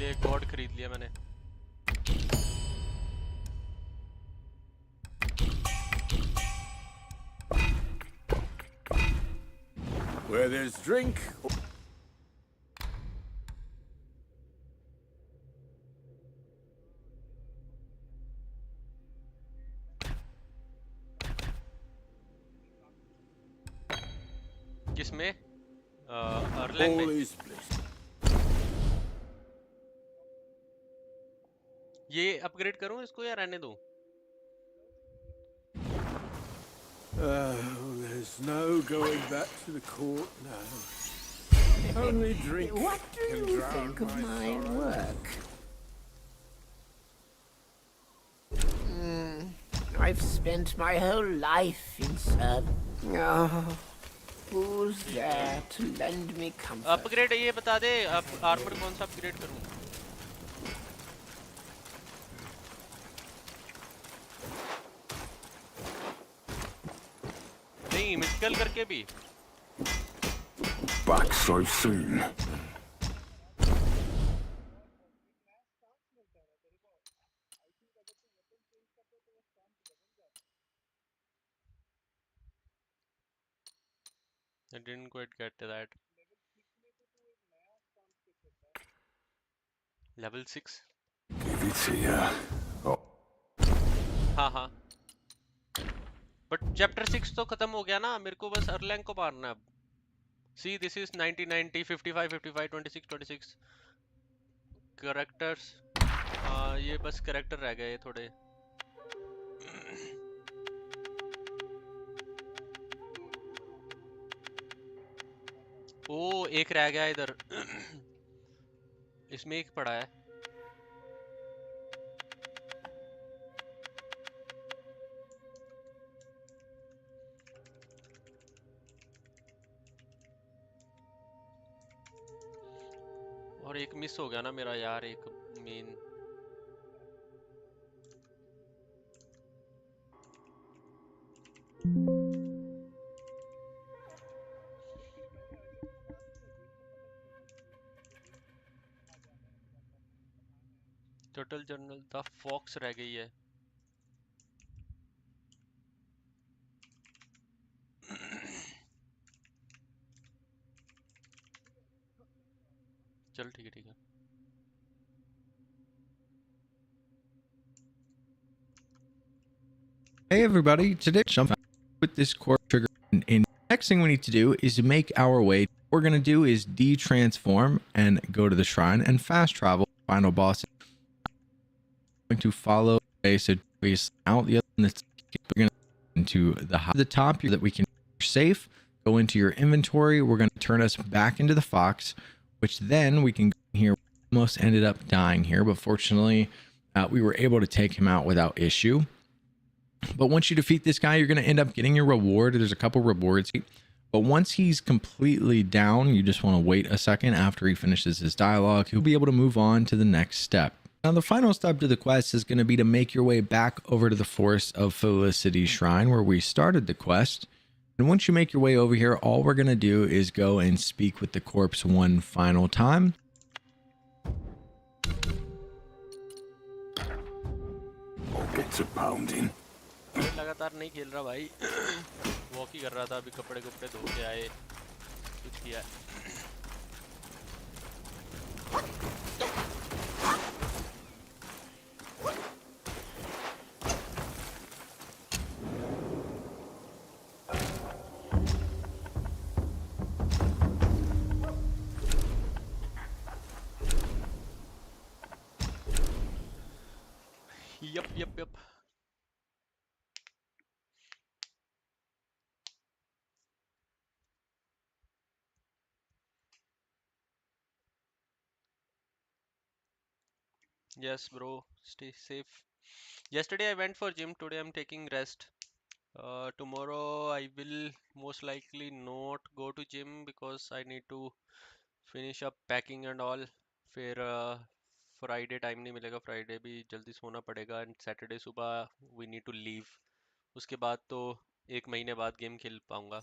ये गॉड खरीद लिया मैंने। Where there's drink. किसमें? अर्लैंग में। ये अपग्रेड करूं इसको या रहने दूं? There's no going back to the court now. Only drink. What do can you drown think of my sorrow. work? I've spent my whole life in service. Oh, who's there to lend me comfort? Upgrade ये बता दे, armour कौन सा upgrade करूं? नहीं, missed call करके भी। Back so soon. I didn't quite get to that. Level 6. Give it here. Oh. हाँ। But chapter 6 तो खत्म हो गया ना, मेरे को बस अर्लैंग को मारना है अब। See, this is 90, 90, 55, 55, 26, 26. Characters. ये बस character रह गए थोड़े। ओ, एक रह गया इधर। इसमें एक पड़ा है। और एक मिस हो गया ना मेरा यार, एक main. Turtle journal the fox रह गई है। चल ठीक है। Hey everybody, today jump out with this core trigger and next thing we need to do is make our way. What we're going to do is de-transform and go to the shrine and fast travel final boss. I'm going to follow base out the other one that's we're going to into the top here that we can safe, go into your inventory. We're going to turn us back into the fox, which then we can go here. We almost ended up dying here, but fortunately we were able to take him out without issue. But once you defeat this guy, you're going to end up getting your reward. There's a couple rewards. But once he's completely down, you just want to wait a second after he finishes his dialogue. He'll be able to move on to the next step. Now, the final step to the quest is going to be to make your way back over to the Forest of Felicity Shrine, where we started the quest. And once you make your way over here, all we're going to do is go and speak with the corpse one final time. Gets a pounding. लगातार नहीं खेल रहा भाई। Walk ही कर रहा था, अभी कपड़े धो के आए, कुछ किया। Yep. Yes, bro. Stay safe. Yesterday I went for gym. Today I'm taking rest. Tomorrow I will most likely not go to gym because I need to finish up packing and all. फिर Friday time नहीं मिलेगा, Friday भी जल्दी सोना पड़ेगा and Saturday सुबह we need to leave. उसके बाद तो 1 महीने बाद गेम खेल पाऊंगा।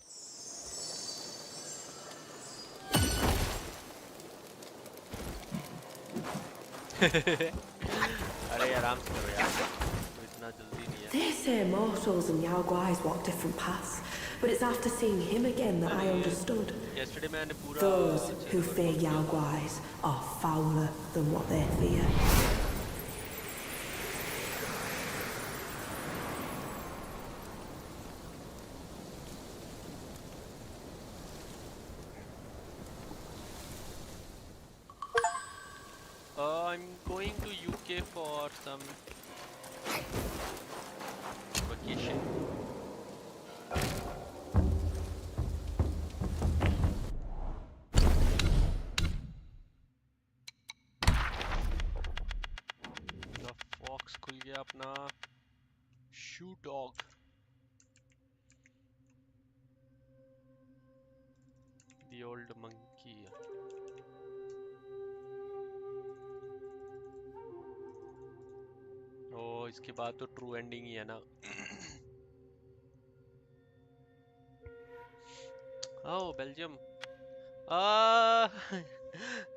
अरे आराम से करो यार, तो इतना जल्दी नहीं है. They say mortals and Yao Guais walk different paths, but it's after seeing him again that I understood. Yesterday मैंने पूरा Those who fear Yao Guais are fouler than what they fear. I'm going to UK for some vacation. The fox खुल गया अपना shoe dog. The old monkey. ओ इसके बाद तो true ending ही है ना. Oh, Belgium.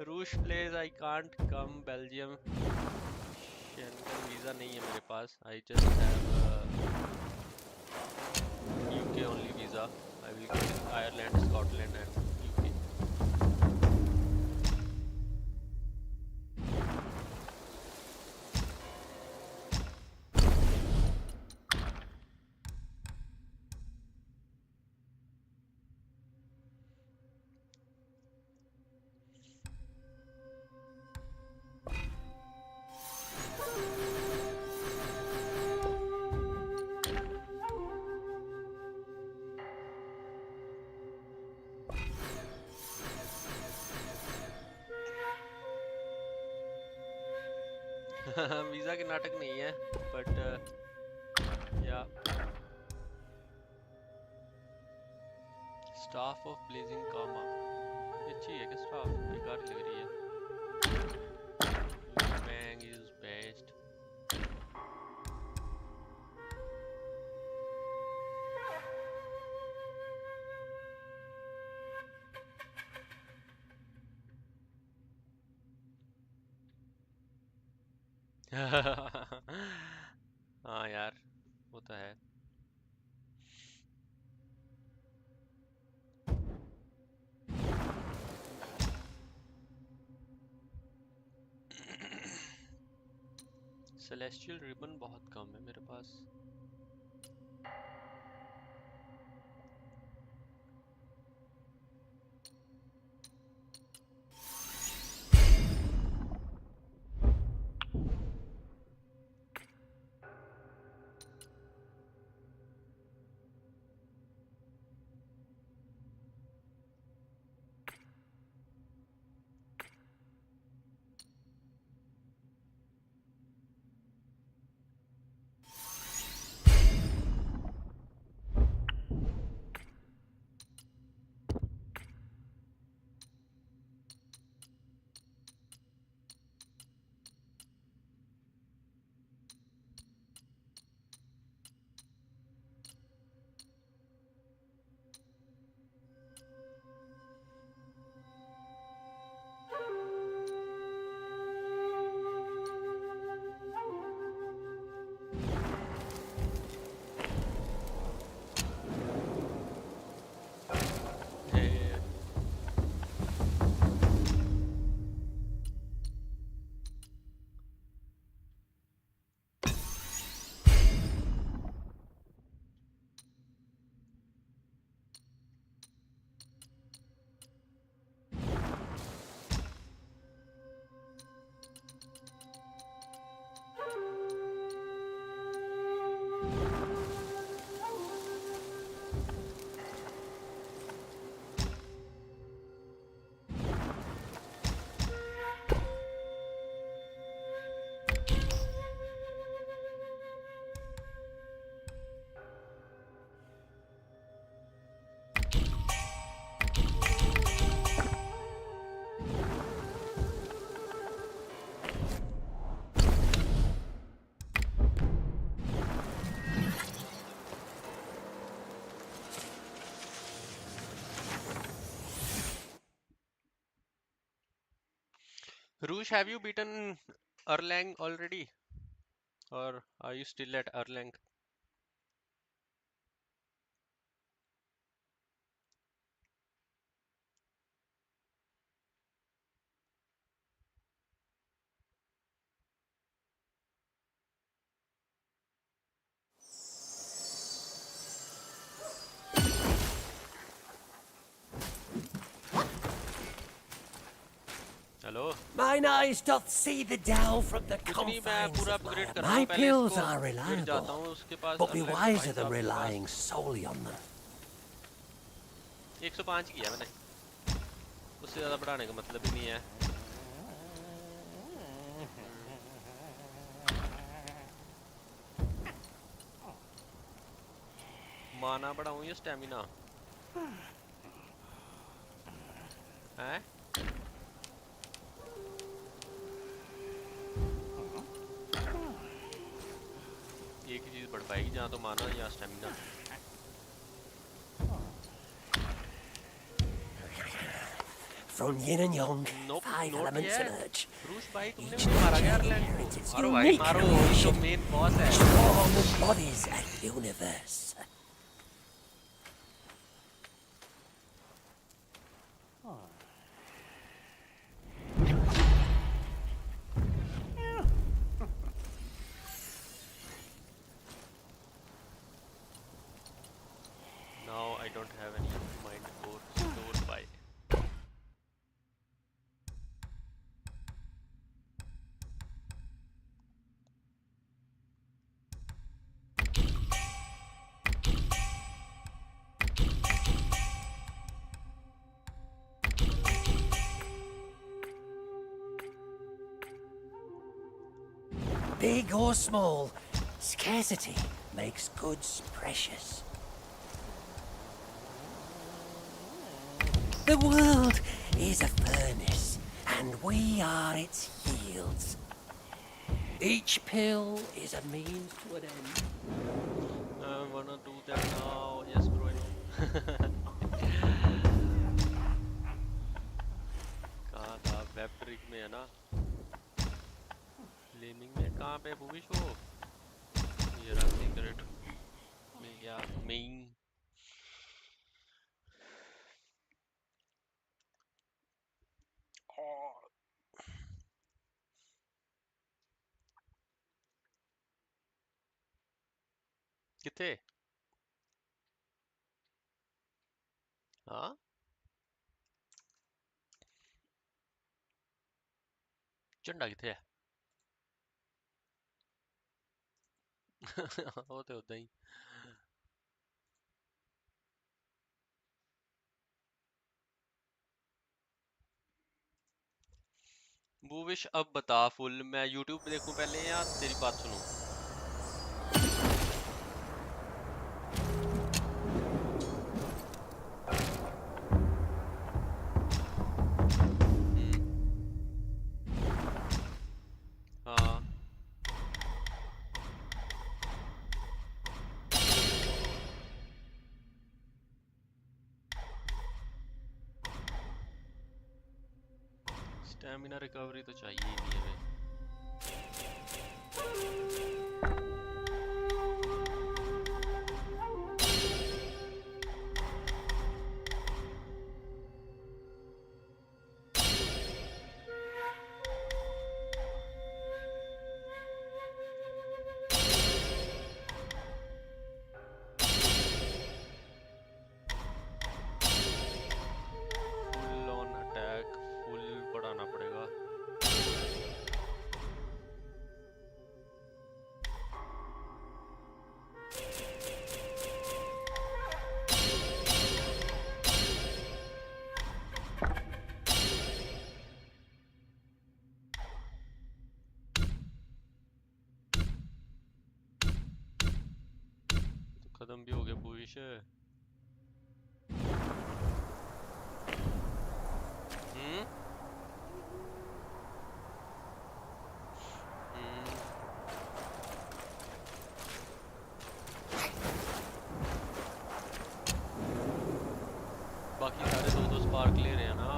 रूस place I can't come Belgium. Schengen visa नहीं है मेरे पास. I just have UK only visa. I will go in Ireland, Scotland and UK. Visa के नाटक नहीं है बट या. स्टाफ ऑफ ब्लेजिंग कामा अच्छी है कि स्टाफ बेकार लग रही है. Bang is best. हाँ यार वो तो है. सेलेस्टियल रिबन बहुत कम है मेरे पास. Roosh, have you beaten Erlang already? Or are you still at Erlang? Hello? Mine eyes doth see the Tao from the कुछ नहीं, मैं confines पूरा of upgrade कर Maya. रहा हूँ My पहले pills इसको, are फिर जाता reliable, हूँ उसके पास but be Erlang wiser भाई than साहब के relying solely on them. पास 105 किया मैंने, उससे ज़्यादा बढ़ाने का मतलब ही नहीं है। माना बढ़ाऊँ या स्टैमिना? हैं? एक ही चीज़ बढ़ पाएगी, जहाँ तो माना या stamina. From yin and yang, Nope, 5 not elements yet. emerge. Bruce भाई तुमने Each मुझे मारा क्या nature Erlang को? inherits its मारो भाई unique मारो, ये जो creation, मेन बॉस है। which form embodies a universe. Now I don't have any mind core stored by. Big or small, scarcity makes goods precious. The world is a furnace, and we are its yields. Each pill is a means to an end. I wanna do that now. Yes, bro. कहाँ था? Web trick में है ना? Fleming में कहाँ पे भूमिश हो? ये रहा सीक्रेट। मिल गया मेन। किथे? हाँ? झंडा किथे है? वो तो होता ही। भूविश अब बता फुल, मैं यूट्यूब पे देखूं पहले या तेरी बात सुनूं? हाँ। स्टैमिना रिकवरी तो चाहिए ही नहीं हमें। फुल ऑन अटैक फुल बढ़ाना पड़ेगा। तो खत्म भी हो गया भूविश। बाकी सारे दो स्पार्क ले रहे हैं ना।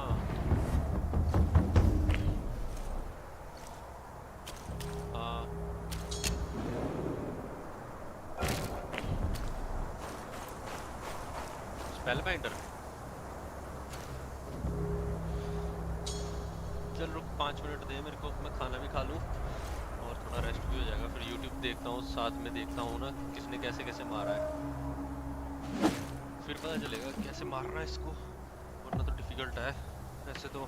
स्पेलबाइंडर। चल रुक 5 मिनट दे मेरे को, मैं खाना भी खा लूँ और थोड़ा रेस्ट भी हो जाएगा। फिर यूट्यूब देखता हूँ, साथ में देखता हूँ ना किसने कैसे कैसे मारा है, फिर पता चलेगा कैसे मारना है इसको, वरना तो डिफिकल्ट है ऐसे तो।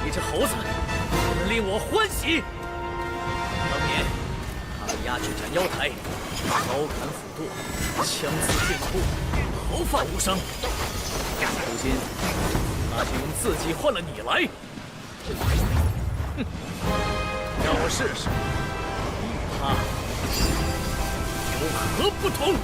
你这猴子，令我欢喜。当年他们押去斩妖台，刀砍斧剁，枪刺剑突，毫发无伤。如今他却用自己换了你来，哼！让我试试，你与他有何不同？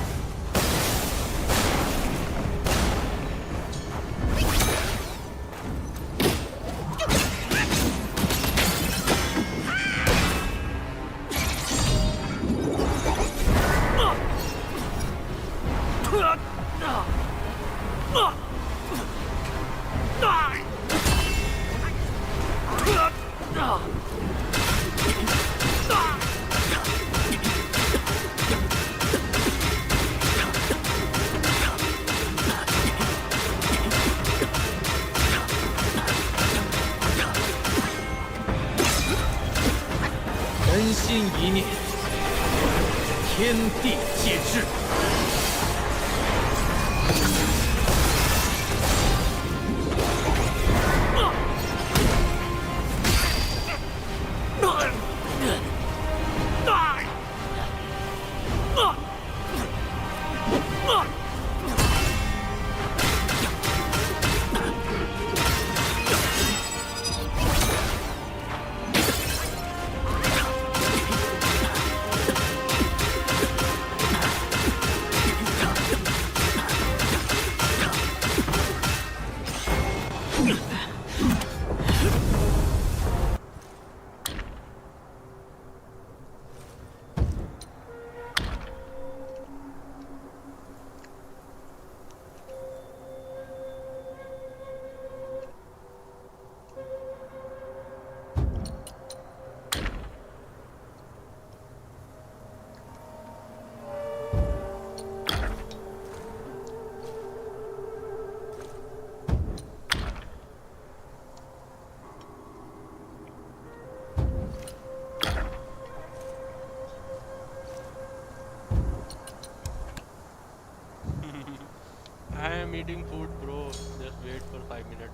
人心一念，天地皆知。I am eating food, bro. Just wait for 5 minutes.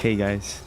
Hey guys.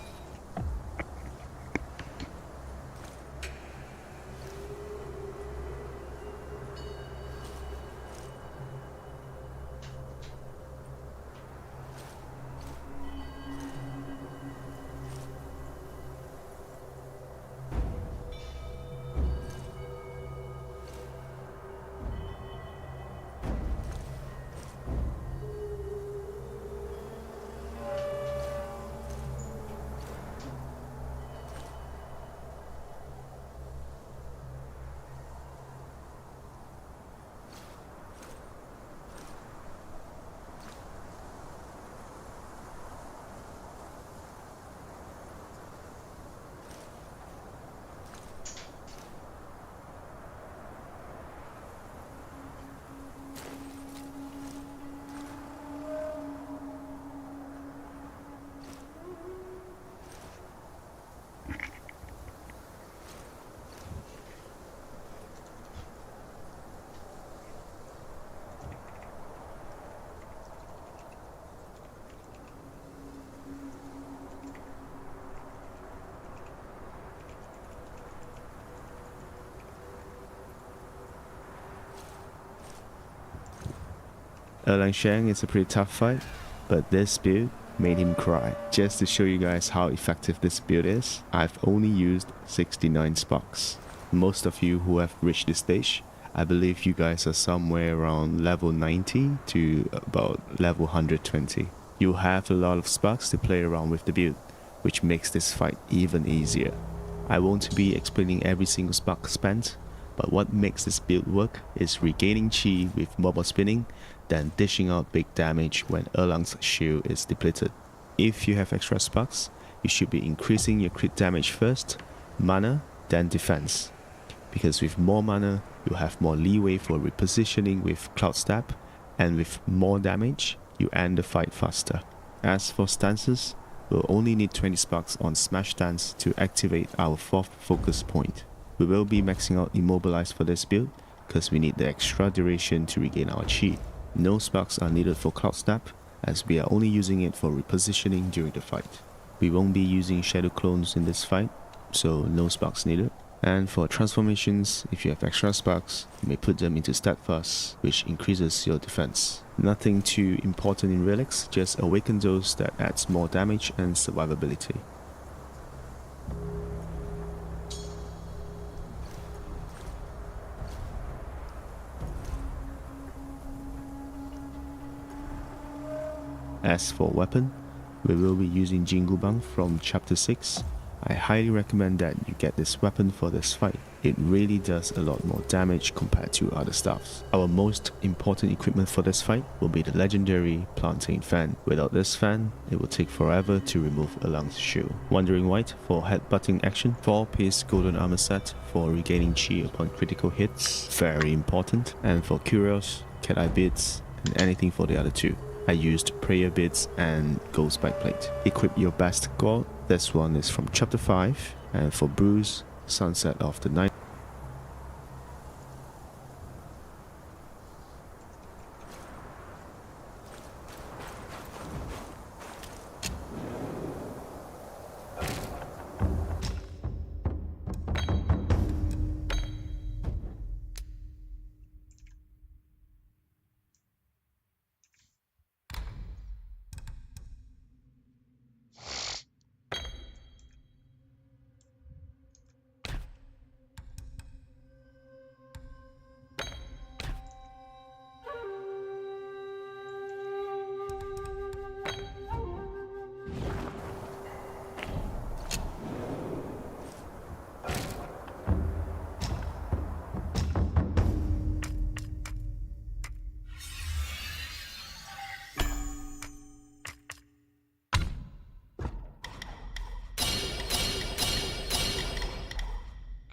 Erlang Shang is a pretty tough fight, but this build made him cry. Just to show you guys how effective this build is, I've only used 69 sparks. Most of you who have reached this stage, I believe you guys are somewhere around level 90 to about level 120. You'll have a lot of sparks to play around with the build, which makes this fight even easier. I won't be explaining every single spark spent, but what makes this build work is regaining chi with mobile spinning, then dishing out big damage when Erlang's shield is depleted. If you have extra sparks, you should be increasing your crit damage first, mana, then defense. Because with more mana, you have more leeway for repositioning with Cloud Stab, and with more damage, you end the fight faster. As for stances, we'll only need 20 sparks on Smash Stance to activate our 4th focus point. We will be maxing out Immobilize for this build, because we need the extra duration to regain our chi. No sparks are needed for Cloud Snap, as we are only using it for repositioning during the fight. We won't be using Shadow Clones in this fight, so no sparks needed. And for transformations, if you have extra sparks, you may put them into Steadfast, which increases your defense. Nothing too important in relics, just awaken those that adds more damage and survivability. As for weapon, we will be using Jingu Bang from chapter 6. I highly recommend that you get this weapon for this fight. It really does a lot more damage compared to other stuffs. Our most important equipment for this fight will be the legendary Plantain Fan. Without this fan, it will take forever to remove Erlang's shield. Wandering White for headbutting action. 4-piece golden armor set for regaining chi upon critical hits. Very important. And for Curios, Cat Eye Beads, and anything for the other two. I used Prayer Beads and Gold Spike Plate. Equip your best gold. This one is from chapter 5. And for Bruce, Sunset of the Night.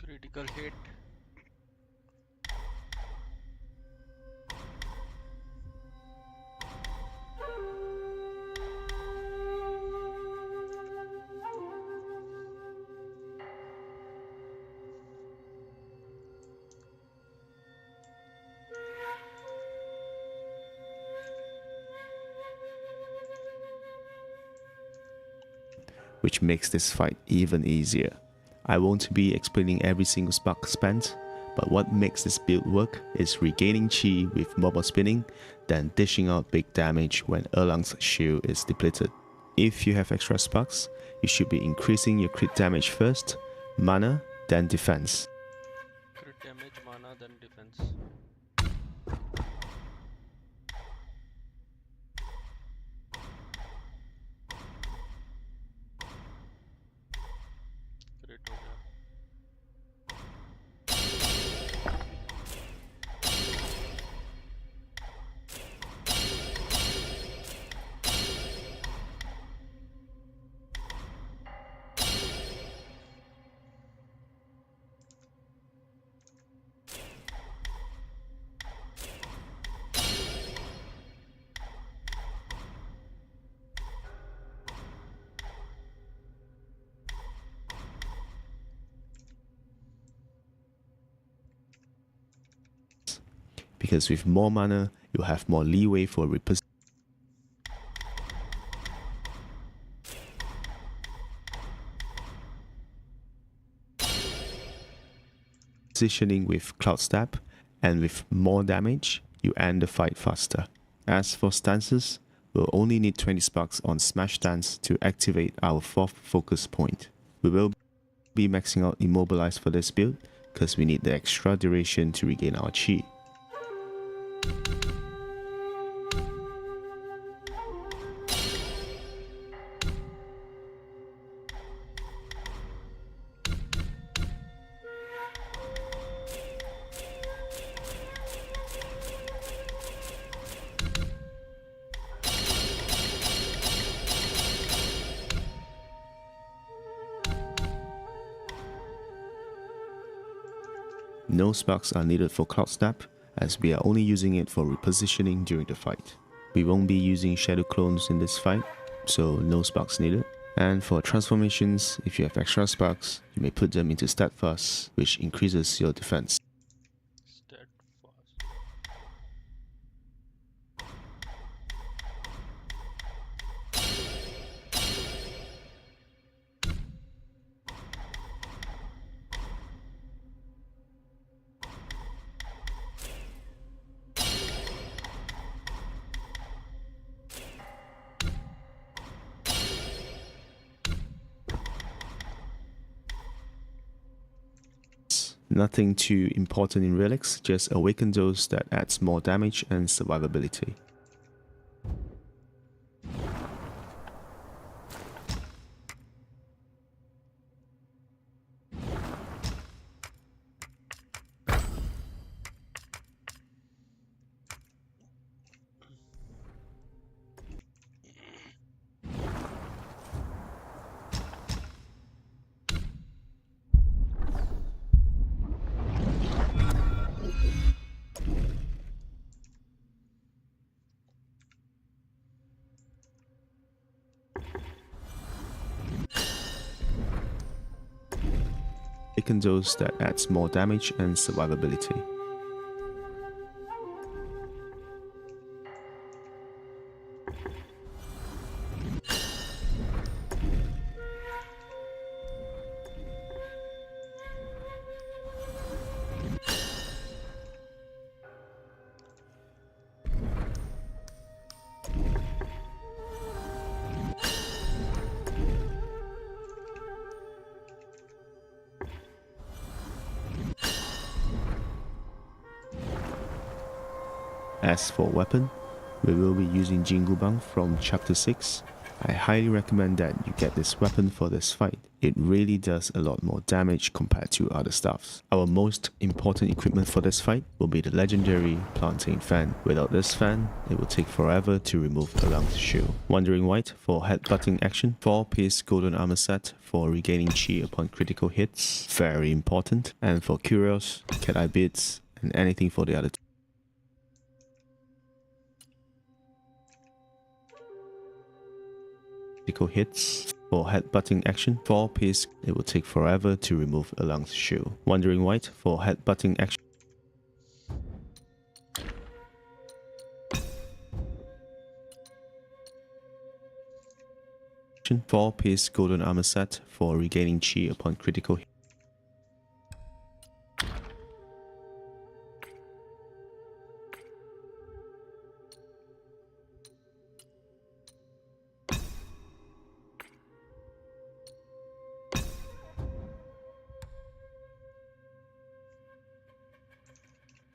Critical hit. Which makes this fight even easier. I won't be explaining every single spark spent, but what makes this build work is regaining chi with mobile spinning, then dishing out big damage when Erlang's shield is depleted. If you have extra sparks, you should be increasing your crit damage first, mana, then defense. Crit damage, mana, then defense. Crit हो गया. Because with more mana, you have more leeway for repositioning with Cloud Stab, and with more damage, you end the fight faster. As for stances, we'll only need 20 sparks on Smash Stance to activate our 4th focus point. We will be maxing out Immobilize for this build because we need the extra duration to regain our chi. No sparks are needed for Cloud Snap, as we are only using it for repositioning during the fight. We won't be using Shadow Clones in this fight, so no sparks needed. And for transformations, if you have extra sparks, you may put them into Steadfast, which increases your defense. Nothing too important in relics, just awaken those that adds more damage and survivability. Awaken those that adds more damage and survivability. As for weapon, we will be using Jingubang from chapter 6. I highly recommend that you get this weapon for this fight. It really does a lot more damage compared to other stuffs. Our most important equipment for this fight will be the legendary Plantain Fan. Without this fan, it will take forever to remove Erlang's shield. Wandering White for headbutting action. 4-piece golden armor set for regaining chi upon critical hits. Very important. And for Curios, Cat Eye Bits, and anything for the other two. Hits for headbutting action. 4-piece, it will take forever to remove Erlang's shield. Wandering White for headbutting action. Four-piece golden armor set for regaining chi upon critical hit.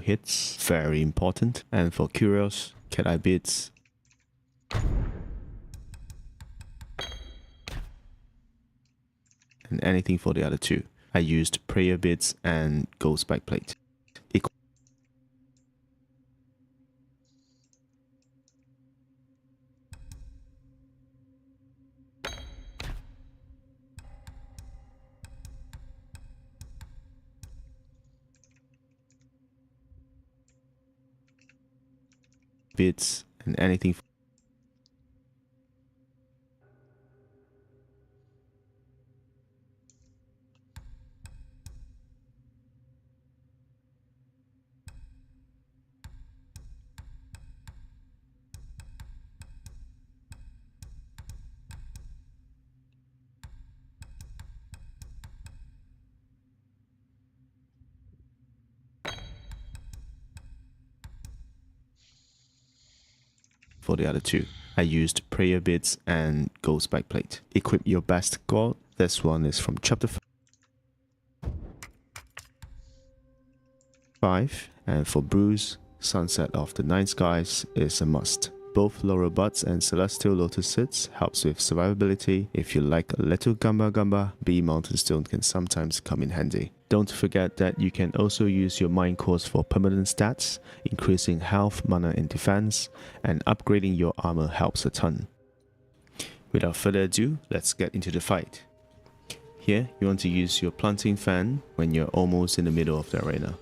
Hits, very important. And for Curios, Cat Eye Bits. And anything for the other two. I used Prayer Bits and Gold Spike Plate. Bits and anything. for the other two. I used prayer beads and gold spike plate. Equip your best god. This one is from chapter 5. And for Bruce, Sunset of the Nine Skies is a must. Both Laurel Buds and Celestial Lotus Seeds helps with survivability. If you like a little gamba gamba, Bee Mountain Stone can sometimes come in handy. Don't forget that you can also use your mind cores for permanent stats, increasing health, mana and defense, and upgrading your armor helps a ton. Without further ado, let's get into the fight. Here, you want to use your planting fan when you're almost in the middle of the arena.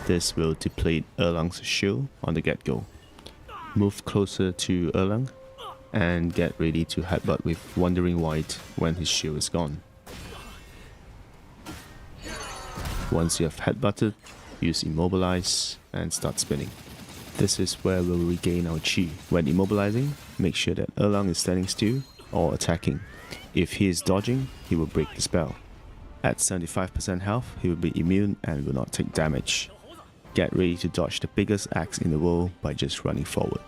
This will deplete Erlang's shield on the get-go. Move closer to Erlang and get ready to headbutt with Wandering White when his shield is gone. Once you have headbutted, use Immobilize and start spinning. This is where we'll regain our chi. When immobilizing, make sure that Erlang is standing still or attacking. If he is dodging, he will break the spell. At 75% health, he will be immune and will not take damage. Get ready to dodge the biggest axe in the world by just running forward.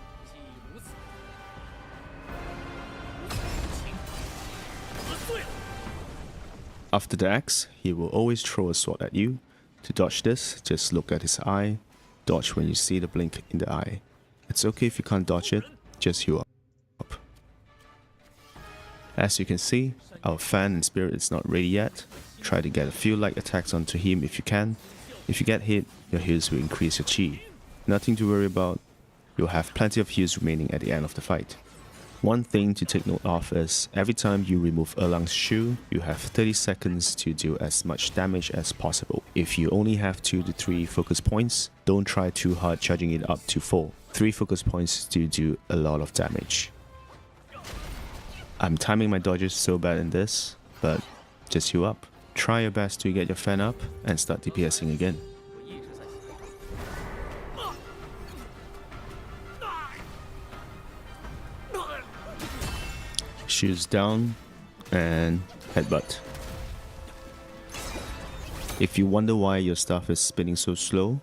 After the axe, he will always throw a sword at you. To dodge this, just look at his eye. Dodge when you see the blink in the eye. It's okay if you can't dodge it, just heal up. As you can see, our fan and spirit is not ready yet. Try to get a few light attacks onto him if you can. If you get hit, your heals will increase your chi. Nothing to worry about, you'll have plenty of heals remaining at the end of the fight. One thing to take note of is, every time you remove Erlang's shield, you have 30 seconds to deal as much damage as possible. If you only have 2 to 3 focus points, don't try too hard charging it up to 4. 3 focus points do a lot of damage. I'm timing my dodges so bad in this, but just heal up. Try your best to get your fan up and start DPSing again. Shoes down and headbutt. If you wonder why your stuff is spinning so slow,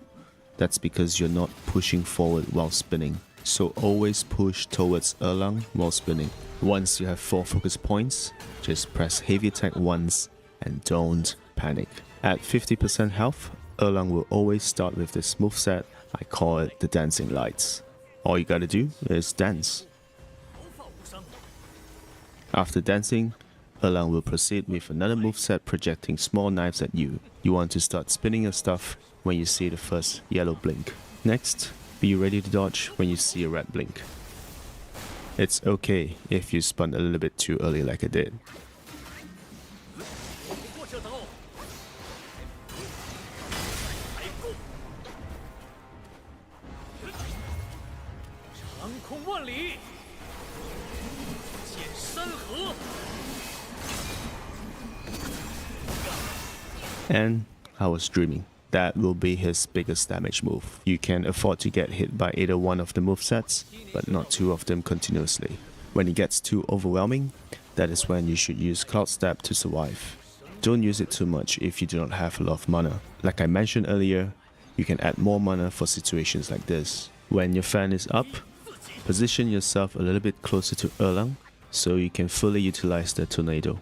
that's because you're not pushing forward while spinning. So always push towards Erlang while spinning. Once you have 4 focus points, just press heavy attack once and don't panic. At 50% health, Erlang will always start with this moveset. I call it the dancing lights. All you gotta do is dance. After dancing, Erlang will proceed with another moveset projecting small knives at you. You want to start spinning your stuff when you see the first yellow blink. Next, be ready to dodge when you see a red blink. It's okay if you spun a little bit too early like I did. And I was dreaming. That will be his biggest damage move. You can afford to get hit by either one of the movesets, but not 2 of them continuously. When it gets too overwhelming, that is when you should use Cloud Step to survive. Don't use it too much if you do not have a lot of mana. Like I mentioned earlier, you can add more mana for situations like this. When your fan is up, position yourself a little bit closer to Erlang so you can fully utilize the tornado.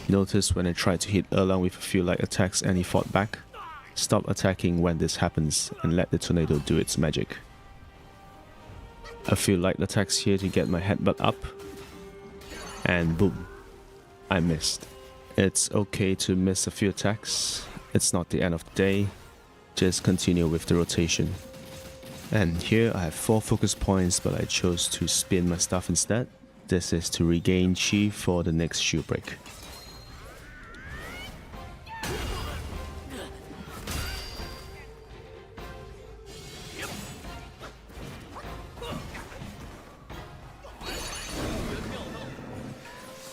Notice when I tried to hit Erlang with a few light attacks and he fought back. Stop attacking when this happens and let the tornado do its magic. A few light attacks here to get my headbutt up. And boom, I missed. It's okay to miss a few attacks. It's not the end of the day. Just continue with the rotation. And here I have 4 focus points, but I chose to spin my stuff instead. This is to regain chi for the next shield break.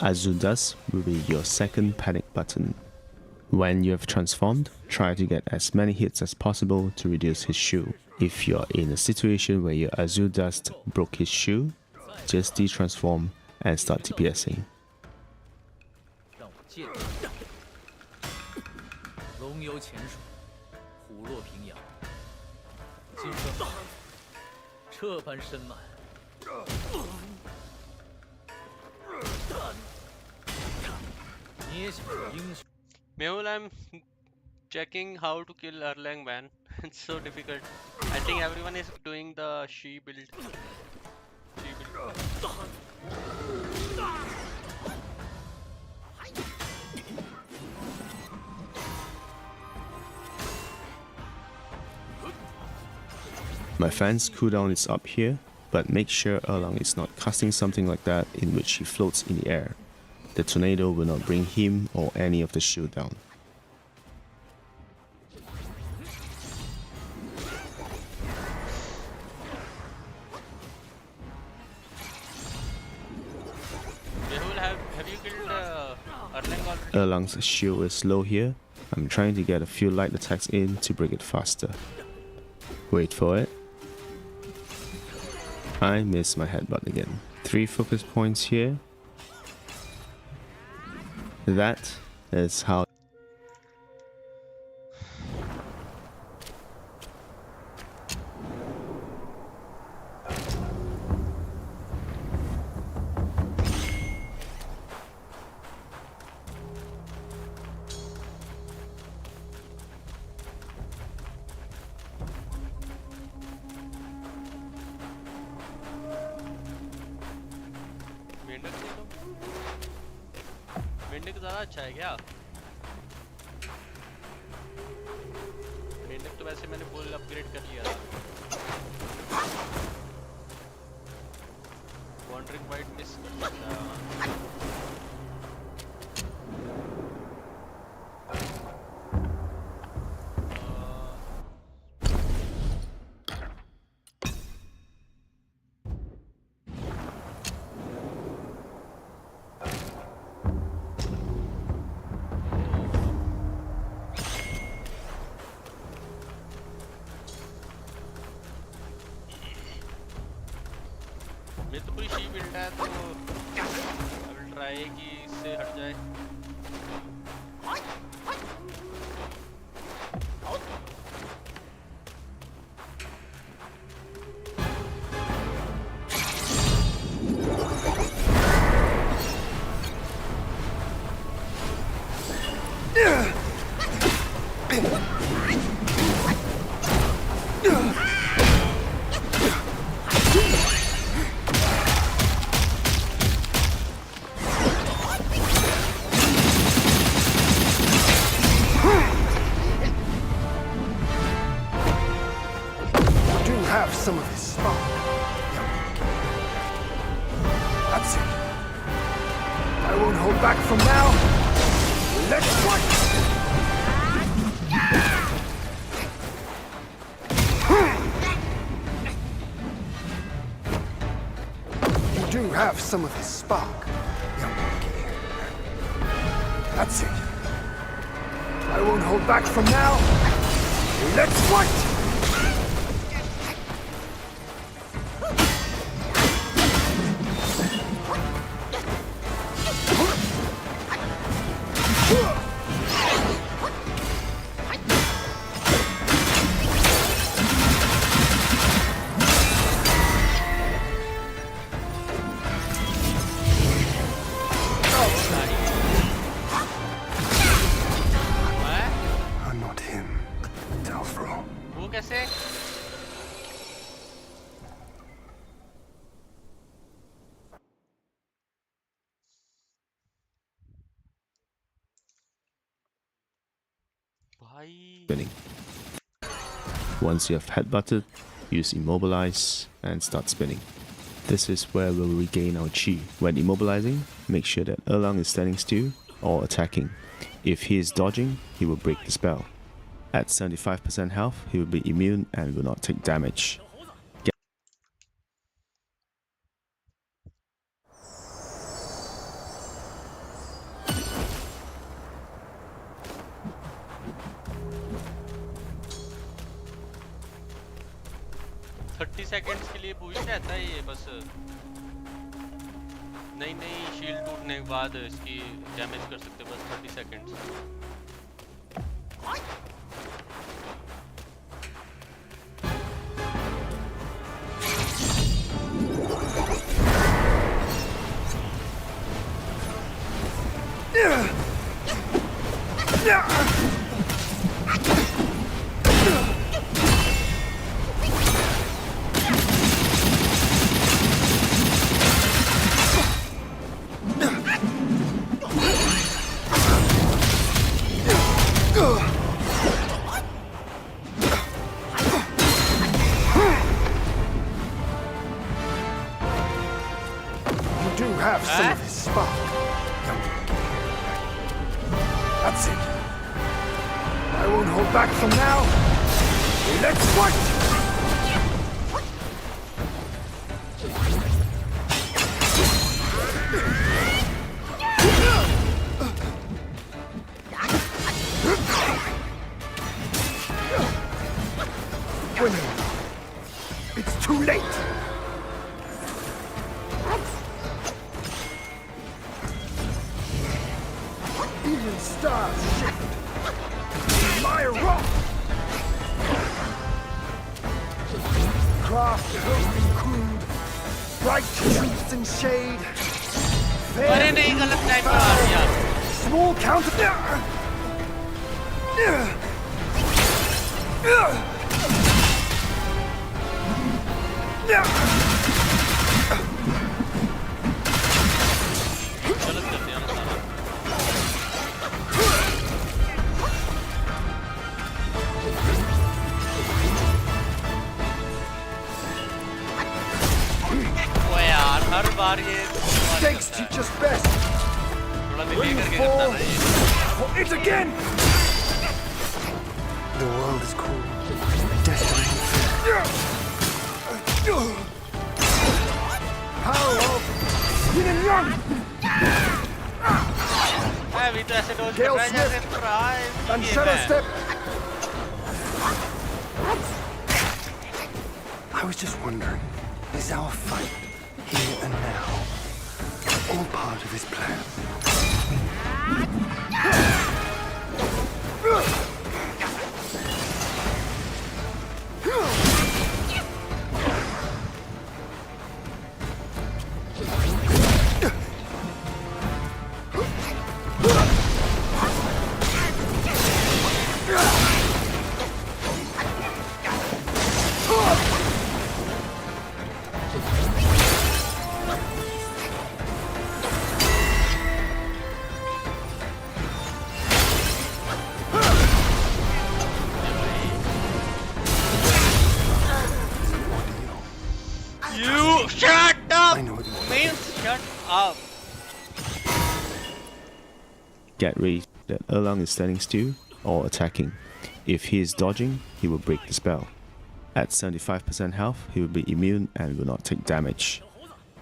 Azudas will be your second panic button. When you have transformed, try to get as many hits as possible to reduce his shield. If you're in a situation where your Azure Dust broke his shield, just detransform and start DPSing. 虎落平阳。今生这般深埋，捏想做英雄。Mehul, I'm checking how to kill Erlang, man. It's so difficult. I think everyone is doing the she build. My fan's cooldown is up here, but make sure Erlang is not casting something like that in which he floats in the air. The tornado will not bring him or any of the shield down. Mehul, have you killed Erlang already? Erlang's shield is low here. I'm trying to get a few light attacks in to break it faster. Wait for it. I missed my headbutt again. 3 focus points here. That is how. मेंढक ज़्यादा अच्छा है क्या? मेंढक तो वैसे मैंने full upgrade कर लिया था। वॉन्डरिंग वाइट मिस कर सकता है। मेरे तो पूरी शी बिल्ड है तो I will try कि इससे हट जाए। Have some of his spark. That's it. I won't hold back from now. Let's fight! You do have some of his spark, young monkey. That's it. I won't hold back from now. Let's fight! I'm not him, Delfro. वो कैसे? Spinning. Once you have headbutted, use Immobilize and start spinning. This is where we'll regain our chi. When immobilizing, make sure that Erlang is standing still or attacking. If he is dodging, he will break the spell. At 75% health, he will be immune and will not take damage. Seconds के लिए boost रहता है ये बस नहीं shield टूटने के बाद इसकी डैमेज कर सकते बस 30 seconds You do have some of his spark. That's it. I won't hold back from now. Let's fight! Women, it's too late. Even stars shift. My rock. Craft built and crude, bright truth and shade. अरे नहीं गलत time पे आ गया Small counter. गलत कर दिया ना सारा ओ यार हर बार ये Stakes teach us best. थोड़ा दिल्ली करके Fall करता है ये for it again. The world is cool. Destiny. Power of yin and yang. अभी तो ऐसे डोज कर Gale रहा है जैसे Smith prime and Shadow Step. I was just wondering, is our fight here and now all part of his plan? You shut up means shut up Get ready that Erlang is standing still or attacking. If he is dodging, he will break the spell. At 75% health, he will be immune and will not take damage.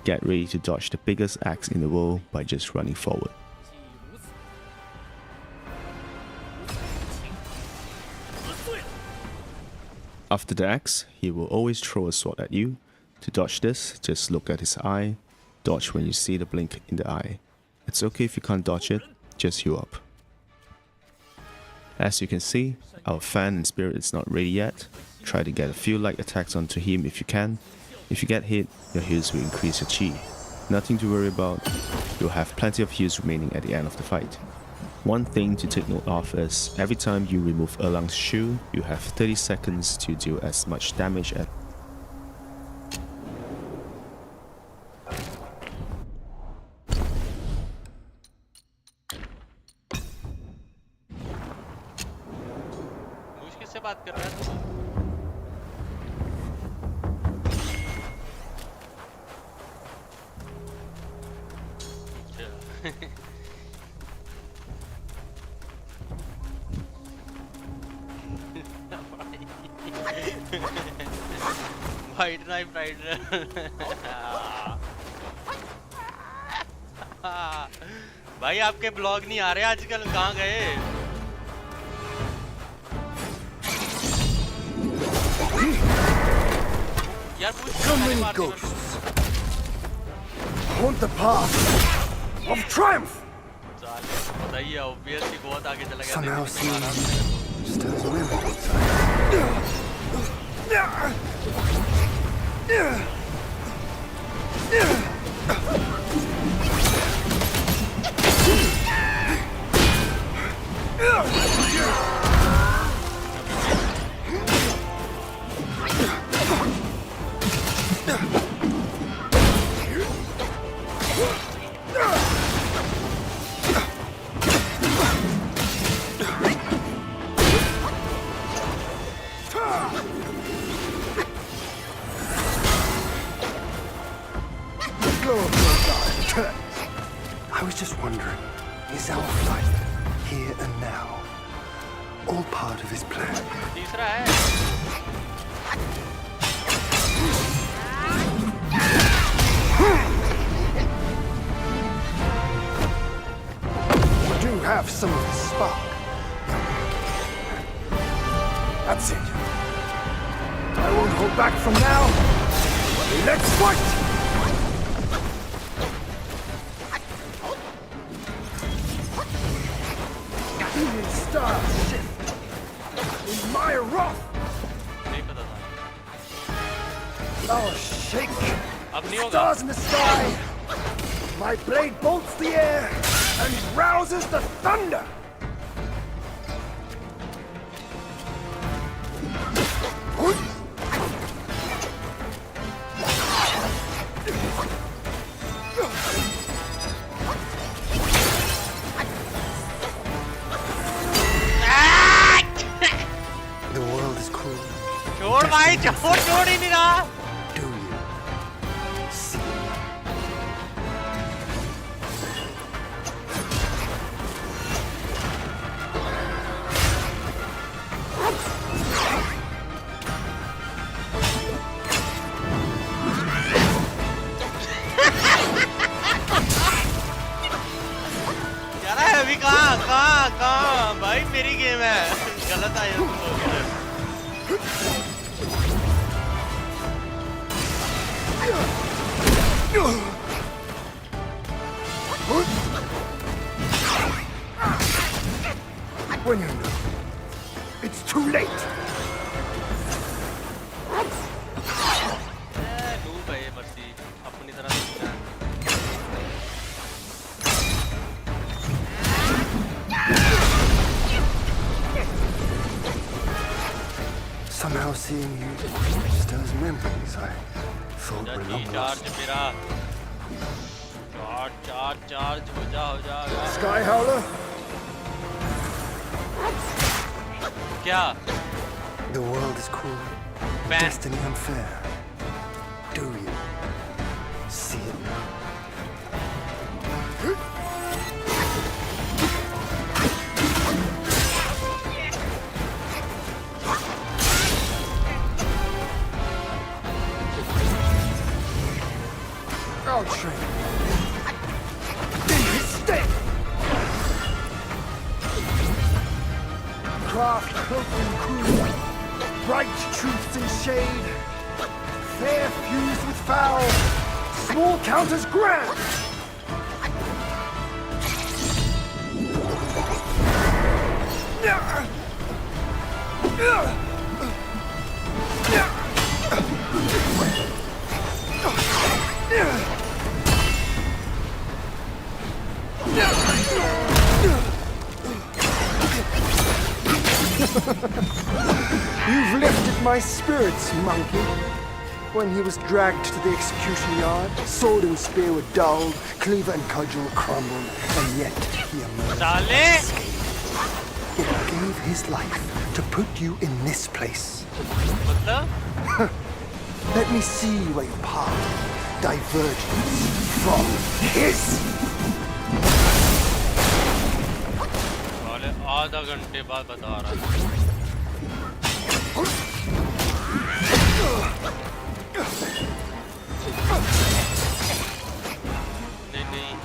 Get ready to dodge the biggest axe in the world by just running forward. After the axe, he will always throw a sword at you. To dodge this, just look at his eye. Dodge when you see the blink in the eye. It's okay if you can't dodge it, just heal up. As you can see, our fan and spirit is not ready yet. Try to get a few light attacks onto him if you can. If you get hit, your heals will increase your chi. Nothing to worry about, you'll have plenty of heals remaining at the end of the fight. One thing to take note of is, every time you remove Erlang's shoe, you have 30 seconds to deal as much damage as किससे बात कर रहा है तू white knife rider भाई आपके blog नहीं आ रहे आजकल कहाँ गए यार Come many ghosts. Haunt the path of triumph. बताइए obviously बहुत आगे चला गया Somehow seems still a little inside. I was just wondering, is our fight here and now all part of his plan? तीसरा है You do have some of the spark. That's it. I won't hold back from now. Let's fight! Union stars shift in my wrath. I'll shake. Stars in the sky. My blade bolts the air and rouses the thunder. The world is cruel. छोड़ भाई छोड़ ही नहीं रहा Do you see? यार अभी कहाँ भाई मेरी गेम है गलत आया तुम लोग When you know, it's too late. डूब है ये बर्सी अपनी तरफ से Somehow seeing you stirs memories I thought were long charge lost. मेरा चार्ज हो जा Sky Howler? क्या The world is cruel. Destiny unfair. Do you see it now? I'll train in his stead. Craft cloak and crew, bright truths in shade, fair fused with foul, small counters grand. You've lifted my spirits, monkey. When he was dragged to the execution yard, sword and spear were dulled, cleaver and cudgel crumbled, and yet he emerged unscathed. It gave his life to put you in this place. Let me see where your path diverges from his. आधा घंटे बाद बता रहा है नहीं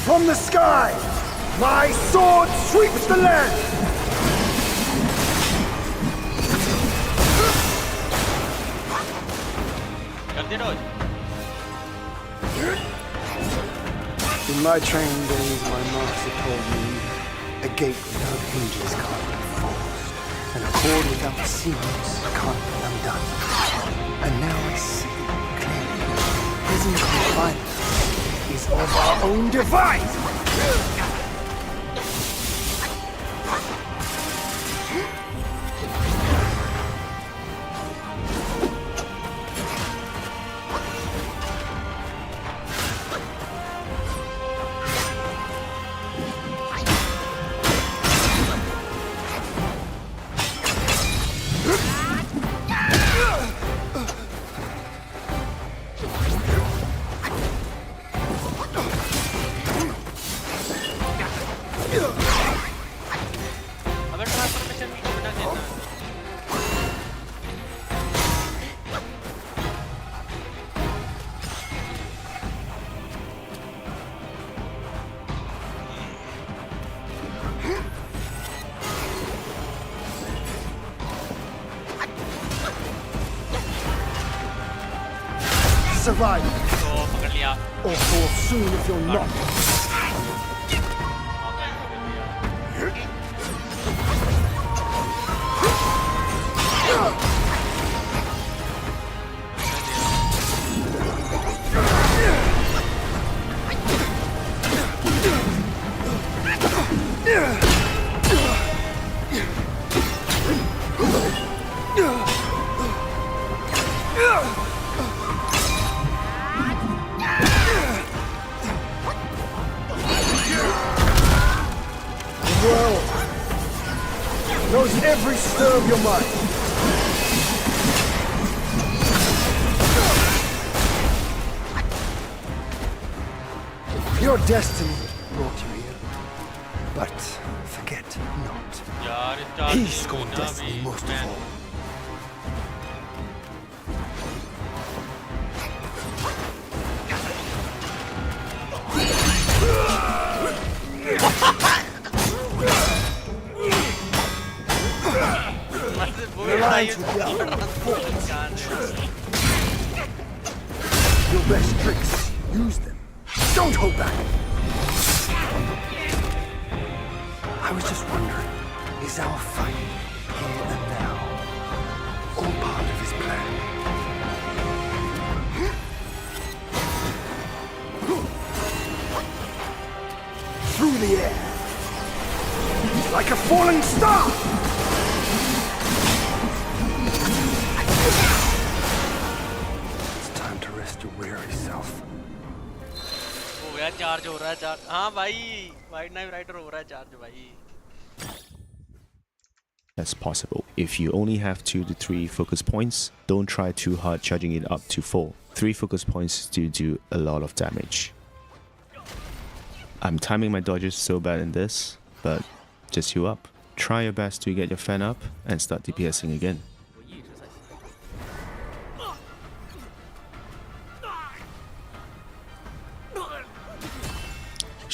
From the sky, my sword sweeps the land. In my training days, my master told me a gate without hinges can't be forced, and a cord without seams can't done. And now I see clearly. Prison confinement is of our own device! Survive, or fall soon if you're not. Knows every stir of your mind. Your destiny brought you here, but forget not. He scored destiny most of all. Your best tricks, use them. Don't hold back. I was just wondering, is our fight here and now all part of his plan? Through the air, like a falling star! Your weary self. हो गया charge हो रहा है charge हाँ भाई wide knife rider हो रहा है चार्ज भाई As possible. If you only have 2 to 3 focus points, don't try too hard charging it up to 4. 3 focus points do a lot of damage. I'm timing my dodges so bad in this, but just heal up. Try your best to get your fan up and start DPSing again.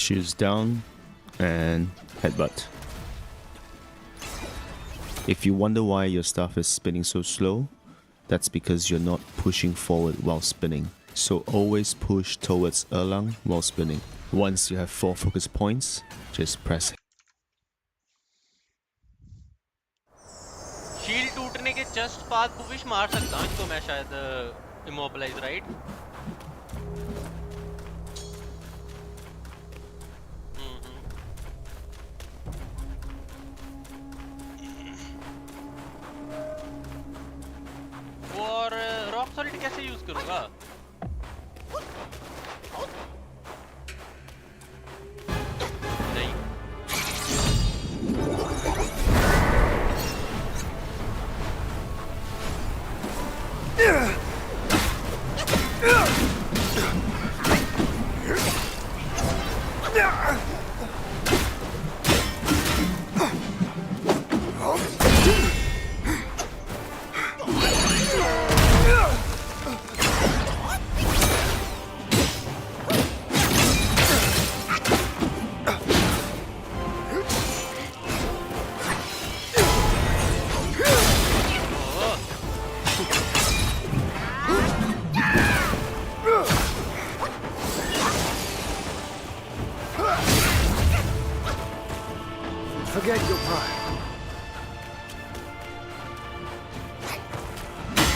Shoes down and headbutt. If you wonder why your stuff is spinning so slow, that's because you're not pushing forward while spinning. So always push towards Erlang while spinning. Once you have 4 focus points, just press. Shield टूटने के just बाद push मार सकता हूँ इसको मैं शायद immobilise right और रॉक सॉलिड कैसे यूज करूंगा नहीं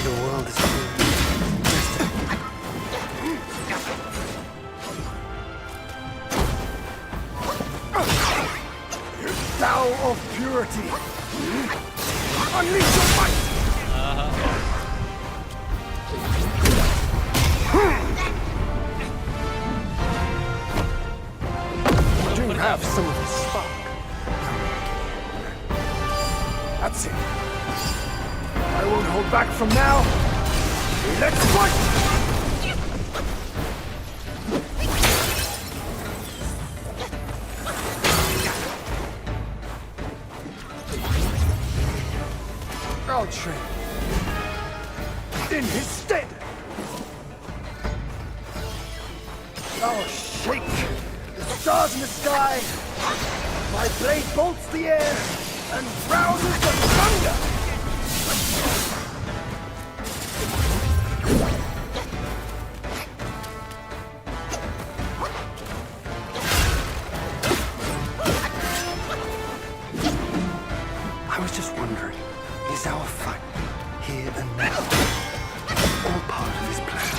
The world is destiny. Thou of purity, unleash your might! Do you have some of the spark? That's it. I won't hold back from now. Let's fight! I'll train in his stead. I'll shake the stars in the sky. My blade bolts the air and rouses the thunder. I was just wondering, is our fight here and now all part of his plan?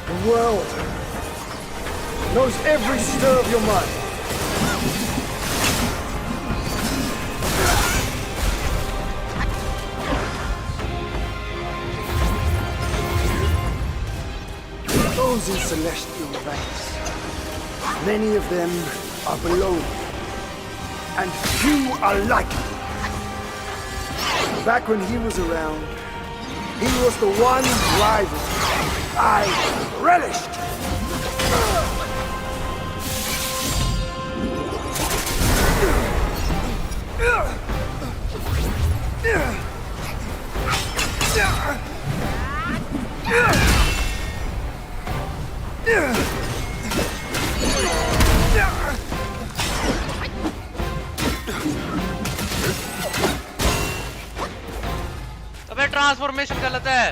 The world knows every stir of your mind. Those in celestial ranks, many of them are below me, and few are like me. Back when he was around, he was the one rival I relished. अबे transformation गलत है।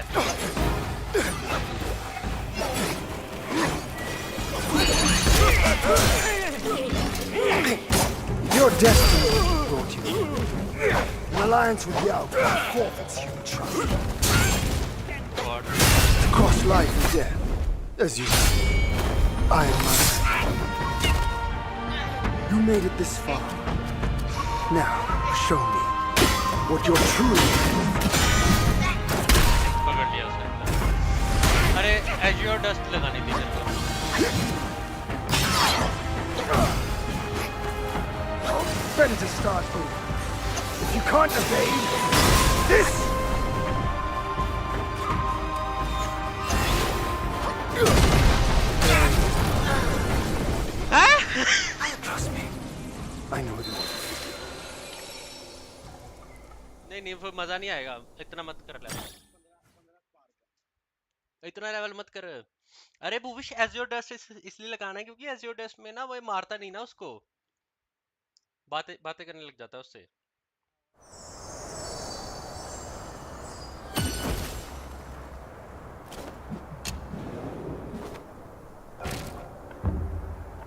Your destiny brought you here. An alliance with Yao forfeits human trust. To cross life and death, as you see, I am my man. You made it this far. Now, show me what you're truly. पकड़ लिया उसने। अरे azure dust लगानी थी मेरे को। Better to start over. If you can't evade this. Trust me. I know it. नहीं फिर मजा नहीं आएगा। इतना मत कर लेवल। इतना लेवल मत कर। अरे भूविश एज्योर डस्ट इसलिए लगाना है क्योंकि एज्योर डस्ट में ना वो मारता नहीं ना उसको। बातें करने लग जाता है उससे।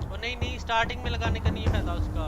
और नहीं स्टार्टिंग में लगाने का नहीं फायदा उसका।